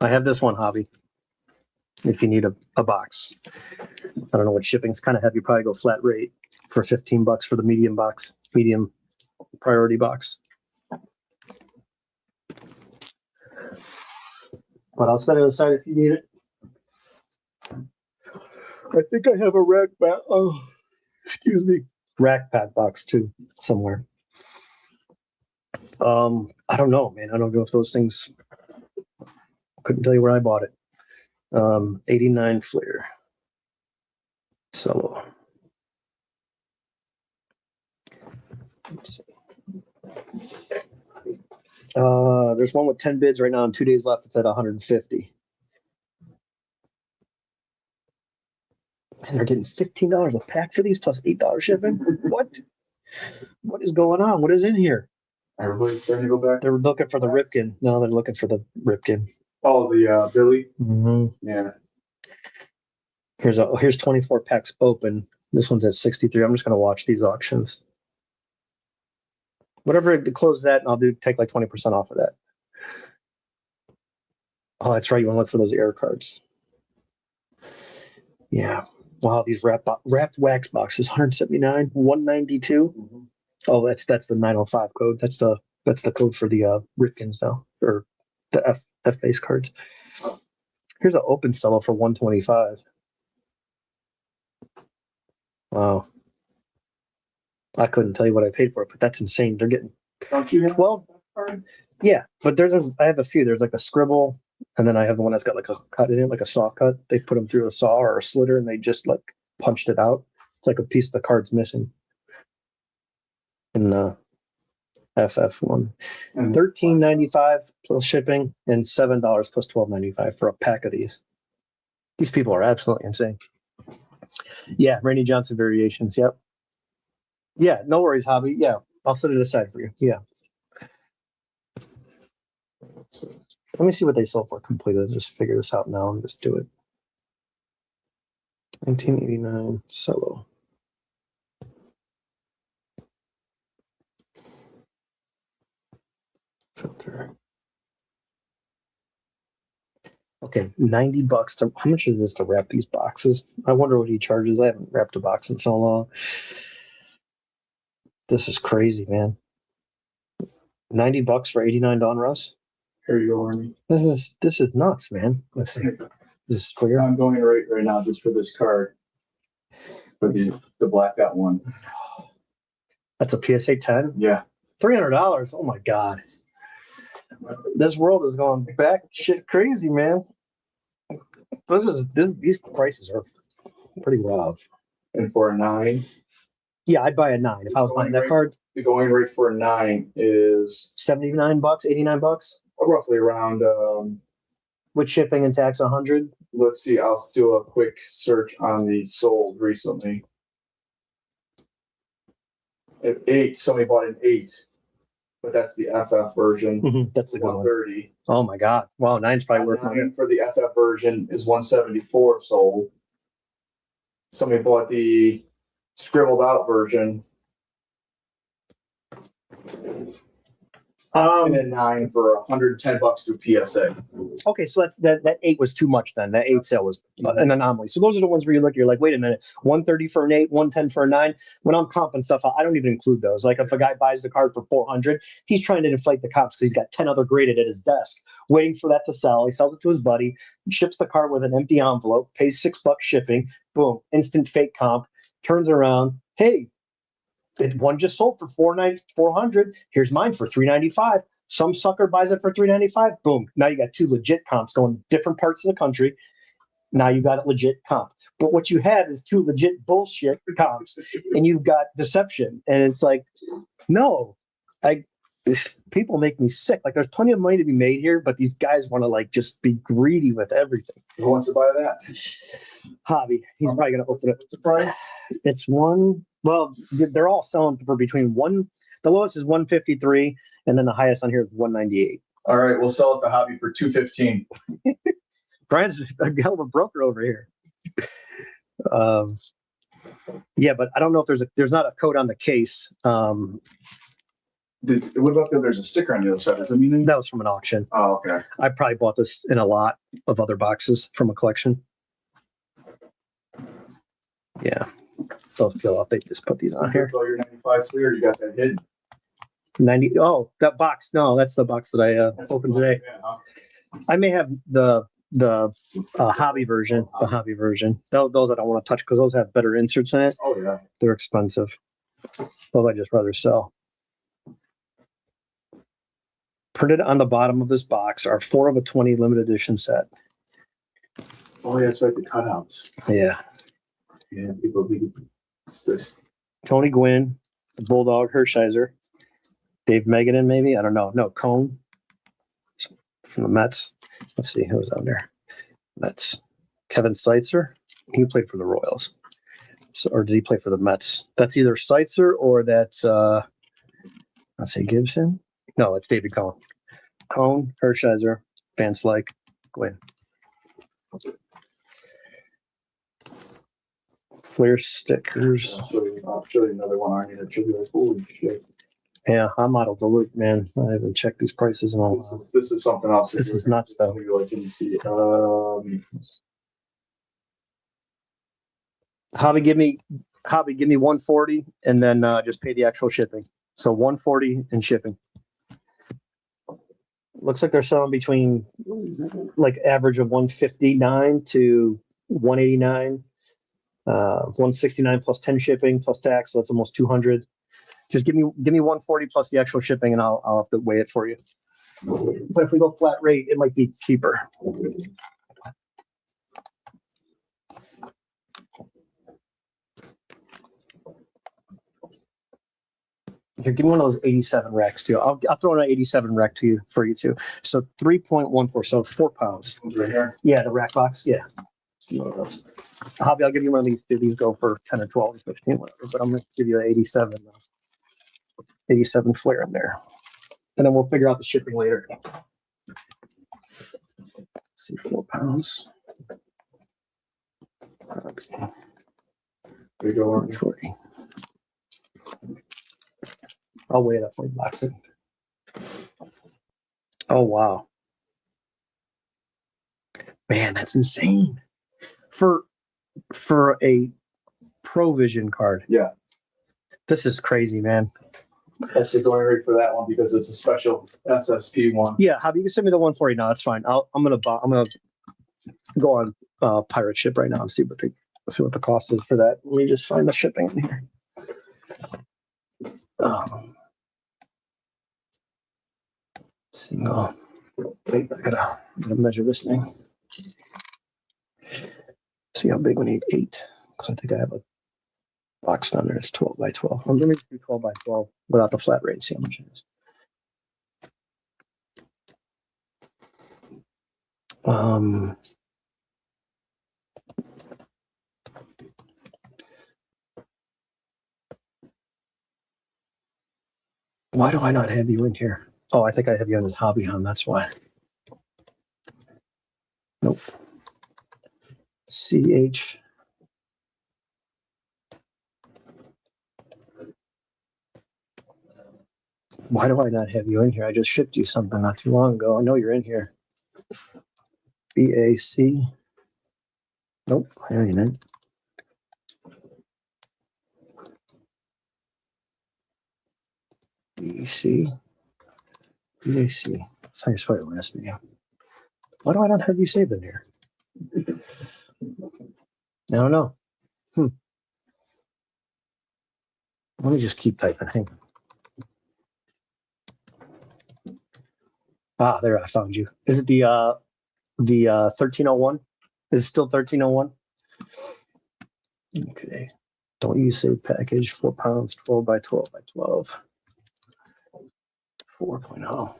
I have this one, Hobby. If you need a box, I don't know what shipping's kind of heavy. Probably go flat rate for $15 for the medium priority box. But I'll set it aside if you need it. I think I have a rack back. Oh, excuse me. Rack pad box too, somewhere. I don't know, man. I don't know if those things. Couldn't tell you where I bought it. 89 Fleer. Solo. Let's see. There's one with 10 bids right now and 2 days left. It's at 150. And they're getting $15 a pack for these plus $8 shipping. What? What is going on? What is in here? Everybody's starting to go back. They're looking for the Ripken. No, they're looking for the Ripken. Oh, the Billy. Mm-hmm. Yeah. Here's 24 packs open. This one's at 63. I'm just gonna watch these auctions. Whatever to close that, I'll take like 20% off of that. Oh, that's right. You want to look for those air cards. Yeah. Wow, these wrapped wax boxes, 179, 192. Mm-hmm. Oh, that's the 905 code. That's the code for the Ripkins now, or the F face cards. Here's an open cello for 125. Wow. I couldn't tell you what I paid for it, but that's insane. They're getting Don't you have 12. Yeah, but I have a few. There's like a scribble, and then I have the one that's got like a cut in it, like a saw cut. They put them through a saw or a slitter, and they just like punched it out. It's like a piece of the card's missing. In the FF one, $13.95 plus shipping, and $7 plus $12.95 for a pack of these. These people are absolutely insane. Yeah, Randy Johnson variations. Yep. Yeah, no worries, Hobby. Yeah, I'll set it aside for you. Yeah. So, let me see what they sold for completely. Let's just figure this out now and just do it. 1989 solo. Filter. Okay, $90 how much is this to wrap these boxes? I wonder what he charges. I haven't wrapped a box in so long. This is crazy, man. $90 for 89 Donruss. Here you go, Ernie. This is nuts, man. Let's see. This is clear. I'm going right now just for this card. For the blacked out one. That's a PSA 10? Yeah. $300. Oh my God. This world is going back shit crazy, man. These prices are pretty rough. And for a 9. Yeah, I'd buy a 9 if I was buying that card. The going rate for a 9 is $79, $89. Roughly around with shipping and tax 100. Let's see, I'll do a quick search on the sold recently. At 8, somebody bought an 8, but that's the FF version. Mm-hmm. That's the good 130. One. Oh my God! Wow, 9's probably worth money. For the FF version is 174 sold. Somebody bought the scribbled out version. And then 9 for $110 through PSA. Okay, so that 8 was too much then. That 8 sale was an anomaly. So those are the ones where you look, you're like, wait a minute, 130 for an 8, 110 for a 9. When I'm comping stuff, I don't even include those. Like if a guy buys the card for 400, he's trying to inflate the comps because he's got 10 other graded at his desk, waiting for that to sell. He sells it to his buddy, ships the card with an empty envelope, pays $6 shipping, boom, instant fake comp, turns around, hey, one just sold for 400. Here's mine for 395. Some sucker buys it for 395. Boom. Now you got 2 legit comps going different parts of the country. Now you got a legit comp. But what you have is 2 legit bullshit comps, and you've got deception. And it's like, no, people make me sick. Like there's plenty of money to be made here, but these guys want to like just be greedy with everything. Who wants to buy that? Hobby. He's probably going to open it. What's the price? It's one. Well, they're all selling for between one. The lowest is 153, and then the highest on here is 198. All right, we'll sell it to Hobby for $215. Brian's a hell of a broker over here. Yeah, but I don't know if there's not a code on the case. What about there's a sticker on the other side? Does it mean anything? That was from an auction. Oh, okay. I probably bought this in a lot of other boxes from a collection. Yeah. Those peel off. They just put these on here. So you're 95 clear. You got that hidden. 90. Oh, that box. No, that's the box that I opened today. Yeah, huh? I may have the hobby version. The hobby version. Those I don't want to touch because those have better inserts in it. Oh yeah. They're expensive. Those I just rather sell. Printed on the bottom of this box are 4 of a 20 limited edition set. Oh yeah, that's right. The cutouts. Yeah. Yeah, people think it's this. Tony Gwynn, the Bulldog Hershiser, Dave Megaden, maybe. I don't know. No, Cone from the Mets. Let's see who's on there. That's Kevin Seitzer. He played for the Royals. So, or did he play for the Mets? That's either Seitzer or that's let's say Gibson. No, it's David Cone. Cone, Hershiser, Van Slyke, Gwynn. Flair stickers. I'll show you another one. I need to show you. Holy shit! Yeah, I'm out of the loop, man. I haven't checked these prices in a while. This is something else. This is nuts, though. Like, can you see? Hobby, give me 140, and then just pay the actual shipping. So 140 and shipping. Looks like they're selling between like average of 159 to 189. 169 plus 10 shipping plus tax, so that's almost 200. Just give me 140 plus the actual shipping, and I'll have to weigh it for you. But if we go flat rate, it might be cheaper. Here, give me one of those 87 racks too. I'll throw in an 87 rack to you for you too. So 3.14, so 4 pounds. Right here. Yeah, the rack box. Yeah. One of those. Hobby, I'll give you one of these. These go for 10 or 12 or 15, whatever. But I'm going to give you an 87. 87 Flair in there. And then we'll figure out the shipping later. Let's see, 4 pounds. There you go. 140. I'll weigh it up for you, box it. Oh, wow. Man, that's insane. For a Provision card. Yeah. This is crazy, man. That's the going rate for that one because it's a special SSP one. Yeah, Hobby, you can send me the 140 now. That's fine. I'm gonna go on Pirate Ship right now and see what the cost is for that. Let me just find the shipping in here. Single. Wait, I gotta measure this thing. See how big we need 8, because I think I have a box down there. It's 12 by 12. Let me just do 12 by 12 without the flat rate and see how much it is. Why do I not have you in here? Oh, I think I have you on his hobby hunt. That's why. Nope. CH Why do I not have you in here? I just shipped you something not too long ago. I know you're in here. BAC. Nope, I ain't in. BAC. BAC. That's how you spell your last name. Why do I not have you saved in here? I don't know. Let me just keep typing. Hang on. Ah, there, I found you. Is it the 1301? Is it still 1301? Okay. Don't use save package, 4 pounds, 12 by 12 by 12. 4.0.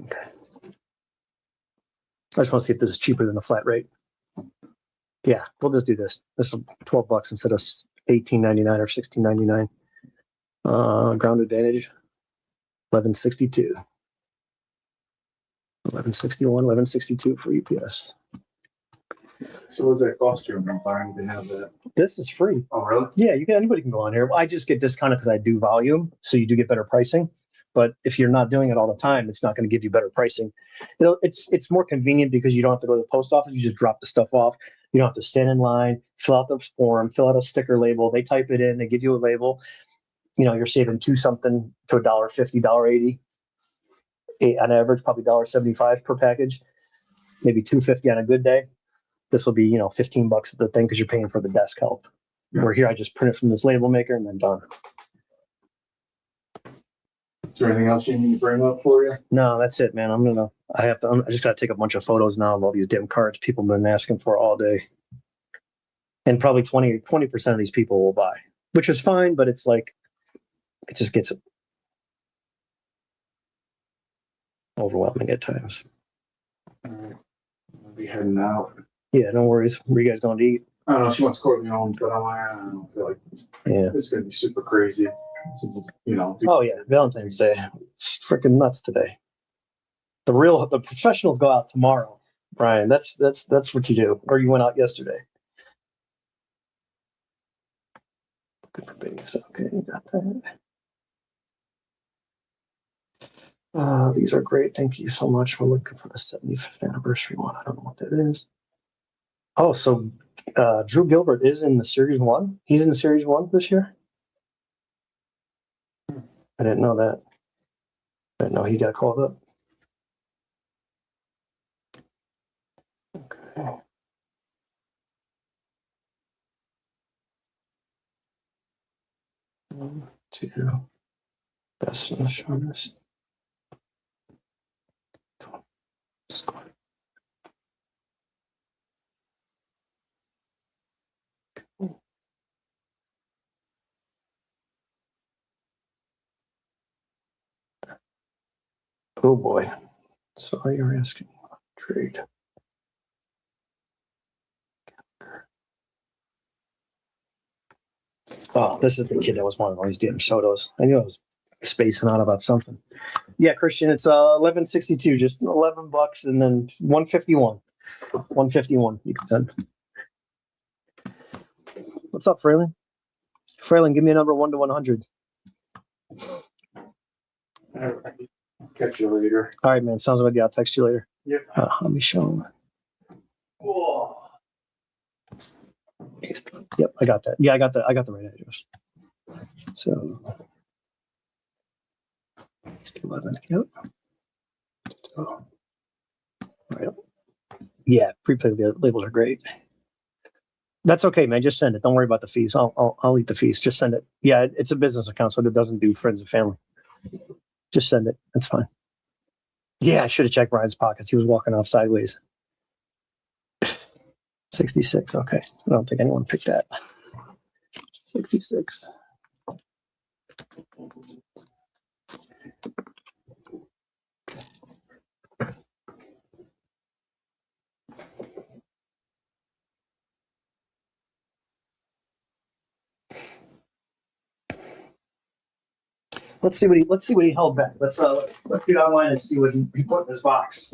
Okay. I just want to see if this is cheaper than the flat rate. Yeah, we'll just do this. This is $12 instead of $18.99 or $16.99. Ground advantage, 1162. 1161, 1162 for UPS. So what does that cost you? I'm fine to have that. This is free. Oh, really? Yeah, you can. Anybody can go on here. I just get discounted because I do volume, so you do get better pricing. But if you're not doing it all the time, it's not going to give you better pricing. It's more convenient because you don't have to go to the post office. You just drop the stuff off. You don't have to stand in line, fill out the form, fill out a sticker label. They type it in. They give you a label. You know, you're saving $2 something to $1.50, $1.80. On average, probably $1.75 per package. Maybe $2.50 on a good day. This will be, $15 at the thing because you're paying for the desk help. Yeah. Where here I just print it from this label maker and then done. Is there anything else you need to bring up for you? No, that's it, man. I just gotta take a bunch of photos now of all these damn cards people have been asking for all day. And probably 20% of these people will buy, which is fine, but it's like, it just gets overwhelming at times. All right. I'll be heading out. Yeah, no worries. Where are you guys going to eat? I don't know. She wants Corleone, but I don't feel like it's going to be super crazy since it's, Oh yeah, Valentine's Day. It's freaking nuts today. The professionals go out tomorrow, Brian. That's what you do. Or you went out yesterday. Good for babies. Okay, you got that. These are great. Thank you so much. We're looking for the 75th anniversary one. I don't know what that is. Oh, so Drew Gilbert is in the Series 1? He's in the Series 1 this year? I didn't know that. I didn't know he got called up. Okay. One, two. Best and the shortest. Score. Oh boy. So you're asking trade. Oh, this is the kid that was wanting all these damn Sotos. I knew I was spacing out about something. Yeah, Christian, it's 1162, just $11 and then 151. 151 you can send. What's up, Fraylin? Fraylin, give me a number 1 to 100. All right. Catch you later. All right, man. Sounds good. Yeah, I'll text you later. Yep. Let me show him. Whoa. Yep, I got that. Yeah, I got the right address. So 11. Yep. So, right. Yeah, prepaid labels are great. That's okay, man. Just send it. Don't worry about the fees. I'll eat the fees. Just send it. Yeah, it's a business account, so it doesn't do friends and family. Just send it. That's fine. Yeah, I should have checked Brian's pockets. He was walking off sideways. 66. Okay. I don't think anyone picked that. 66. Let's see what he held back. Let's get online and see what he put in his box.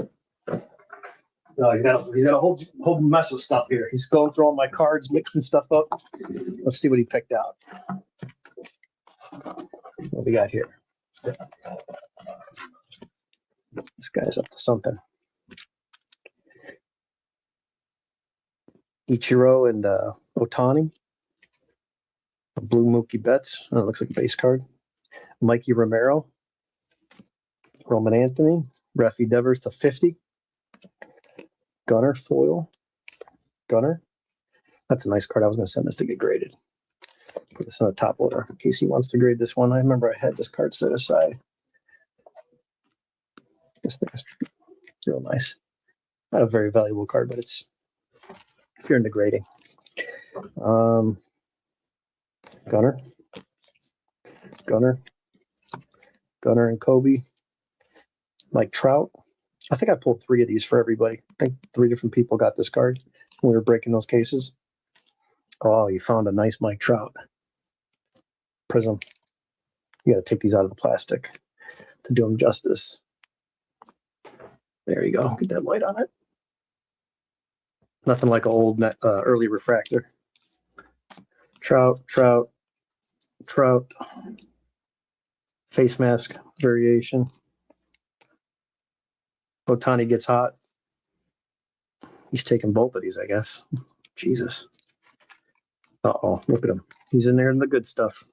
No, he's got a whole mess of stuff here. He's going through all my cards, mixing stuff up. Let's see what he picked out. What we got here? This guy's up to something. Ichiro and Otani. Blue Mookie Betts. Oh, it looks like a base card. Mikey Romero. Roman Anthony. Rafi Devers to 50. Gunner foil. Gunner. That's a nice card. I was going to send this to get graded. Put this on the top order in case he wants to grade this one. I remember I had this card set aside. This thing is real nice. Not a very valuable card, but it's if you're into grading. Gunner. And Kobe. Mike Trout. I think I pulled 3 of these for everybody. I think 3 different people got this card when we were breaking those cases. Oh, you found a nice Mike Trout. Prism. You got to take these out of the plastic to do them justice. There you go. Get that light on it. Nothing like an old early refractor. Trout. Face mask variation. Otani gets hot. He's taking both of these, I guess. Jesus. Uh-oh, look at him. He's in there in the good stuff.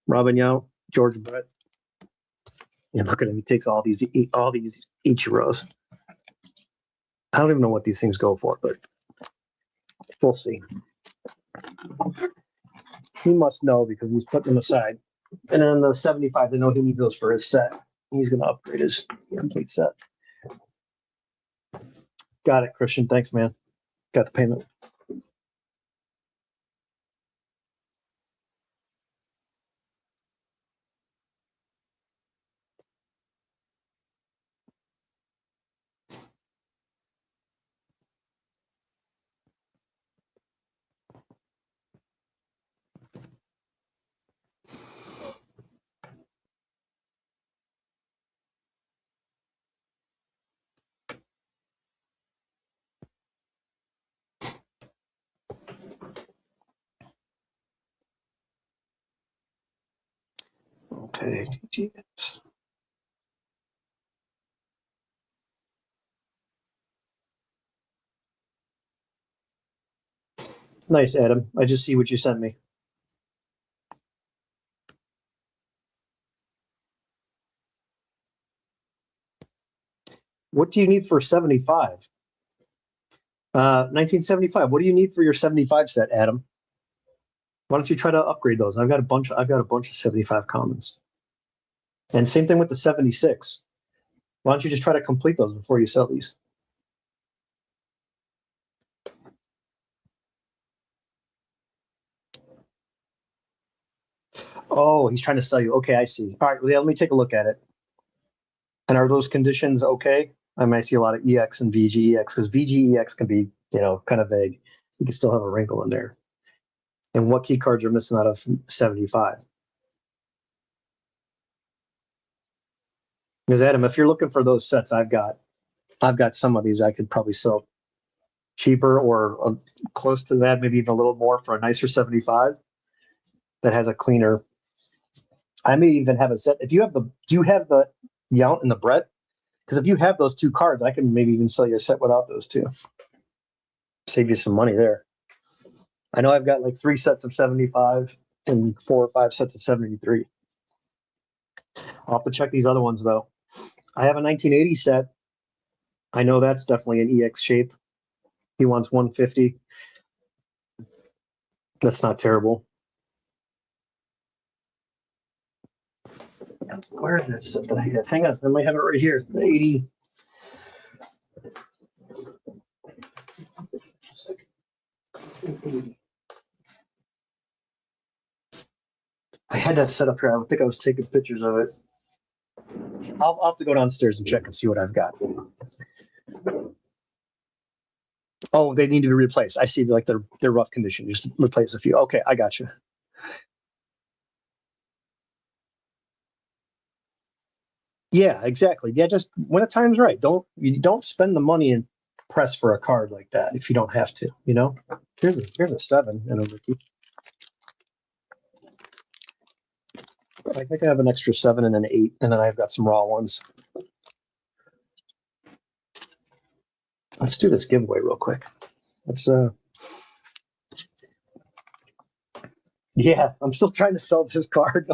Robin Yount, George Brett. And look at him. He takes all these Ichiros. I don't even know what these things go for, but we'll see. He must know because he's putting them aside. And then the 75, I know he needs those for his set. He's going to upgrade his complete set. Got it, Christian. Thanks, man. Got the payment. Okay, TTS. Nice, Adam. I just see what you sent me. What do you need for 75? 1975. What do you need for your 75 set, Adam? Why don't you try to upgrade those? I've got a bunch of 75 commons. And same thing with the 76. Why don't you just try to complete those before you sell these? Oh, he's trying to sell you. Okay, I see. All right, well, let me take a look at it. And are those conditions okay? I might see a lot of EX and VGEX because VGEX can be, kind of vague. You can still have a wrinkle in there. And what key cards are missing out of 75? Because Adam, if you're looking for those sets, I've got some of these I could probably sell cheaper or close to that, maybe even a little more for a nicer 75 that has a cleaner. I may even have a set. Do you have the Yount and the Brett? Because if you have those 2 cards, I can maybe even sell you a set without those 2. Save you some money there. I know I've got like 3 sets of 75 and 4 or 5 sets of 73. I'll have to check these other ones though. I have a 1980 set. I know that's definitely an EX shape. He wants 150. That's not terrible. Where is this set that I had? Hang on, I might have it right here. The 80. I had that set up here. I think I was taking pictures of it. I'll have to go downstairs and check and see what I've got. Oh, they need to be replaced. I see like they're rough condition. Just replace a few. Okay, I got you. Yeah, exactly. Yeah, just when the time's right. You don't spend the money and press for a card like that if you don't have to, you know? Here's a 7 and a rookie. I think I have an extra 7 and an 8, and then I've got some raw ones. Let's do this giveaway real quick. Let's yeah, I'm still trying to sell this card.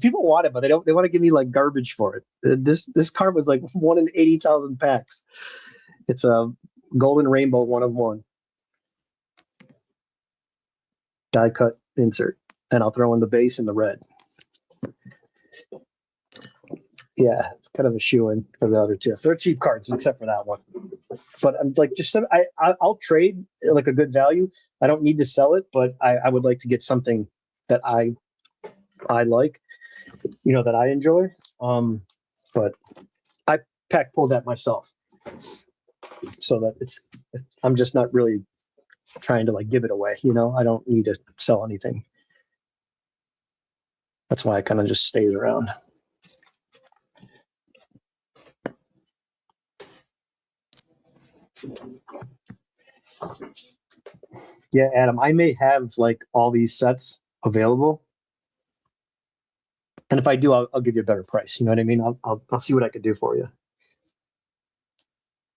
People want it, but they want to give me like garbage for it. This card was like 1 in 80,000 packs. It's a golden rainbow 1 of 1. Die cut insert. And I'll throw in the base and the red. Yeah, it's kind of a shoe-in for the other two. They're cheap cards, except for that one. But I'm like, I'll trade like a good value. I don't need to sell it, but I would like to get something that I like, you know, that I enjoy. But I pack pulled that myself, so that I'm just not really trying to like give it away. You know, I don't need to sell anything. That's why I kind of just stays around. Yeah, Adam, I may have like all these sets available, and if I do, I'll give you a better price. You know what I mean? I'll see what I can do for you.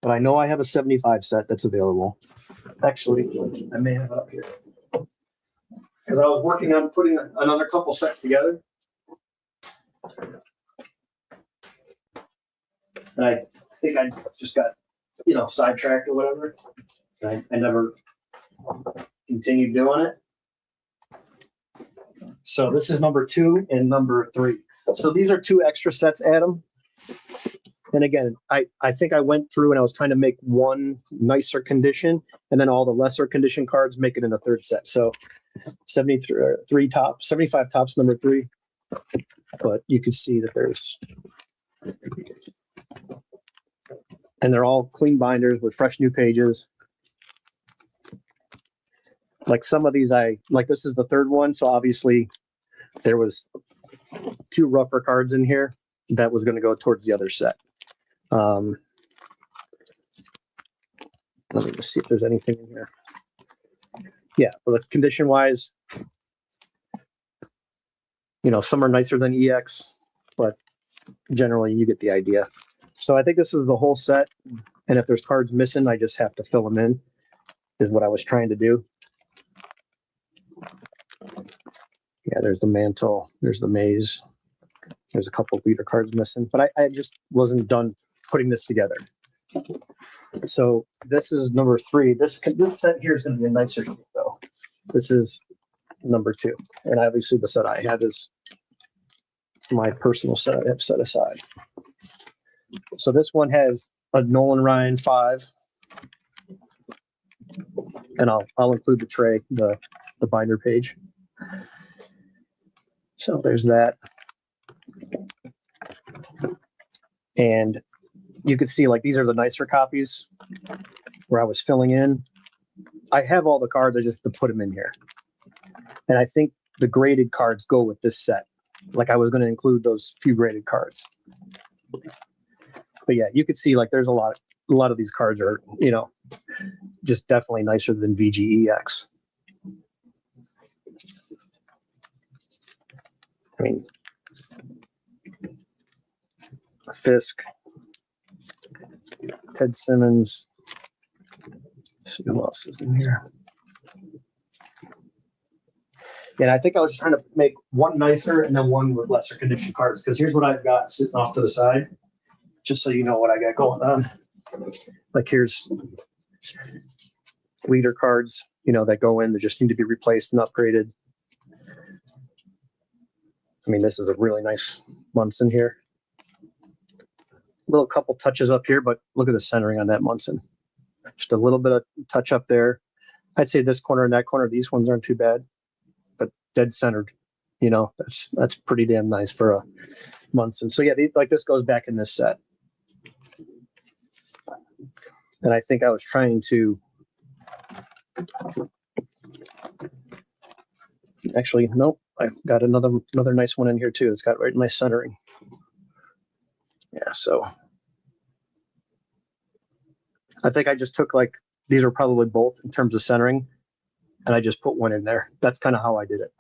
But I know I have a 75 set that's available. Actually, I may have it up here because I was working on putting another couple sets together, and I think I just got, you know, sidetracked or whatever. I never continued doing it. So this is number 2 and number 3. So these are 2 extra sets, Adam. And again, I think I went through and I was trying to make one nicer condition, and then all the lesser condition cards make it in a 3rd set. So 73 tops, 75 tops, number 3. But you can see that there's, and they're all clean binders with fresh new pages. Like some of these, this is the 3rd one. So obviously there was 2 rougher cards in here that was going to go towards the other set. Let me just see if there's anything in here. Yeah, well, condition wise, you know, some are nicer than EX, but generally you get the idea. So I think this is the whole set. And if there's cards missing, I just have to fill them in, is what I was trying to do. Yeah, there's the mantle, there's the maze, there's a couple leader cards missing, but I just wasn't done putting this together. So this is number 3. This set here is going to be a nicer shape, though. This is number 2, and obviously the set I have is my personal set I have set aside. So this one has a Nolan Ryan 5, and I'll include the tray, the binder page. So there's that. And you can see like these are the nicer copies where I was filling in. I have all the cards, I just have to put them in here. And I think the graded cards go with this set. Like I was going to include those few graded cards. But yeah, you could see like there's a lot of these cards are, you know, just definitely nicer than VGEX. I mean, Fisk, Ted Simmons. Let's see who else is in here. And I think I was trying to make one nicer and then one with lesser condition cards, because here's what I've got sitting off to the side, just so you know what I got going on. Like here's leader cards, you know, that go in that just need to be replaced and upgraded. I mean, this is a really nice Munson here. Little couple touches up here, but look at the centering on that Munson. Just a little bit of touch up there. I'd say this corner and that corner, these ones aren't too bad, but dead centered. You know, that's pretty damn nice for a Munson. So yeah, like this goes back in this set. And I think I was trying to actually, nope, I've got another nice one in here too. It's got right nice centering. Yeah, so I think I just took like, these are probably both in terms of centering, and I just put one in there. That's kind of how I did it.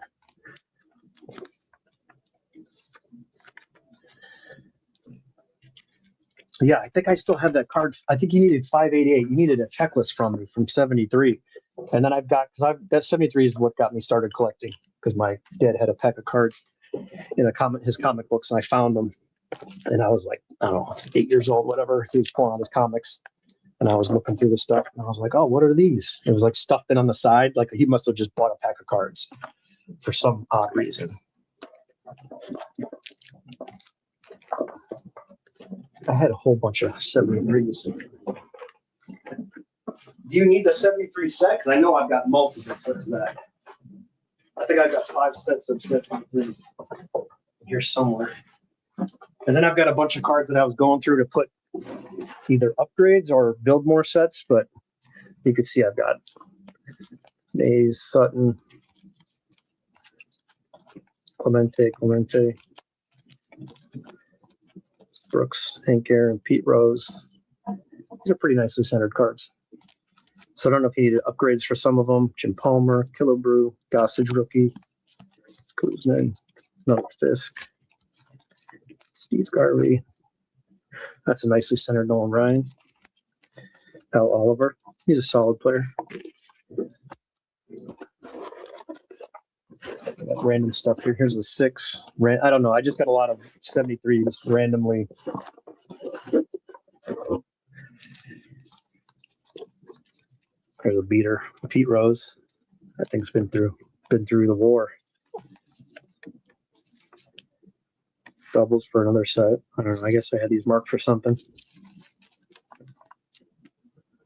Yeah, I think I still have that card. I think you needed 588. You needed a checklist from me from 73. And then I've got, because that 73 is what got me started collecting, because my dad had a pack of cards in his comic books, and I found them. And I was like, I don't know, 8 years old, whatever. He was pulling out his comics, and I was looking through the stuff, and I was like, oh, what are these? It was like stuffed in on the side. Like he must have just bought a pack of cards for some odd reason. I had a whole bunch of 73s. Do you need the 73 set? Because I know I've got multiple sets of that. I think I've got 5 sets of 73 here somewhere. And then I've got a bunch of cards that I was going through to put either upgrades or build more sets, but you can see I've got Mays, Sutton, Clemente, Brooks, Hank Aaron, Pete Rose. These are pretty nicely centered cards. So I don't know if you needed upgrades for some of them. Jim Palmer, Killebrew, Gossage rookie, Kuznin, another Fisk, Steve Garvey. That's a nicely centered Nolan Ryan. Al Oliver. He's a solid player. Random stuff here. Here's the 6. I don't know. I just got a lot of 73s randomly. There's a beater. Pete Rose. That thing's been through the war. Doubles for another set. I don't know. I guess I had these marked for something.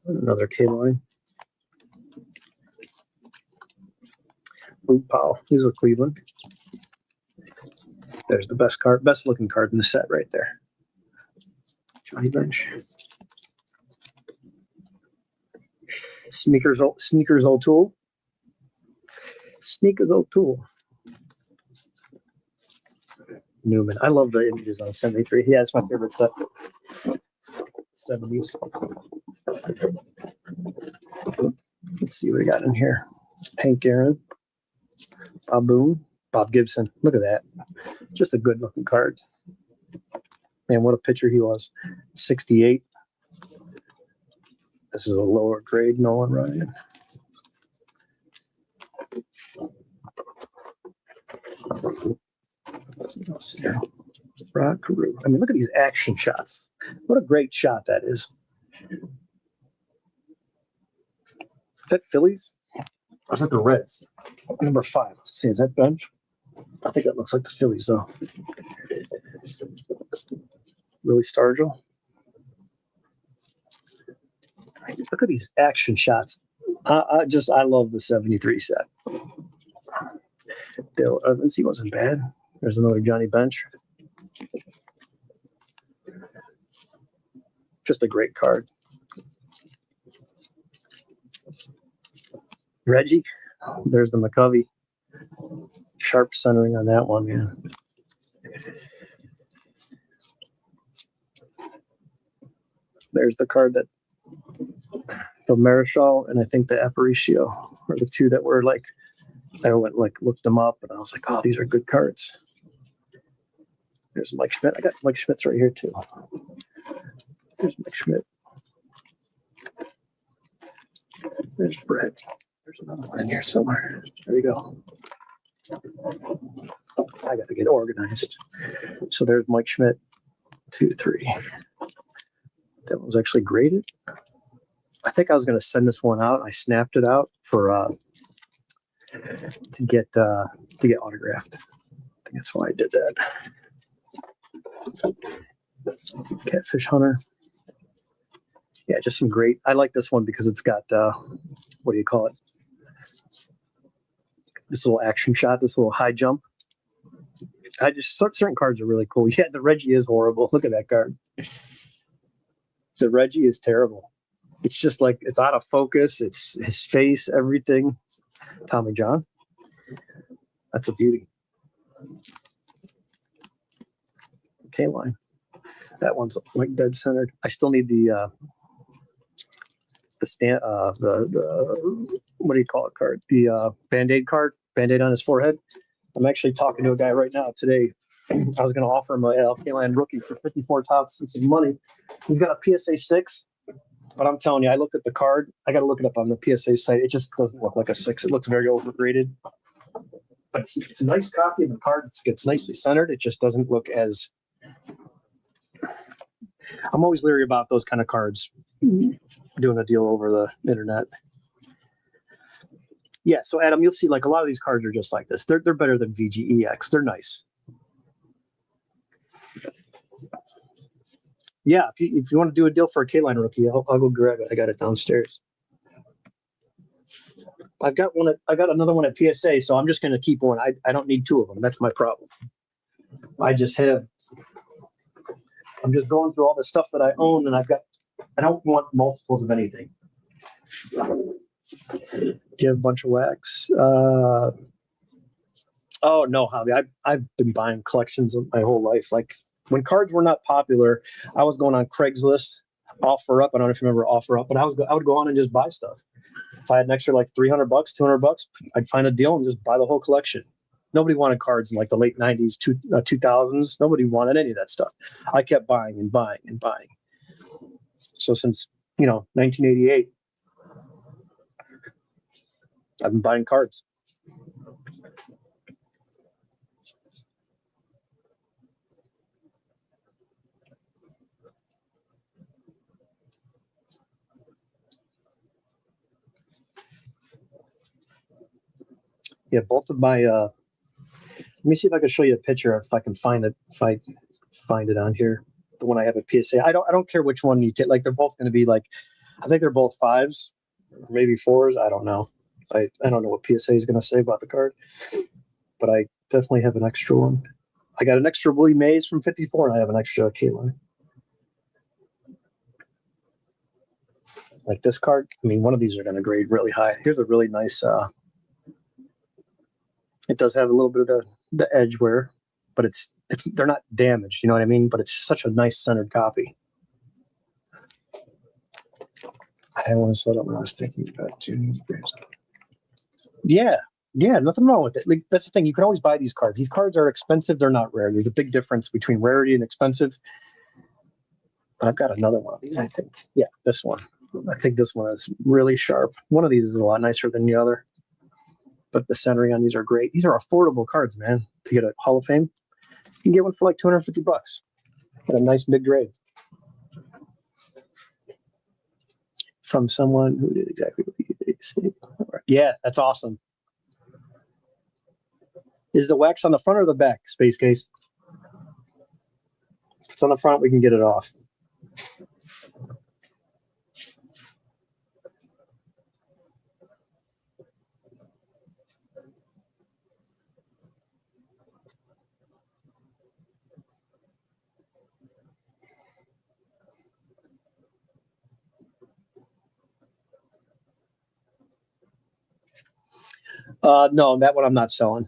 Another K-line. Boot Powell. These are Cleveland. There's the best looking card in the set right there. Johnny Bench. Sneakers O'Toole. Newman. I love the images on 73. Yeah, it's my favorite set. 70s. Let's see what we got in here. Hank Aaron. Bob Boone. Bob Gibson. Look at that. Just a good looking card. Man, what a pitcher he was. 68. This is a lower grade Nolan Ryan. Rock Carew. I mean, look at these action shots. What a great shot that is. Is that Phillies? Or is that the Reds? Number 5. Let's see, is that Bench? I think that looks like the Phillies, though. Willie Stargell. Look at these action shots. I love the 73 set. Dale Evans, he wasn't bad. There's another Johnny Bench. Just a great card. Reggie, there's the McCovey. Sharp centering on that one, yeah. There's the card that the Marichal and I think the Aparicio are the two that were like, I went looked them up and I was like, oh, these are good cards. There's Mike Schmidt. I got Mike Schmidt's right here too. There's Mike Schmidt. There's Brett. There's another one in here somewhere. There we go. I got to get organized. So there's Mike Schmidt. 2, 3. That one was actually graded. I think I was going to send this one out. I snapped it out for to get autographed. I think that's why I did that. Catfish Hunter. Yeah, just some great. I like this one because it's got what do you call it? This little action shot, this little high jump. Certain cards are really cool. Yeah, the Reggie is horrible. Look at that card. The Reggie is terrible. It's just like it's out of focus. It's his face, everything. Tommy John. That's a beauty. K-line. That one's like dead centered. I still need the the what do you call it card? The Band-Aid card, Band-Aid on his forehead. I'm actually talking to a guy right now today. I was going to offer him a K-Line rookie for 54 tops and some money. He's got a PSA 6, but I'm telling you, I looked at the card. I got to look it up on the PSA site. It just doesn't look like a 6. It looks very overgraded. But it's a nice copy of the card. It's nicely centered. It just doesn't look as... I'm always leery about those kind of cards, doing a deal over the internet. Yeah, so Adam, you'll see like a lot of these cards are just like this. They're better than VGEX. They're nice. Yeah, if you want to do a deal for a K-Line rookie, I'll go grab it. I got it downstairs. I've got another one at PSA, so I'm just going to keep one. I don't need 2 of them. That's my problem. I'm just going through all the stuff that I own, and I don't want multiples of anything. Do you have a bunch of wax? Oh no, Javi. I've been buying collections of my whole life. Like when cards were not popular, I was going on Craigslist, offer up. I don't know if you remember offer up, but I would go on and just buy stuff. If I had an extra like $300, $200, I'd find a deal and just buy the whole collection. Nobody wanted cards in like the late 90s, 2000s. Nobody wanted any of that stuff. I kept buying and buying and buying. So since 1988, I've been buying cards. Yeah, both of my. Let me see if I can show you a picture if I can find it. If I find it on here, the one I have at PSA. I don't care which one you take. Like they're both going to be like, I think they're both 5s, maybe 4s. I don't know. I don't know what PSA is going to say about the card, but I definitely have an extra one. I got an extra Willie Mays from 54, and I have an extra K-Line. Like this card, I mean, one of these are going to grade really high. Here's a really nice. It does have a little bit of the edge wear, but they're not damaged. You know what I mean? But it's such a nice centered copy. I want to set up when I was thinking about 2 grams. Yeah, nothing wrong with it. Like that's the thing. You can always buy these cards. These cards are expensive. They're not rare. There's a big difference between rarity and expensive. But I've got another one of these, I think. Yeah, this one. I think this one is really sharp. One of these is a lot nicer than the other. But the centering on these are great. These are affordable cards, man. To get a Hall of Fame, you can get one for like $250 at a nice mid grade from someone who did exactly what you did. Yeah, that's awesome. Is the wax on the front or the back, Space Case? If it's on the front, we can get it off. No, that one I'm not selling.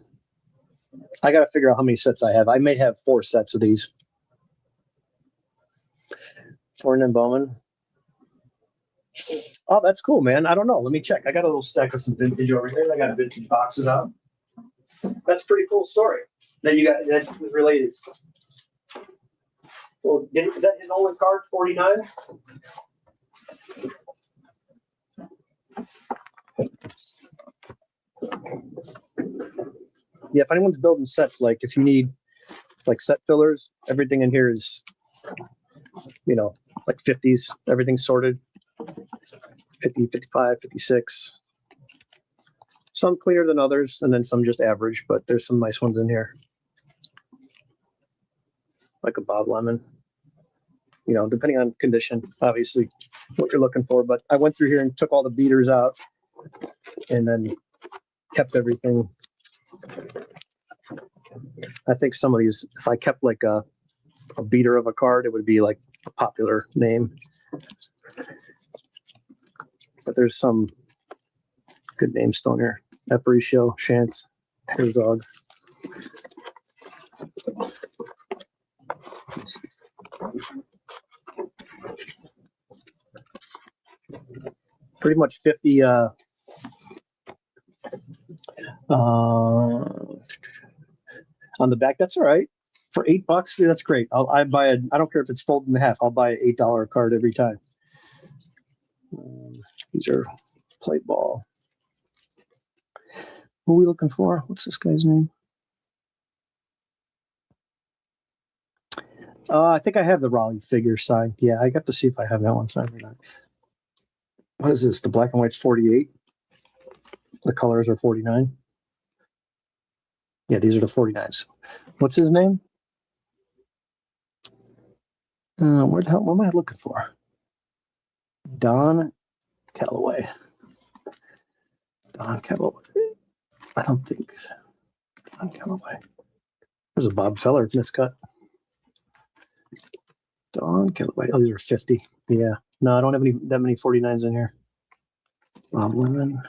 I got to figure out how many sets I have. I may have 4 sets of these. Torn and Bowman. Oh, that's cool, man. I don't know. Let me check. I got a little stack of some vintage over here. I got vintage boxes out. That's a pretty cool story that you got. That's related. Well, is that his only card, 49? Yeah, if anyone's building sets, like if you need like set fillers, everything in here is, like 50s, everything's sorted. 50, 55, 56. Some cleaner than others, and then some just average, but there's some nice ones in here. Like a Bob Lemon. Depending on condition, obviously, what you're looking for. But I went through here and took all the beaters out and then kept everything. I think some of these, if I kept like a beater of a card, it would be like a popular name. But there's some good names still in here. Aparicio, Chance, Herzog. pretty much 50 on the back. That's all right. For $8, that's great. I buy a. I don't care if it's folded in half. I'll buy an $8 card every time. These are play ball. Who are we looking for? What's this guy's name? I think I have the Raleigh figure signed. Yeah, I got to see if I have that one signed or not. What is this? The black and white's 48. The colors are 49. Yeah, these are the 49s. What's his name? Where the hell? What am I looking for? Don Calloway. Don Calloway. I don't think Don Calloway. There's a Bob Feller miscut. Don Calloway. Oh, these are 50. Yeah. No, I don't have that many 49s in here. Bob Lemon.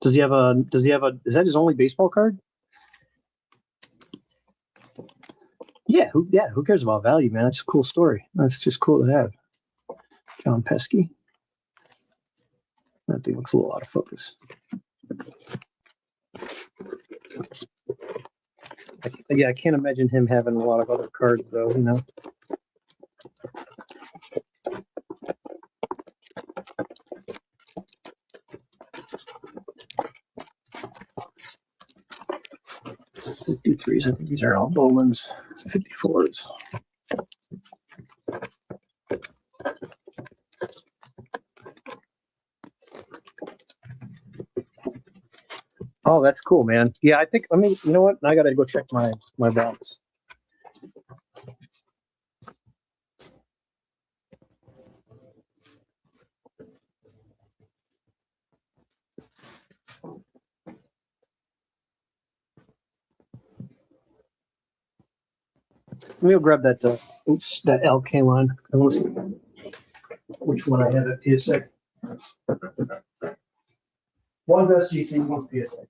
Does he have a is that his only baseball card? Yeah, who cares about value, man? That's a cool story. That's just cool to have. John Pesky. That thing looks a little out of focus. Yeah, I can't imagine him having a lot of other cards, though, you know. '53s, I think these are all Bowman's. '54s. Oh, that's cool, man. Yeah, I think. I mean, you know what? I gotta go check my box. Let me go grab that. Oops, that LK line. I want to see which one I have at PSA. One's SGC, one's PSA.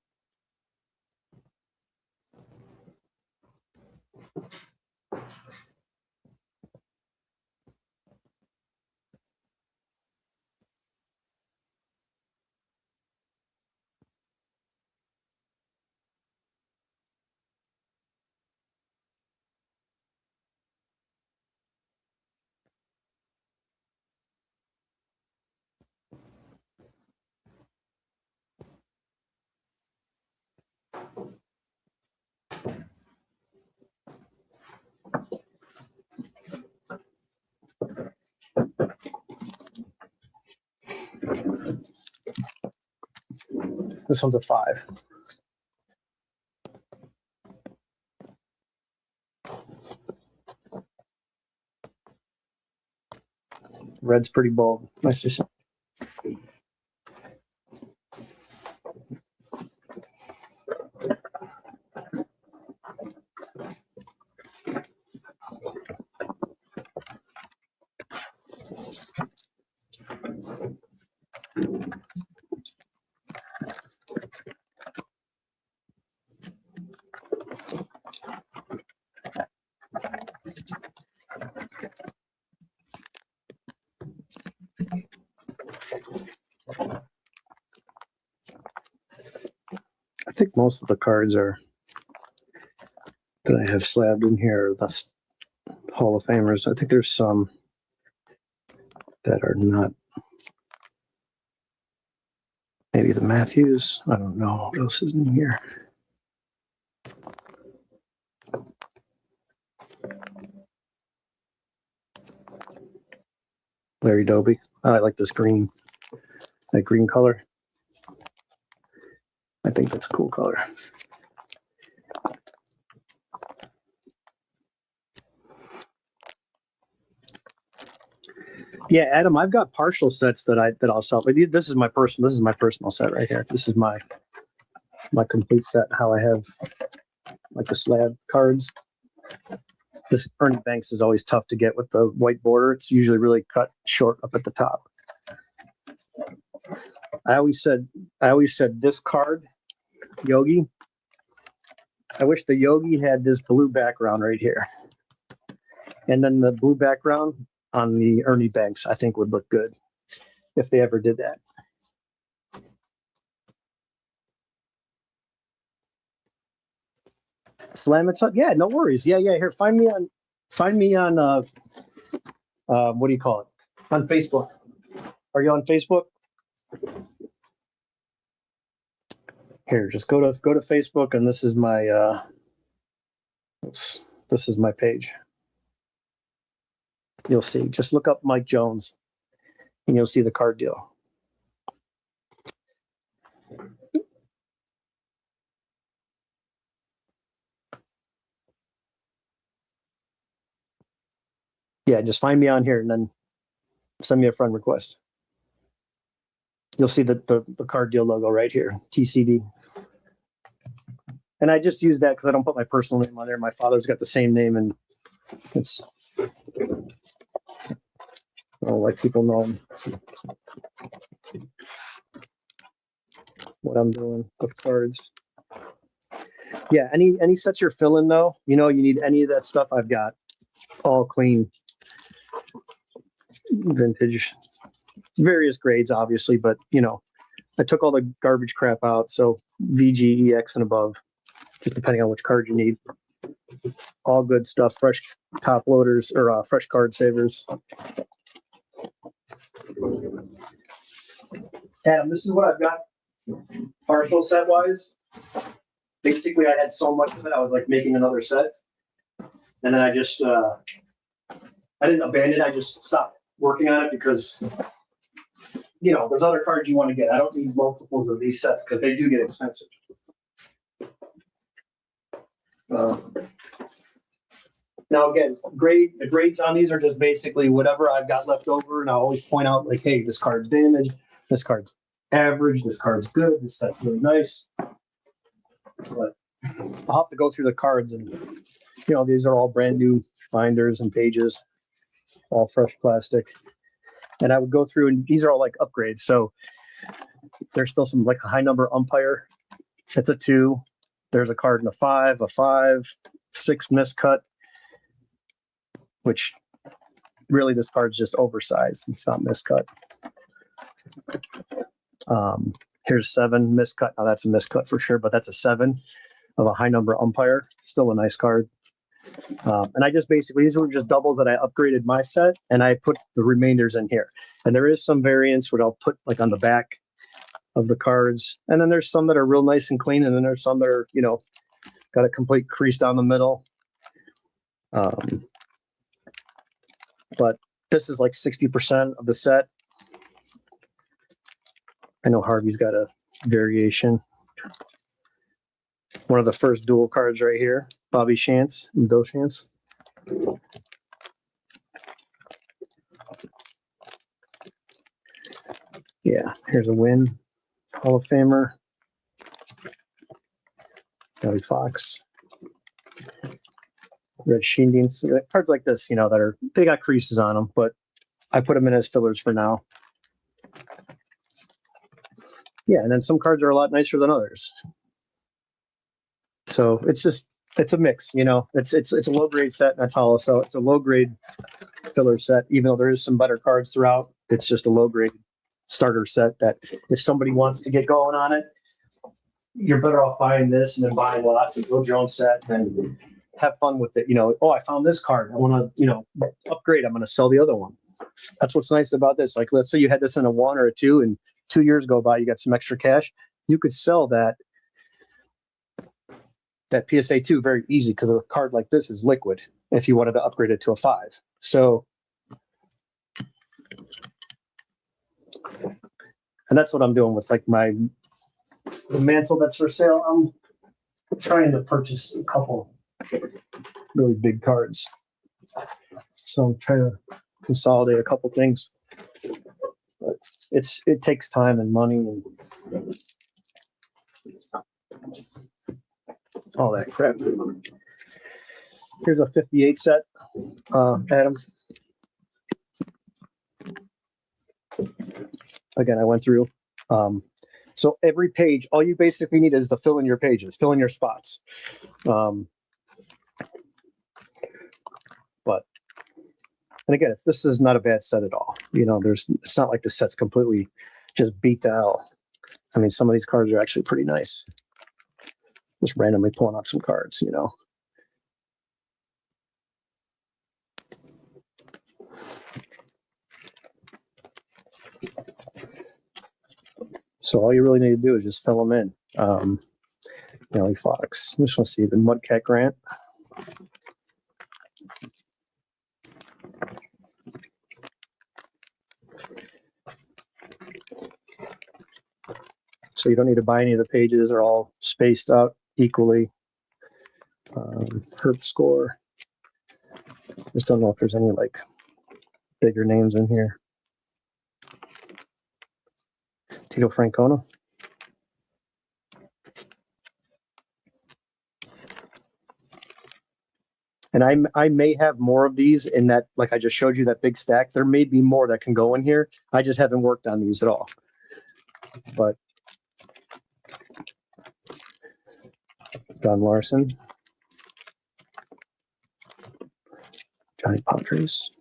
This one's a 5. Red's pretty bold. Nice to see. I think most of the cards are that I have slabbed in here are the Hall of Famers. I think there's some that are not. Maybe the Matthews. I don't know what else is in here. Larry Doby. I like this green. That green color. I think that's a cool color. Yeah, Adam, I've got partial sets that I'll sell. But this is my personal set right here. This is my complete set. How I have like the slab cards. This Ernie Banks is always tough to get with the white border. It's usually really cut short up at the top. I always said this card, Yogi. I wish the Yogi had this blue background right here. And then the blue background on the Ernie Banks, I think would look good if they ever did that. Slam it up. Yeah, no worries. Yeah. Here, find me on what do you call it? On Facebook. Are you on Facebook? Here, just go to Facebook, and this is my this is my page. You'll see. Just look up Mike Jones, and you'll see the card deal. Yeah, just find me on here, and then send me a friend request. You'll see the card deal logo right here, TCD. And I just use that because I don't put my personal name on there. My father's got the same name, and it's, I don't like people knowing what I'm doing with cards. Yeah, any sets you're filling though, you need any of that stuff, I've got all clean vintage, various grades, obviously, but I took all the garbage crap out. So VG, EX, and above, just depending on which card you need. All good stuff, fresh top loaders or fresh card savers. Adam, this is what I've got partial set wise. Basically, I had so much of it, I was like making another set. And then I just, I didn't abandon it, I just stopped working on it because, there's other cards you want to get. I don't need multiples of these sets because they do get expensive. Now again, the grades on these are just basically whatever I've got left over, and I always point out like, hey, this card's damaged, this card's average, this card's good, this set's really nice. But I'll have to go through the cards, and these are all brand new binders and pages, all fresh plastic. And I would go through, and these are all like upgrades. So there's still some like a high number umpire. It's a 2. There's a card in a 5, 6 miscut, which really this card's just oversized. It's not miscut. Here's 7 miscut. Now that's a miscut for sure, but that's a 7 of a high number umpire. Still a nice card. And I just basically, these were just doubles that I upgraded my set, and I put the remainders in here. And there is some variance what I'll put like on the back of the cards. And then there's some that are real nice and clean, and then there's some that are, got a complete crease down the middle. But this is like 60% of the set. I know Harvey's got a variation. One of the first dual cards right here, Bobby Chance and Bill Chance. Yeah, here's a win. Hall of Famer. Gary Fox. Red Sheendings. Cards like this, that they got creases on them, but I put them in as fillers for now. Yeah, and then some cards are a lot nicer than others. So it's a mix, it's a low grade set, that's all. So it's a low grade filler set, even though there is some better cards throughout. It's just a low grade starter set that if somebody wants to get going on it, you're better off buying this and then buying lots and build your own set and have fun with it. Oh, I found this card, I want to, upgrade, I'm going to sell the other one. That's what's nice about this. Like, let's say you had this in a 1 or a 2 and 2 years go by, you got some extra cash, you could sell that PSA 2 very easy because a card like this is liquid if you wanted to upgrade it to a 5. So, and that's what I'm doing with like the mantle that's for sale. I'm trying to purchase a couple really big cards. So I'm trying to consolidate a couple things. But it takes time and money and all that crap. Here's a 58 set, Adam. Again, I went through. So every page, all you basically need is to fill in your pages, fill in your spots. And again, this is not a bad set at all. It's not like the set's completely just beat to hell. I mean, some of these cards are actually pretty nice. Just randomly pulling out some cards, you know. So all you really need to do is just fill them in. Nellie Fox. I just want to see the Mudcat Grant. So you don't need to buy any of the pages. They're all spaced out equally. Herb score. Just don't know if there's any like bigger names in here. Tito Francona. And I may have more of these in that, like I just showed you, that big stack. There may be more that can go in here. I just haven't worked on these at all. But Don Larson. Johnny Padres.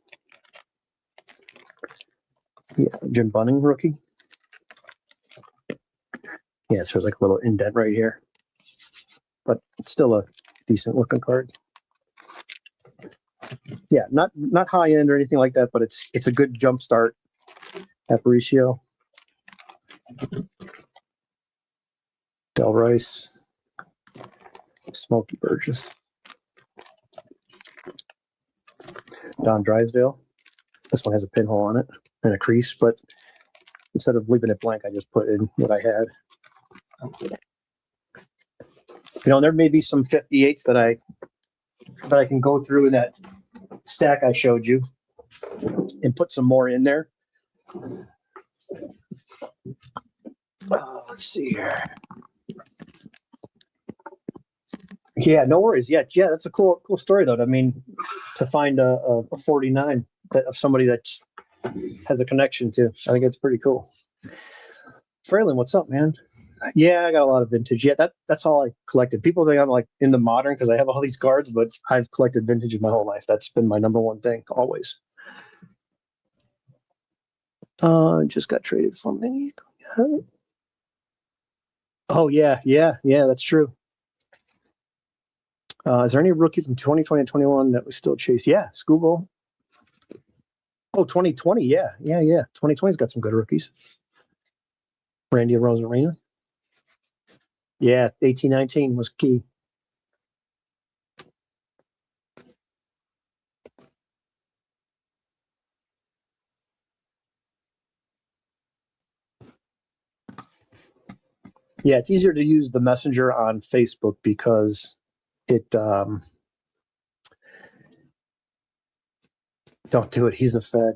Yeah, Jim Bunning, rookie. Yeah, so there's like a little indent right here. But it's still a decent looking card. Yeah, not high end or anything like that, but it's a good jump start. Aparicio. Del Rice. Smokey Burgess. Don Drysdale. This one has a pinhole on it and a crease, but instead of leaving it blank, I just put in what I had. You know, there may be some 58s that I can go through in that stack I showed you and put some more in there. Let's see here. Yeah, no worries. Yeah, that's a cool story though. I mean, to find a 49 of somebody that has a connection to, I think it's pretty cool. Fralin, what's up, man? Yeah, I got a lot of vintage. Yeah, that's all I collected. People think I'm like into modern because I have all these cards, but I've collected vintage my whole life. That's been my number one thing, always. Just got traded from me. Oh yeah, that's true. Is there any rookie from 2020 and 21 that we still chase? Yeah, Scooble. Oh, 2020, yeah. 2020's got some good rookies. Randy Rosarina. Yeah, 18-19 was key. Yeah, it's easier to use the messenger on Facebook because it don't do it. He's a Fed.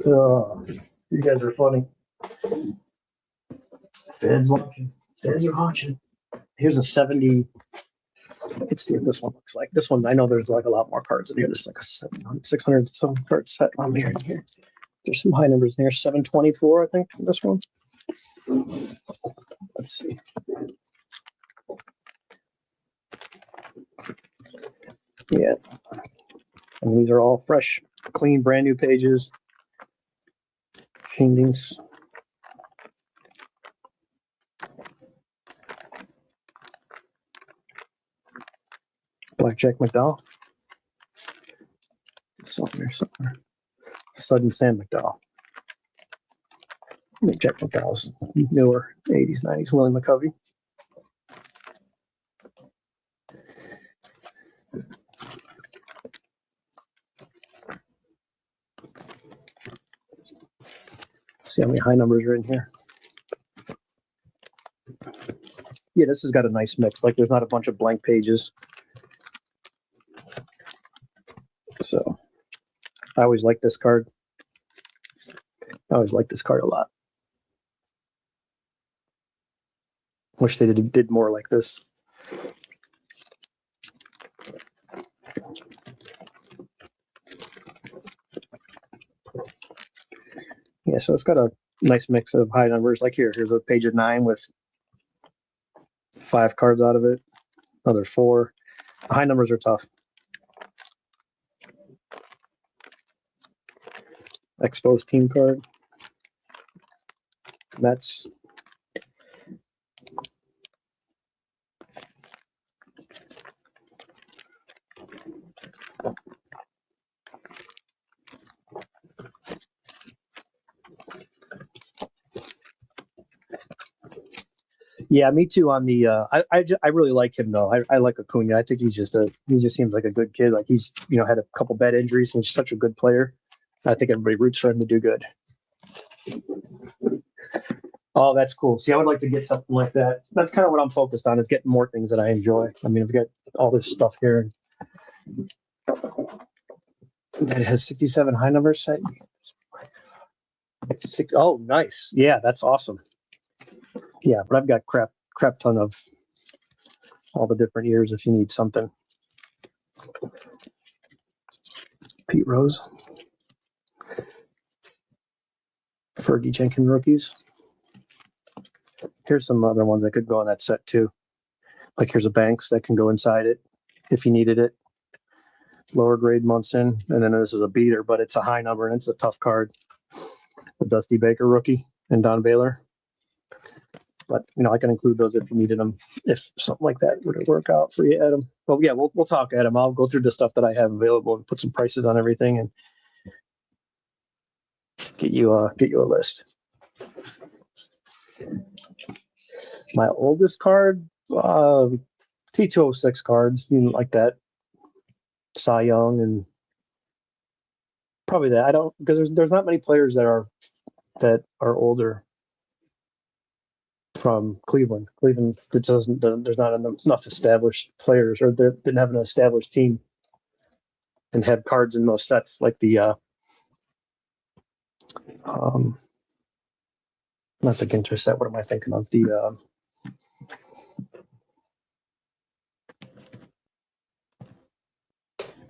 Oh, you guys are funny. Feds watching. Feds are watching. Here's a 70. Let's see what this one looks like. This one, I know there's like a lot more cards in here. This is like a 600 some card set on here. There's some high numbers in here. 724, I think, this one. Let's see. Yeah. And these are all fresh, clean, brand new pages. Paintings. Blackjack McDowell. Somewhere. Sudden Sam McDowell. Jack McDowell's newer 80s, 90s. Willie McCovey. See how many high numbers are in here. Yeah, this has got a nice mix. Like there's not a bunch of blank pages. So I always like this card. I always like this card a lot. Wish they did more like this. Yeah, so it's got a nice mix of high numbers. Like here's a page of 9 with 5 cards out of it. Another 4. The high numbers are tough. Exposed team card. Mets. Yeah, me too. On the, I really like him though. I like Acuna. I think he just seems like a good kid. Like he's had a couple bad injuries and he's such a good player. I think everybody roots for him to do good. Oh, that's cool. See, I would like to get something like that. That's kind of what I'm focused on, is getting more things that I enjoy. I mean, I've got all this stuff here that has 67 high number set. Oh, nice. Yeah, that's awesome. Yeah, but I've got crap ton of all the different years if you need something. Pete Rose. Fergie Jenkins rookies. Here's some other ones that could go on that set too. Like here's a Banks that can go inside it if you needed it. Lower grade Munson, and then this is a beater, but it's a high number and it's a tough card. The Dusty Baker rookie and Don Baylor. But I can include those if you needed them, if something like that were to work out for you, Adam. But yeah, we'll talk, Adam. I'll go through the stuff that I have available and put some prices on everything and get you a list. My oldest card, T206 cards, like that. Cy Young and probably that. I don't, because there's not many players that are older from Cleveland. Cleveland there's not enough established players, or they didn't have an established team and have cards in those sets like the not the Ginter set. What am I thinking of? The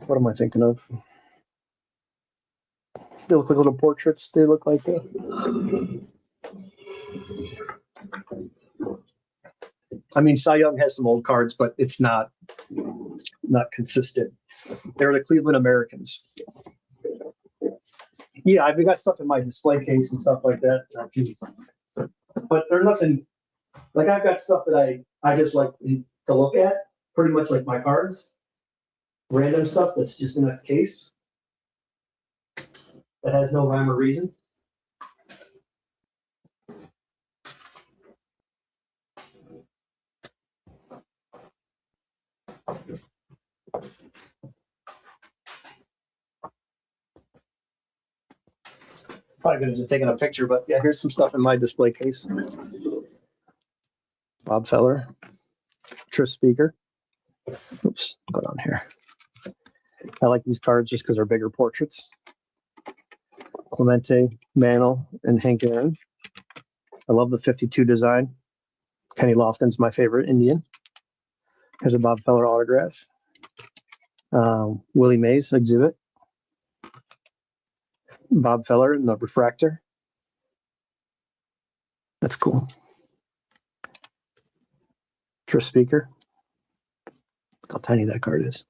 what am I thinking of? They look like little portraits. They look like I mean, Cy Young has some old cards, but it's not consistent. They're the Cleveland Americans. Yeah, I've got stuff in my display case and stuff like that. But they're nothing. Like I've got stuff that I just like to look at, pretty much like my cards. Random stuff that's just in a case that has no rhyme or reason. Probably could have just taken a picture, but yeah, here's some stuff in my display case. Bob Feller, Tris Speaker. Oops, go down here. I like these cards just because they're bigger portraits. Clemente, Mantle, and Hank Aaron. I love the 52 design. Kenny Lofton's my favorite Indian. Here's a Bob Feller autograph. Willie Mays exhibit. Bob Feller in the refractor. That's cool. Tris Speaker. Look how tiny that card is.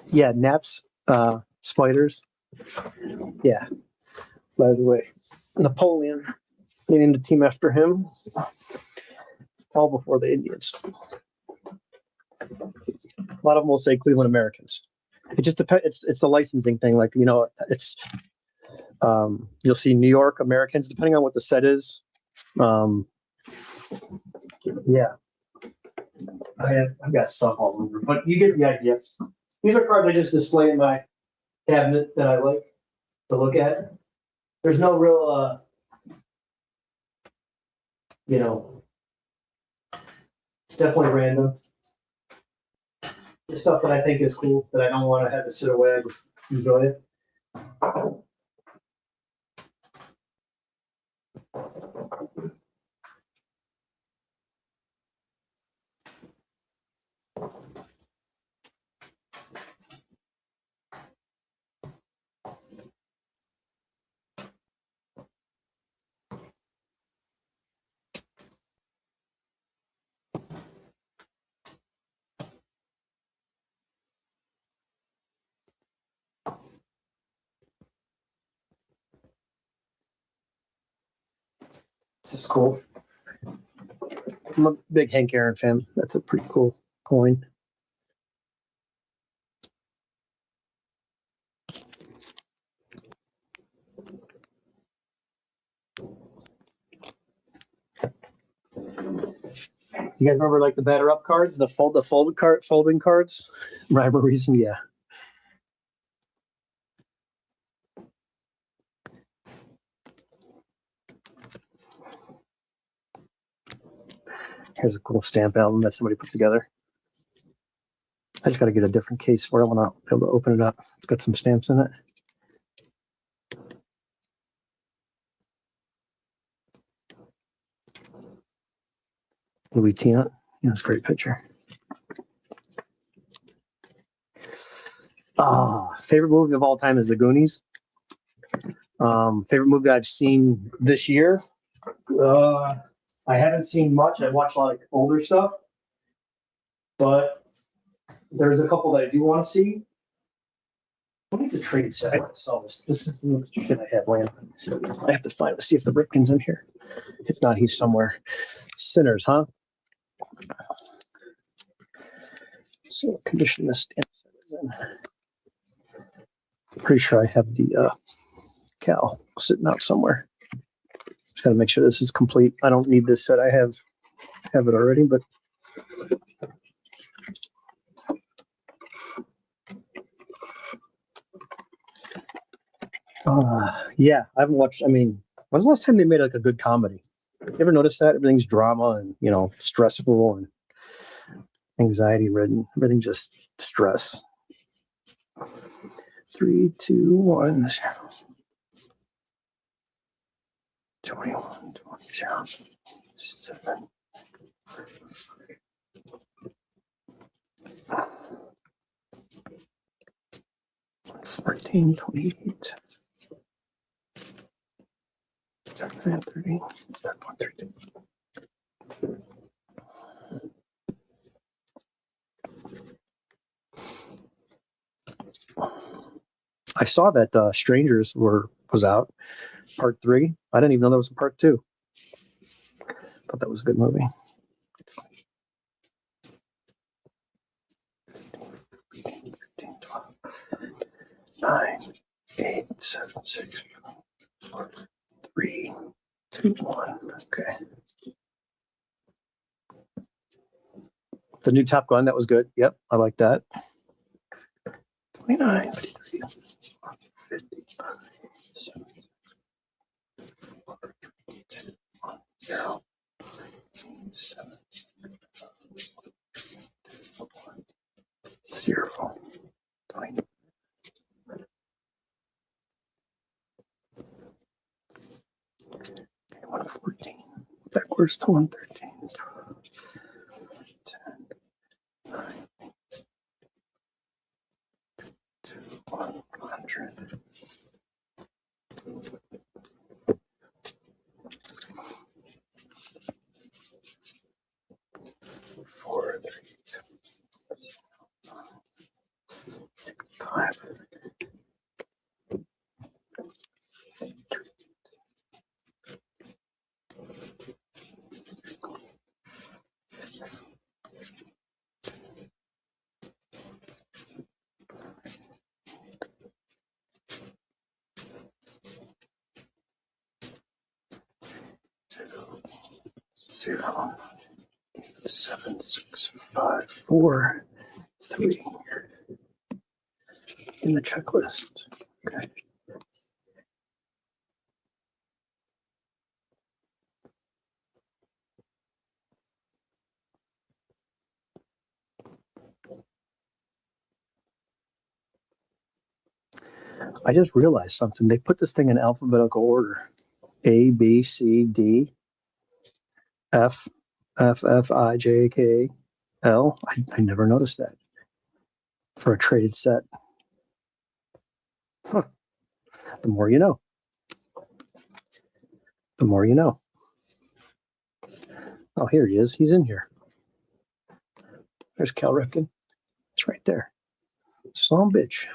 Yeah, Naps, Spiders. Yeah. By the way, Napoleon, naming the team after him. All before the Indians. A lot of them will say Cleveland Americans. It just depends. It's a licensing thing. Like, it's you'll see New York Americans, depending on what the set is. Yeah. I've got stuff all over, but you get the idea. These are cards I just display in my cabinet that I like to look at. There's no real, it's definitely random. The stuff that I think is cool that I don't want to have to sit away and enjoy it. This is cool. I'm a big Hank Aaron fan. That's a pretty cool coin. You guys remember like the batter up cards, the folding cards? Rivalries, yeah. Here's a cool stamp album that somebody put together. I just got to get a different case for it when I'll be able to open it up. It's got some stamps in it. Louis Tiant. Yeah, it's a great picture. Favorite movie of all time is The Goonies. Favorite movie I've seen this year. I haven't seen much. I watched a lot of older stuff, but there's a couple that I do want to see. I need to trade set. I want to sell this. This is the shit I have laying. I have to see if the Ripken's in here. If not, he's somewhere. Sinners, huh? So what condition this stamp set is in. Pretty sure I have the Cal sitting out somewhere. Just got to make sure this is complete. I don't need this set. I have it already, but yeah, I haven't watched. I mean, when's the last time they made like a good comedy? You ever notice that everything's drama and stressful and anxiety ridden? Everything just stress. 3, 2, 1, 0. 21, 20, 0, 7. 14, 28. 30. 13. I saw that Strangers was out, part 3. I didn't even know there was a part 2. Thought that was a good movie. 9, 8, 7, 6, 4, 3, 2, 1. Okay. The new Top Gun, that was good. Yep, I like that. 29, 53, 50, 0, 7, 0, 20. 114. Backwards to 113. 10, 9, 2, 100. 4, 3, 5. 0, 7, 6, 5, 4, 3 in the checklist. Okay. I just realized something. They put this thing in alphabetical order. A, B, C, D, F, F, I, J, K, L. I never noticed that for a traded set. Huh. The more you know. The more you know. Oh, here he is. He's in here. There's Cal Ripken. It's right there. Son bitch.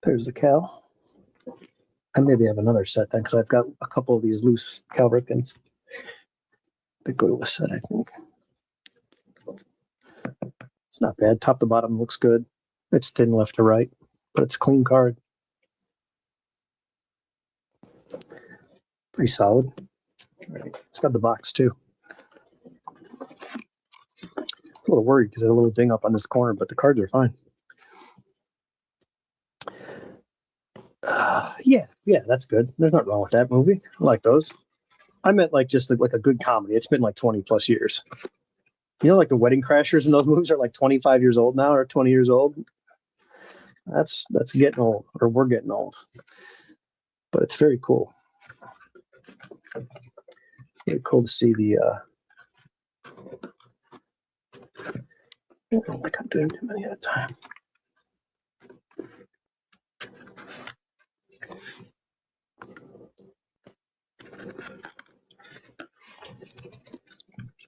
There's the Cal. I maybe have another set then because I've got a couple of these loose Cal Ripkens that go to a set, I think. It's not bad. Top to bottom looks good. It's thin left to right, but it's a clean card. Pretty solid. All right. It's got the box too. A little worried because I had a little ding up on this corner, but the cards are fine. Yeah, that's good. There's nothing wrong with that movie. I like those. I meant like just like a good comedy. It's been like 20 plus years. You know, like the Wedding Crashers in those movies are like 25 years old now or 20 years old. That's getting old, or we're getting old. But it's very cool. Very cool to see the. I don't think I'm doing too many at a time.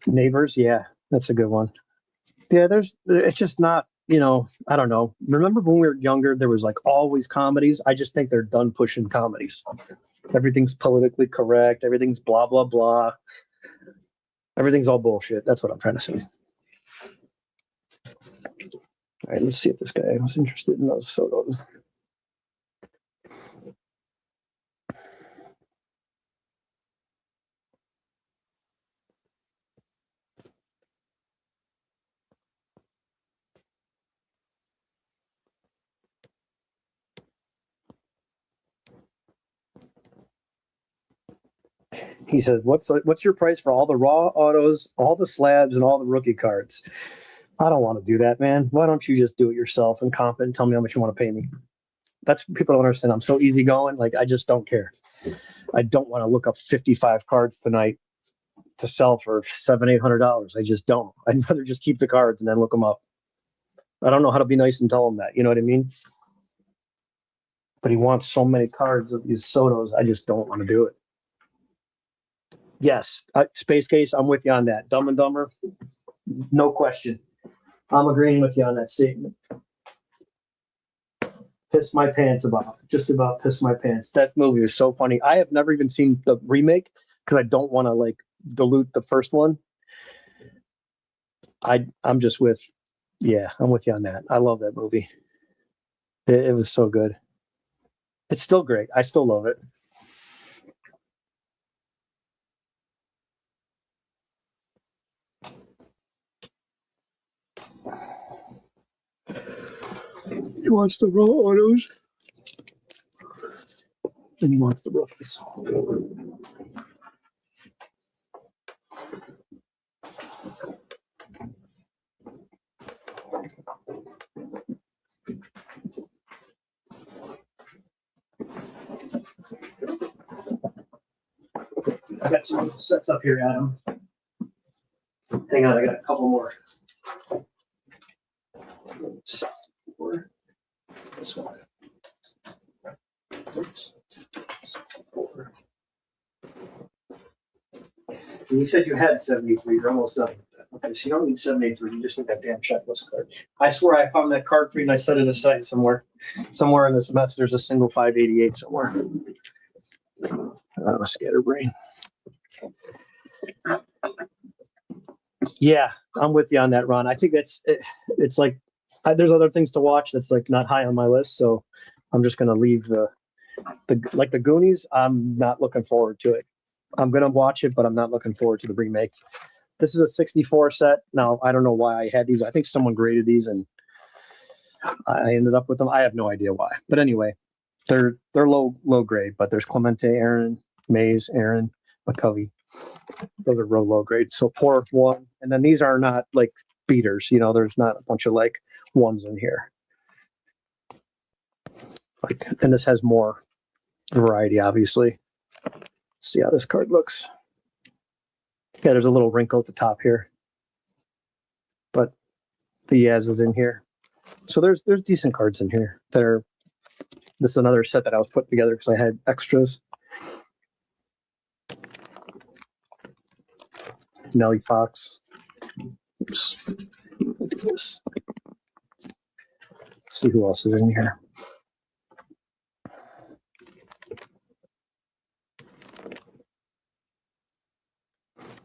Neighbors, yeah, that's a good one. Yeah, it's just not, I don't know. Remember when we were younger, there was like always comedies. I just think they're done pushing comedies. Everything's politically correct. Everything's blah, blah, blah. Everything's all bullshit. That's what I'm trying to say. All right, let's see if this guy was interested in those photos. He says, "What's your price for all the raw autos, all the slabs, and all the rookie cards?" I don't want to do that, man. Why don't you just do it yourself and comp it and tell me how much you want to pay me? That's what people don't understand. I'm so easygoing. Like, I just don't care. I don't want to look up 55 cards tonight to sell for $700-800. I just don't. I'd rather just keep the cards and then look them up. I don't know how to be nice and tell him that. You know what I mean? But he wants so many cards of these Sotos. I just don't want to do it. Yes, Space Case, I'm with you on that. Dumb and Dumber, no question. I'm agreeing with you on that statement. Piss my pants about. Just about piss my pants. That movie was so funny. I have never even seen the remake because I don't want to like dilute the first one. I'm just with, yeah, I'm with you on that. I love that movie. It was so good. It's still great. I still love it. He wants the raw autos. And he wants the rookies. I got some sets up here, Adam. Hang on, I got a couple more. This one. And you said you had 73. You're almost done with that. Okay, so you don't need 73. You just need that damn checklist card. I swear I found that card for you and I set it aside somewhere. Somewhere in this mess, there's a single 588 somewhere. I'm a scatterbrain. Yeah, I'm with you on that, Ron. I think it's like there's other things to watch that's like not high on my list, so I'm just gonna leave the like the Goonies. I'm not looking forward to it. I'm gonna watch it, but I'm not looking forward to the remake. This is a 64 set. Now I don't know why I had these. I think someone graded these and I ended up with them. I have no idea why, but anyway, they're low grade. But there's Clemente, Aaron, Mays, Aaron, McCovey. Those are real low grade. So pour one, and then these are not like beaters. There's not a bunch of like ones in here. And this has more variety, obviously. See how this card looks. Yeah, there's a little wrinkle at the top here, but the Yaz is in here. So there's decent cards in here. This is another set that I was putting together because I had extras. Nellie Fox. Oops. Do this. See who else is in here.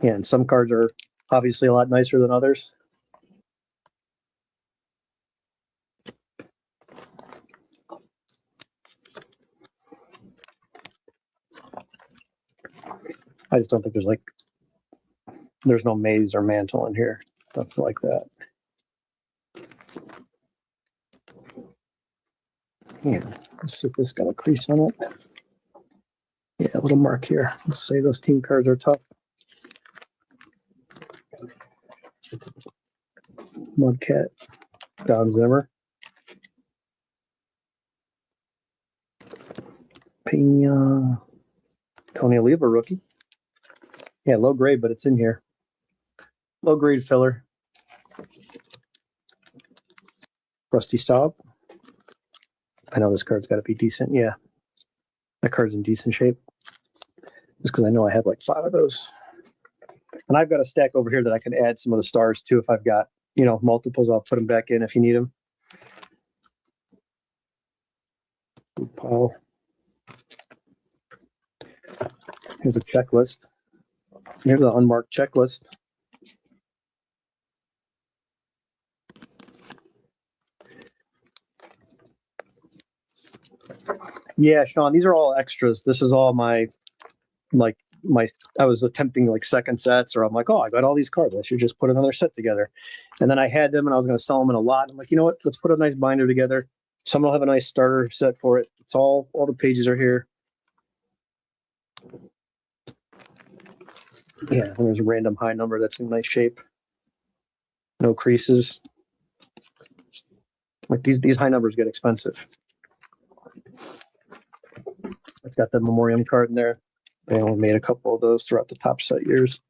Yeah, and some cards are obviously a lot nicer than others. I just don't think there's no maze or mantle in here, stuff like that. Yeah, let's see if this got a crease on it. Yeah, a little mark here. Let's say those team cards are tough. Mudcat, Don Zimmer, Pena, Tony Oliva rookie. Yeah, low grade, but it's in here. Low grade filler. Rusty Staub. I know this card's got to be decent. Yeah, that card's in decent shape. Just because I know I have like 5 of those. And I've got a stack over here that I can add some of the stars to if I've got, multiples. I'll put them back in if you need them. Paul. Here's a checklist. Here's the unmarked checklist. Yeah, Sean, these are all extras. This is all my I was attempting like second sets, or I'm like, oh, I got all these cards. I should just put another set together. And then I had them and I was going to sell them in a lot. I'm like, you know what? Let's put a nice binder together. Someone will have a nice starter set for it. It's all the pages are here. Yeah, and there's a random high number that's in nice shape. No creases. Like these high numbers get expensive. It's got the memoriam card in there. They only made a couple of those throughout the top set years.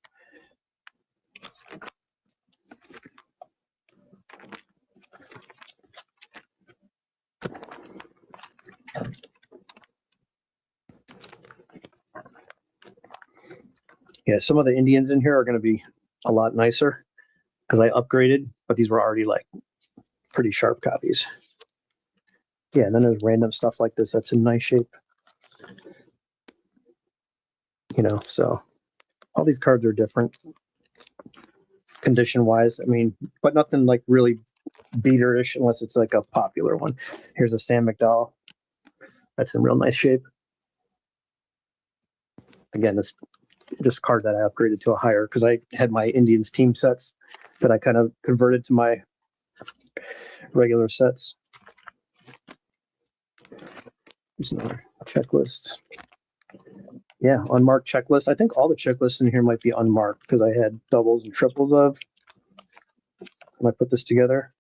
Yeah, some of the Indians in here are going to be a lot nicer because I upgraded, but these were already like pretty sharp copies. Yeah, and then there's random stuff like this that's in nice shape. So all these cards are different condition wise. I mean, but nothing like really beaterish unless it's like a popular one. Here's a Sam McDowell. That's in real nice shape. Again, this card that I upgraded to a higher because I had my Indians team sets that I kind of converted to my regular sets. There's another checklist. Yeah, unmarked checklist. I think all the checklists in here might be unmarked because I had doubles and triples of when I put this together.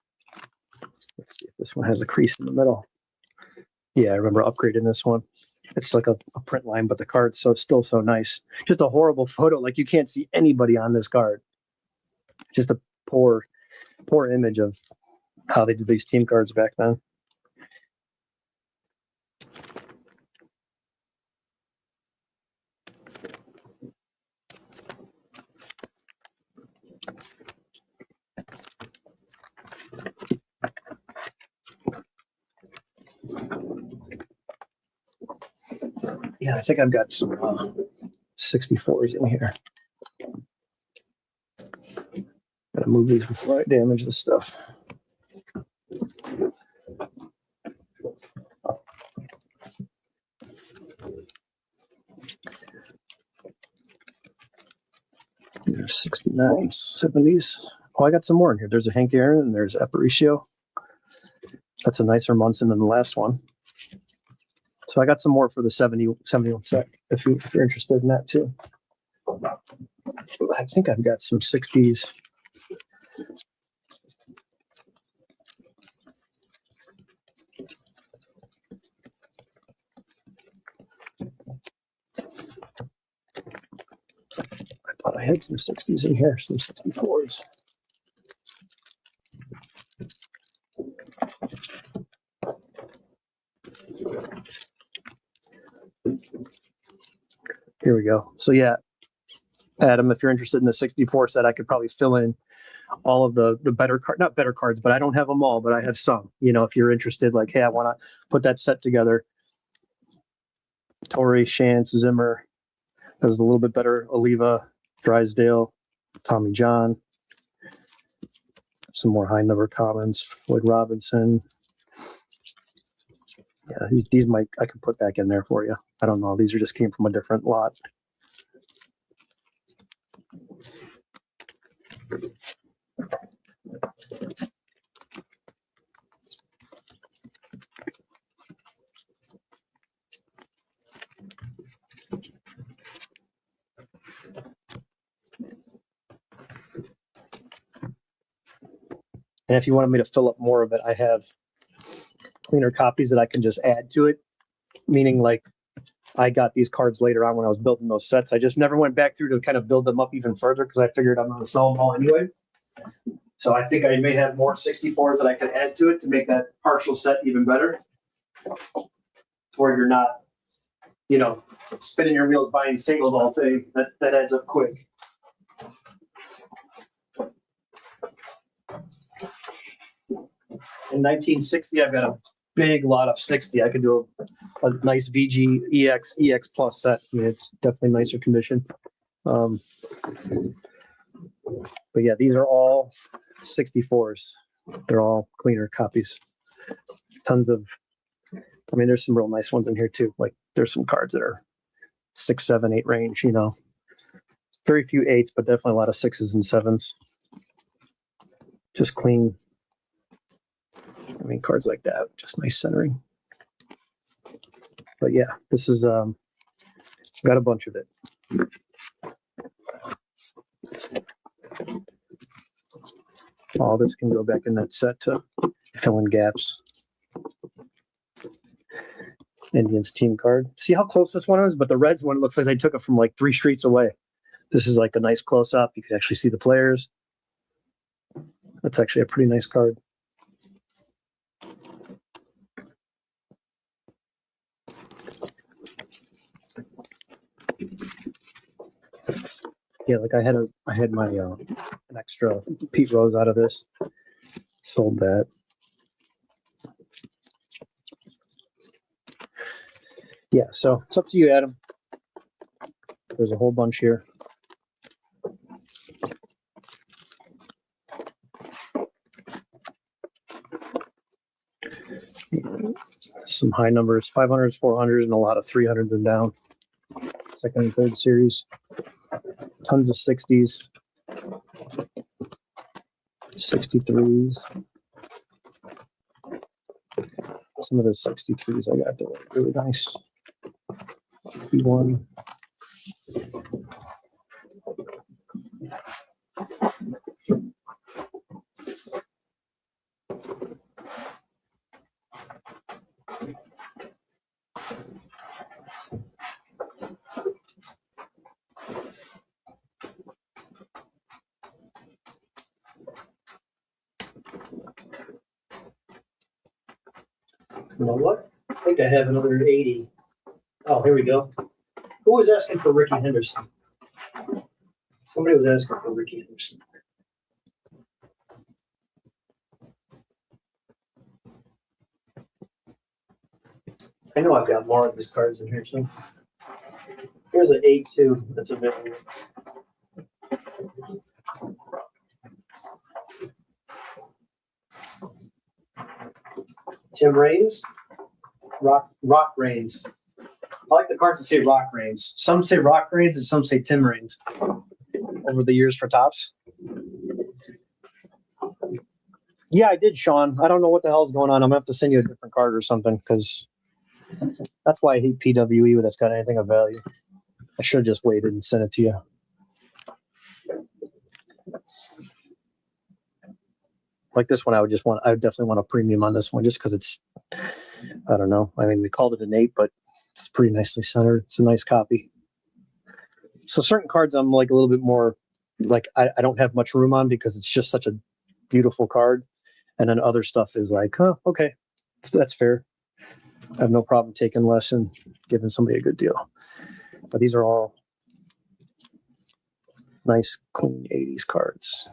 Let's see if this one has a crease in the middle. Yeah, I remember upgrading this one. It's like a print line, but the card's still so nice. Just a horrible photo. Like you can't see anybody on this card. Just a poor image of how they did these team cards back then. Yeah, I think I've got some 64s in here. Gotta move these before I damage this stuff. There's 69s, 70s. Oh, I got some more in here. There's a Hank Aaron and there's Aparicio. That's a nicer Munson than the last one. So I got some more for the 71 set if you're interested in that too. I think I've got some 60s. I thought I had some 60s in here, some 64s. Here we go. So yeah, Adam, if you're interested in the 64 set, I could probably fill in all of the better not better cards, but I don't have them all, but I have some. If you're interested, like, hey, I want to put that set together. Torrey, Shantz, Zimmer. There's a little bit better. Oliva, Drysdale, Tommy John. Some more high number commons. Floyd Robinson. Yeah, these might I could put back in there for you. I don't know. These just came from a different lot. And if you wanted me to fill up more of it, I have cleaner copies that I can just add to it. Meaning, like, I got these cards later on when I was building those sets. I just never went back through to kind of build them up even further because I figured I'm going to sell them all anyway. So I think I may have more 64s that I could add to it to make that partial set even better. Where you're not, you know, spinning your wheels buying singles all day. That adds up quick. In 1960, I've got a big lot of 60. I could do a nice VG EX Plus set. I mean, it's definitely nicer condition. But yeah, these are all 64s. They're all cleaner copies. Tons of, I mean, there's some real nice ones in here too. Like there's some cards that are 6, 7, 8 range, you know. Very few 8s, but definitely a lot of 6s and 7s. Just clean. I mean, cards like that, just nice centering. But yeah, this is, got a bunch of it. All this can go back in that set to fill in gaps. Indians team card. See how close this one is? But the Reds one, it looks like I took it from like 3 streets away. This is like a nice close up. You can actually see the players. That's actually a pretty nice card. Yeah, like I had my an extra Pete Rose out of this. Sold that. Yeah, so it's up to you, Adam. There's a whole bunch here. Some high numbers, 500s, 400s, and a lot of 300s and down. Second and third series. Tons of 60s. 63s. Some of those 63s I got, they're really nice. 61. You know what? I think I have another 80. Oh, here we go. Who was asking for Ricky Henderson? Somebody was asking for Ricky Henderson. I know I've got more of these cards in here, so. Here's an 8-2 that's available. Tim Raines, Rock Raines. I like the cards that say Rock Raines. Some say Rock Raines and some say Tim Raines. Over the years for Topps. Yeah, I did, Sean. I don't know what the hell's going on. I'm gonna have to send you a different card or something because that's why I hate PWE when it's got anything of value. I should have just waited and sent it to you. Like this one, I would definitely want a premium on this one just because it's, I don't know. I mean, we called it an 8, but it's pretty nicely centered. It's a nice copy. So certain cards I'm like a little bit more, like I don't have much room on because it's just such a beautiful card. And then other stuff is like, oh, okay, so that's fair. I have no problem taking less and giving somebody a good deal. But these are all nice, clean 80s cards.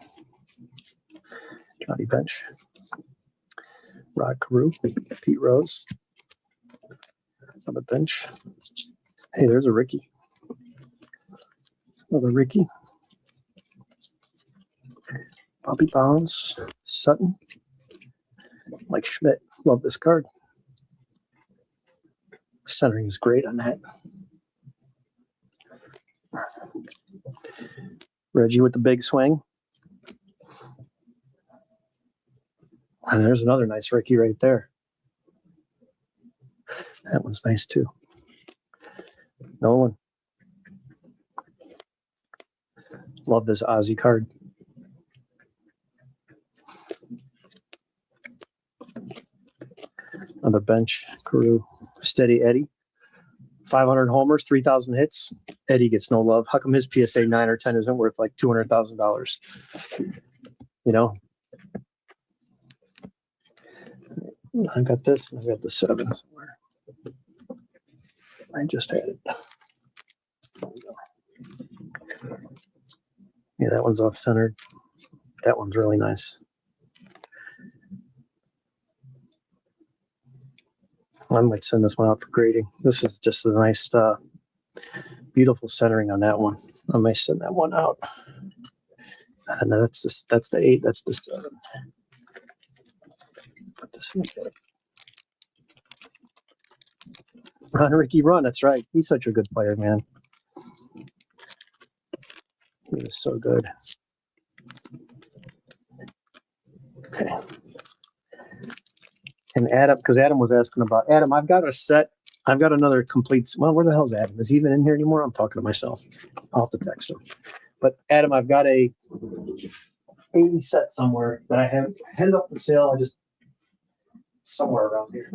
Johnny Bench, Rod Carew, Pete Rose on the bench. Hey, there's a Ricky. Another Ricky. Bobby Bonds, Sutton, Mike Schmidt. Love this card. Centering is great on that. Reggie with the big swing. And there's another nice Ricky right there. That one's nice too. Nolan. Love this Ozzy card. Another bench crew. Steady Eddie. 500 homers, 3,000 hits. Eddie gets no love. How come his PSA 9 or 10 isn't worth like $200,000? You know? I got this, and I got the 7 somewhere. I just had it. There we go. Yeah, that one's off-centered. That one's really nice. I might send this one out for grading. This is just a nice, beautiful centering on that one. I might send that one out. And that's the 8. That's the 7. Put this in there. Run, Ricky, run. That's right. He's such a good player, man. He was so good. Okay. And Adam, because Adam was asking about Adam, I've got a set. I've got another complete. Well, where the hell's Adam? Is he even in here anymore? I'm talking to myself. I'll have to text him. But Adam, I've got a 80 set somewhere that I have headed up for sale. I just somewhere around here.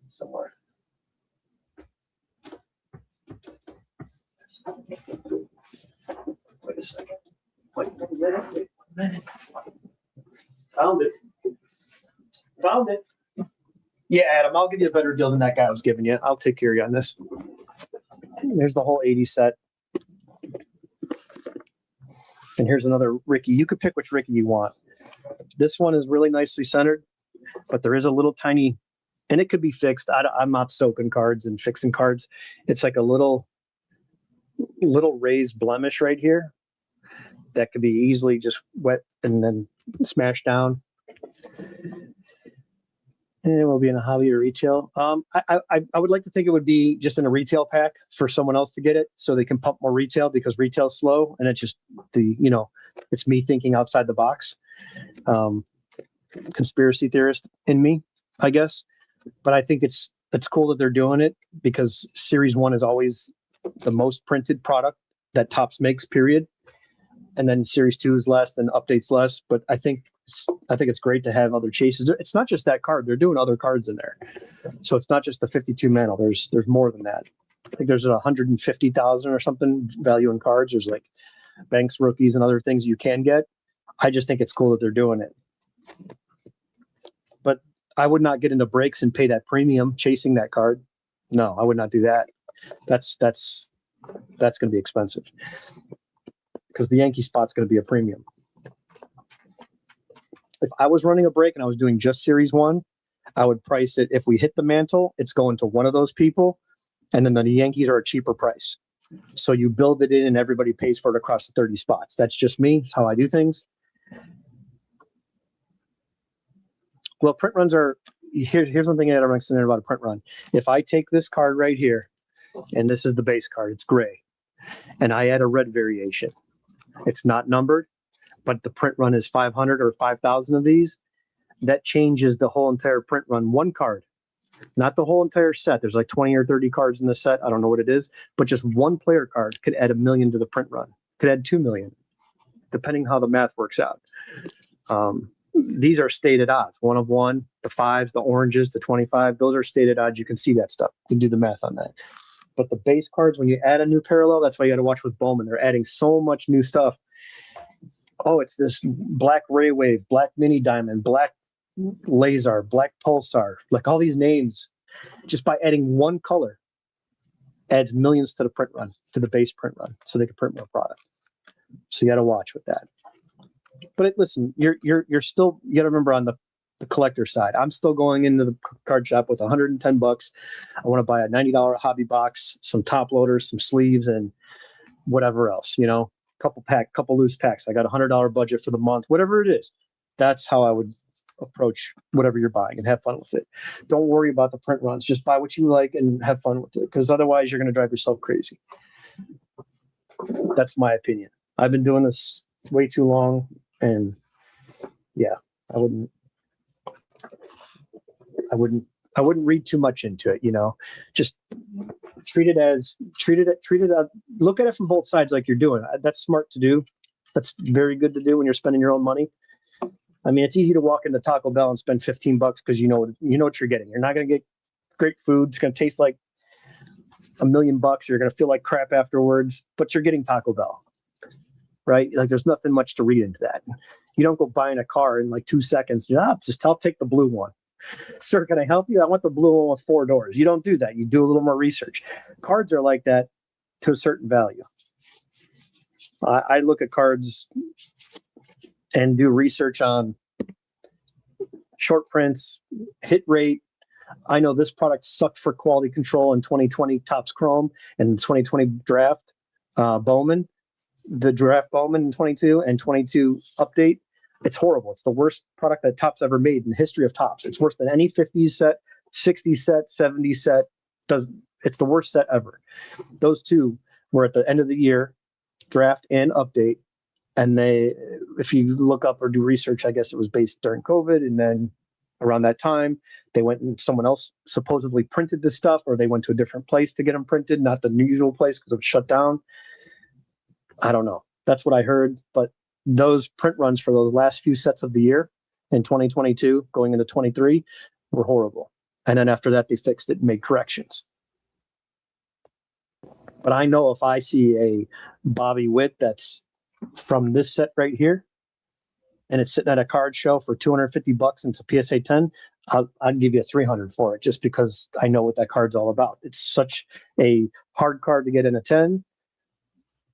Somewhere. Wait a second. Wait a minute. Found it. Found it. Yeah, Adam, I'll give you a better deal than that guy was giving you. I'll take care of you on this. There's the whole 80 set. And here's another Ricky. You could pick which Ricky you want. This one is really nicely centered, but there is a little tiny, and it could be fixed. I'm not soaking cards and fixing cards. It's like a little raised blemish right here that could be easily just wet and then smashed down. And it will be in a hobby or retail. I would like to think it would be just in a retail pack for someone else to get it so they can pump more retail because retail's slow and it's just it's me thinking outside the box. Conspiracy theorist in me, I guess. But I think it's cool that they're doing it because Series 1 is always the most printed product that Topps makes, period. And then Series 2 is less, then updates less. But I think it's great to have other chases. It's not just that card; they're doing other cards in there. So it's not just the 52 mantle. There's more than that. I think there's 150,000 or something value in cards. There's like Banks rookies and other things you can get. I just think it's cool that they're doing it. But I would not get into breaks and pay that premium chasing that card. No, I would not do that. That's going to be expensive. Because the Yankee spot's going to be a premium. If I was running a break and I was doing just Series 1, I would price it. If we hit the mantle, it's going to one of those people, and then the Yankees are a cheaper price. So you build it in and everybody pays for it across the 30 spots. That's just me. It's how I do things. Well, print runs are, here's one thing that I'm excited about a print run. If I take this card right here, and this is the base card, it's gray, and I add a red variation. It's not numbered, but the print run is 500 or 5,000 of these. That changes the whole entire print run. One card, not the whole entire set. There's like 20 or 30 cards in the set. I don't know what it is, but just one player card could add $1 million to the print run. Could add 2 million, depending how the math works out. These are stated odds. 1 of 1, the 5s, the oranges, the 25. Those are stated odds. You can see that stuff. You can do the math on that. But the base cards, when you add a new parallel, that's why you got to watch with Bowman. They're adding so much new stuff. Oh, it's this black Ray Wave, black Mini Diamond, black Laser, black Pulsar, like all these names. Just by adding one color, adds millions to the print run, to the base print run, so they can print more product. So you got to watch with that. But listen, you're still, you got to remember on the collector side, I'm still going into the card shop with $110. I want to buy a $90 hobby box, some top loaders, some sleeves, and whatever else, couple loose packs. I got $100 budget for the month, whatever it is. That's how I would approach whatever you're buying and have fun with it. Don't worry about the print runs. Just buy what you like and have fun with it, because otherwise you're going to drive yourself crazy. That's my opinion. I've been doing this way too long, and yeah, I wouldn't I wouldn't read too much into it, just look at it from both sides like you're doing. That's smart to do. That's very good to do when you're spending your own money. I mean, it's easy to walk into Taco Bell and spend $15 because you know what you're getting. You're not going to get great food. It's going to taste like $1 million. You're going to feel like crap afterwards, but you're getting Taco Bell, right? Like there's nothing much to read into that. You don't go buying a car in like 2 seconds. I'll take the blue one. Sir, can I help you? I want the blue one with 4 doors. You don't do that. You do a little more research. Cards are like that to a certain value. I look at cards and do research on short prints, hit rate. I know this product sucked for quality control in 2020 Topps Chrome and 2020 draft Bowman. The draft Bowman in 22 and 22 update. It's horrible. It's the worst product that Topps ever made in the history of Topps. It's worse than any 50s set, 60s set, 70s set. It's the worst set ever. Those two were at the end of the year, draft and update. And if you look up or do research, I guess it was based during COVID. And then around that time, they went and someone else supposedly printed this stuff, or they went to a different place to get them printed, not the usual place because it was shut down. I don't know. That's what I heard. But those print runs for those last few sets of the year in 2022 going into 23 were horrible. And then after that, they fixed it and made corrections. But I know if I see a Bobby Witt that's from this set right here, and it's sitting at a card show for $250 and it's a PSA 10, I'd give you a 300 for it just because I know what that card's all about. It's such a hard card to get in a 10.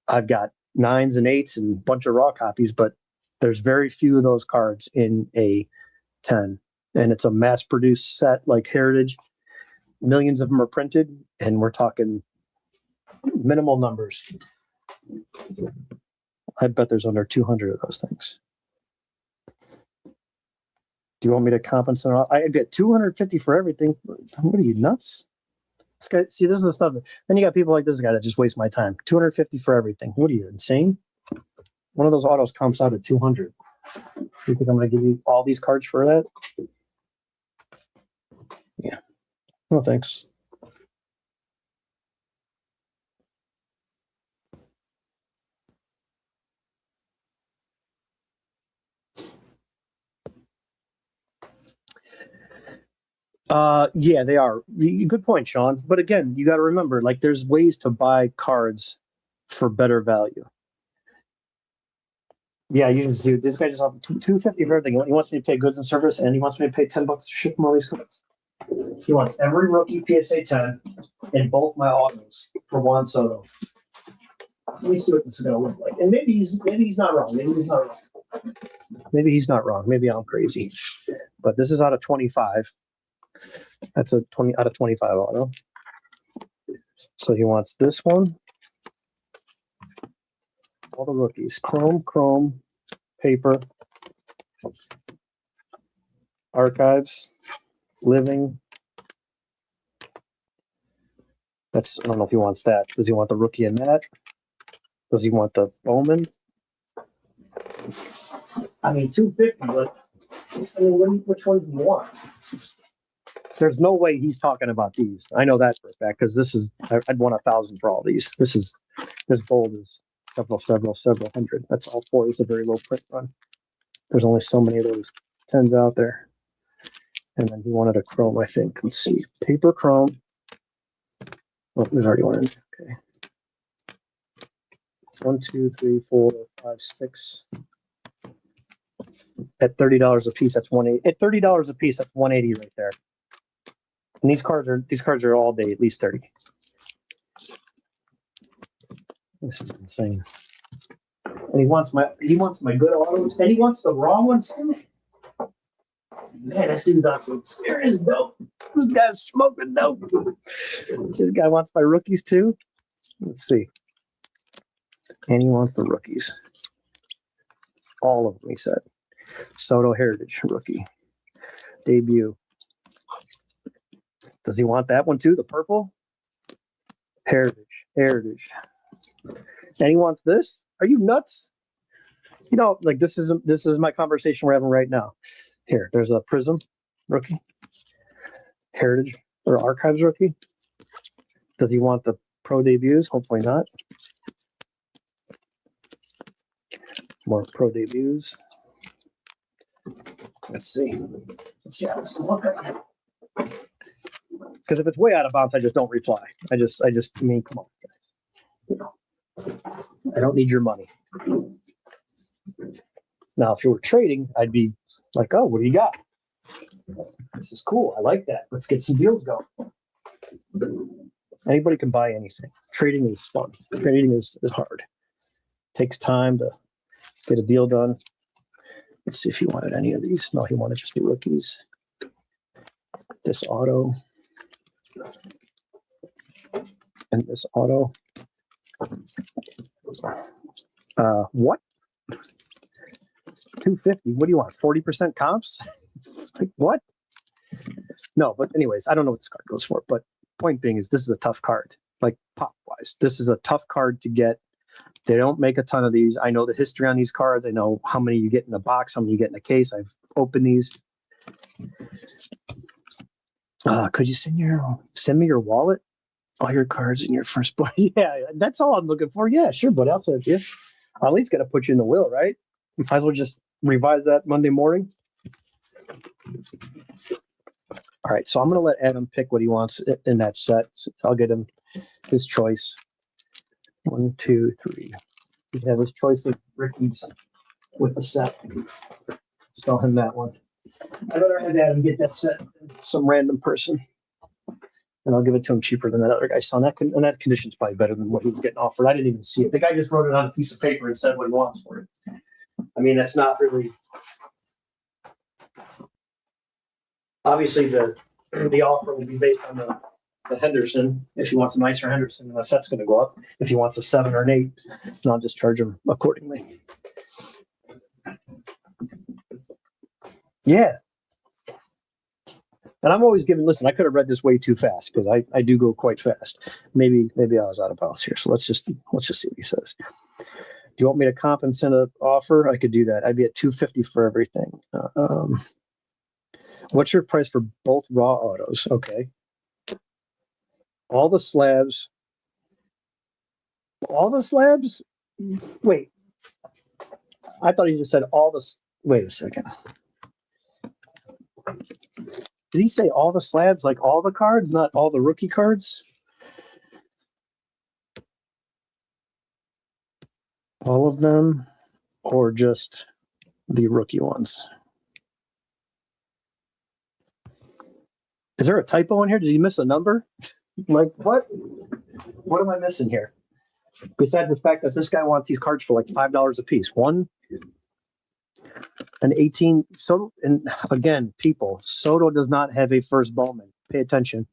I've got 9s and 8s and a bunch of raw copies, but there's very few of those cards in a 10. And it's a mass-produced set like Heritage. Millions of them are printed, and we're talking minimal numbers. I bet there's under 200 of those things. Do you want me to compensate? I get 250 for everything. What are you, nuts? This guy, see, this is the stuff. Then you got people like this guy that just waste my time. 250 for everything. What are you, insane? One of those autos comps out at 200. You think I'm going to give you all these cards for that? Yeah. No, thanks. Yeah, they are. Good point, Sean. But again, you got to remember, like, there's ways to buy cards for better value. Yeah, you can see this guy just offered $250 for everything. He wants me to pay goods and service, and he wants me to pay $10 to ship him all these cards. He wants every rookie PSA 10 in both my autos for Juan Soto. Let me see what this is going to look like. And maybe he's not wrong. Maybe he's not wrong. Maybe I'm crazy. But this is out of 25. That's a 20 out of 25 auto. So he wants this one. All the rookies. Chrome, paper, archives, living. I don't know if he wants that. Does he want the rookie in that? Does he want the Bowman? I mean, 250, but I mean, which ones do you want? There's no way he's talking about these. I know that for a fact because I'd want 1,000 for all these. This gold is several hundred. That's all four. It's a very low print run. There's only so many of those 10s out there. And then he wanted a chrome, I think. Let's see. Paper chrome. Oh, there's already one. Okay. 1, 2, 3, 4, 5, 6. At $30 a piece, that's $180. At $30 a piece, that's $180 right there. And these cards are all day, at least 30. This is insane. And he wants my good autos, and he wants the wrong ones too. Man, this dude's on some serious dope. This guy's smoking dope. This guy wants my rookies too. Let's see. And he wants the rookies. All of them, he said. Soto Heritage rookie. Debut. Does he want that one too? The purple? Heritage. And he wants this? Are you nuts? You know, like this is my conversation we're having right now. Here, there's a Prism rookie. Heritage or Archives rookie. Does he want the pro debuts? Hopefully not. More pro debuts. Let's see. Let's see how this is looking. Because if it's way out of bounds, I just don't reply. I mean, come on, guys. You know, I don't need your money. Now, if you were trading, I'd be like, oh, what do you got? This is cool. I like that. Let's get some deals going. Anybody can buy anything. Trading is fun. Trading is hard. Takes time to get a deal done. Let's see if he wanted any of these. No, he wanted just the rookies. This auto. And this auto. What? 250. What do you want? 40% comps? Like what? No, but anyways, I don't know what this card goes for. But point being is this is a tough card. Like pop wise, this is a tough card to get. They don't make a ton of these. I know the history on these cards. I know how many you get in a box, how many you get in a case. I've opened these. Could you send me your wallet? All your cards in your first book. Yeah, that's all I'm looking for. Yeah, sure, but I'll send it to you. I'll at least got to put you in the will, right? Might as well just revise that Monday morning. All right, so I'm going to let Adam pick what he wants in that set. So I'll get him his choice. 1, 2, 3. We have his choice of rookies with the set. Let's tell him that one. I'd rather have Adam get that set than some random person. And I'll give it to him cheaper than that other guy. So that condition's probably better than what he was getting offered. I didn't even see it. The guy just wrote it on a piece of paper and said what he wants for it. I mean, that's not really. Obviously, the offer will be based on the Henderson. If he wants a nicer Henderson, then the set's going to go up. If he wants a 7 or an 8, then I'll just charge him accordingly. Yeah. And I'm always giving, listen, I could have read this way too fast because I do go quite fast. Maybe I was out of bounds here. So let's just see what he says. Do you want me to comp and send an offer? I could do that. I'd be at $250 for everything. What's your price for both raw autos? Okay. All the slabs. Wait. I thought he just said all the. Wait a second. Did he say all the slabs, like all the cards, not all the rookie cards? All of them, or just the rookie ones? Is there a typo in here? Did he miss a number? Like what? What am I missing here? Besides the fact that this guy wants these cards for like $5 a piece. An 18 Soto, and again, people, Soto does not have a first Bowman. Pay attention.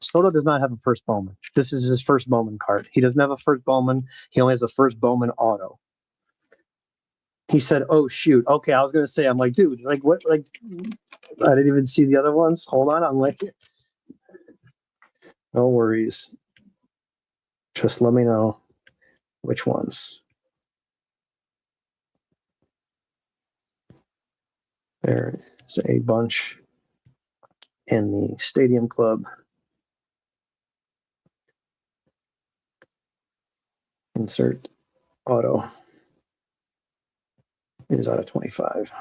Soto does not have a first Bowman. This is his first Bowman card. He doesn't have a first Bowman. He only has a first Bowman auto. He said, "Oh shoot, okay." I was gonna say, I'm like, dude, like what? Like, I didn't even see the other ones. Hold on, I'm like, no worries. Just let me know which ones. There is a bunch in the Stadium Club. Insert auto is out of 25.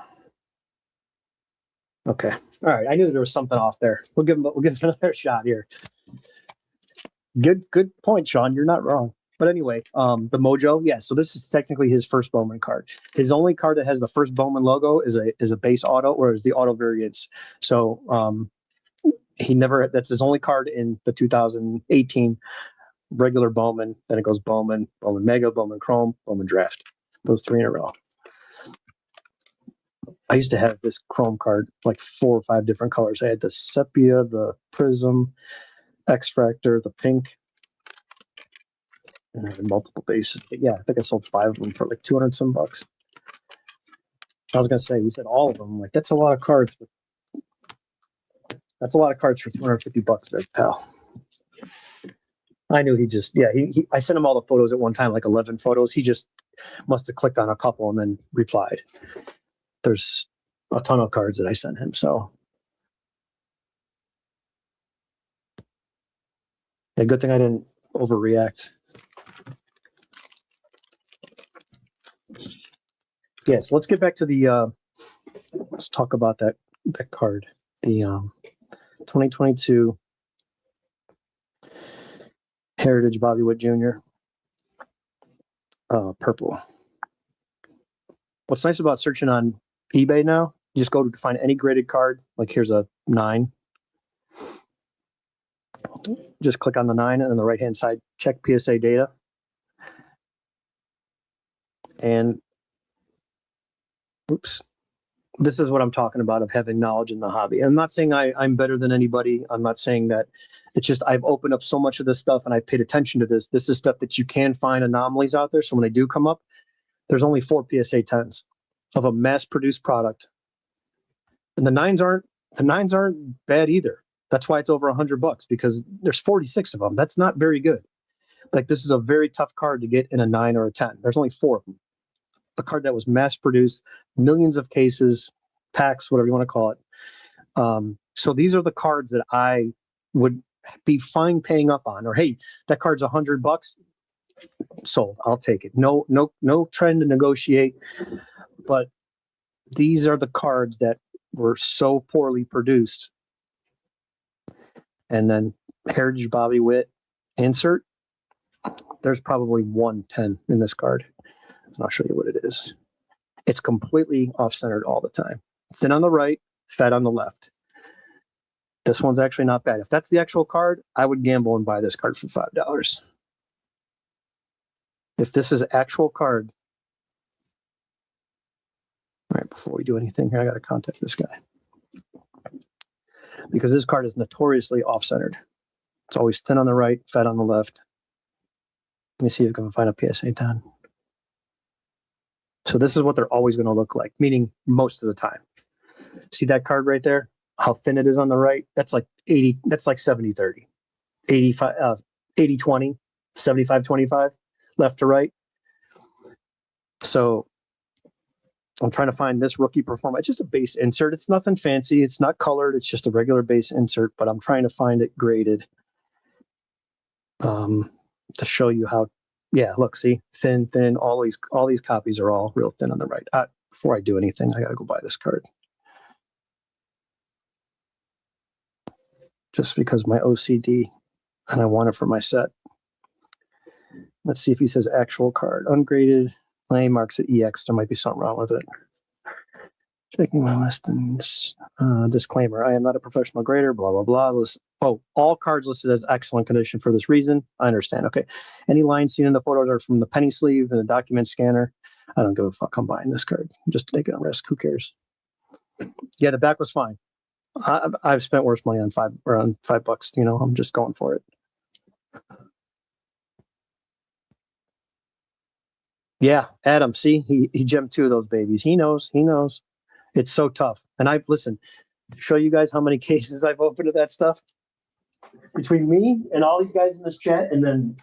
Okay. All right. I knew that there was something off there. We'll give him another shot here. Good point, Sean. You're not wrong. But anyway, the Mojo, yeah. So this is technically his first Bowman card. His only card that has the first Bowman logo is a base auto, or is the auto variants. So that's his only card in the 2018 regular Bowman. Then it goes Bowman, Bowman Mega, Bowman Chrome, Bowman Draft. Those 3 in a row. I used to have this Chrome card, like 4 or 5 different colors. I had the Sepia, the Prism, X-Fractor, the Pink. And I had multiple bases. But yeah, I think I sold 5 of them for like 200 some bucks. I was gonna say, he said all of them. I'm like, that's a lot of cards. That's a lot of cards for 250 bucks there, pal. I knew he I sent him all the photos at one time, like 11 photos. He just must have clicked on a couple and then replied. There's a ton of cards that I sent him. So Yeah, good thing I didn't overreact. Yes, let's get back to the. Let's talk about that card, the 2022 Heritage Bobby Witt Jr. Purple. What's nice about searching on eBay now, you just go to find any graded card. Like here's a 9. Just click on the 9 and on the right hand side, check PSA data. And oops, this is what I'm talking about of having knowledge in the hobby. I'm not saying I'm better than anybody. I'm not saying that. It's just I've opened up so much of this stuff and I paid attention to this. This is stuff that you can find anomalies out there. So when they do come up, there's only 4 PSA 10s of a mass-produced product. And the 9s aren't bad either. That's why it's over $100 because there's 46 of them. That's not very good. Like this is a very tough card to get in a 9 or a 10. There's only 4 of them. A card that was mass-produced, millions of cases, packs, whatever you want to call it. So these are the cards that I would be fine paying up on. Or hey, that card's $100, sold. I'll take it. No trying to negotiate. But these are the cards that were so poorly produced. And then Heritage Bobby Witt insert. There's probably 110 in this card. And I'll show you what it is. It's completely off-centered all the time. Thin on the right, fat on the left. This one's actually not bad. If that's the actual card, I would gamble and buy this card for $5. If this is an actual card. All right, before we do anything here, I got to contact this guy. Because this card is notoriously off-centered. It's always thin on the right, fat on the left. Let me see if I can find a PSA 10. So this is what they're always going to look like, meaning most of the time. See that card right there? How thin it is on the right? That's like 80, that's like 70-30. 80-20, 75-25, left to right. So I'm trying to find this rookie performer. It's just a base insert. It's nothing fancy. It's not colored. It's just a regular base insert, but I'm trying to find it graded to show you how. Yeah, look, see, thin. All these copies are all real thin on the right. Before I do anything, I got to go buy this card. Just because my OCD and I want it for my set. Let's see if he says actual card. Ungraded. Lane marks it EX. There might be something wrong with it. Checking my listings. Disclaimer. I am not a professional grader. Blah, blah, blah. All cards listed as excellent condition for this reason. I understand. Okay. Any lines seen in the photos are from the penny sleeve and the document scanner. I don't give a fuck. I'm buying this card. I'm just taking a risk. Who cares? Yeah, the back was fine. I've spent worse money on $5. You know, I'm just going for it. Yeah, Adam. See, he gemmed 2 of those babies. He knows. It's so tough. And listen to show you guys how many cases I've opened of that stuff between me and all these guys in this chat, and then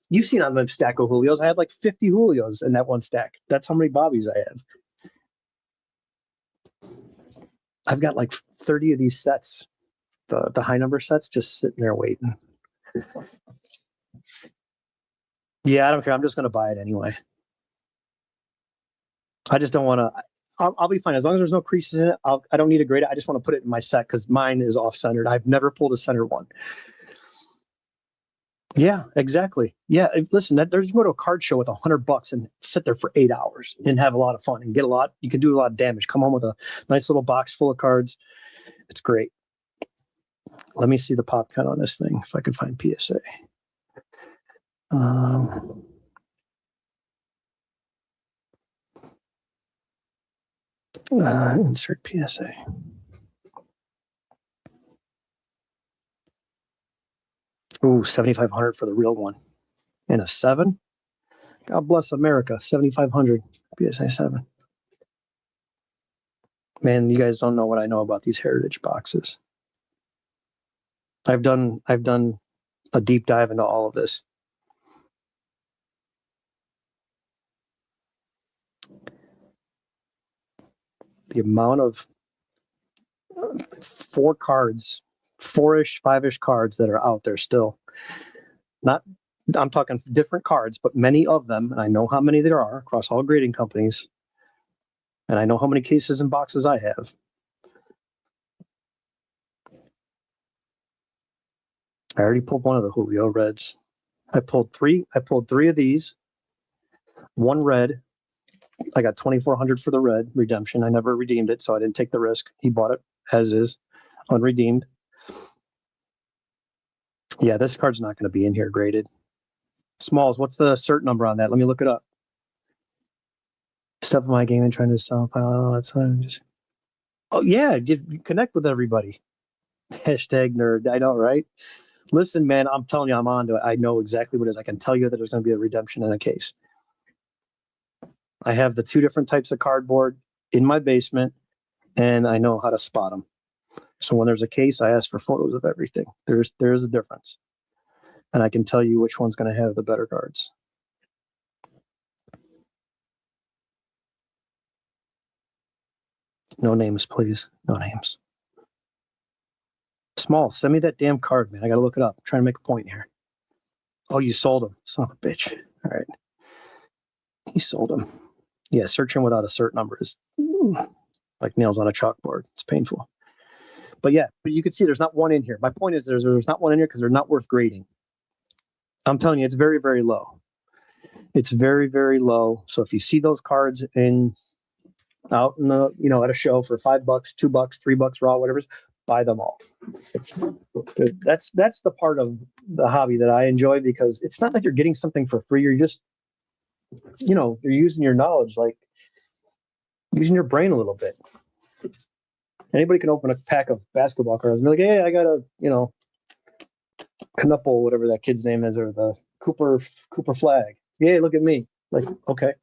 you've seen on my stack of Julios. I had like 50 Julios in that one stack. That's how many Bobbies I have. I've got like 30 of these sets, the high number sets, just sitting there waiting. Yeah, I don't care. I'm just going to buy it anyway. I just don't want to. I'll be fine as long as there's no creases in it. I don't need a grade. I just want to put it in my set because mine is off-centered. I've never pulled a center one. Yeah, exactly. Yeah, listen, you can go to a card show with $100 and sit there for 8 hours and have a lot of fun and get a lot. You can do a lot of damage. Come home with a nice little box full of cards. It's great. Let me see the pop count on this thing if I can find PSA. Insert PSA. Ooh, 7,500 for the real one. And a 7? God bless America. 7,500 PSA 7. Man, you guys don't know what I know about these heritage boxes. I've done a deep dive into all of this. The amount of 4 cards 4-ish, 5-ish cards that are out there still. Not, I'm talking different cards, but many of them, and I know how many there are across all grading companies, and I know how many cases and boxes I have. I already pulled one of the Julio Reds. I pulled three of these. One red. I got 2,400 for the red redemption. I never redeemed it, so I didn't take the risk. He bought it as is, unredeemed. Yeah, this card's not going to be in here graded. Smalls, what's the cert number on that? Let me look it up. Step my game and trying to sell. Oh yeah, you connect with everybody. Hashtag nerd. I know, right? Listen, man, I'm telling you, I'm on to it. I know exactly what it is. I can tell you that there's going to be a redemption in a case. I have the 2 different types of cardboard in my basement, and I know how to spot them. So when there's a case, I ask for photos of everything. There's a difference. And I can tell you which one's going to have the better cards. No names, please. No names. Small, send me that damn card, man. I got to look it up. I'm trying to make a point here. Oh, you sold him. Son of a bitch. All right. He sold him. Yeah, searching without a cert number is like nails on a chalkboard. It's painful. But yeah, but you can see there's not one in here. My point is there's not one in here because they're not worth grading. I'm telling you, it's very, very low. It's very, very low. So if you see those cards out in the, at a show for $5, $2, $3 raw, whatever, buy them all. That's the part of the hobby that I enjoy, because it's not like you're getting something for free. You're just, you're using your knowledge, like using your brain a little bit. Anybody can open a pack of basketball cards and be like, hey, I got a, Knuppel, whatever that kid's name is, or the Cooper flag. Yeah, look at me. Like, okay.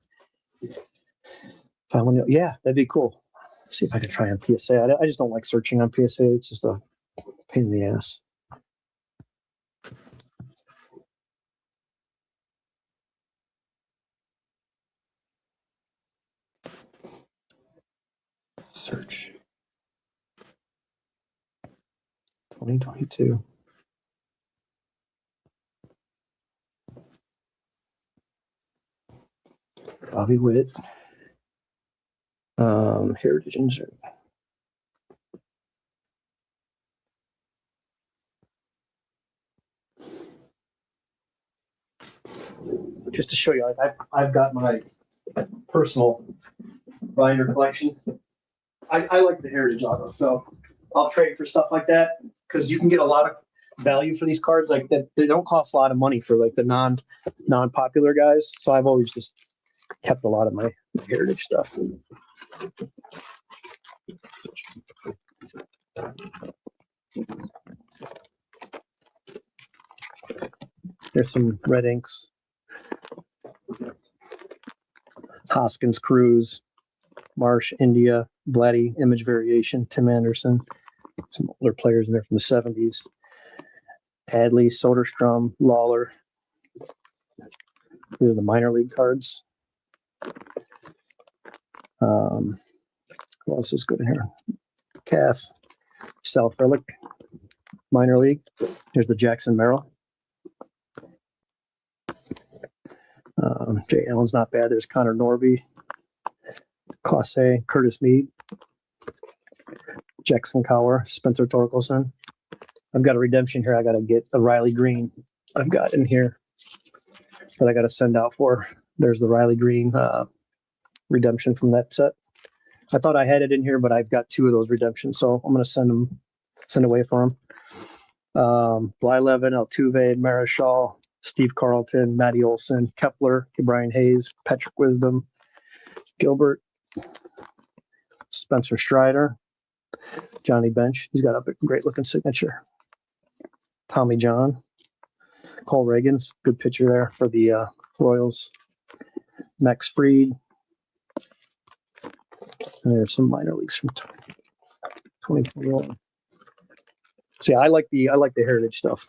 Yeah, that'd be cool. See if I can try on PSA. I just don't like searching on PSA. It's just a pain in the ass. Search. 2022. Bobby Witt. Heritage insert. Just to show you, like I've got my personal binder collection. I like the Heritage auto, so I'll trade for stuff like that, because you can get a lot of value for these cards. Like that, they don't cost a lot of money for like the non-popular guys. So I've always just kept a lot of my Heritage stuff. There's some red inks. Hoskins, Cruz, Marsh, India, Vladdy, Image Variation, Tim Anderson. Some older players in there from the 70s. Hadley, Soderstrom, Lawler. These are the minor league cards. What else is good in here? Calf, South Relic, minor league. Here's the Jackson Merrill. Jay Allen's not bad. There's Connor Norby, Clase, Curtis Mead, Jackson Cower, Spencer Torkelson. I've got a redemption here. I got to get a Riley Green. I've got in here that I got to send out for. There's the Riley Green redemption from that set. I thought I had it in here, but I've got 2 of those redemptions, so I'm going to send away for them. Blyleven, Altuve, Marichal, Steve Carlton, Matty Olson, Kepler, Brian Hayes, Patrick Wisdom, Gilbert, Spencer Strider, Johnny Bench. He's got a great looking signature. Tommy John, Cole Reagan's good pitcher there for the Royals. Max Fried. And there's some minor leagues from 2021. See, I like the Heritage stuff.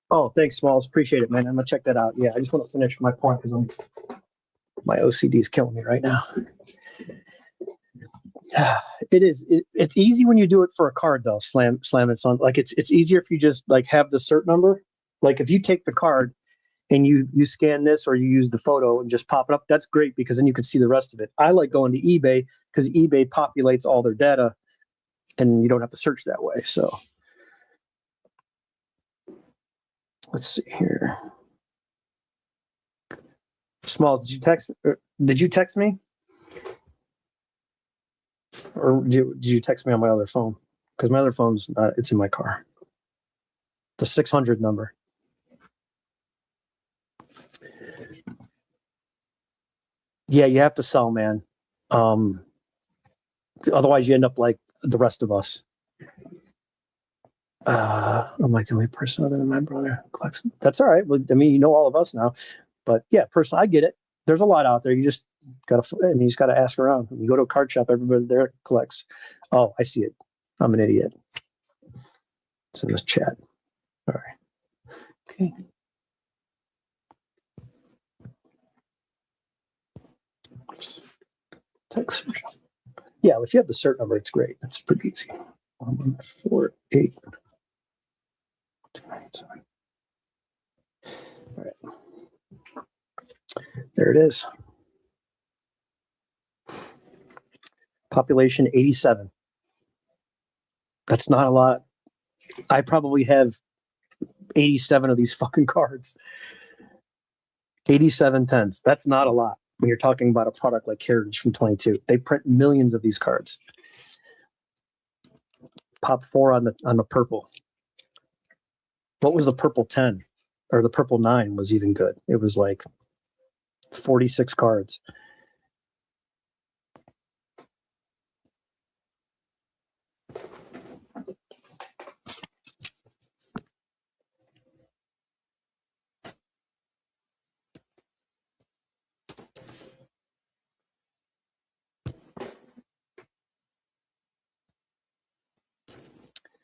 Oh, thanks, Smalls. Appreciate it, man. I'm gonna check that out. Yeah, I just want to finish my point because my OCD is killing me right now. It is. It's easy when you do it for a card, though. Slam it on. Like it's easier if you just like have the cert number. Like if you take the card and you scan this or you use the photo and just pop it up, that's great because then you can see the rest of it. I like going to eBay because eBay populates all their data, and you don't have to search that way. So let's see here. Smalls, did you text me? Or did you text me on my other phone? Because my other phone's not, it's in my car. The 600 number. Yeah, you have to sell, man. Otherwise, you end up like the rest of us. I'm like the only person other than my brother collects. That's all right. Well, I mean, you know all of us now. But yeah, personally, I get it. There's a lot out there. You just gotta. I mean, you just gotta ask around. When you go to a card shop, everybody there collects. Oh, I see it. I'm an idiot. It's in this chat. All right. Okay. Text. Yeah, if you have the cert number, it's great. That's pretty easy. 1148. All right. There it is. Population 87. That's not a lot. I probably have 87 of these fucking cards. 87 tens. That's not a lot when you're talking about a product like Heritage from 22. They print millions of these cards. Pop 4 on the purple. What was the purple 10? Or the purple 9 was even good. It was like 46 cards.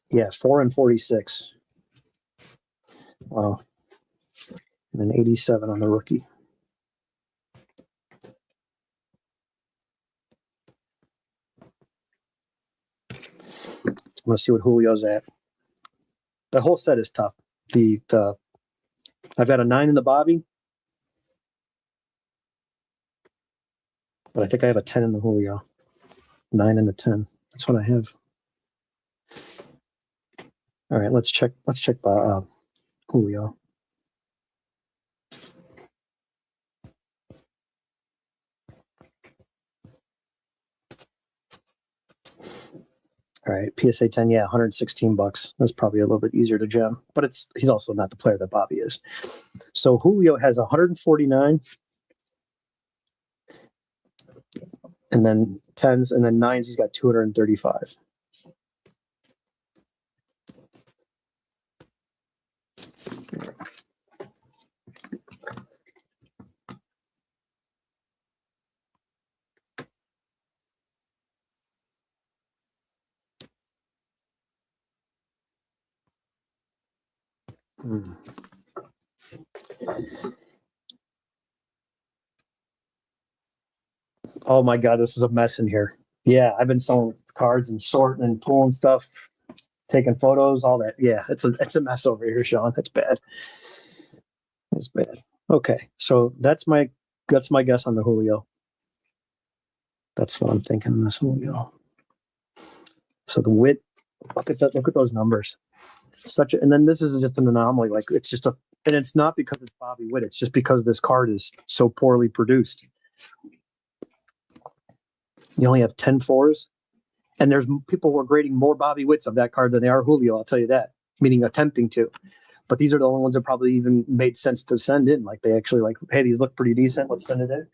Yeah, 4 and 46. Wow. And then 87 on the rookie. I'm going to see what Julio's at. The whole set is tough. I've got a 9 in the Bobby, but I think I have a 10 in the Julio. 9 and a 10. That's what I have. All right, let's check Julio. All right, PSA 10, yeah, $116. That's probably a little bit easier to gem, but he's also not the player that Bobby is. So Julio has 149, and then 10s, and then 9s, he's got 235. Oh my God, this is a mess in here. Yeah, I've been selling cards and sorting and pulling stuff, taking photos, all that. Yeah, it's a mess over here, Sean. It's bad. It's bad. Okay, so that's my guess on the Julio. That's what I'm thinking on this Julio. So the width, look at those numbers. And then this is just an anomaly. Like and it's not because it's Bobby Witt. It's just because this card is so poorly produced. You only have 10 4s, and there's people who are grading more Bobby Witts of that card than they are Julio. I'll tell you that, meaning attempting to. But these are the only ones that probably even made sense to send in. Like they actually like, hey, these look pretty decent. Let's send it in.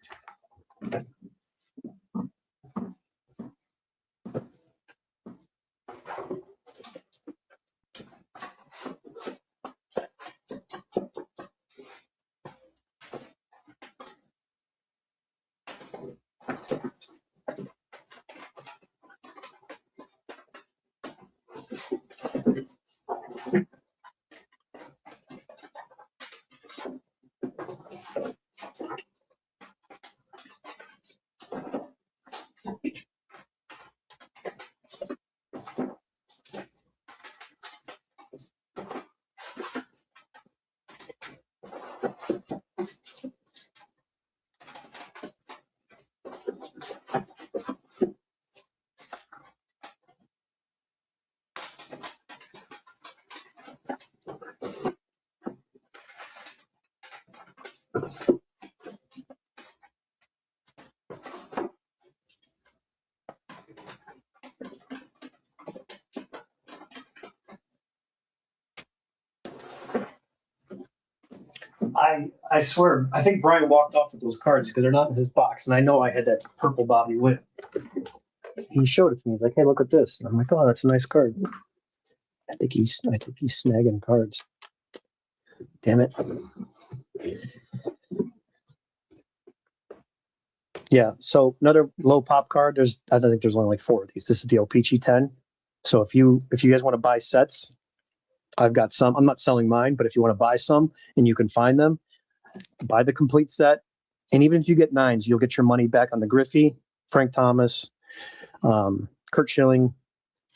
I swear, I think Brian walked off with those cards because they're not in his box. And I know I had that purple Bobby Witt. He showed it to me. He's like, "Hey, look at this." And I'm like, "Oh, that's a nice card." I think he's snagging cards. Damn it. Yeah. So another low pop card. I think there's only like 4 of these. This is the O-Pee-Chee 10. So if you guys want to buy sets, I've got some. I'm not selling mine, but if you want to buy some and you can find them, buy the complete set. And even if you get 9s, you'll get your money back on the Griffey, Frank Thomas, Kurt Schilling,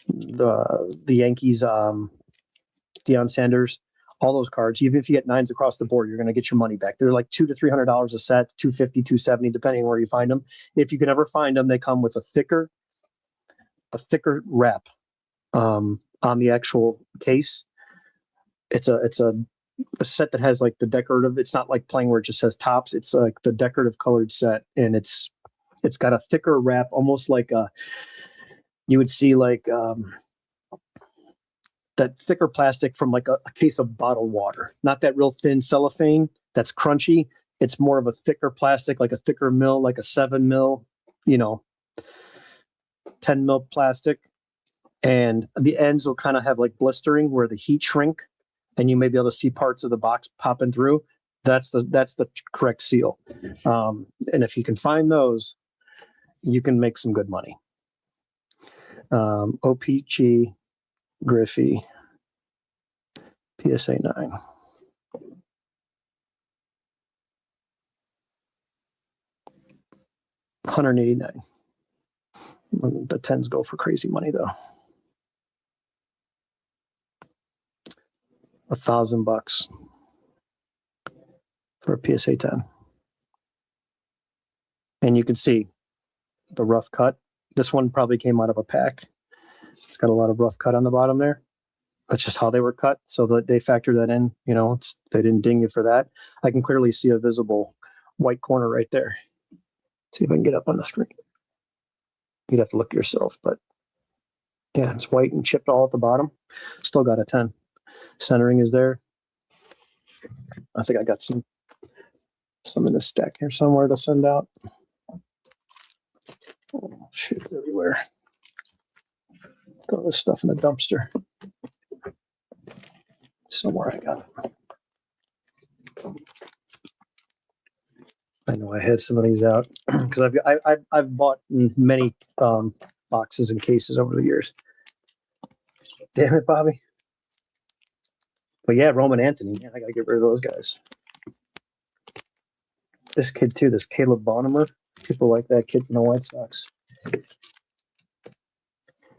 the Yankees, Deion Sanders, all those cards. Even if you get 9s across the board, you're going to get your money back. They're like $200 to $300 a set, $250, $270, depending on where you find them. If you can ever find them, they come with a thicker wrap on the actual case. It's a set that has like the decorative. It's not like playing where it just says tops. It's like the decorative colored set, and it's got a thicker wrap, almost like you would see like that thicker plastic from like a case of bottled water. Not that real thin cellophane that's crunchy. It's more of a thicker plastic, like a thicker mil, like a 7 mil, 10 mil plastic. And the ends will kind of have like blistering where the heat shrink, and you may be able to see parts of the box popping through. That's the correct seal. And if you can find those, you can make some good money. O-Pee-Chee, Griffey, PSA 9. $189. The 10s go for crazy money though. $1,000 for a PSA 10. And you can see the rough cut. This one probably came out of a pack. It's got a lot of rough cut on the bottom there. That's just how they were cut. So that they factor that in, they didn't ding you for that. I can clearly see a visible white corner right there. See if I can get up on the screen. You'd have to look yourself, but yeah, it's white and chipped all at the bottom. Still got a 10. Centering is there. I think I got some in the stack here somewhere to send out. Oh, shit, everywhere. Throw this stuff in the dumpster. Somewhere I got it. I know I had some of these out because I've bought many boxes and cases over the years. Damn it, Bobby. But yeah, Roman Anthony. Man, I gotta get rid of those guys. This kid too, this Caleb Bonnemer. People like that kid from the White Sox.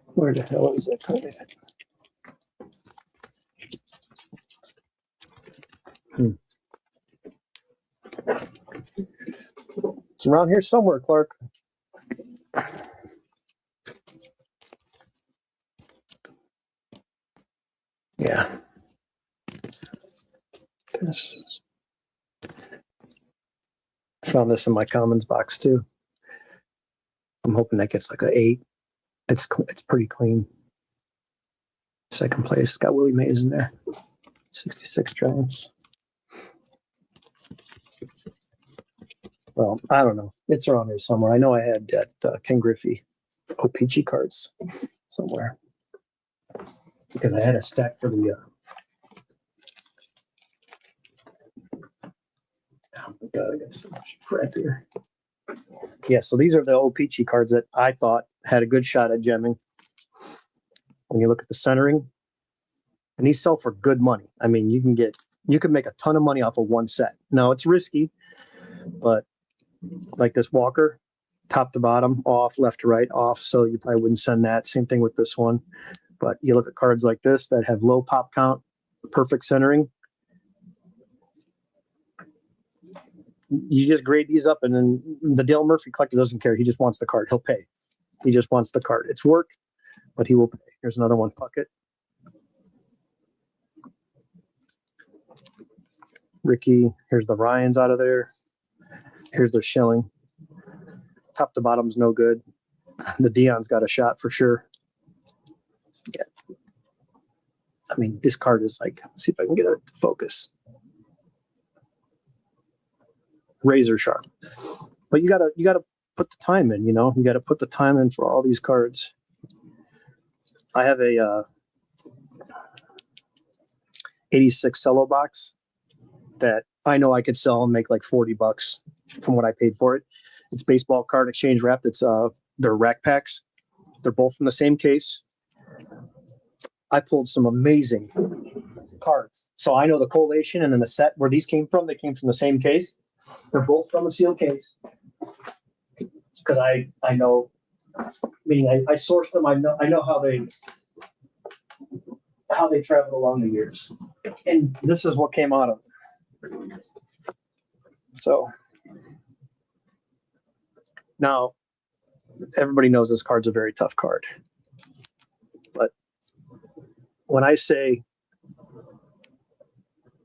Where the hell is that card at? It's around here somewhere, Clark. Yeah. Found this in my commons box too. I'm hoping that gets like an 8. It's pretty clean. Second place, got Willie Mays in there. 66 Giants. Well, I don't know. It's around here somewhere. I know I had that Ken Griffey O-Pee-Chee cards somewhere because I had a stack for the. Oh my God, I got so much crap here. Yeah, so these are the O-Pee-Chee cards that I thought had a good shot at gemming. When you look at the centering, and these sell for good money. I mean, you can make a ton of money off of one set. Now it's risky, but like this Walker, top to bottom, off, left to right, off. So you probably wouldn't send that. Same thing with this one. But you look at cards like this that have low pop count, perfect centering. You just grade these up, and then the Dale Murphy collector doesn't care. He just wants the card. He'll pay. He just wants the card. It's work, but he will pay. Here's another one, Puckett. Ricky. Here's the Ryans out of there. Here's the Schilling. Top to bottom's no good. The Dion's got a shot for sure. Yeah. I mean, this card is like, let's see if I can get it to focus. razor sharp. But you gotta put the time in, you know, you gotta put the time in for all these cards. I have a 86 cello box that I know I could sell and make like $40 from what I paid for it. It's baseball card exchange wrapped. It's they're rack packs. They're both from the same case. I pulled some amazing cards. So I know the collation and then the set where these came from, they came from the same case. They're both from a sealed case. Because I know, meaning I sourced them. I know how they traveled along the years. And this is what came out of it. So now everybody knows this card's a very tough card. But when I say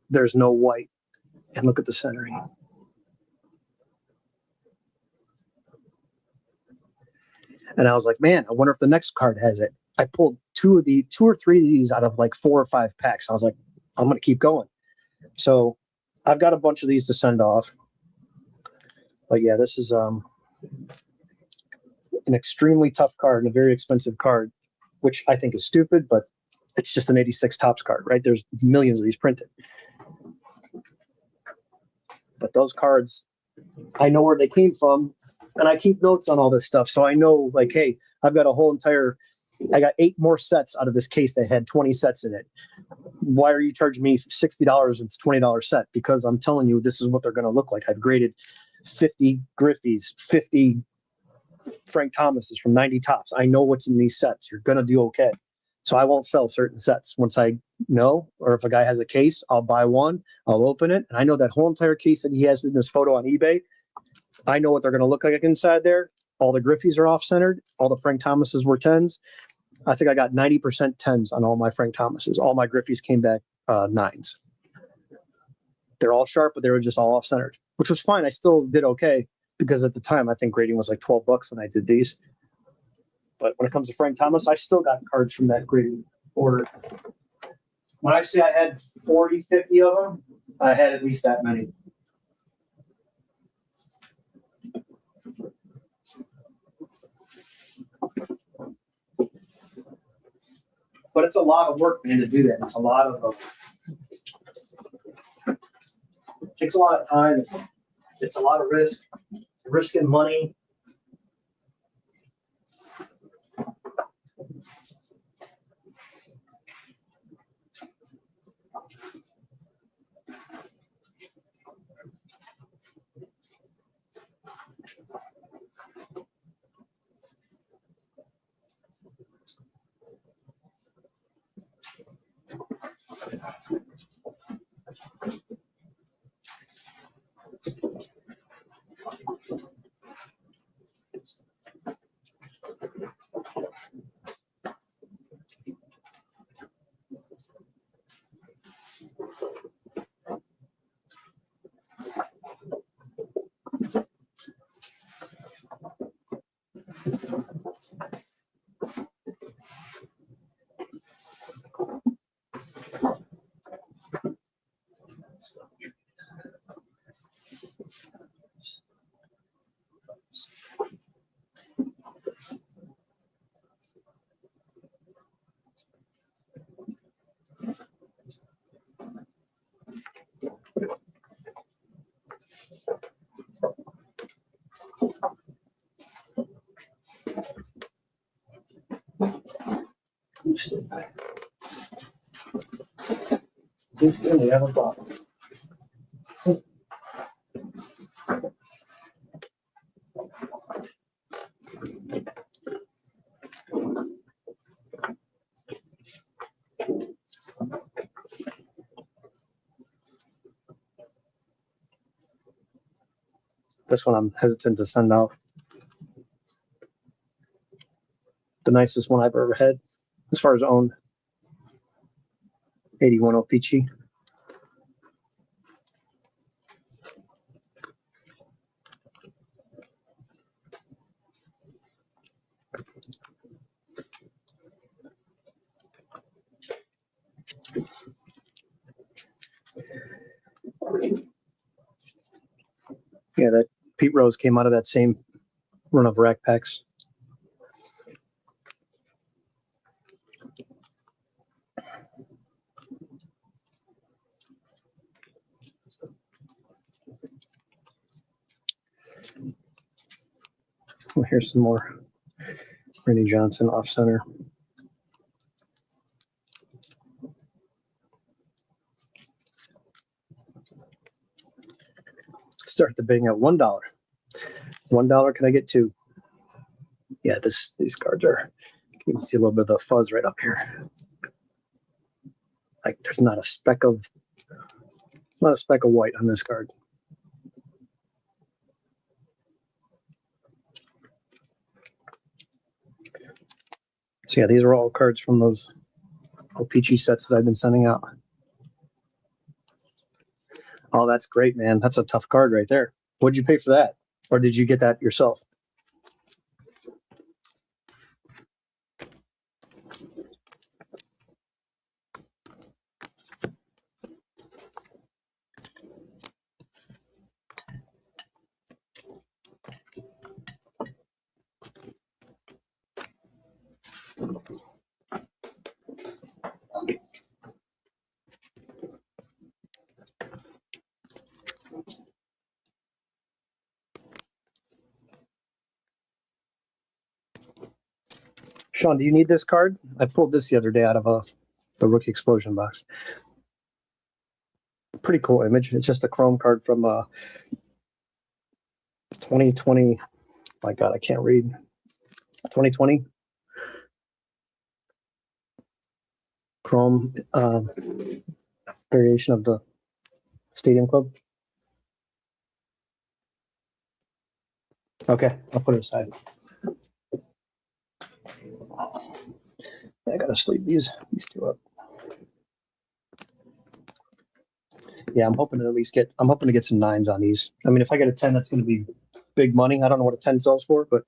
there's no white, and look at the centering. And I was like, man, I wonder if the next card has it. I pulled two or three of these out of like 4 or 5 packs. I was like, I'm going to keep going. So I've got a bunch of these to send off. But yeah, this is an extremely tough card and a very expensive card, which I think is stupid, but it's just an 86 Topps card, right? There's millions of these printed. But those cards, I know where they came from, and I keep notes on all this stuff. So I know, like, hey, I've got I got 8 more sets out of this case that had 20 sets in it. Why are you charging me $60 and it's $20 set? Because I'm telling you, this is what they're going to look like. I've graded 50 Griffeys, 50 Frank Thomases from 90 Topps. I know what's in these sets. You're going to do okay. So I won't sell certain sets. Once I know, or if a guy has a case, I'll buy one, I'll open it. And I know that whole entire case that he has in this photo on eBay, I know what they're going to look like inside there. All the Griffeys are off-centered. All the Frank Thomases were 10s. I think I got 90% 10s on all my Frank Thomases. All my Griffeys came back 9s. They're all sharp, but they were just all off-centered, which was fine. I still did okay because at the time, I think grading was like $12 when I did these. But when it comes to Frank Thomas, I still got cards from that grading order. When I say I had 40, 50 of them, I had at least that many. But it's a lot of work, man, to do that. It's a lot of it takes a lot of time. It's a lot of risk and money. We have a problem. This one I'm hesitant to send off. The nicest one I've ever had, as far as owned. 81 O-Pee-Chee. Yeah, that Pete Rose came out of that same run of rack packs. Well, here's some more Randy Johnson off center. Start the bidding at $1. $1, can I get two? Yeah, these cards are, you can see a little bit of the fuzz right up here. Like there's not a speck of white on this card. So yeah, these are all cards from those O-Pee-Chee sets that I've been sending out. Oh, that's great, man. That's a tough card right there. What'd you pay for that? Or did you get that yourself? Sean, do you need this card? I pulled this the other day out of the Rookie Explosion box. Pretty cool image. It's just a Chrome card from 2020. My God, I can't read. 2020 Chrome variation of the Stadium Club. Okay, I'll put it aside. I gotta sleeve these two up. Yeah, I'm hoping to get some 9s on these. I mean, if I get a 10, that's gonna be big money. I don't know what a 10 sells for, but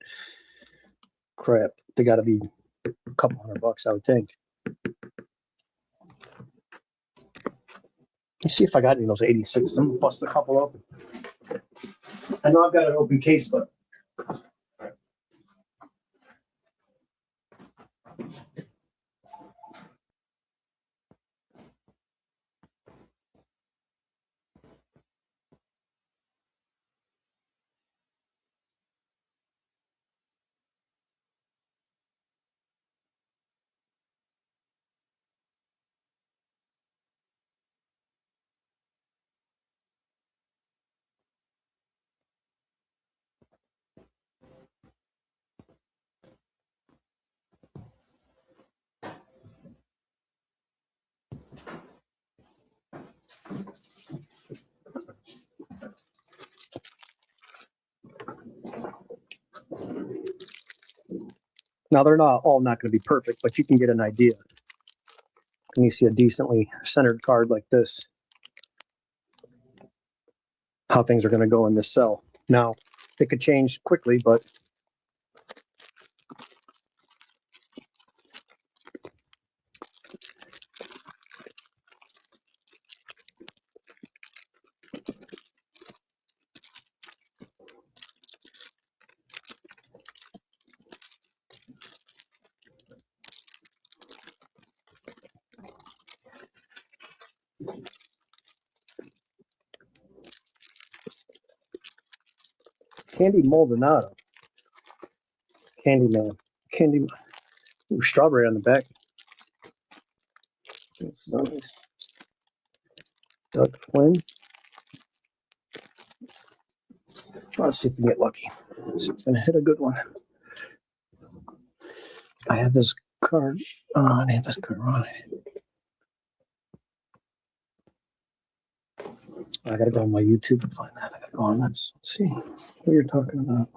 crap, they gotta be a couple $100, I would think. Let's see if I got any of those 86. I'm gonna bust a couple open. I know I've got an open case, but now they're not all not going to be perfect, but you can get an idea. And you see a decently centered card like this, how things are going to go in this cell. Now, it could change quickly, but Candy Maldonado. Candyman. Candy. Ooh, strawberry on the back. That's nice. Doug Flynn. Let's see if we can get lucky. Let's see if we can hit a good one. I have this card. Oh, I have this card wrong. I gotta go on my YouTube and find that. I gotta go on this. Let's see what you're talking about.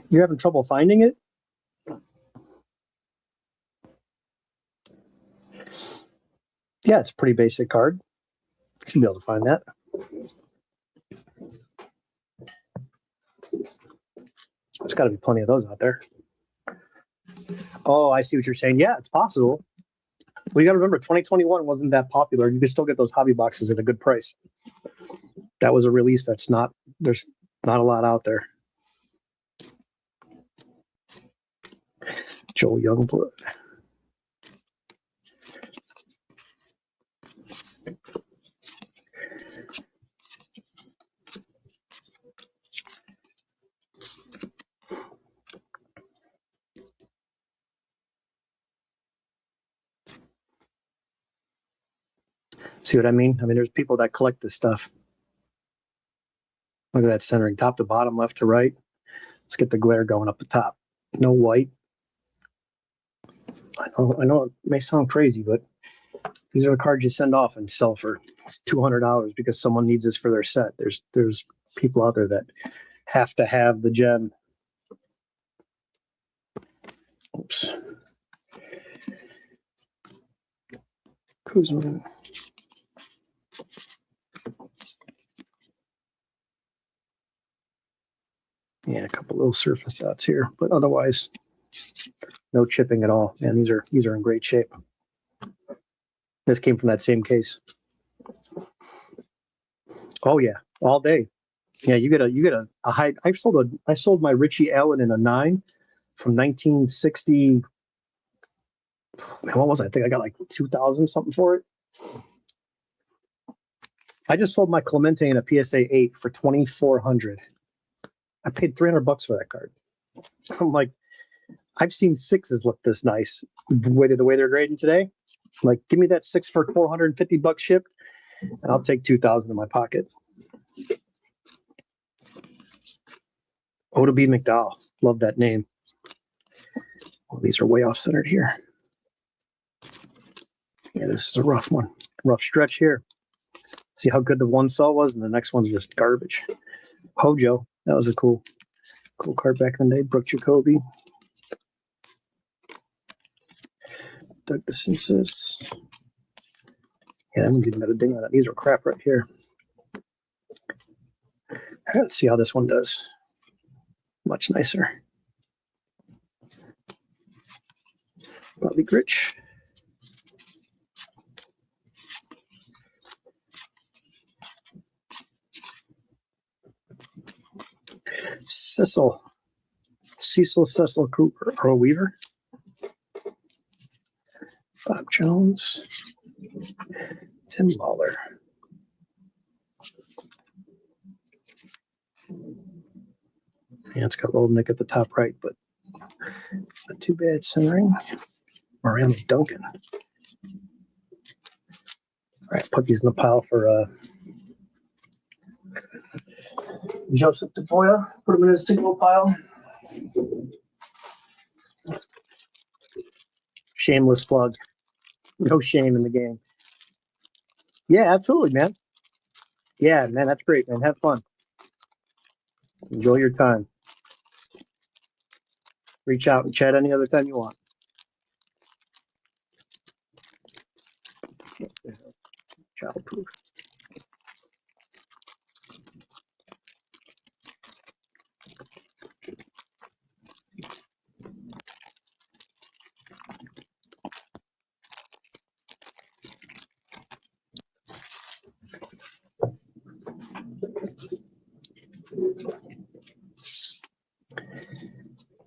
You're having trouble finding it? Yeah, it's a pretty basic card. You should be able to find that. There's got to be plenty of those out there. Oh, I see what you're saying. Yeah, it's possible. We got to remember, 2021 wasn't that popular. You can still get those hobby boxes at a good price. That was a release that's not, there's not a lot out there. Joel Youngblood. See what I mean? I mean, there's people that collect this stuff. Look at that centering, top to bottom, left to right. Let's get the glare going up the top. No white. I know it may sound crazy, but these are the cards you send off and sell for $200 because someone needs this for their set. There's people out there that have to have the gem. Oops. Kuzma. Yeah, a couple little surface dots here, but otherwise, no chipping at all. And these are in great shape. This came from that same case. Oh yeah, all day. Yeah, you get a high. I sold my Richie Allen in a 9 from 1960. Man, what was it? I think I got like 2,000 something for it. I just sold my Clemente in a PSA 8 for 2,400. I paid $300 for that card. I'm like, I've seen 6s look this nice. The way they're grading today, I'm like, give me that 6 for $450 shipped, and I'll take 2,000 in my pocket. Oda B. McDowell, love that name. Well, these are way off centered here. Yeah, this is a rough one. Rough stretch here. See how good the one saw was, and the next one's just garbage. Hojo, that was a cool card back in the day. Brooke Jacoby. Doug DeCinces. Yeah, I'm getting another ding on it. These are crap right here. Let's see how this one does. Much nicer. Bobby Grich. Cecil Cooper, Earl Weaver. Bob Jones. Tim Lawler. Yeah, it's got a little nick at the top right, but not too bad centering. Miranda Duncan. All right, put these in the pile for Joseph DeFoya. Put them in his single pile. Shameless plug. No shame in the game. Yeah, absolutely, man. Yeah, man, that's great, man. Have fun. Enjoy your time. Reach out and chat any other time you want. Childproof.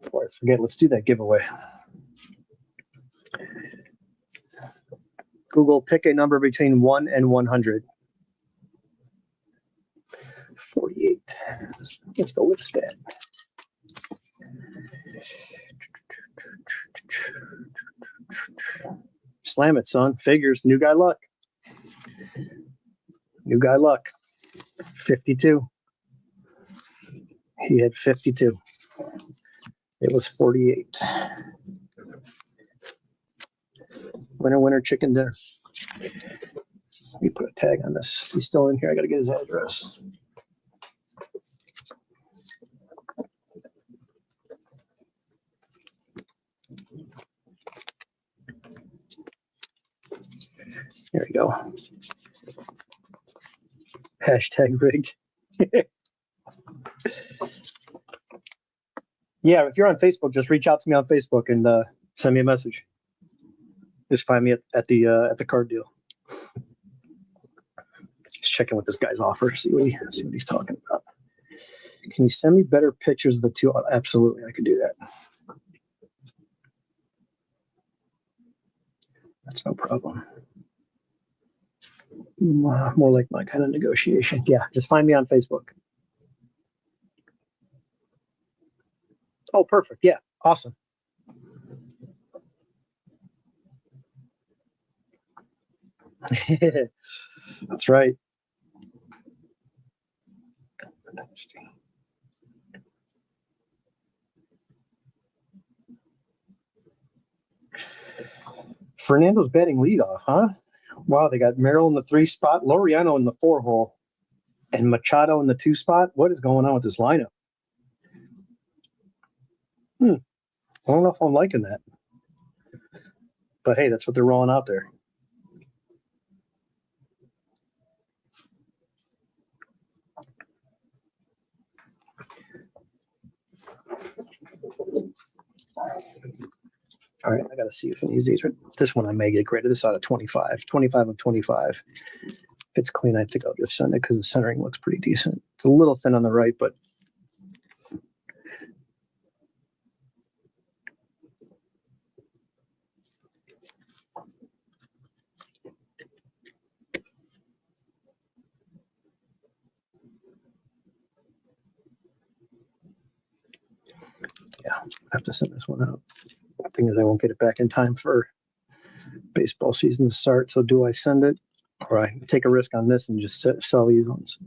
Before I forget, let's do that giveaway. Google, pick a number between 1 and 100. 48. What's the lip stat? Slam it, son. Figures. New guy luck. New guy luck. 52. He had 52. It was 48. Winner, winner, chicken dinner. Let me put a tag on this. He's still in here. I got to get his address. There you go. Hashtag rigged. Yeah, if you're on Facebook, just reach out to me on Facebook and send me a message. Just find me at the card deal. Just checking what this guy's offer. See what he's talking about. Can you send me better pictures of the two? Absolutely, I can do that. That's no problem. More like my kind of negotiation. Yeah, just find me on Facebook. Oh, perfect. Yeah, awesome. That's right. Fernando's batting leadoff, huh? Wow, they got Merrill in the 3 spot, Laureano in the 4 hole, and Machado in the 2 spot. What is going on with this lineup? I don't know if I'm liking that. But hey, that's what they're rolling out there. All right, I got to see if any of these are. This one I may get graded. This out of 25. 25 of 25. If it's clean, I think I'll just send it because the centering looks pretty decent. It's a little thin on the right, but yeah, I have to send this one out. The thing is, I won't get it back in time for baseball season to start. So do I send it, or I take a risk on this and just sell these ones?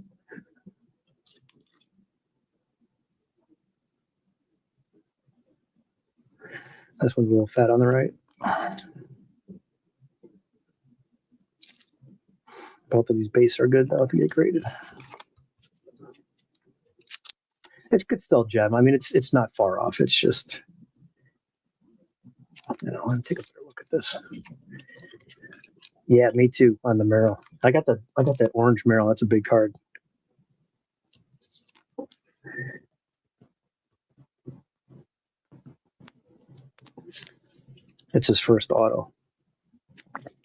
This one's a little fat on the right. Both of these base are good though to get graded. It could still gem. I mean, it's not far off. It's just, let me take a better look at this. Yeah, me too on the Merrill. I got that orange Merrill. That's a big card. It's his first auto.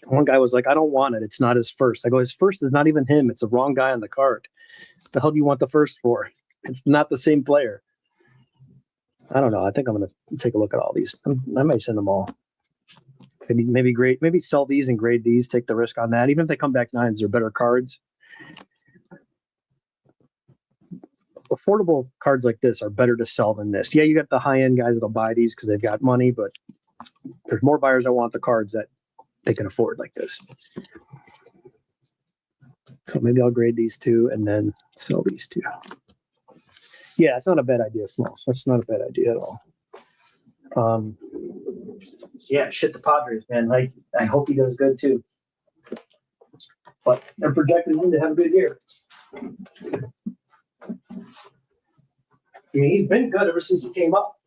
One guy was like, I don't want it. It's not his first. I go, his first is not even him. It's the wrong guy on the card. What the hell do you want the first for? It's not the same player. I don't know. I think I'm going to take a look at all these. I might send them all. Maybe sell these and grade these, take the risk on that. Even if they come back 9s, they're better cards. Affordable cards like this are better to sell than this. Yeah, you got the high-end guys that'll buy these because they've got money, but there's more buyers that want the cards that they can afford like this. So maybe I'll grade these 2 and then sell these 2. Yeah, it's not a bad idea, Smalls. That's not a bad idea at all. Yeah, shit the Padres, man. I hope he does good too. But they're projecting him to have a good year. I mean, he's been good ever since he came up.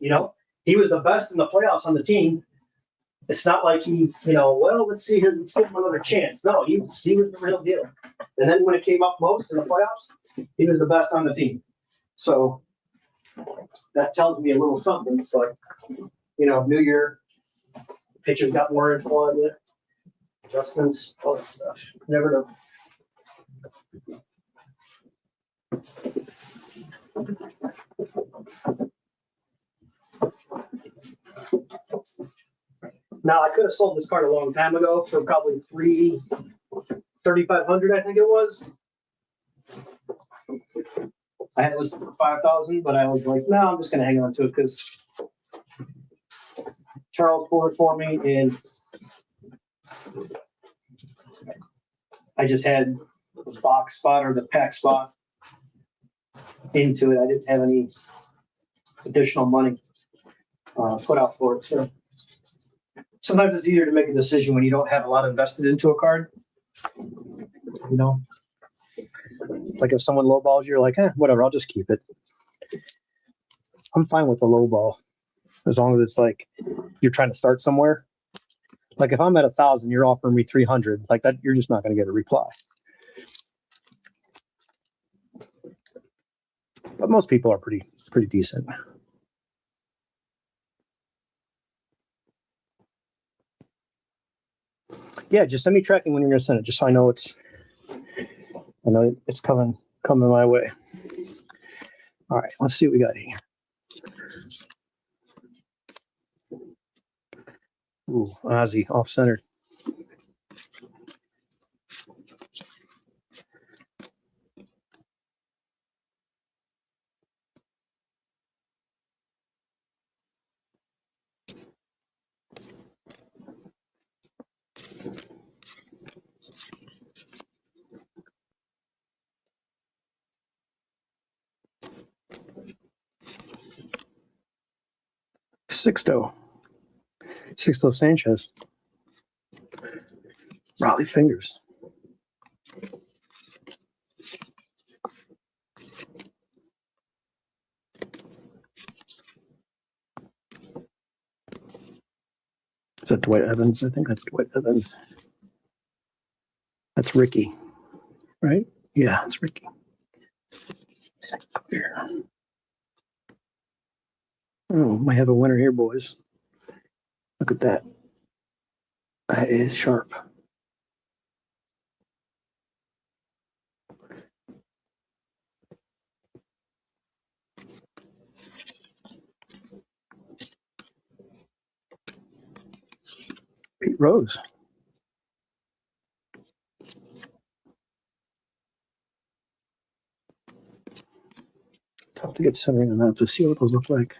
He was the best in the playoffs on the team. It's not like he, let's give him another chance. No, he was the real deal. And then when it came up most in the playoffs, he was the best on the team. So that tells me a little something. It's like, new year, pitchers got more info on you, adjustments, all that stuff. Never know. Now I could have sold this card a long time ago for probably $3,500, I think it was. I had it listed for $5,000, but I was like, no, I'm just gonna hang on to it because Charles pulled it for me, and I just had the box spot or the pack spot into it. I didn't have any additional money put out for it. So sometimes it's easier to make a decision when you don't have a lot invested into a card. Like if someone lowballs you, you're like, whatever, I'll just keep it. I'm fine with a lowball as long as it's like you're trying to start somewhere. Like if I'm at 1,000, you're offering me 300, like that, you're just not going to get a reply. But most people are pretty decent. Yeah, just send me tracking when you're going to send it, just so I know it's coming my way. All right, let's see what we got here. Ooh, Ozzy off center. Sixto Sanchez. Raleigh fingers. Is that Dwight Evans? I think that's Dwight Evans. That's Ricky, right? Yeah, it's Ricky. Here. Oh, might have a winner here, boys. Look at that. That is sharp. Pete Rose. Tough to get centering on that to see what those look like.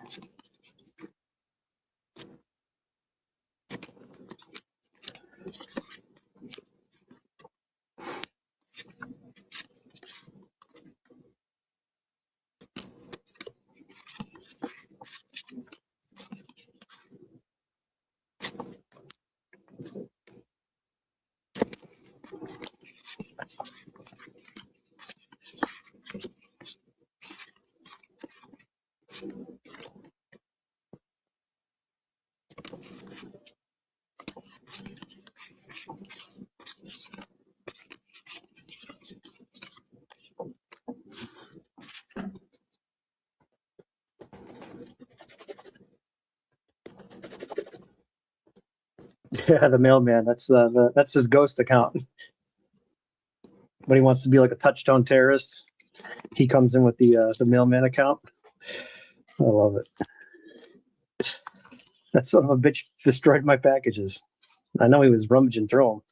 Yeah, the mailman. That's his ghost account. When he wants to be like a touchstone terrorist, he comes in with the mailman account. I love it. That son of a bitch destroyed my packages. I know he was rummaging through them.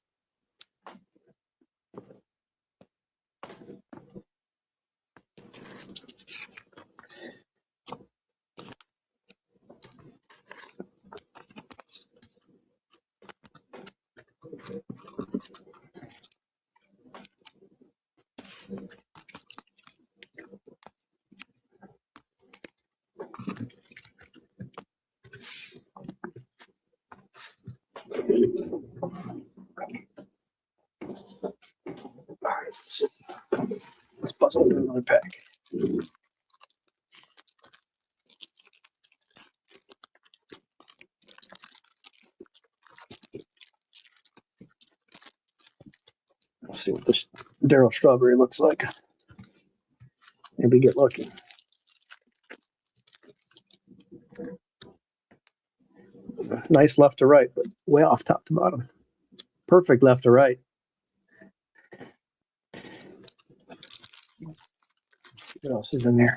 All right, let's bust open another pack. Let's see what this Daryl Strawberry looks like. Maybe get lucky. Nice left to right, but way off top to bottom. Perfect left to right. What else is in there?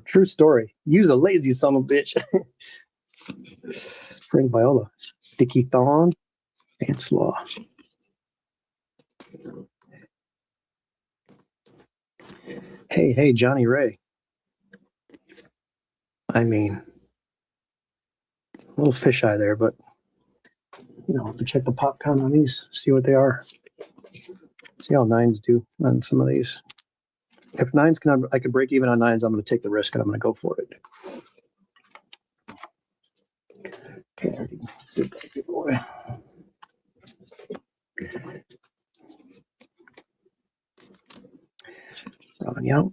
True story. Use a lazy son of a bitch. String Viola. Sticky Thong. Vance Law. Hey, Johnny Ray. I mean, a little fisheye there, but have to check the pop count on these, see what they are. See how nines do on some of these. If nines I could break even on nines, I'm going to take the risk and I'm going to go for it. Okay, I did that giveaway. Rounding out.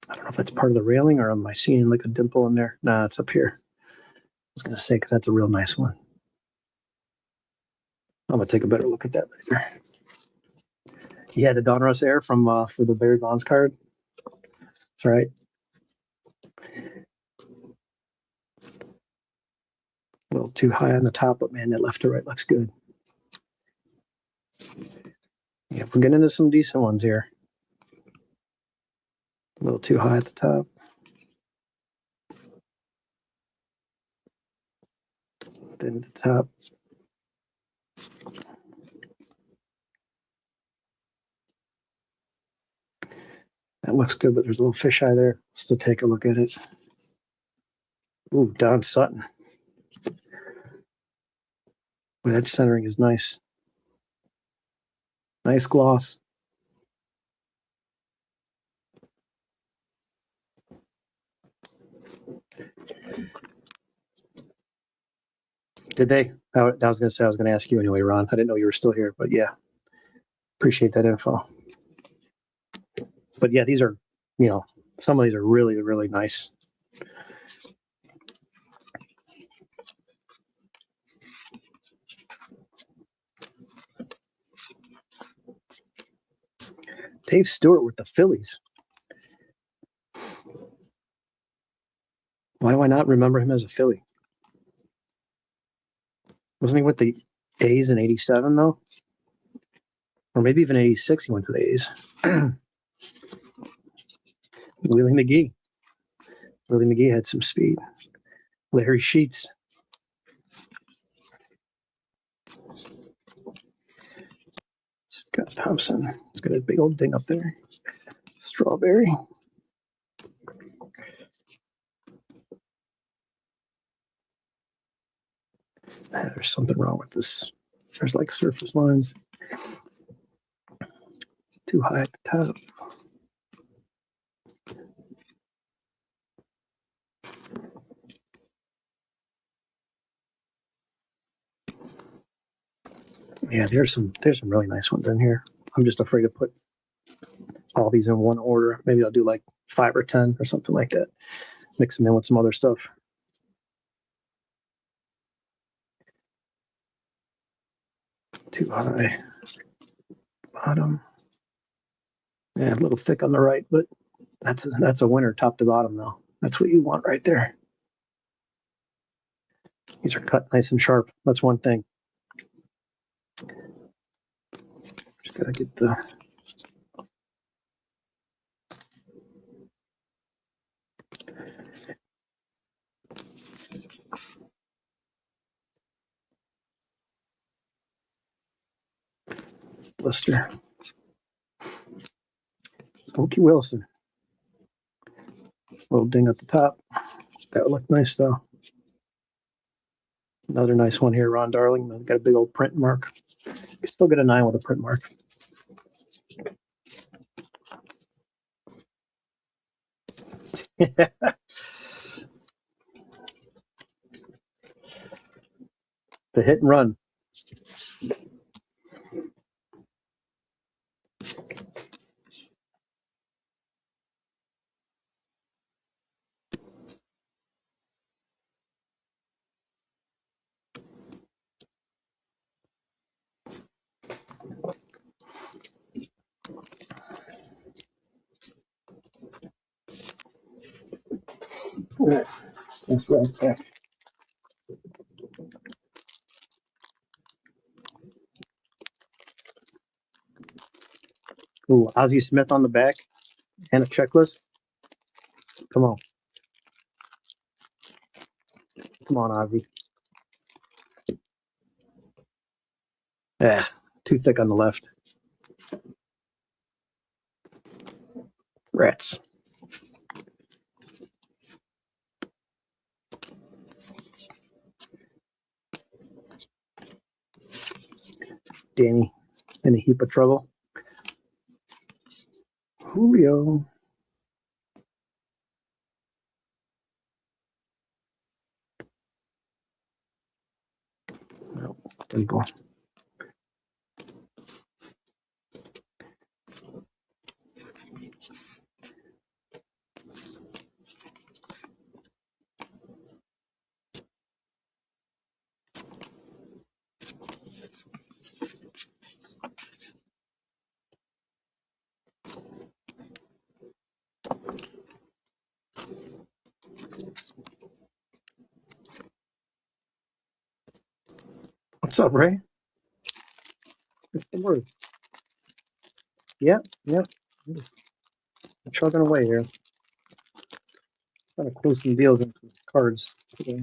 I don't know if that's part of the railing or am I seeing like a dimple in there? Nah, it's up here. I was going to say, because that's a real nice one. I'm going to take a better look at that later. Yeah, the Donruss Air from for the Barry Bonds card. That's right. A little too high on the top, but man, that left to right looks good. Yeah, we're getting into some decent ones here. A little too high at the top. Then at the top. That looks good, but there's a little fisheye there. Still take a look at it. Ooh, Don Sutton. Boy, that centering is nice. Nice gloss. Did they? I was going to say, I was going to ask you anyway, Ron. I didn't know you were still here, but yeah. Appreciate that info. But yeah, these are, some of these are really, really nice. Dave Stewart with the Phillies. Why do I not remember him as a Philly? Wasn't he with the A's in '87 though? Or maybe even '86 he went to the A's. Willie McGee. Willie McGee had some speed. Larry Sheets. Scott Thompson. He's got a big old ding up there. Strawberry. There's something wrong with this. There's like surface lines. Too high at the top. Yeah, there's some really nice ones in here. I'm just afraid to put all these in one order. Maybe I'll do like 5 or 10 or something like that. Mix them in with some other stuff. Too high. Bottom. Yeah, a little thick on the right, but that's a winner top to bottom though. That's what you want right there. These are cut nice and sharp. That's one thing. Just gotta get the blister. Okie Wilson. Little ding at the top. That would look nice though. Another nice one here, Ron Darling. Got a big old print mark. You can still get a 9 with a print mark. The hit and run. That's right there. Ooh, Ozzie Smith on the back and a checklist. Come on. Come on, Ozzie. Yeah, too thick on the left. Rats. Danny in a heap of trouble. Julio. No, Dimple. What's up, Ray? What's the word? Yep. I'm chugging away here. Trying to close some deals and some cards today.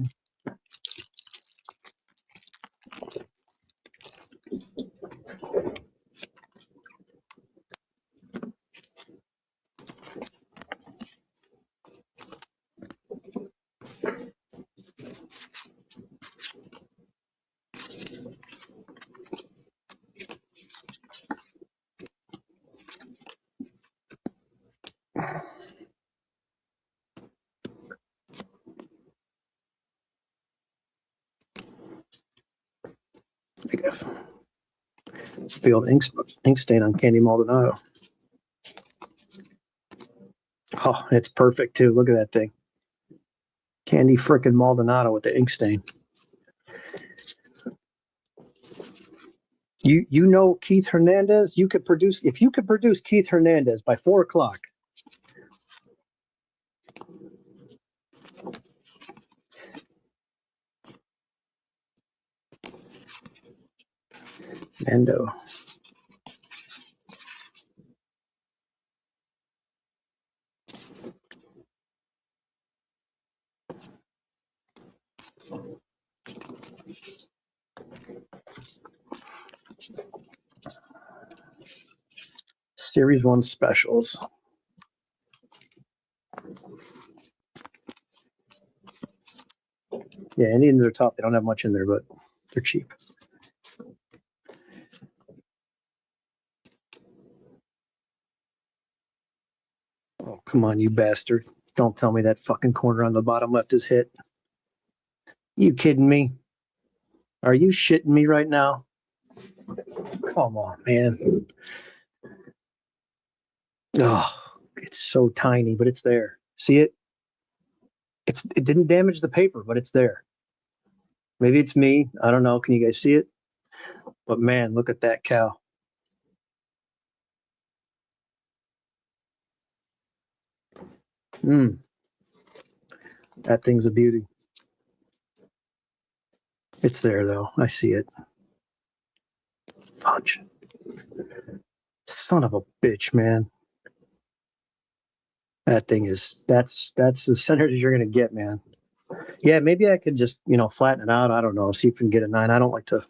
The old ink stain on Candy Maldonado. Oh, it's perfect too. Look at that thing. Candy frickin' Maldonado with the ink stain. You know Keith Hernandez? You could produce if you could produce Keith Hernandez by 4:00. Mando. Series 1 specials. Yeah, Indians are tough. They don't have much in there, but they're cheap. Oh, come on, you bastard. Don't tell me that fucking corner on the bottom left is hit. You kidding me? Are you shitting me right now? Come on, man. Oh, it's so tiny, but it's there. See it? It didn't damage the paper, but it's there. Maybe it's me. I don't know. Can you guys see it? But man, look at that cow. That thing's a beauty. It's there though. I see it. Fudge. Son of a bitch, man. That thing is that's the center that you're gonna get, man. Yeah, maybe I could just, flatten it out. I don't know. See if we can get a 9. I don't like to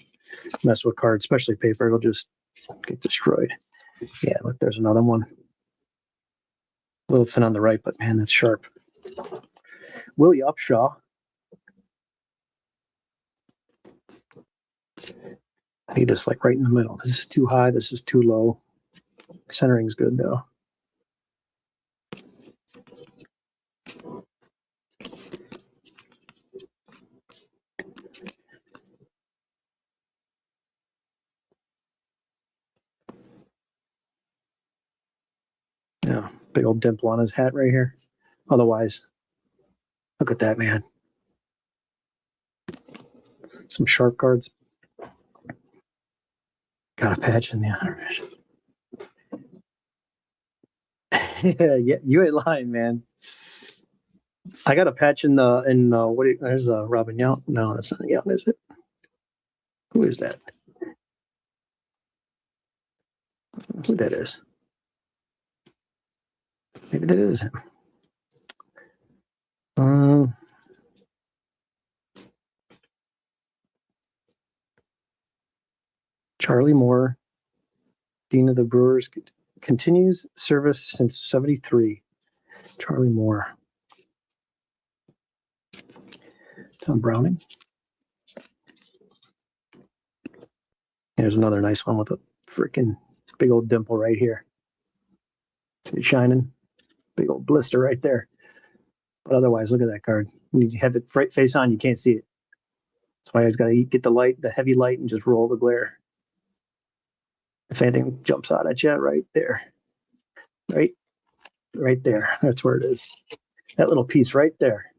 mess with cards, especially paper. It'll just get destroyed. Yeah, look, there's another one. A little thin on the right, but man, that's sharp. Willie Upshaw. I need this like right in the middle. This is too high. This is too low. Centering's good though. Yeah, big old dimple on his hat right here. Otherwise, look at that, man. Some sharp cards. Got a patch in the other. Yeah, you ain't lying, man. I got a patch in there's Robin Yount. No, that's not Yount, is it? Who is that? Who that is? Maybe that is him. Charlie Moore, Dean of the Brewers, continues service since '73. Charlie Moore. Tom Browning. Here's another nice one with a freaking big old dimple right here. See it shining? Big old blister right there. But otherwise, look at that card. When you have it face on, you can't see it. That's why I just got to get the light, the heavy light, and just roll the glare. If anything jumps out at you, right there. Right there. That's where it is. That little piece right there.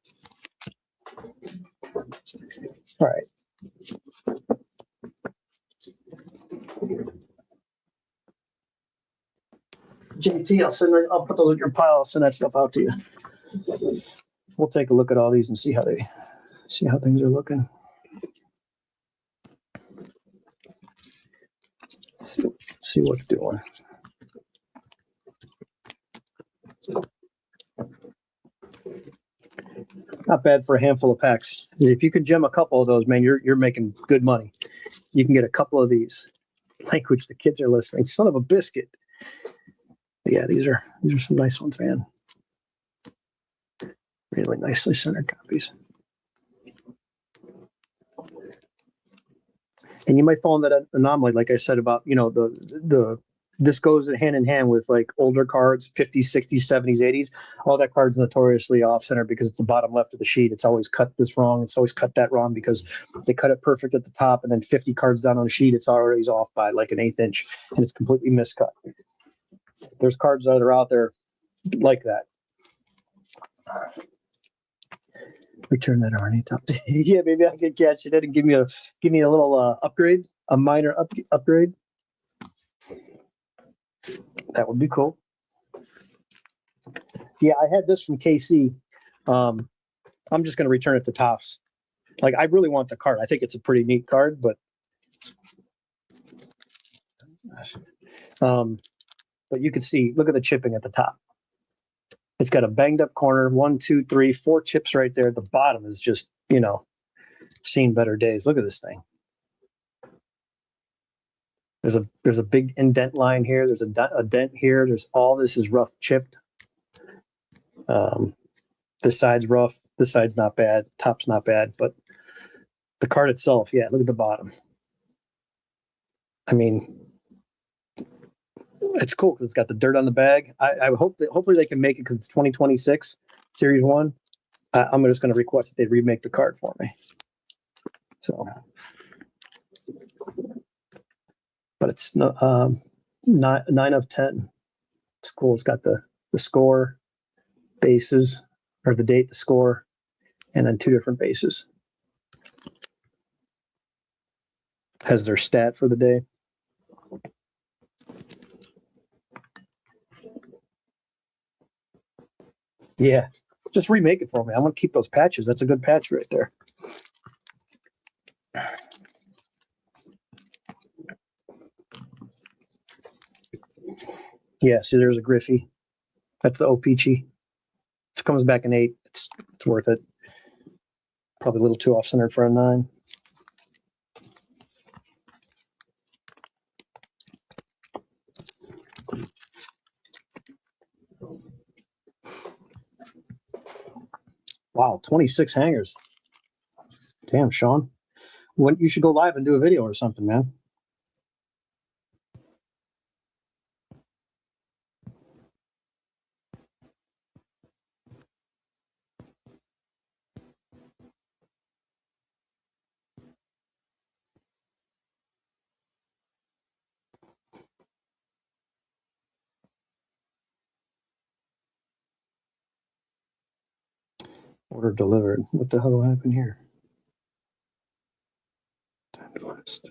All right. JT, I'll put those in your pile. I'll send that stuff out to you. We'll take a look at all these and see how things are looking. See what's doing. Not bad for a handful of packs. If you can gem a couple of those, man, you're making good money. You can get a couple of these. Language the kids are listening. Son of a biscuit. But yeah, these are some nice ones, man. Really nicely centered copies. And you might fall in that anomaly, like I said about, this goes hand in hand with like older cards, 50s, 60s, 70s, 80s. All that card's notoriously off center because it's the bottom left of the sheet. It's always cut this wrong. It's always cut that wrong because they cut it perfect at the top, and then 50 cards down on the sheet, it's already off by like an 1/8 inch, and it's completely miscut. There's cards that are out there like that. Return that RNA top. Yeah, maybe I could catch it and give me a little upgrade, a minor upgrade. That would be cool. Yeah, I had this from KC. I'm just going to return it to Topps. Like, I really want the card. I think it's a pretty neat card, but you can see, look at the chipping at the top. It's got a banged up corner, 1, 2, 3, 4 chips right there. The bottom is just, seen better days. Look at this thing. There's a big indent line here. There's a dent here. All this is rough chipped. This side's rough. This side's not bad. Top's not bad, but the card itself, yeah, look at the bottom. I mean, it's cool because it's got the dirt on the bag. I hope that hopefully they can make it because it's 2026 Series 1. I'm just going to request that they remake the card for me. So, but it's 9 of 10. It's cool. It's got the score, bases, or the date, the score, and then 2 different bases. Has their stat for the day. Yeah, just remake it for me. I want to keep those patches. That's a good patch right there. Yeah, see, there's a Griffey. That's the O-Peachy. If it comes back in 8, it's worth it. Probably a little too off-centered for a 9. Wow, 26 hangers. Damn, Sean. You should go live and do a video or something, man. Order delivered. What the hell happened here? Time to list.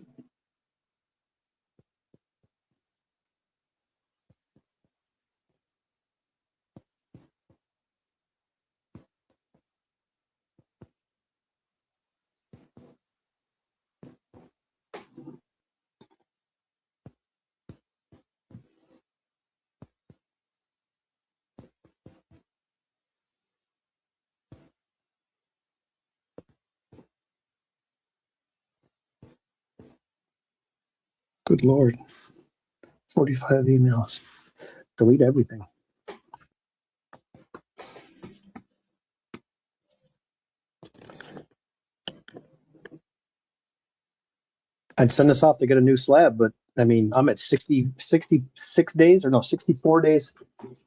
Good Lord. 45 emails. Delete everything. I'd send this off to get a new slab, but I mean, I'm at 66 days or no, 64 days,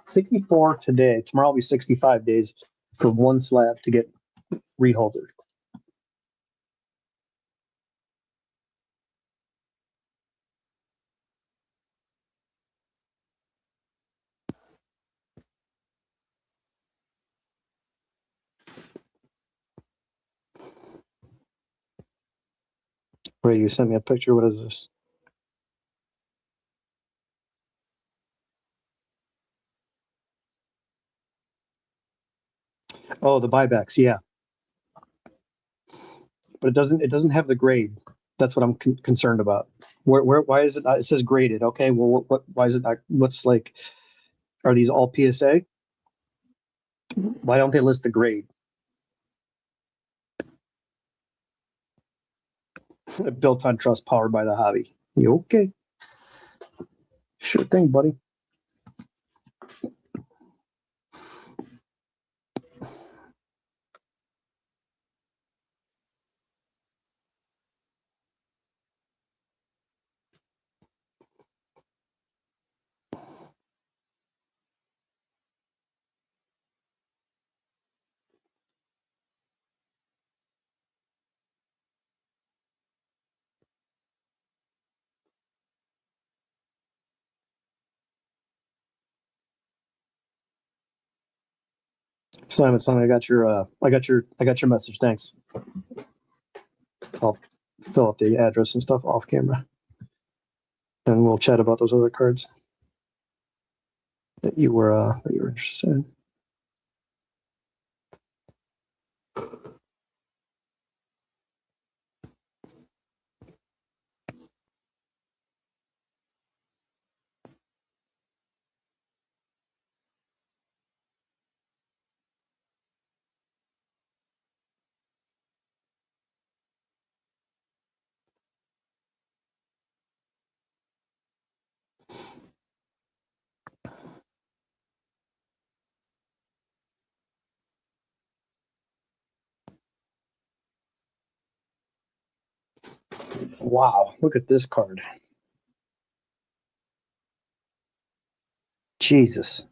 64 today. Tomorrow will be 65 days for one slab to get reholdered. Ray, you sent me a picture. What is this? Oh, the buybacks. Yeah, but it doesn't have the grade. That's what I'm concerned about. Why is it not? It says graded. Okay, well, why is it not? What's like? Are these all PSA? Why don't they list the grade? Built on trust, powered by the hobby. You okay? Sure thing, buddy. Simon, I got your message. Thanks. I'll fill up the address and stuff off camera, and we'll chat about those other cards that you were interested in. Wow, look at this card. Jesus.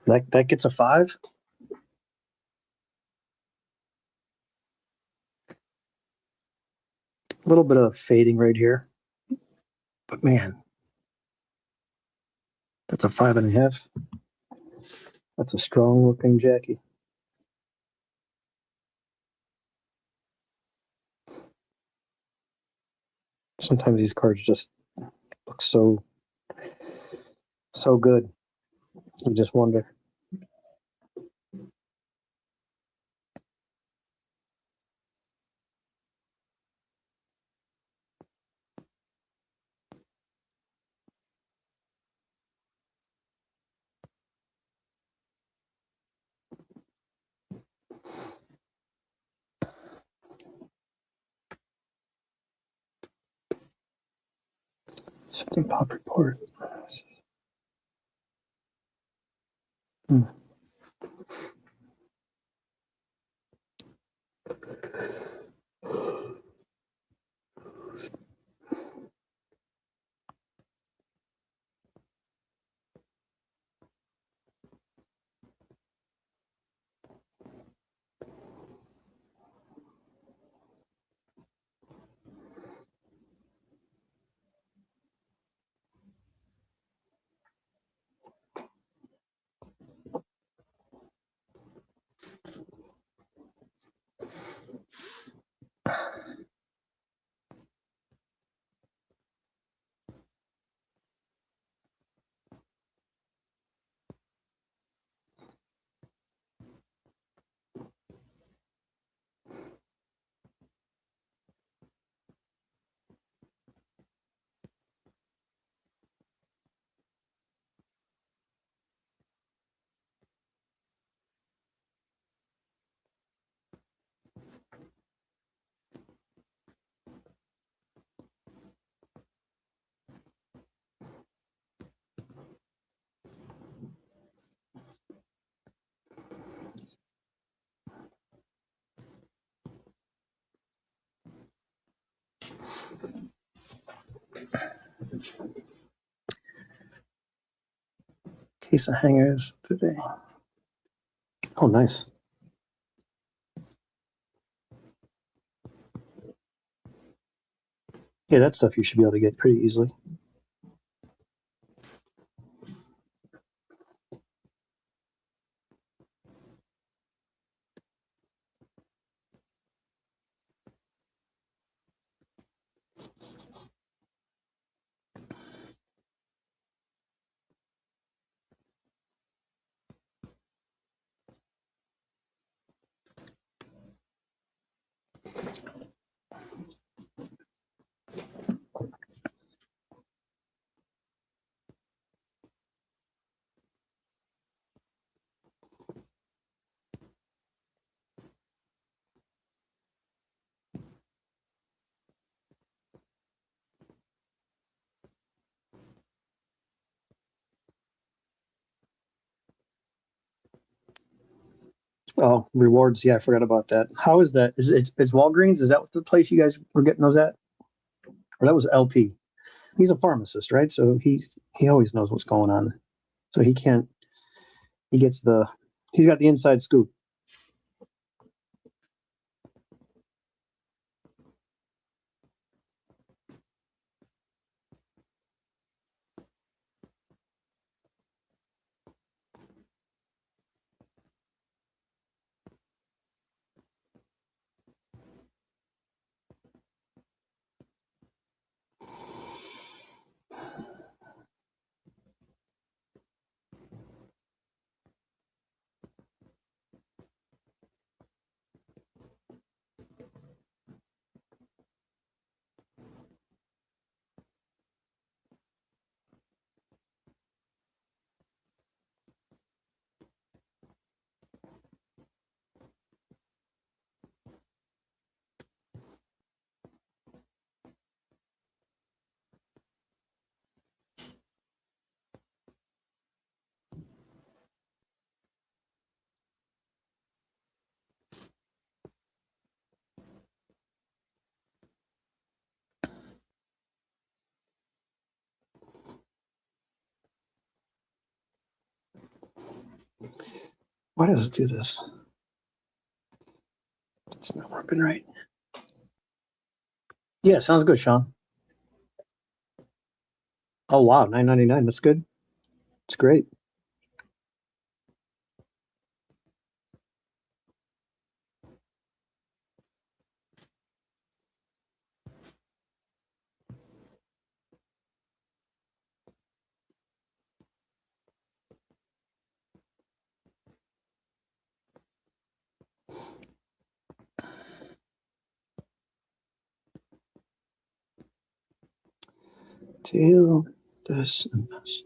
That gets a 5? A little bit of fading right here. But man, that's a 5.5. That's a strong looking Jackie. Sometimes these cards just look so good. You just wonder. Something pop report. Hmm. Case of hangers today. Oh, nice. Yeah, that stuff you should be able to get pretty easily. Oh, rewards. Yeah, I forgot about that. How is that? Is Walgreens? Is that what the place you guys were getting those at? Or that was LP? He's a pharmacist, right? So he always knows what's going on. So he can't. He gets the. He's got the inside scoop. Why does it do this? It's not working right. Yeah, sounds good, Sean. Oh wow, $9.99. That's good. It's great. Tail, this, and this.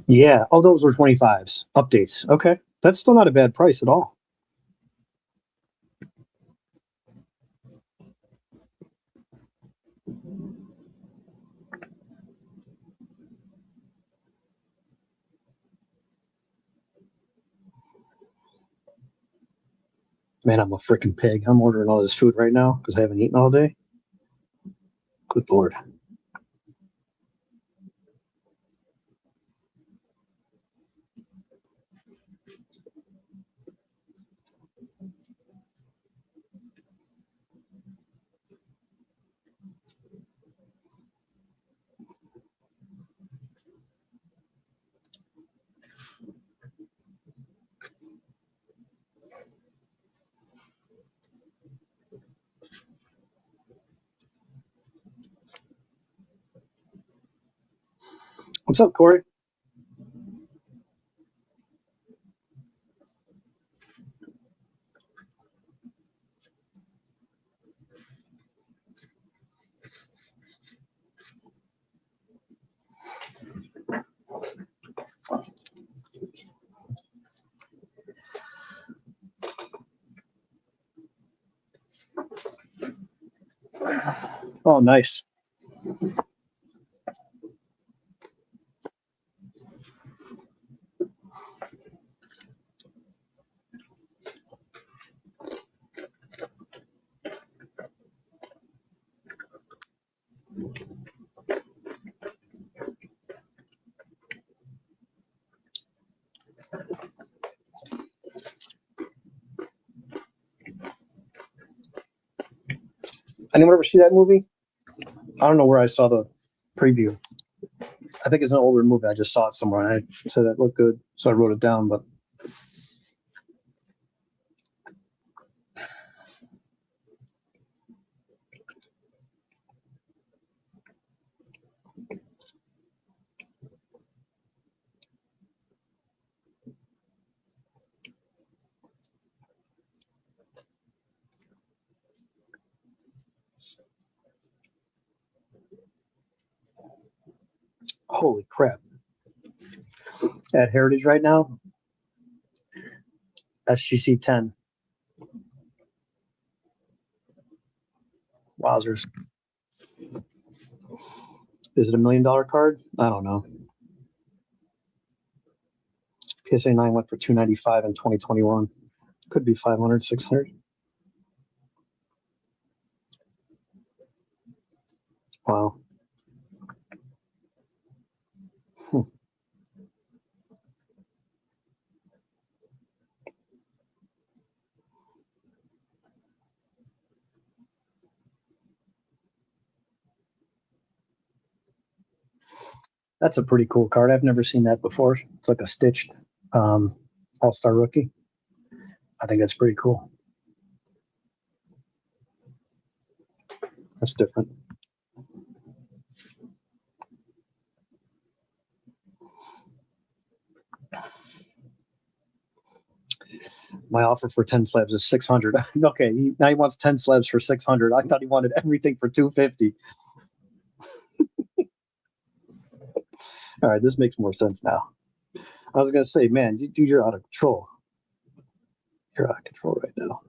Yeah. Oh, those were 25s. Updates. Okay. That's still not a bad price at all. Man, I'm a freaking pig. I'm ordering all this food right now because I haven't eaten all day. Good Lord. What's up, Corey? Oh, nice. Anyone ever see that movie? I don't know where I saw the preview. I think it's an older movie. I just saw it somewhere and I said it looked good, so I wrote it down. But holy crap! At Heritage right now, SGC 10. Wowzers! Is it $1 million card? I don't know. PSA 9 went for $295 in 2021. Could be 500, 600. Wow. That's a pretty cool card. I've never seen that before. It's like a stitched all-star rookie. I think that's pretty cool. That's different. My offer for 10 slabs is 600. Okay, now he wants 10 slabs for 600. I thought he wanted everything for 250. All right, this makes more sense now. I was gonna say, man, dude, you're out of control. You're out of control right now.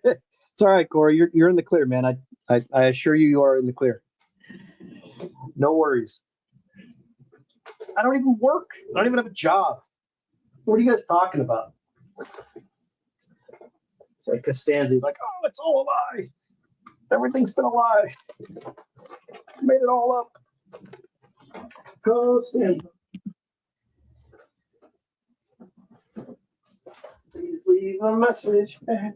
It's all right, Corey. You're in the clear, man. I assure you, you are in the clear. No worries. I don't even work. I don't even have a job. What are you guys talking about? It's like Costanza. He's like, oh, it's all a lie. Everything's been a lie. Made it all up. Costanza. Please leave a message. I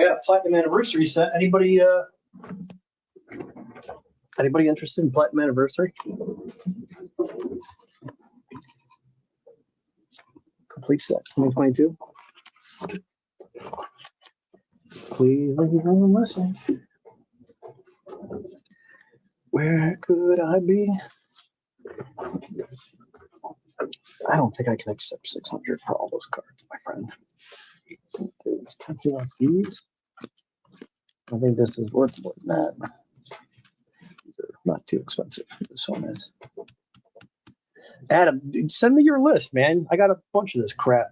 got a platinum anniversary set. Anybody interested in platinum anniversary? Complete set 2022. Please leave a message. Where could I be? I don't think I can accept 600 for all those cards, my friend. This time he wants these. I think this is worth more than that. These are not too expensive. This one is. Adam, dude, send me your list, man. I got a bunch of this crap.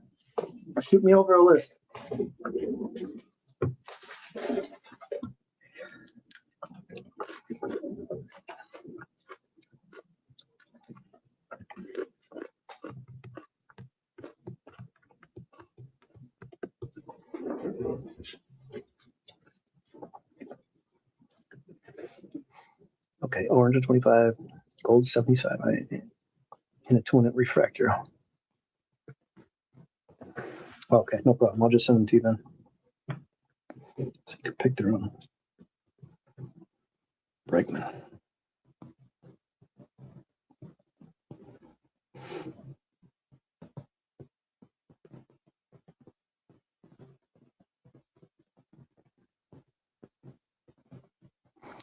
Shoot me over a list. Okay, orange 25, gold 75, and a 2-inch refractor. Okay, no problem. I'll just send them to you then. So you can pick their own. Bregman.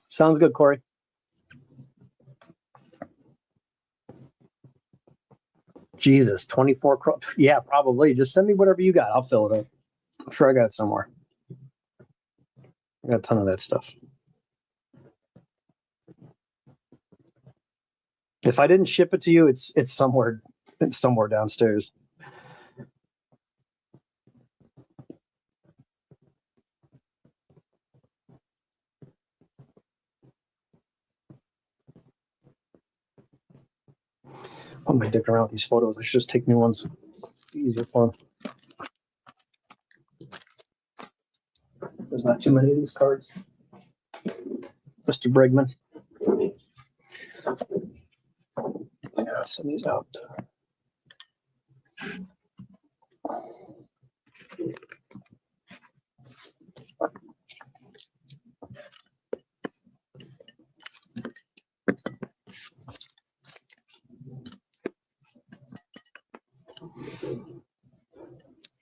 Sounds good, Corey. Jesus, 24. Yeah, probably. Just send me whatever you got. I'll fill it up. I'm sure I got it somewhere. I got a ton of that stuff. If I didn't ship it to you, it's somewhere downstairs. I'm gonna dick around with these photos. I should just take new ones. Easier for them. There's not too many of these cards. Mr. Bregman. I gotta send these out.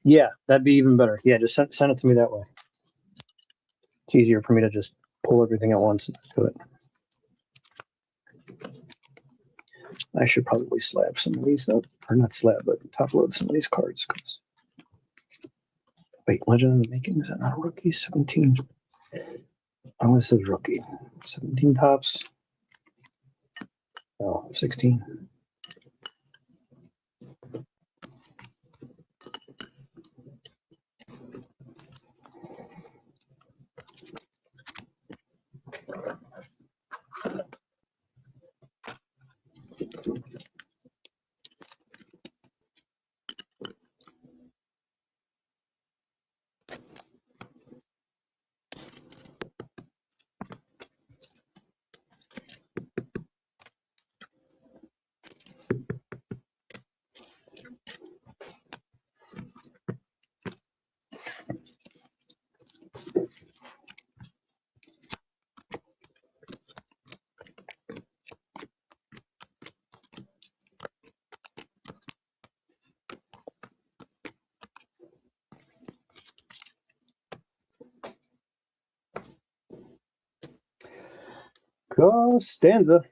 Yeah, that'd be even better. Yeah, just send it to me that way. It's easier for me to just pull everything at once and do it. I should probably slab some of these up, or not slab, but top load some of these cards. Wait, Legend of the Making, is that not a rookie? 17. Oh, this is rookie. 17 tops. Oh, 16. Costanza.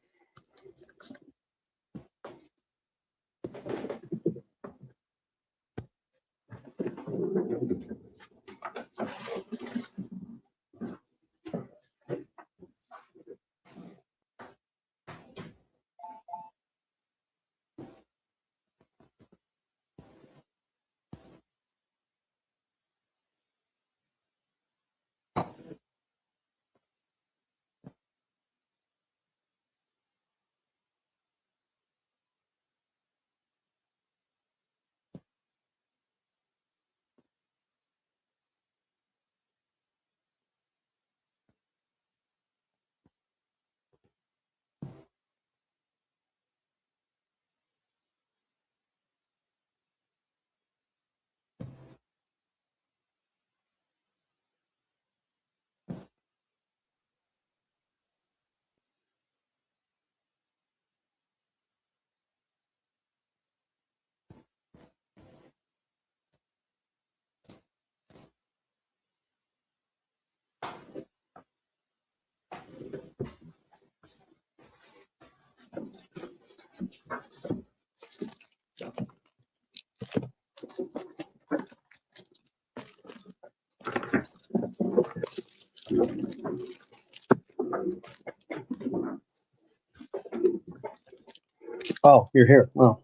Oh, you're here. Well,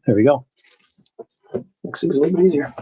there we go. Makes things a little bit easier.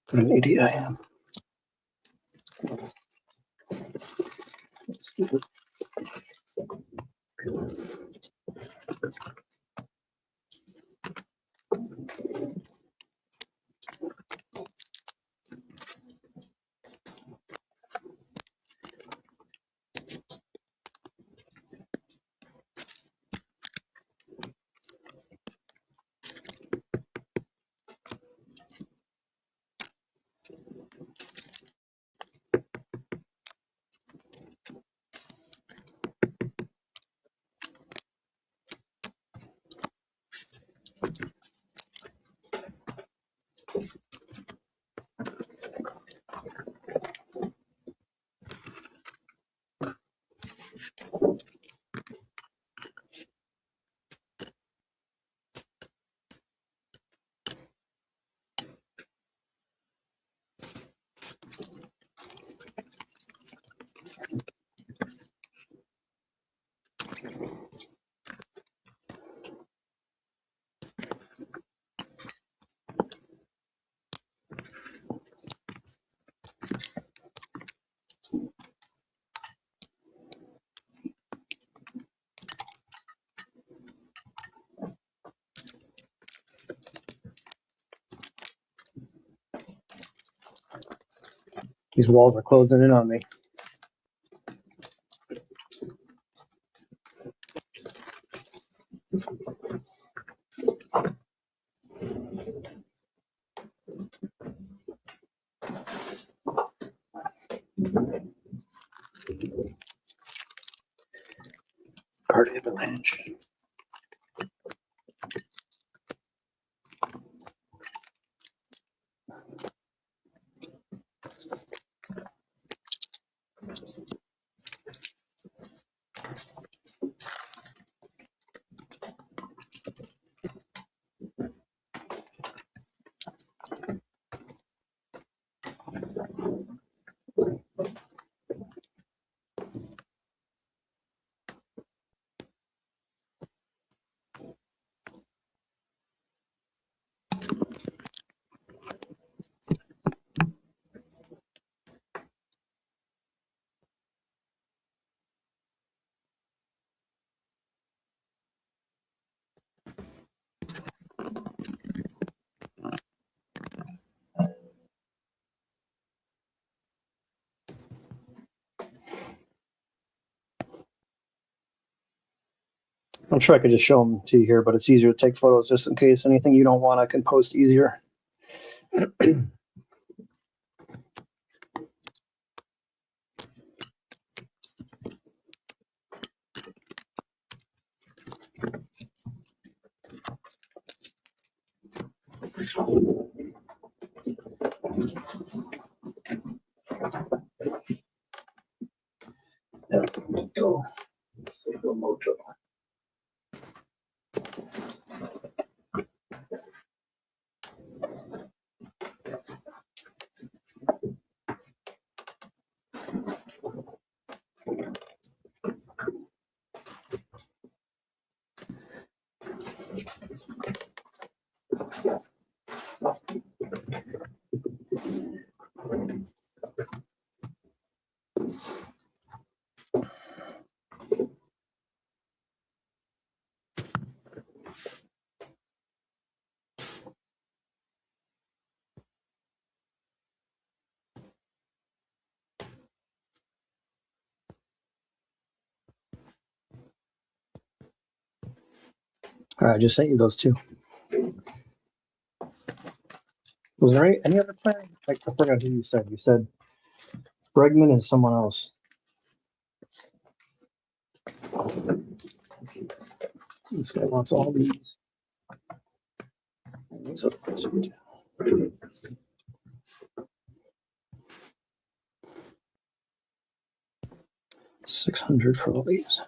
What an idiot I am. Stupid. These walls are closing in on me. Card avalanche. I'm sure I could just show them to you here, but it's easier to take photos just in case anything you don't want, I can post easier. There we go. Go mojo. All right, I just sent you those two. Was there any other plan? Like, I forgot who you said. You said Bregman and someone else. This guy wants all these. These are the first two. 600 for all these.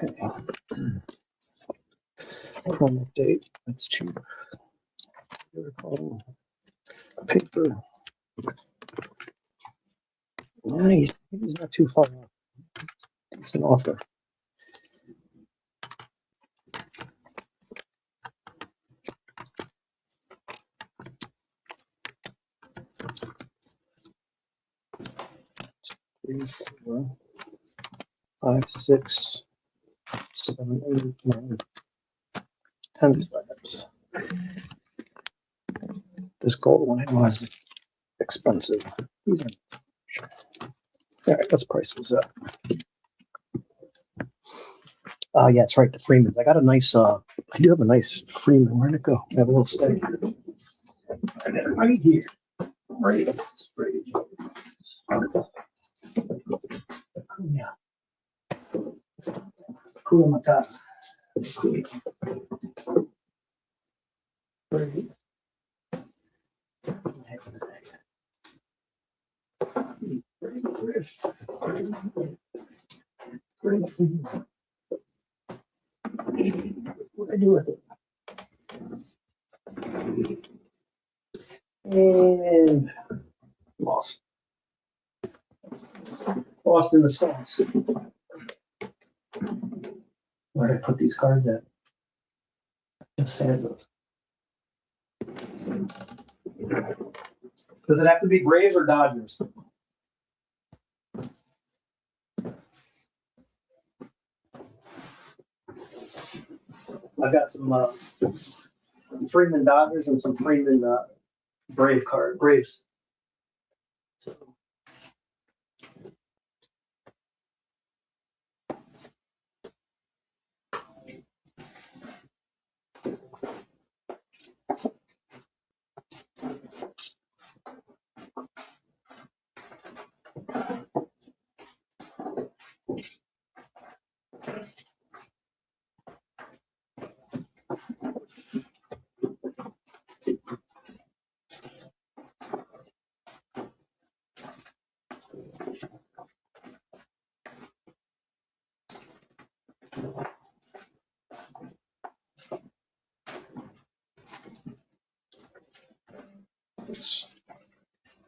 Okay. Chrome update. That's cheap. Paper. Nice. He's not too far off. It's an offer. Three, 4, 5, 6, 7, 8, 9, 10 slabs. This gold one I know is expensive. These are... All right, let's price these up. Yeah, it's right. The Freemans. I got a nice. I do have a nice Freeman. Where'd it go? I have a little stick. I got it right here. Right. Yeah. Cool Matata. What do I do with it? And lost. Lost in the sauce. Where did I put these cards at? Just sand those. Does it have to be Braves or Dodgers? I got some Freeman Dodgers and some Freeman Braves. So,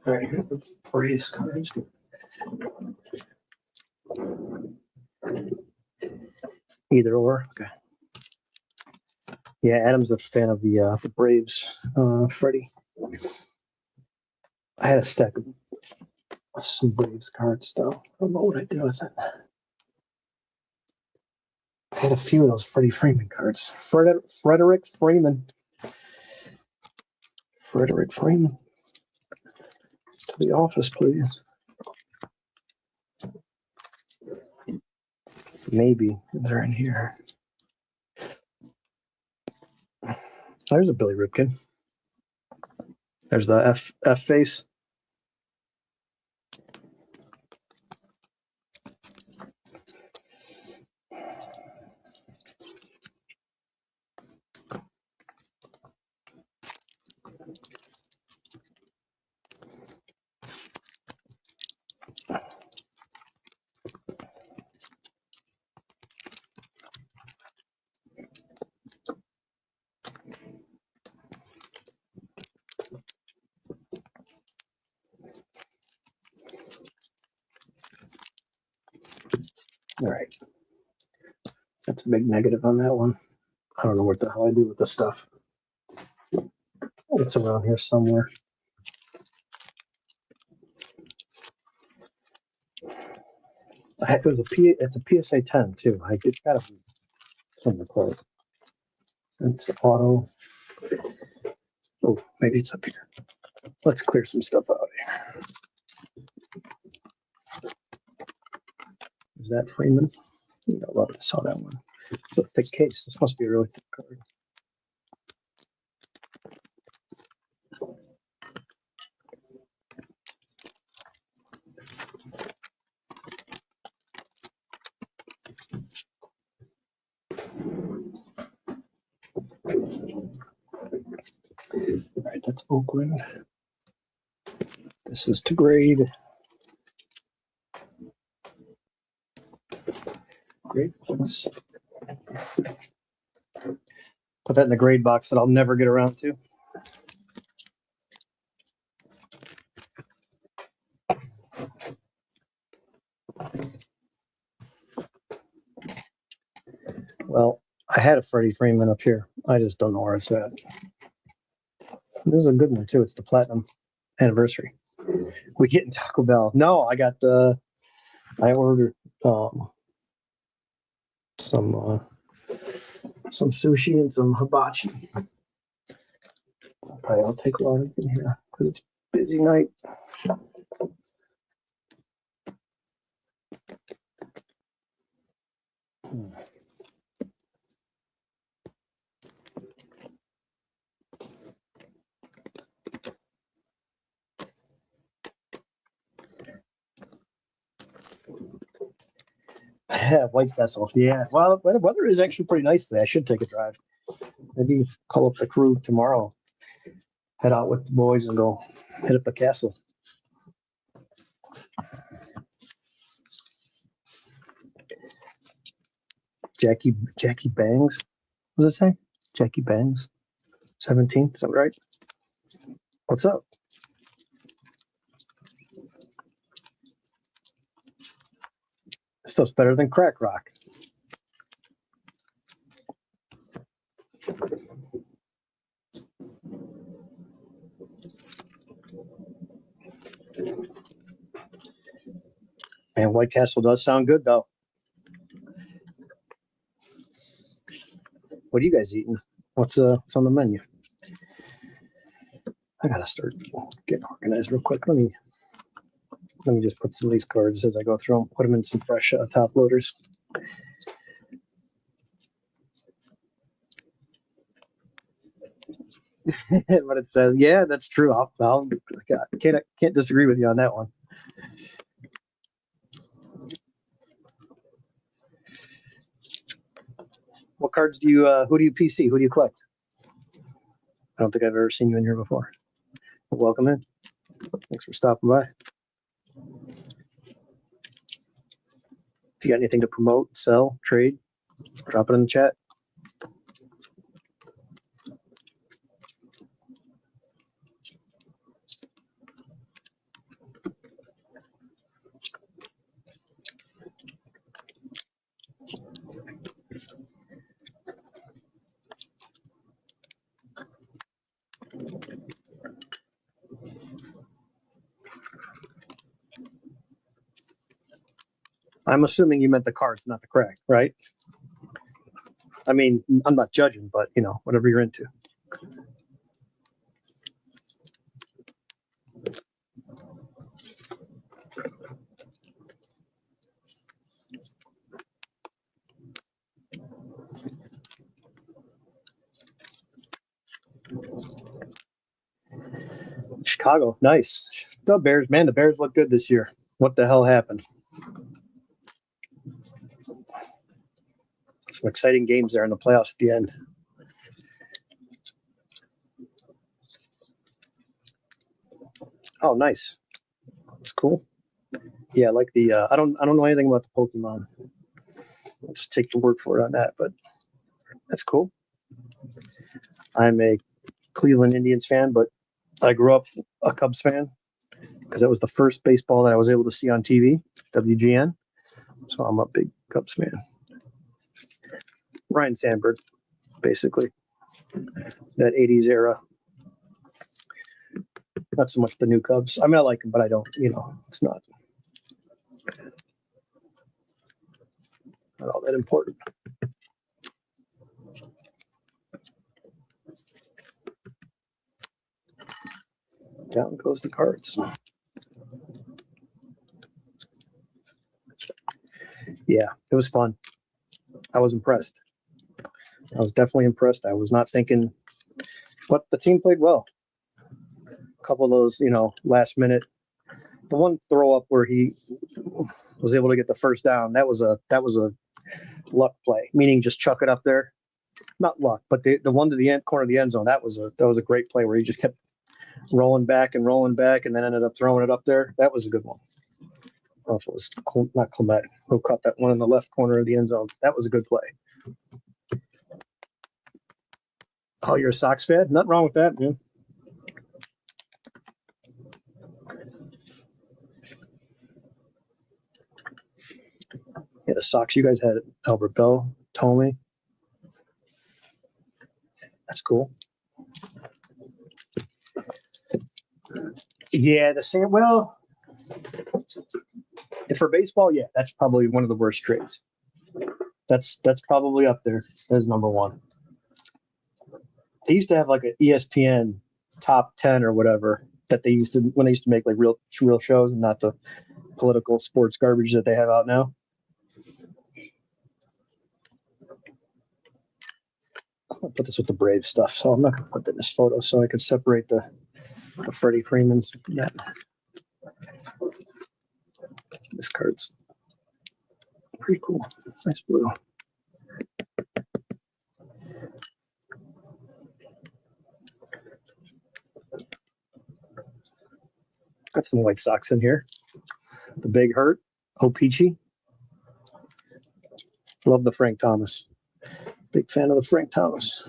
all right, here's the Braves cards. Either or. Okay. Yeah, Adam's a fan of the Braves. Freddie. I had a stack of some Braves cards though. I don't know what I did with it. I had a few of those Freddie Freeman cards. Frederick Freeman. Frederick Freeman. To the office, please. Maybe they're in here. There's a Billy Ripken. There's the F face. All right. That's a big negative on that one. I don't know what the hell I do with this stuff. It's around here somewhere. It's a PSA 10 too. It's got to be somewhere close. It's auto. Oh, maybe it's up here. Let's clear some stuff out here. Is that Freeman? I love to saw that one. It's a thick case. This must be a really thick card. All right, that's Oakland. This is to grade. Grade box. Put that in the grade box that I'll never get around to. Well, I had a Freddie Freeman up here. I just don't know where it's at. This is a good one too. It's the Platinum Anniversary. We get in Taco Bell. No, I got. I ordered some sushi and some hibachi. Probably I'll take a lot of in here because it's a busy night. Yeah, White Castle. Yeah. Well, the weather is actually pretty nice today. I should take a drive. Maybe call up the crew tomorrow. Head out with the boys and go hit up the castle. Jackie Bangs. What does it say? Jackie Bangs. 17. Is that right? What's up? This stuff's better than crack rock. Man, White Castle does sound good though. What are you guys eating? What's on the menu? I gotta start getting organized real quick. Let me just put some of these cards as I go through them. Put them in some fresh top loaders. But it says, yeah, that's true. I can't disagree with you on that one. What cards do you? Who do you PC? Who do you collect? I don't think I've ever seen you in here before. Welcome in. Thanks for stopping by. If you got anything to promote, sell, trade, drop it in the chat. I'm assuming you meant the cards, not the crack, right? I mean, I'm not judging, but whatever you're into. Chicago, nice. The Bears, man, the Bears look good this year. What the hell happened? Some exciting games there in the playoffs at the end. Oh, nice. That's cool. Yeah, I like the. I don't know anything about the Pokemon. I'll just take your word for it on that, but that's cool. I'm a Cleveland Indians fan, but I grew up a Cubs fan because that was the first baseball that I was able to see on TV, WGN. So I'm a big Cubs fan. Ryan Sandberg, basically. That 80s era. Not so much the new Cubs. I mean, I like them, but I don't, it's not all that important. Down goes the cards. Yeah, it was fun. I was impressed. I was definitely impressed. I was not thinking, but the team played well. A couple of those, last minute. The one throw up where he was able to get the first down, that was a luck play, meaning just chuck it up there. Not luck, but the one to the end corner of the end zone, that was a great play where he just kept rolling back and then ended up throwing it up there. That was a good one. I don't know if it was not Clement who caught that one in the left corner of the end zone. That was a good play. Oh, you're a Sox fan? Nothing wrong with that, man. Yeah, the Sox, you guys had Albert Bell, Tomey. That's cool. Yeah, the same. Well, for baseball, yeah, that's probably one of the worst trades. That's probably up there as number one. They used to have like an ESPN top 10 or whatever that they used to when they used to make like real shows and not the political sports garbage that they have out now. I'll put this with the Brave stuff, so I'm not going to put that in this photo so I could separate the Freddie Freeman's. That. This card's pretty cool. Nice blue. Got some White Sox in here. The Big Hurt, O-Pee-Chee. Love the Frank Thomas. Big fan of the Frank Thomas.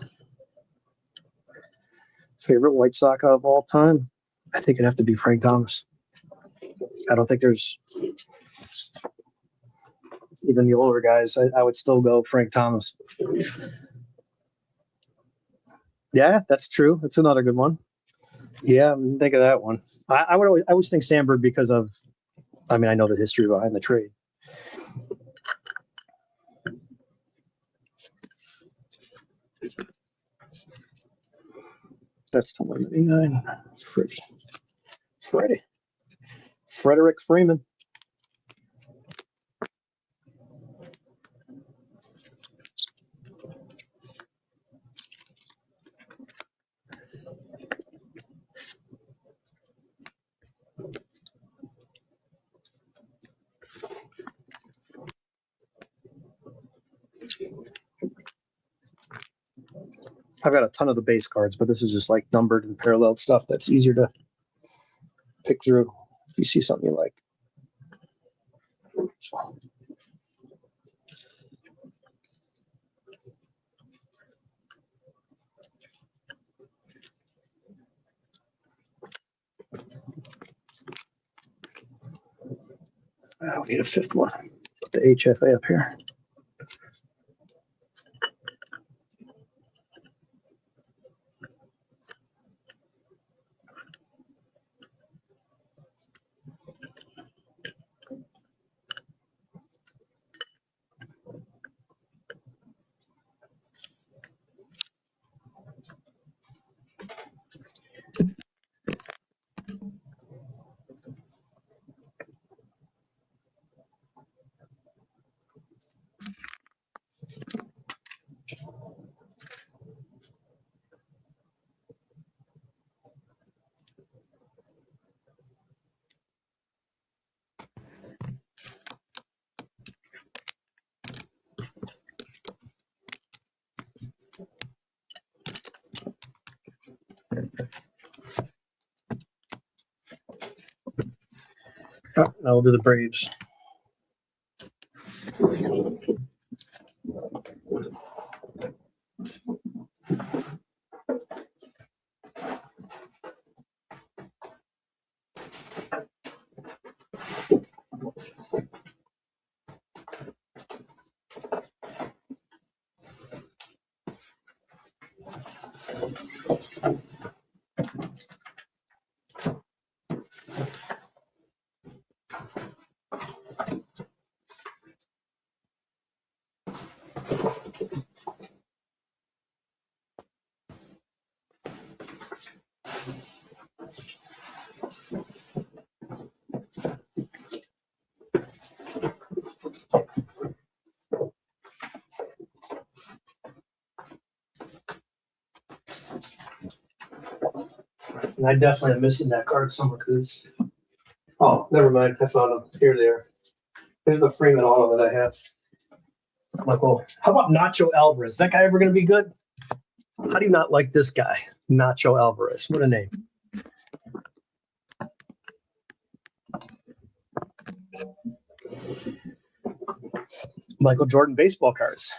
Favorite White Sox of all time? I think it'd have to be Frank Thomas. I don't think there's even the older guys. I would still go Frank Thomas. Yeah, that's true. That's another good one. Yeah, think of that one. I always think Sandberg because of, I know the history behind the trade. That's to 199. Frederick Freeman. I've got a ton of the base cards, but this is just like numbered and paralleled stuff that's easier to pick through if you see something you like. We need a fifth one. Put the HFA up here. Oh, now we'll do the Braves. And I definitely am missing that card somewhere because. Oh, never mind. I found them. Here they are. Here's the Freeman auto that I have. I'm like, well, how about Nacho Alvarez? Is that guy ever going to be good? How do you not like this guy? Nacho Alvarez. What a name. Michael Jordan baseball cards.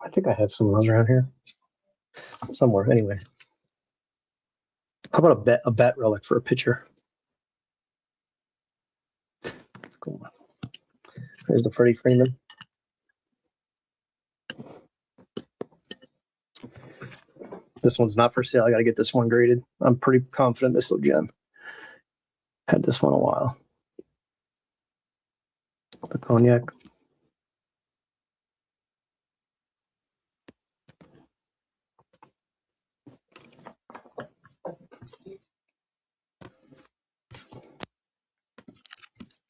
I think I have some of those around here. Somewhere, anyway. How about a bat relic for a pitcher? Cool. There's the Freddie Freeman. This one's not for sale. I got to get this one graded. I'm pretty confident this will gem. Had this one a while. The cognac.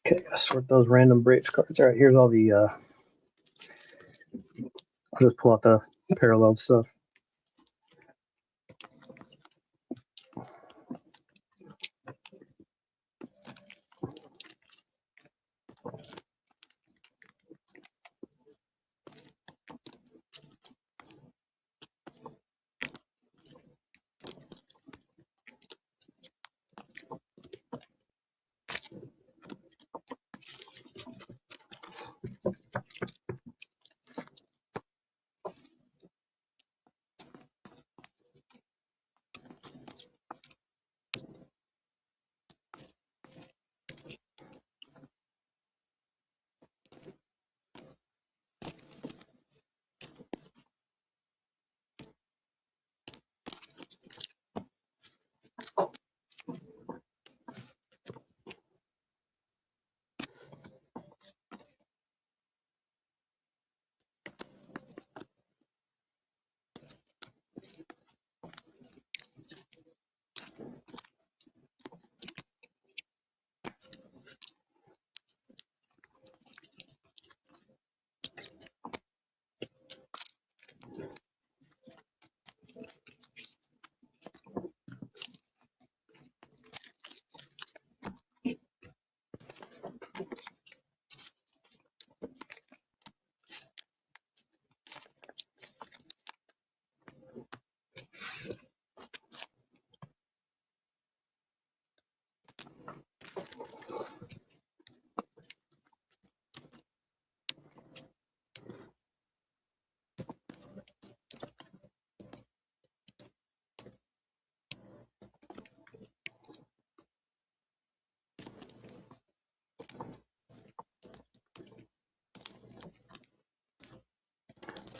Okay, gotta sort those random Braves cards. All right, here's all the. I'll just pull out the parallel stuff.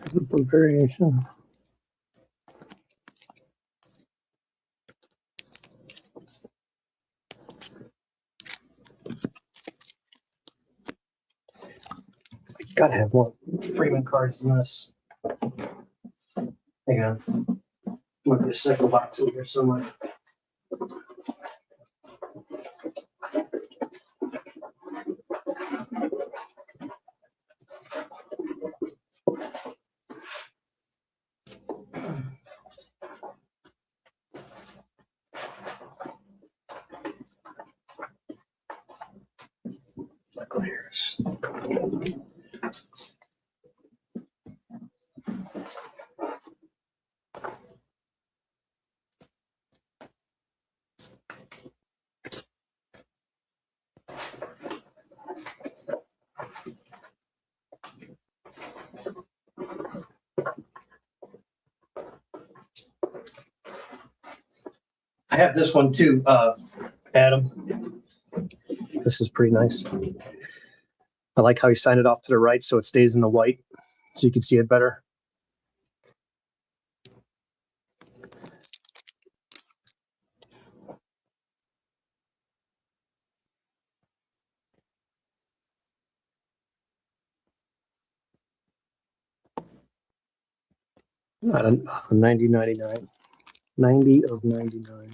Variation. Gotta have more Freeman cards than this. Hang on. Might be a second box in here somewhere. Michael Harris. I have this one too, Adam. This is pretty nice. I like how you signed it off to the right so it stays in the white so you can see it better. Not a 90/99. 90 of 99.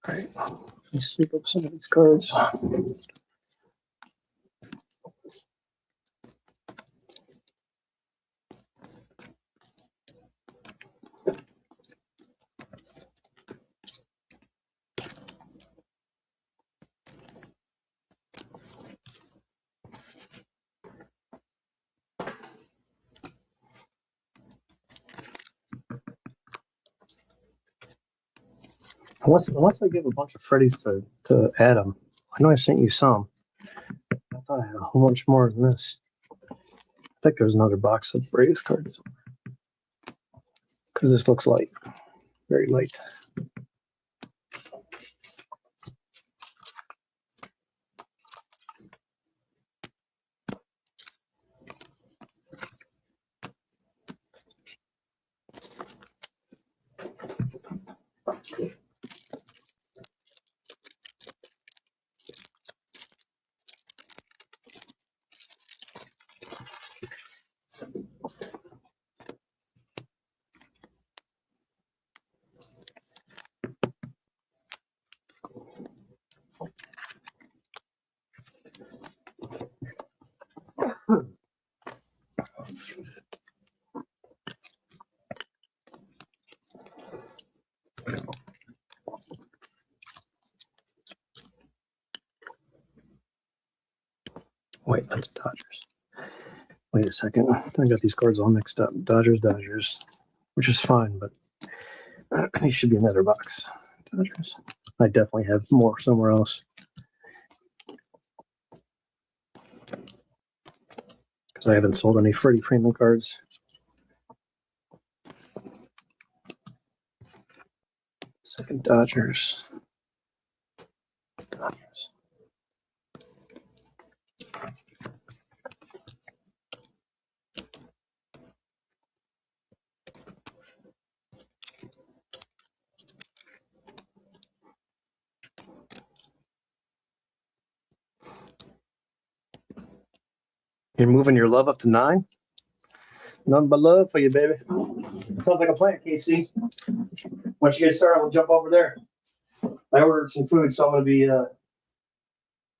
All right, let's sweep up some of these cards. Unless I give a bunch of Freddies to Adam. I know I sent you some. I thought I had a whole bunch more than this. I think there's another box of Reyes cards. Because this looks light. Very light. Wait, that's Dodgers. Wait a second. I got these cards all mixed up. Dodgers, which is fine, but these should be another box. Dodgers. I definitely have more somewhere else. Because I haven't sold any Freddie Freeman cards. Second Dodgers. You're moving your love up to 9? Nothing but love for you, baby. Sounds like a plan, KC. Once you get started, we'll jump over there. I ordered some food, so I'm going to be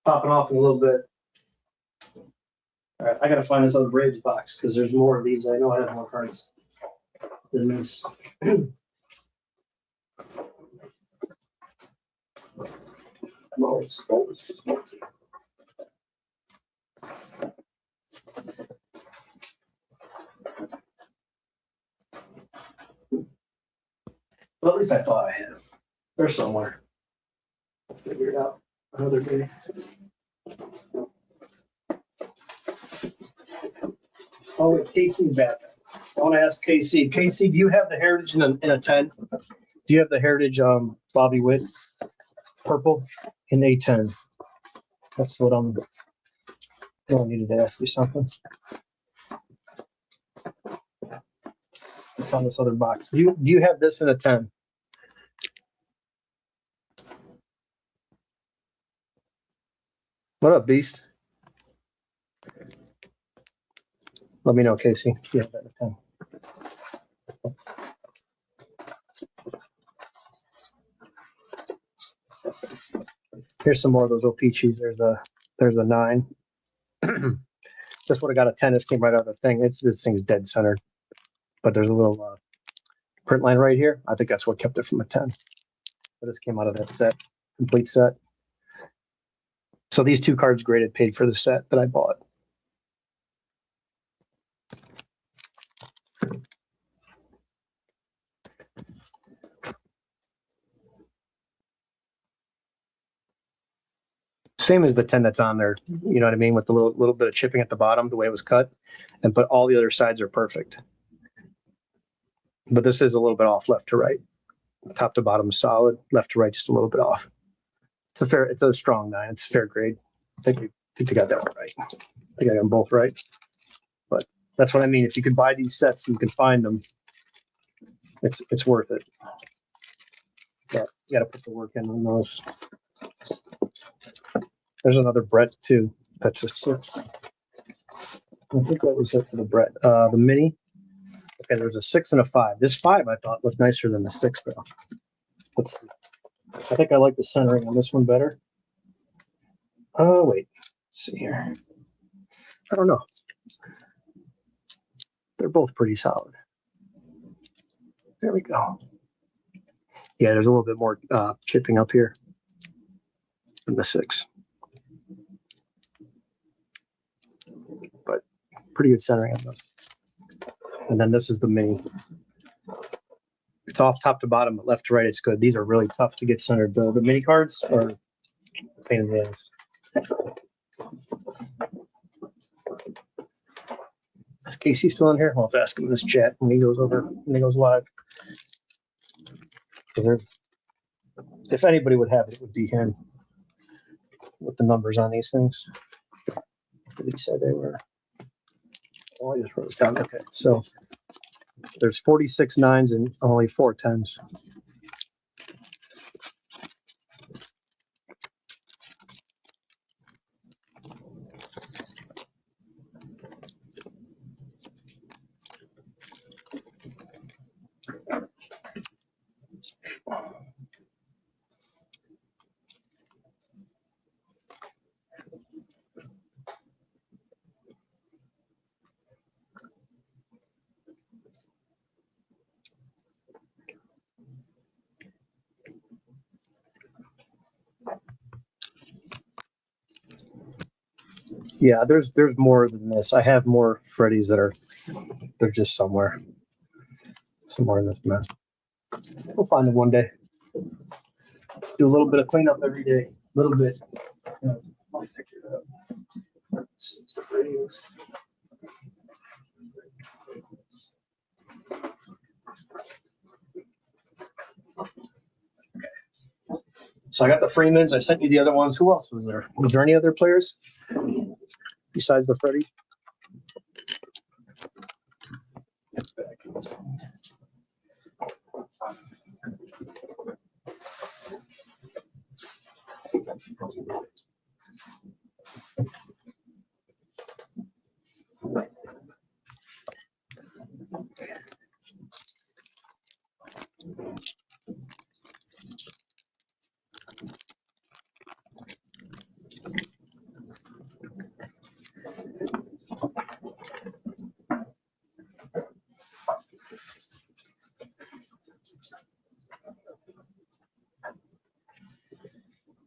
popping off in a little bit. All right, I got to find this other Braves box because there's more of these. I know I have more cards than this. I'm always smoking. Well, at least I thought I had them. They're somewhere. I'll figure it out another day. Oh, Casey's back. I want to ask Casey. Casey, do you have the Heritage in a 10? Do you have the Heritage Bobby Witt purple in A10? That's what I'm. I needed to ask you something. It's on this other box. Do you have this in a 10? What up, Beast? Let me know, Casey. If you have that in a 10. Here's some more of those O-Peaches. There's a 9. This would have got a 10. This came right out of the thing. This thing's dead centered. But there's a little print line right here. I think that's what kept it from a 10. But this came out of that set, complete set. So these 2 cards graded paid for the set that I bought. Same as the 10 that's on there, you know what I mean, with the little bit of chipping at the bottom, the way it was cut, but all the other sides are perfect. But this is a little bit off left to right. Top to bottom is solid, left to right just a little bit off. It's a strong 9. It's fair grade. I think they got that one right. I think I got them both right. But that's what I mean. If you can buy these sets and you can find them, it's worth it. Yeah, you got to put the work in on those. There's another Brett too. That's a 6. I think that was it for the Brett. The mini. Okay, there's a 6 and a 5. This 5 I thought looked nicer than the 6 though. Let's see. I think I like the centering on this one better. Oh wait, let's see here. I don't know. They're both pretty solid. There we go. Yeah, there's a little bit more chipping up here than the 6. But pretty good centering on those. And then this is the mini. It's off top to bottom, but left to right, it's good. These are really tough to get centered. The mini cards are a pain in the ass. Is Casey still in here? I'll have to ask him in this chat when he goes live. If anybody would have it, it would be him with the numbers on these things. What did he say they were? Oh, I just wrote it down. Okay, so there's 46 9s and only 4 10s. Yeah, there's more than this. I have more Freddies they're just somewhere in this mess. We'll find them one day. Do a little bit of cleanup every day, a little bit. I'll figure it out. Let's see, it's the radios. So I got the Freemans. I sent you the other ones. Who else was there? Was there any other players besides the Freddie?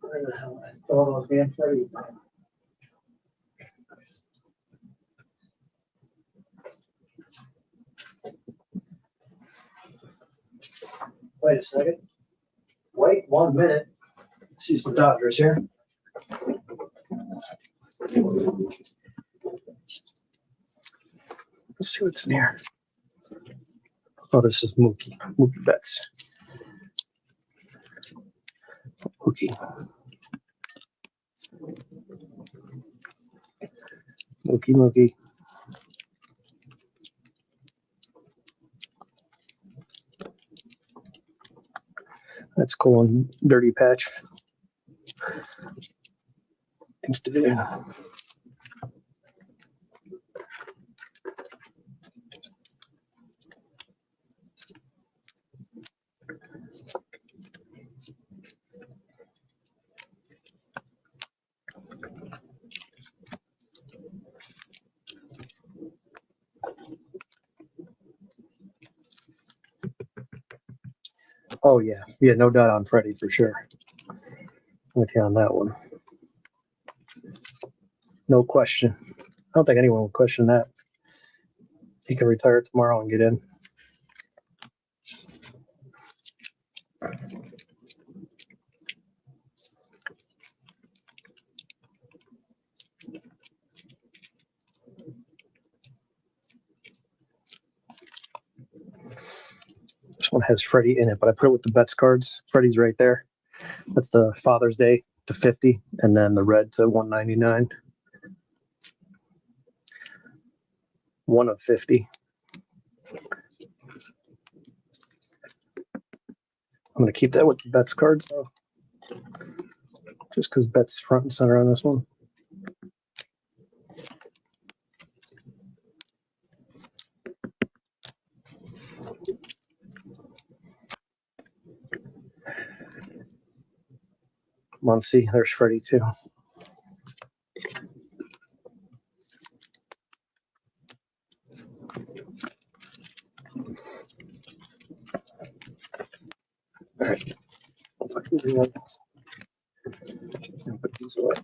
Where the hell are all those damn Freddies? Wait a second. Wait 1 minute. See some Dodgers here. Let's see what's in here. Oh, this is Mookie. Mookie Betts. Mookie. Mookie. That's cool. And dirty patch. Thanks to do. Oh yeah, no doubt on Freddie for sure. With you on that one, no question. I don't think anyone would question that. He can retire tomorrow and get in. This one has Freddie in it, but I put it with the bets cards. Freddie's right there. That's the Father's Day to 50, and then the red to 199. 1 of 50. I'm going to keep that with the bets cards, though. Just because bets front and center on this one. Muncie, there's Freddie too. All right. If I can do one. I'll put these away.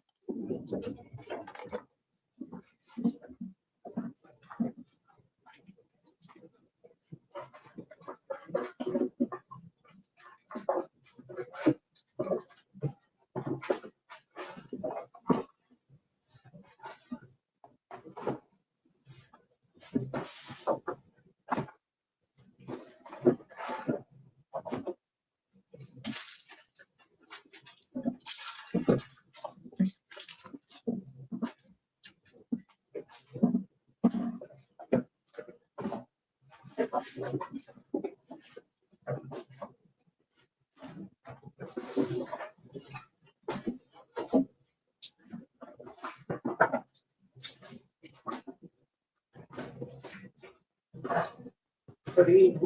Freddie.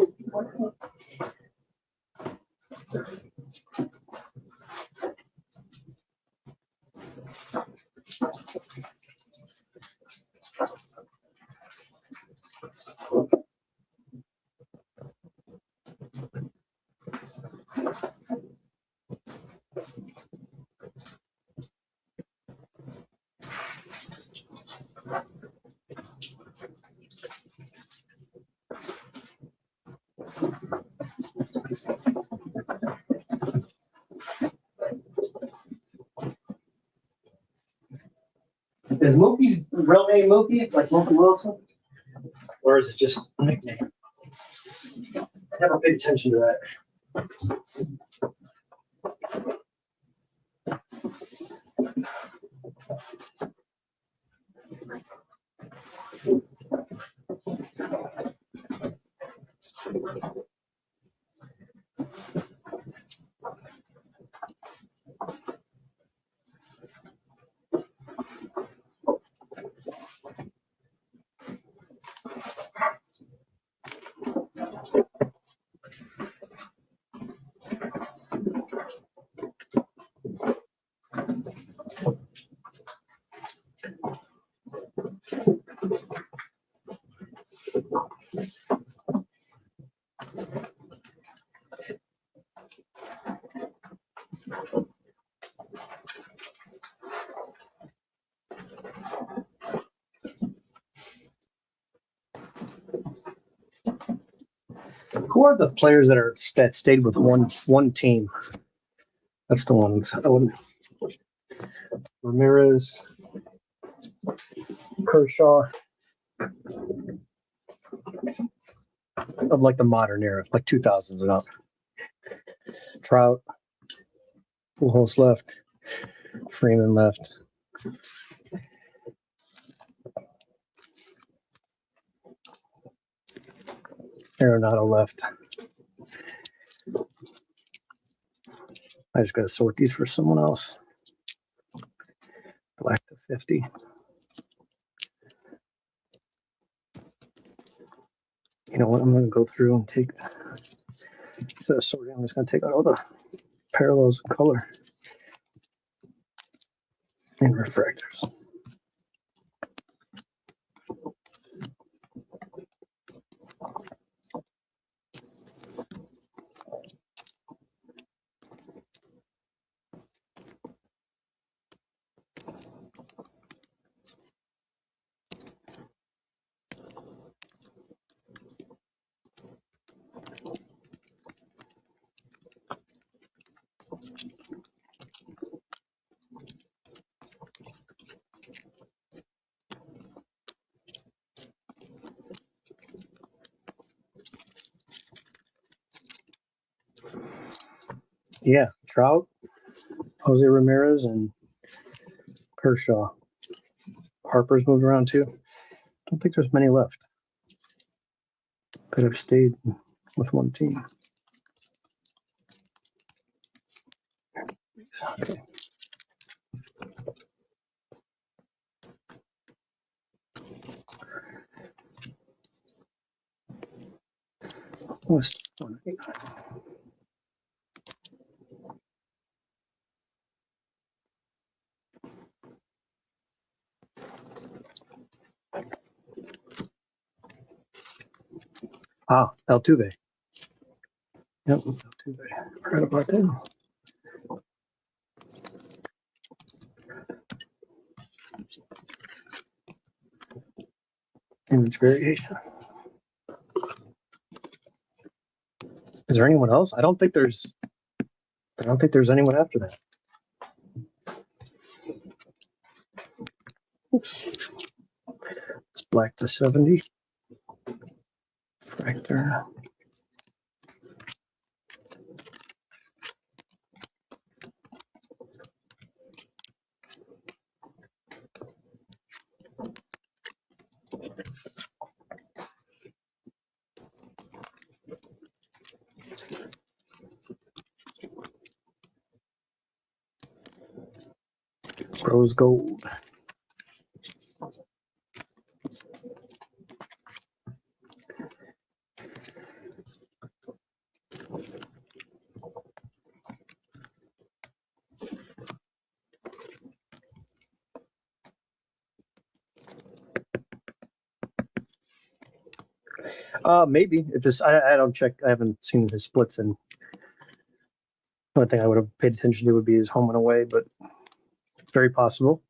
Is Mookie's real name Mookie, like Mookie Wilson? Or is it just a nickname? I never paid attention to that. Who are the players that stayed with one team? That's the ones. Ramirez, Kershaw, of like the modern era, like 2000s and up. Trout, Pujols left, Freeman left, Arenado left. I just got to sort these for someone else. Black to 50. You know what? I'm going to go through and take, instead of sorting, I'm just going to take out all the parallels of color and refractors. Yeah, Trout, Jose Ramirez, and Kershaw. Harper's moved around too. Don't think there's many left that have stayed with one team. Okay. West 189. Ah, Altuve. Yep, Altuve. Forgot about that. Image variation. Is there anyone else? I don't think there's anyone after that. Oops. It's black to 70. Fractor. Rose gold. Maybe if this, I don't check. I haven't seen his splits, and the only thing I would have paid attention to would be his home and away, but very possible.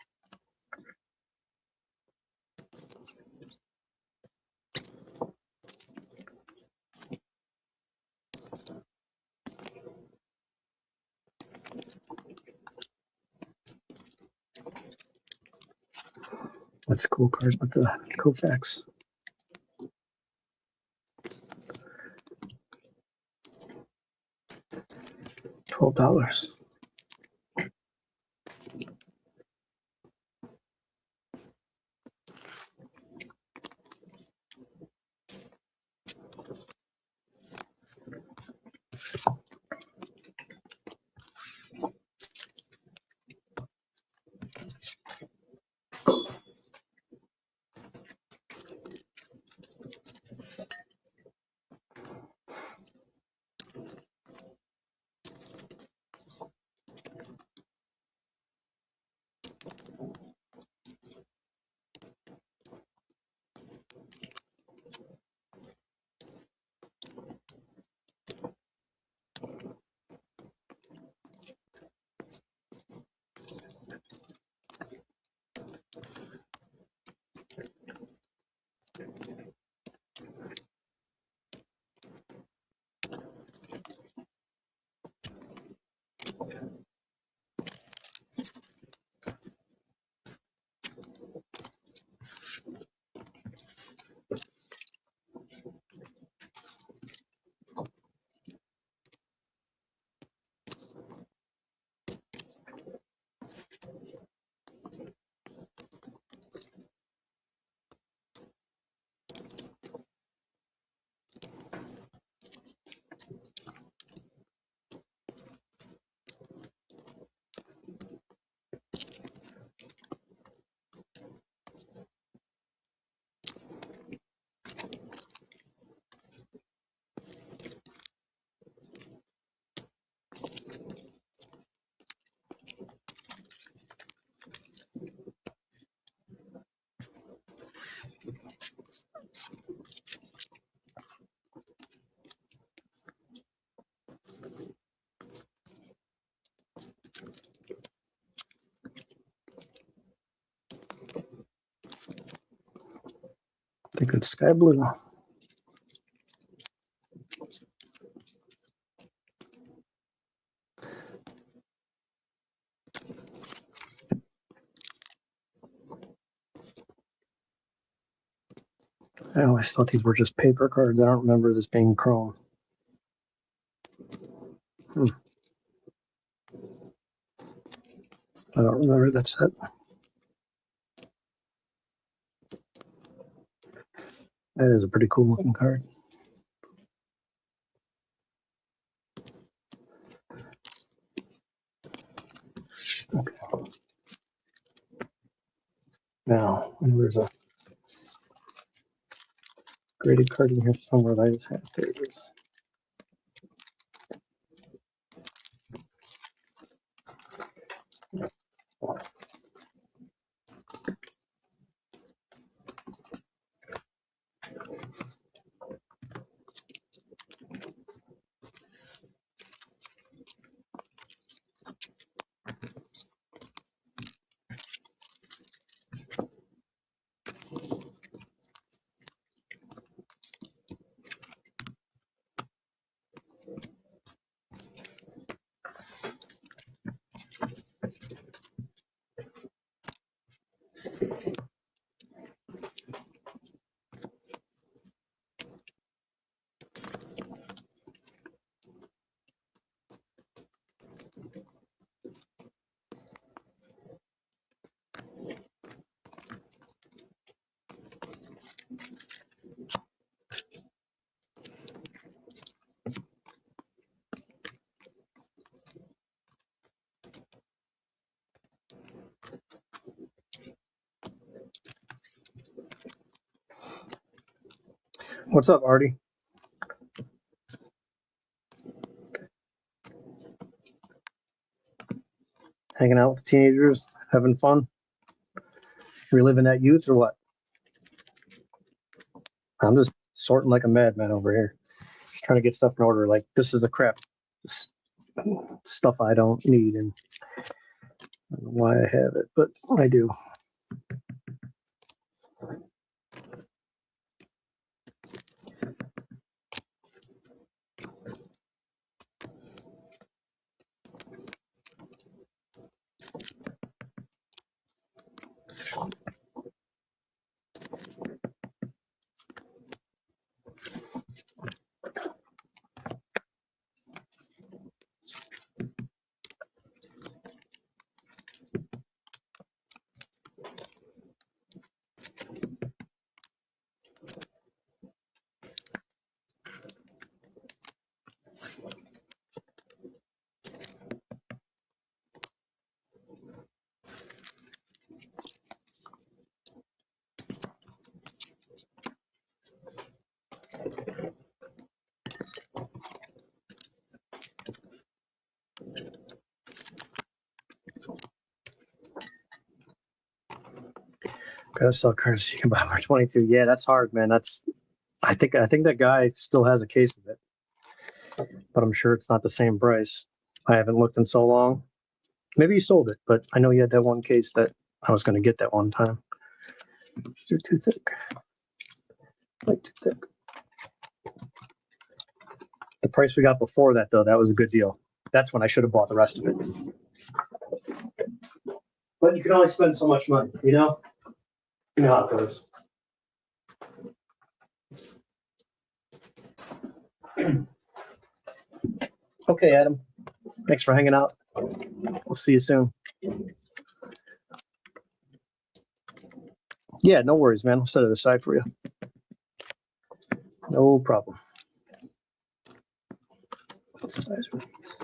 That's cool cards with the Koufax. $12. Pretty good sky blue. I always thought these were just paper cards. I don't remember this being chrome. I don't remember that set. That is a pretty cool looking card. Okay. Now, there's a graded card in here somewhere that I just had. There it is. What's up, Artie? Hanging out with the teenagers, having fun? Reliving that youth or what? I'm just sorting like a madman over here. Just trying to get stuff in order. Like, this is the crap stuff I don't need, and I don't know why I have it, but I do. Gotta sell cards you can buy March 22. Yeah, that's hard, man. I think that guy still has a case of it, but I'm sure it's not the same price. I haven't looked in so long. Maybe he sold it, but I know he had that one case that I was going to get that one time. They're too thick. Like too thick. The price we got before that, though, that was a good deal. That's when I should have bought the rest of it. But you can only spend so much money, you know? You know how it goes. Okay, Adam. Thanks for hanging out. We'll see you soon. Yeah, no worries, man. I'll set it aside for you. No problem. What size are these?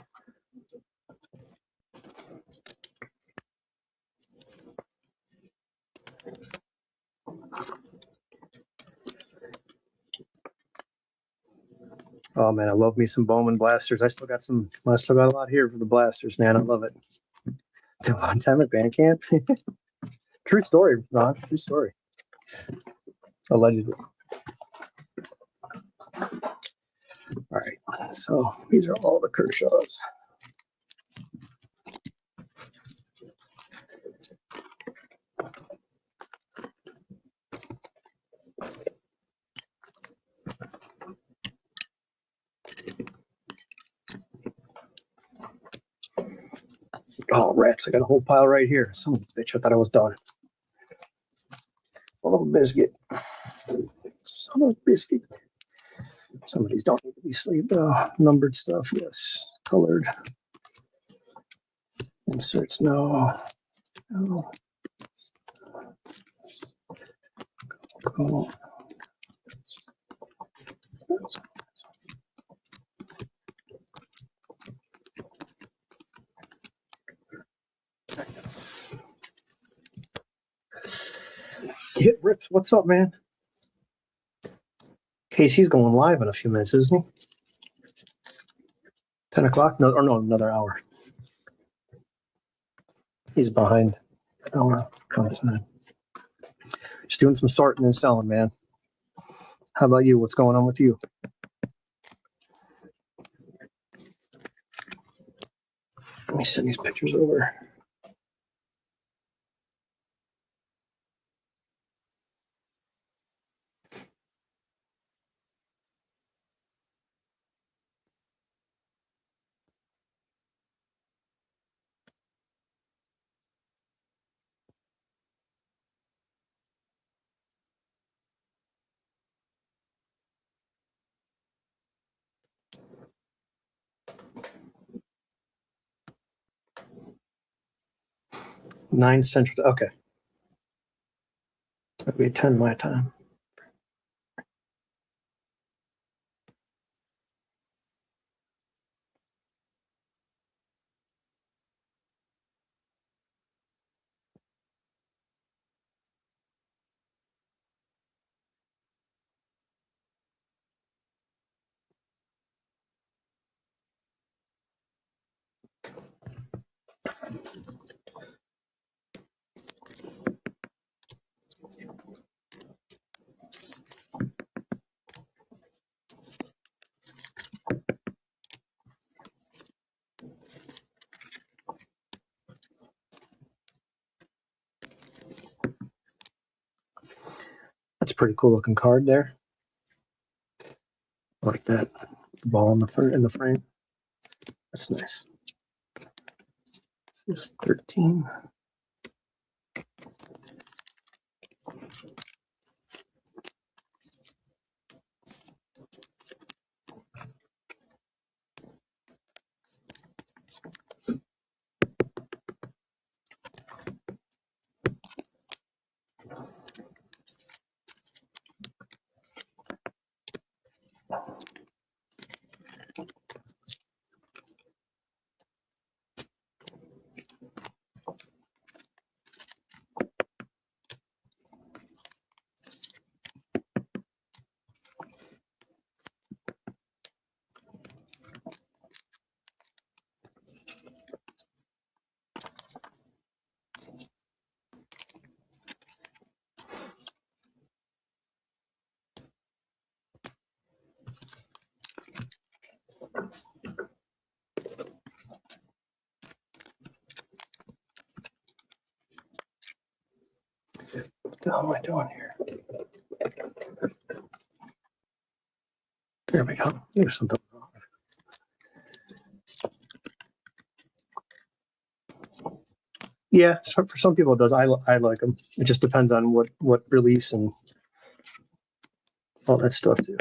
Oh man, I love me some Bowman blasters. I still got a lot here for the blasters, man. I love it. The one time at band camp. True story, Ron. True story. Allegedly. All right. So these are all the Kershaws. Oh, rats. I got a whole pile right here. Son of a bitch. I thought I was done. Son of a biscuit. Son of a biscuit. Some of these don't need to be sleeved. Numbered stuff, yes. Colored. Inserts, no. No. Cool. Hit Rips, what's up, man? Casey's going live in a few minutes, isn't he? 10 o'clock? No, or no, another hour. He's behind. Hour on time. Just doing some sorting and selling, man. How about you? What's going on with you? Let me send these pictures over. Nine Central. Okay. That'll be 10 my time. That's a pretty cool looking card there. I like that. The ball in the frame. That's nice. Just 13. What the hell am I doing here? There we go. There's something wrong. Yeah, so for some people it does. I like them. It just depends on what release and all that stuff too.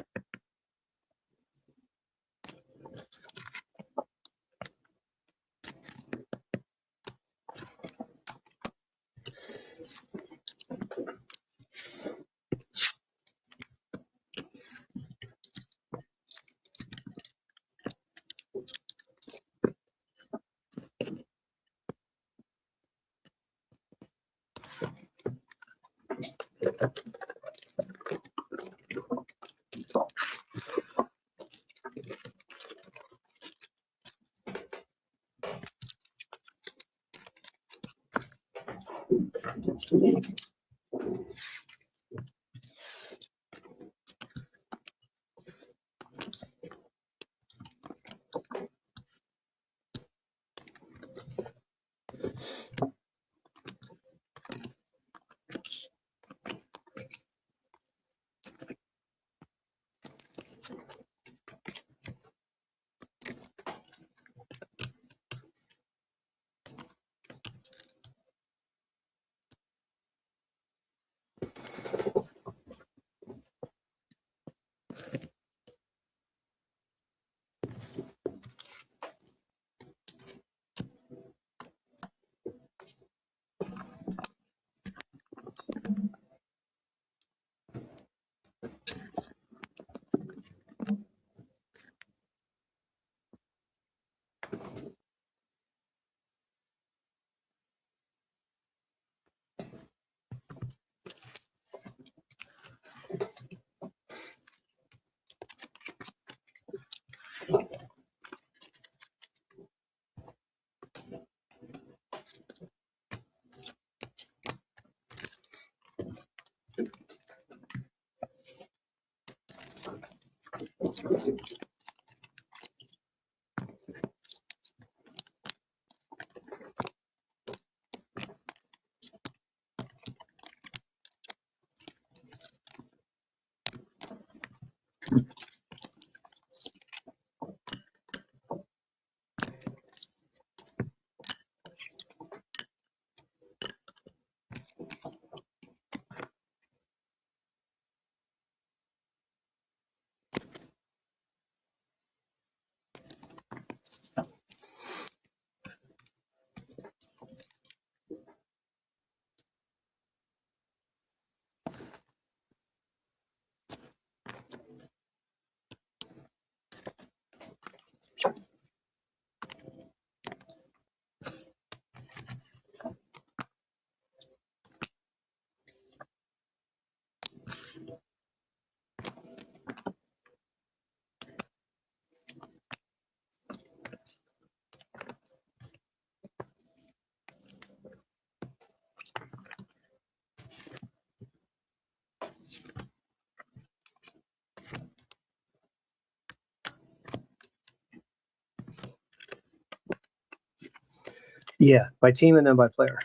Yeah, by team and then by player.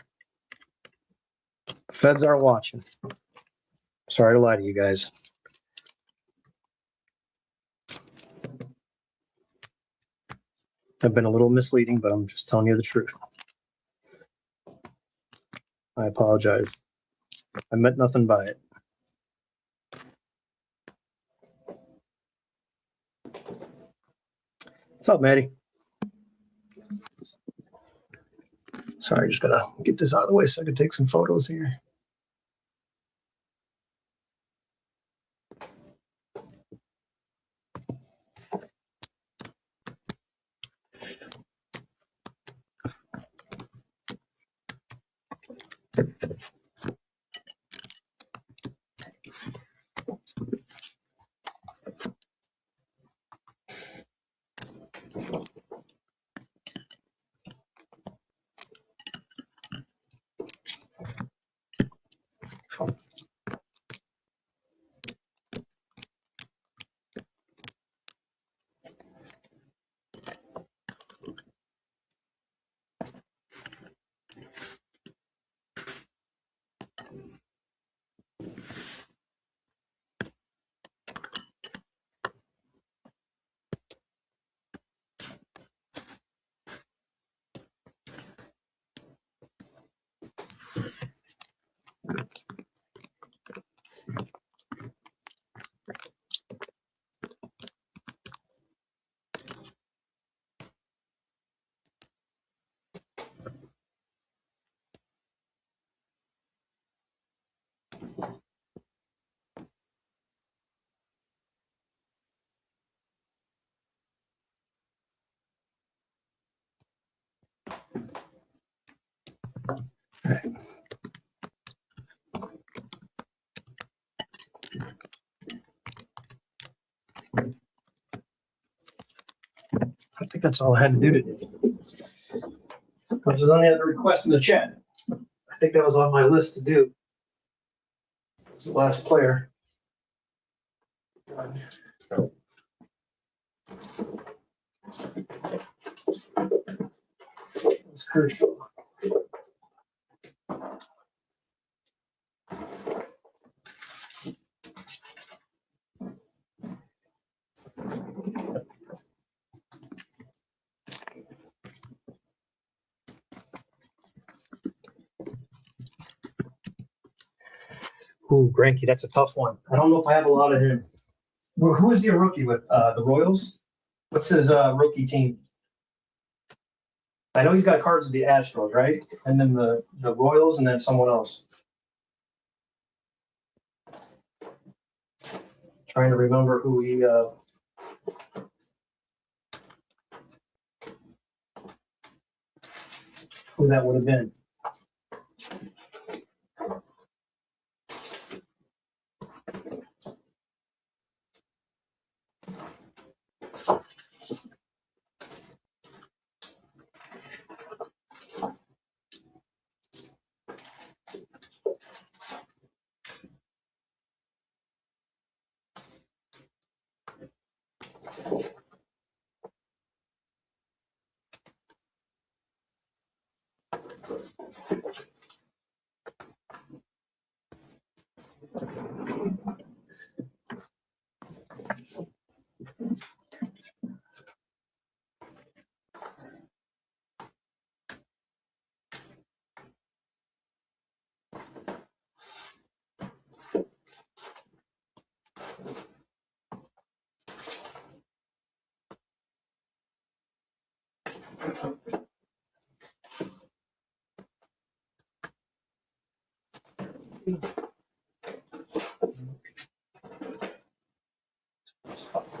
Feds are watching. Sorry to lie to you guys. I've been a little misleading, but I'm just telling you the truth. I apologize. I meant nothing by it. What's up, Maddie? Sorry, just gotta get this out of the way so I can take some photos here. I think that's all I had to do today. This is only other request in the chat. I think that was on my list to do. It was the last player. It's Kershaw. Ooh, Granky, that's a tough one. I don't know if I have a lot of him. Who is he a rookie with? The Royals? What's his rookie team? I know he's got cards with the Astros, right? And then the Royals and then someone else. Trying to remember who he who that would have been.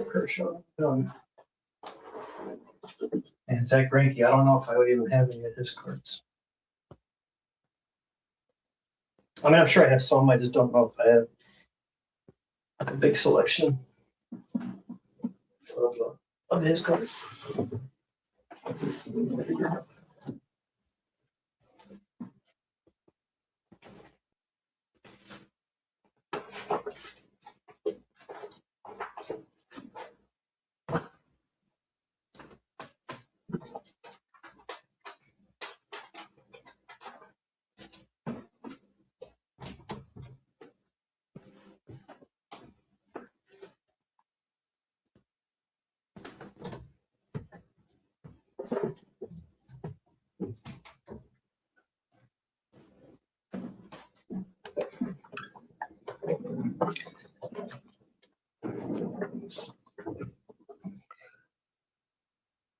Kershaw. And Zach Greinke, I don't know if I would even have any of his cards. I mean, I'm sure I have some. I just don't know if I have like a big selection of his cards.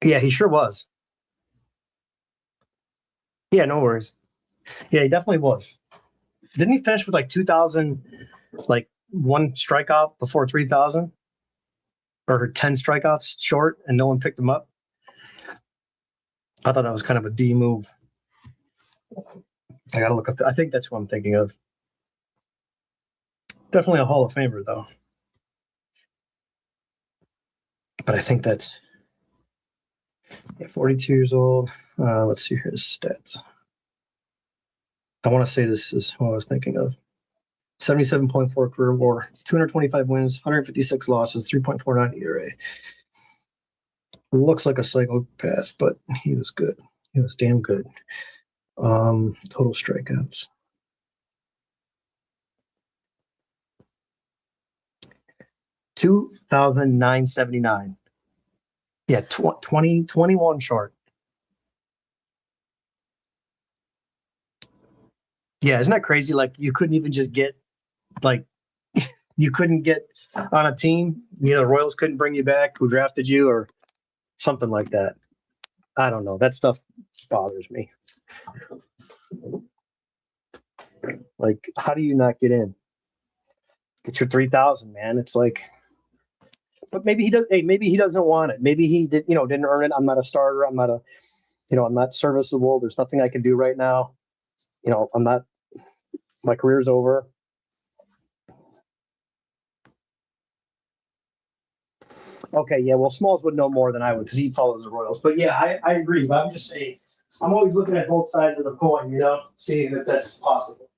Yeah, he sure was. Yeah, no worries. Yeah, he definitely was. Didn't he finish with like 2,000, like one strikeout before 3,000? Or 10 strikeouts short and no one picked him up? I thought that was kind of a D move. I got to look up. I think that's what I'm thinking of. Definitely a Hall of Famer, though. But I think that's 42 years old. Let's see his stats. I want to say this is what I was thinking of. 77.4 career WAR, 225 wins, 156 losses, 3.49 ERA. Looks like a psychopath, but he was good. He was damn good. Total strikeouts. 2,979. Yeah, 21 short. Yeah, isn't that crazy? Like you couldn't even just get like you couldn't get on a team. You know, the Royals couldn't bring you back who drafted you or something like that. I don't know. That stuff bothers me. Like, how do you not get in? Get your 3,000, man. It's like, but maybe he does. Hey, maybe he doesn't want it. Maybe he didn't earn it. I'm not a starter. I'm not I'm not serviceable. There's nothing I can do right now. I'm not. My career's over. Okay, yeah. Well, Smalls would know more than I would because he follows the Royals. But yeah, I agree. But I'm just saying, I'm always looking at both sides of the coin. Seeing if that's possible.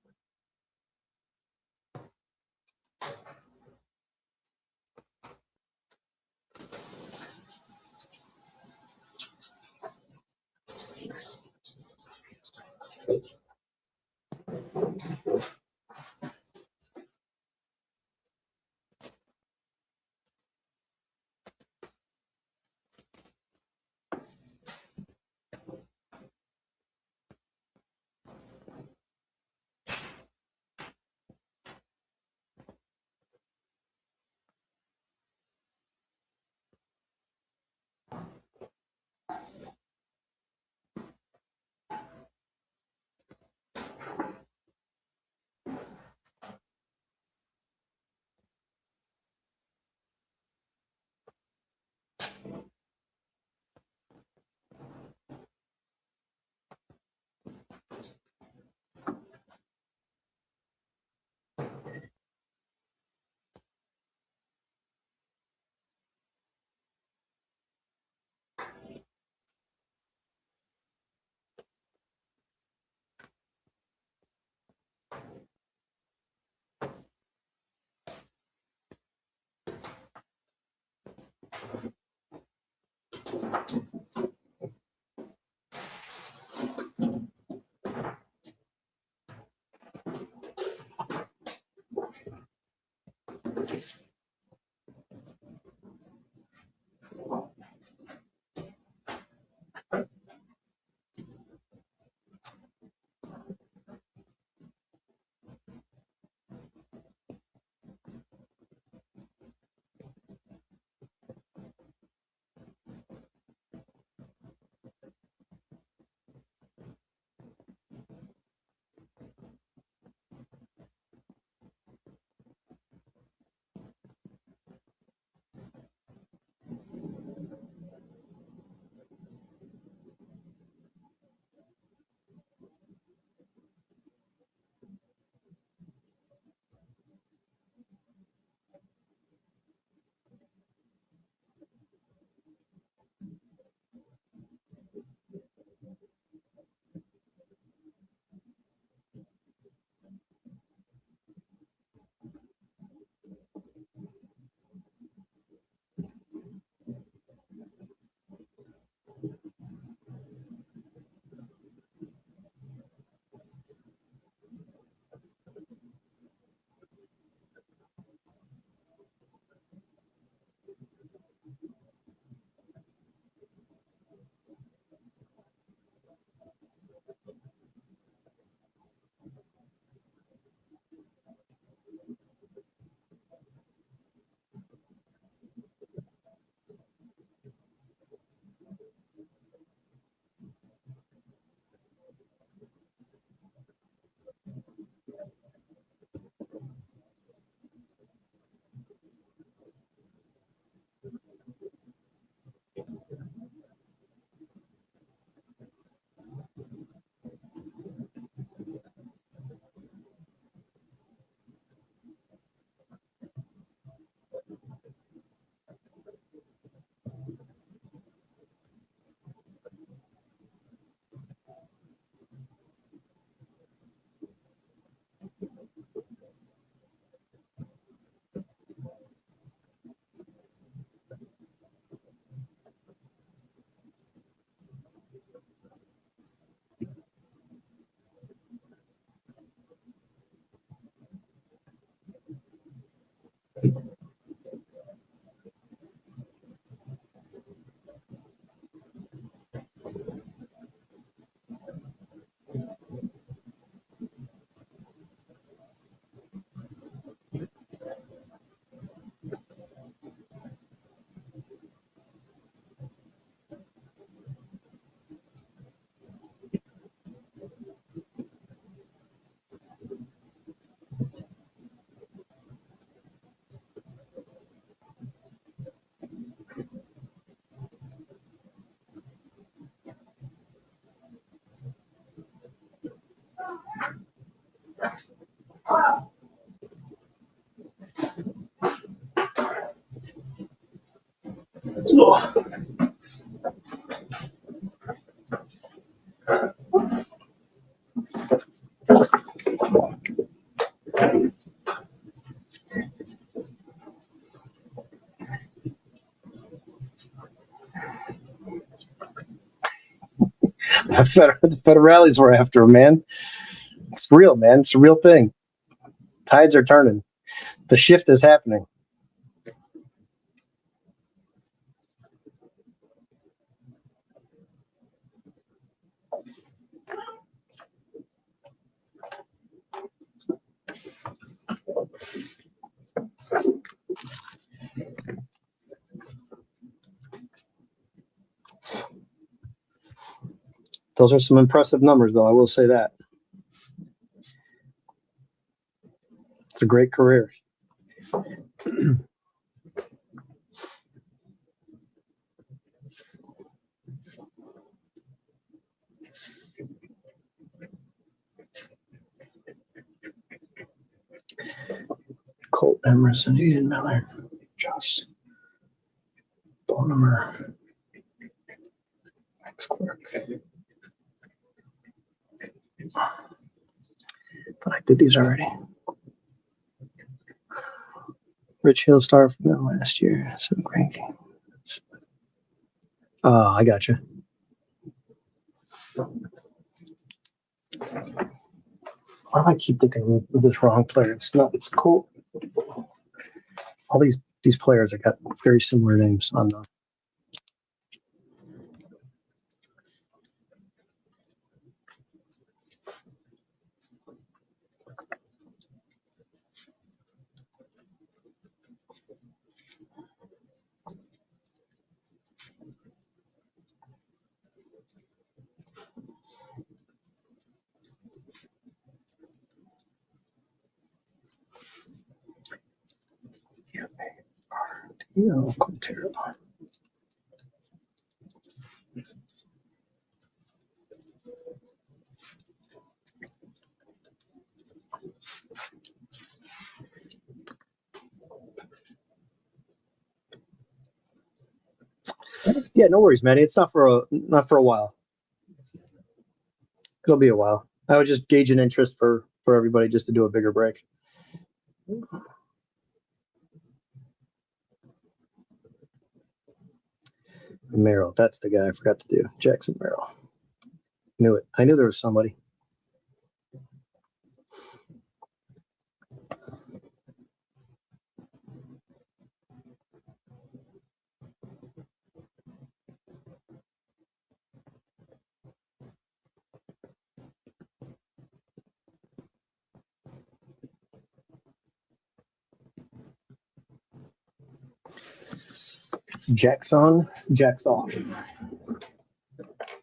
The federales were after him, man. It's real, man. It's a real thing. Tides are turning. The shift is happening. Those are some impressive numbers, though. I will say that. It's a great career. Colt Emerson, Eden Miller, Josh Bonemer, Max Clark. Thought I did these already. Rich Hill star from them last year. Some ranking. Oh, I got you. Why do I keep thinking of this wrong player? It's not. It's cool. All these players have got very similar names on them. Quintero. Yeah, no worries, Matty. It's not for a while. It'll be a while. I would just gauge an interest for everybody just to do a bigger break. Merrill, that's the guy I forgot to do. Jackson Merrill. Knew it. I knew there was somebody. Jackson,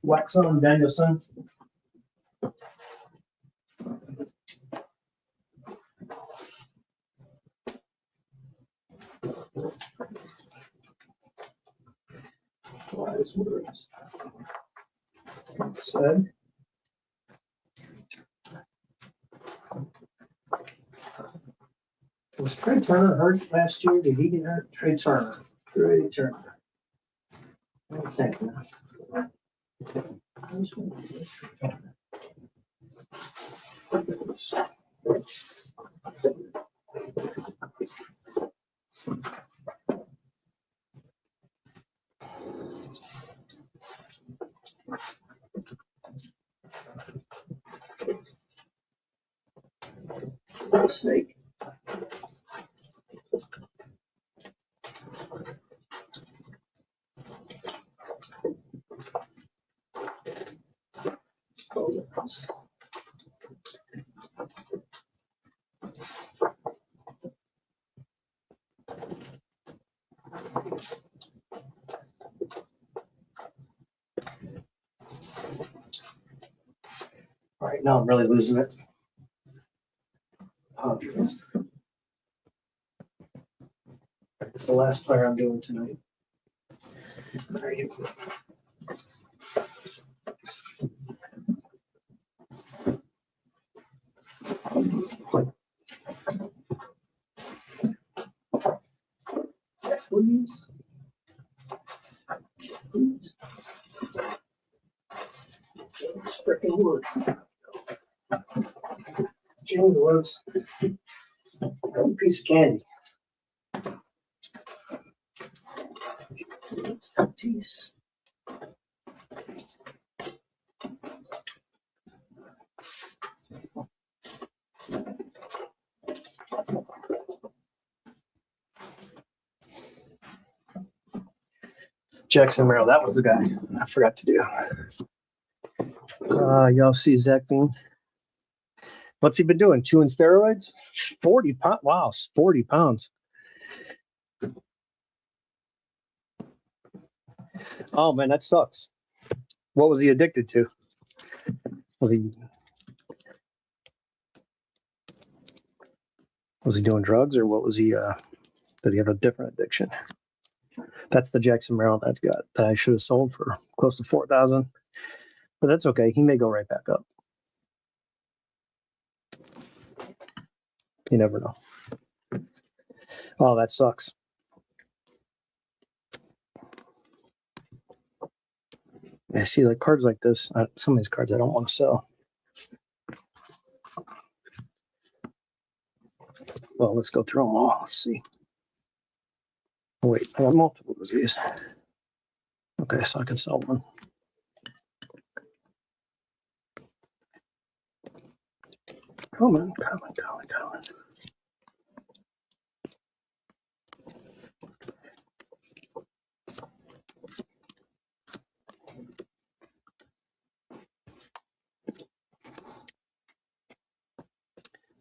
Waxon Danielson. Wise words. Said. Was Trey Turner hurt last year? Did he get hurt? Trey Turner. Let me think now. Snake. All right, now I'm really losing it. It's the last player I'm doing tonight. There you go. Please. Freaking Woods. Jimmy Woods. A piece of candy. Tatis. Jackson Merrill, that was the guy I forgot to do. Y'all see Zach Bean? What's he been doing? Chewing steroids? 40 pounds. Wow, 40 pounds. Oh man, that sucks. What was he addicted to? Was he doing drugs, or what was he? Did he have a different addiction? That's the Jackson Merrill that I've got that I should have sold for close to 4,000, but that's okay. He may go right back up. You never know. Oh, that sucks. I see like cards like this. Some of these cards I don't want to sell. Well, let's go through them all. Let's see. Oh, wait, I got multiple of these. Okay, so I can sell one. Come on.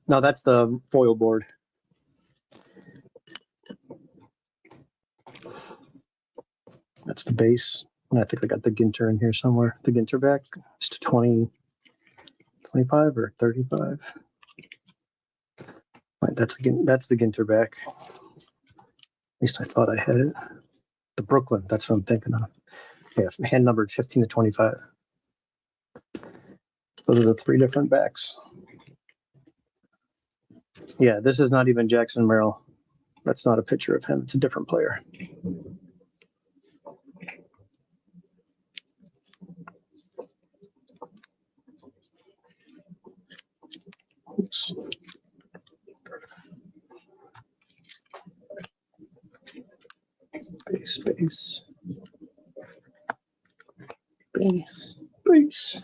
No, that's the foil board. That's the base. And I think I got the Ginter in here somewhere. The Ginter back is to 20, 25 or 35. Right, that's the Ginter back. At least I thought I had it. The Brooklyn, that's what I'm thinking of. Yeah, hand numbered 15 to 25. Those are the three different backs. Yeah, this is not even Jackson Merrill. That's not a picture of him. It's a different player. Oops. Base.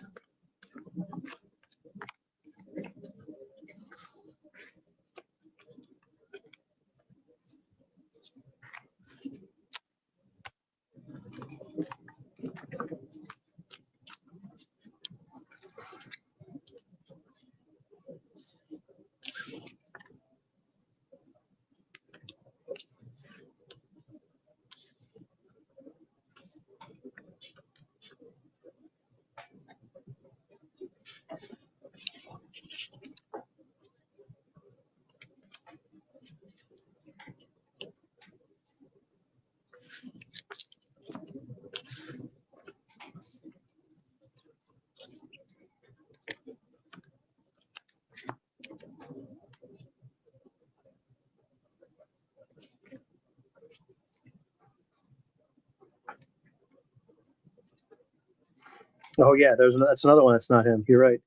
Oh yeah, that's another one that's not him. You're right.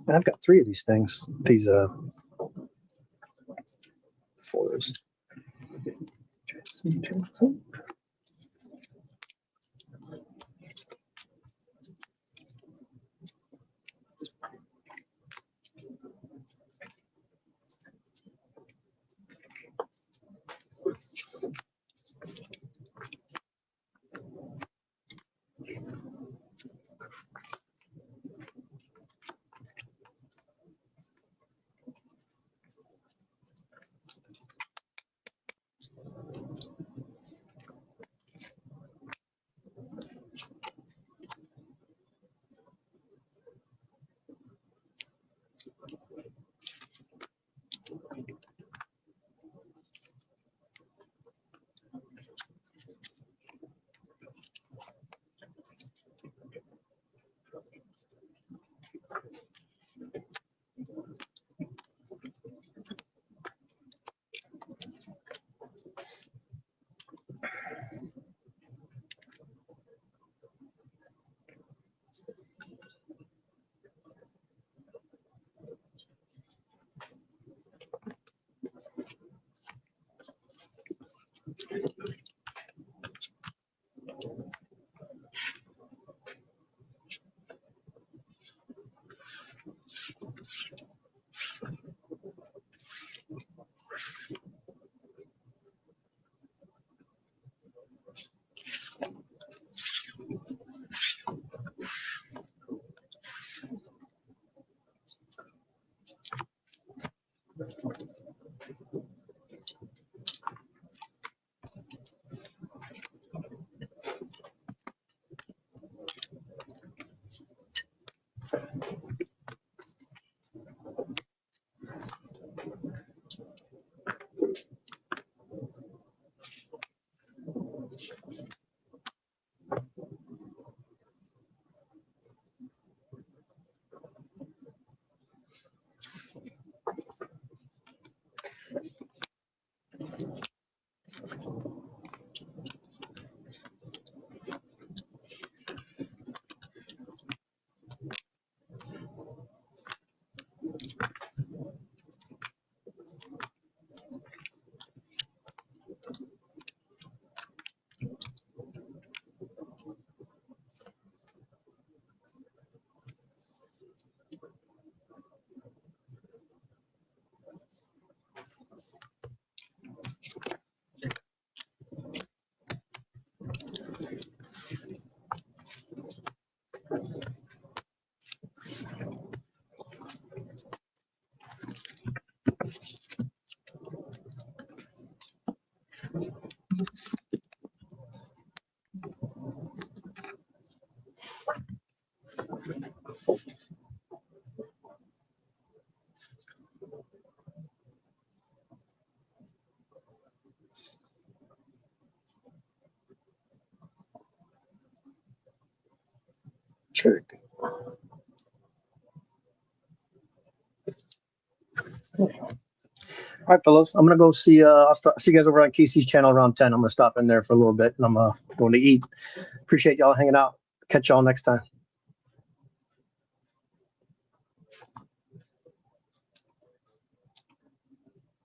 And I've got three of these things. These foils. Sure. All right, fellas. I'm gonna go see. See you guys over on Casey's channel around 10. I'm gonna stop in there for a little bit, and I'm going to eat. Appreciate y'all hanging out. Catch y'all next time.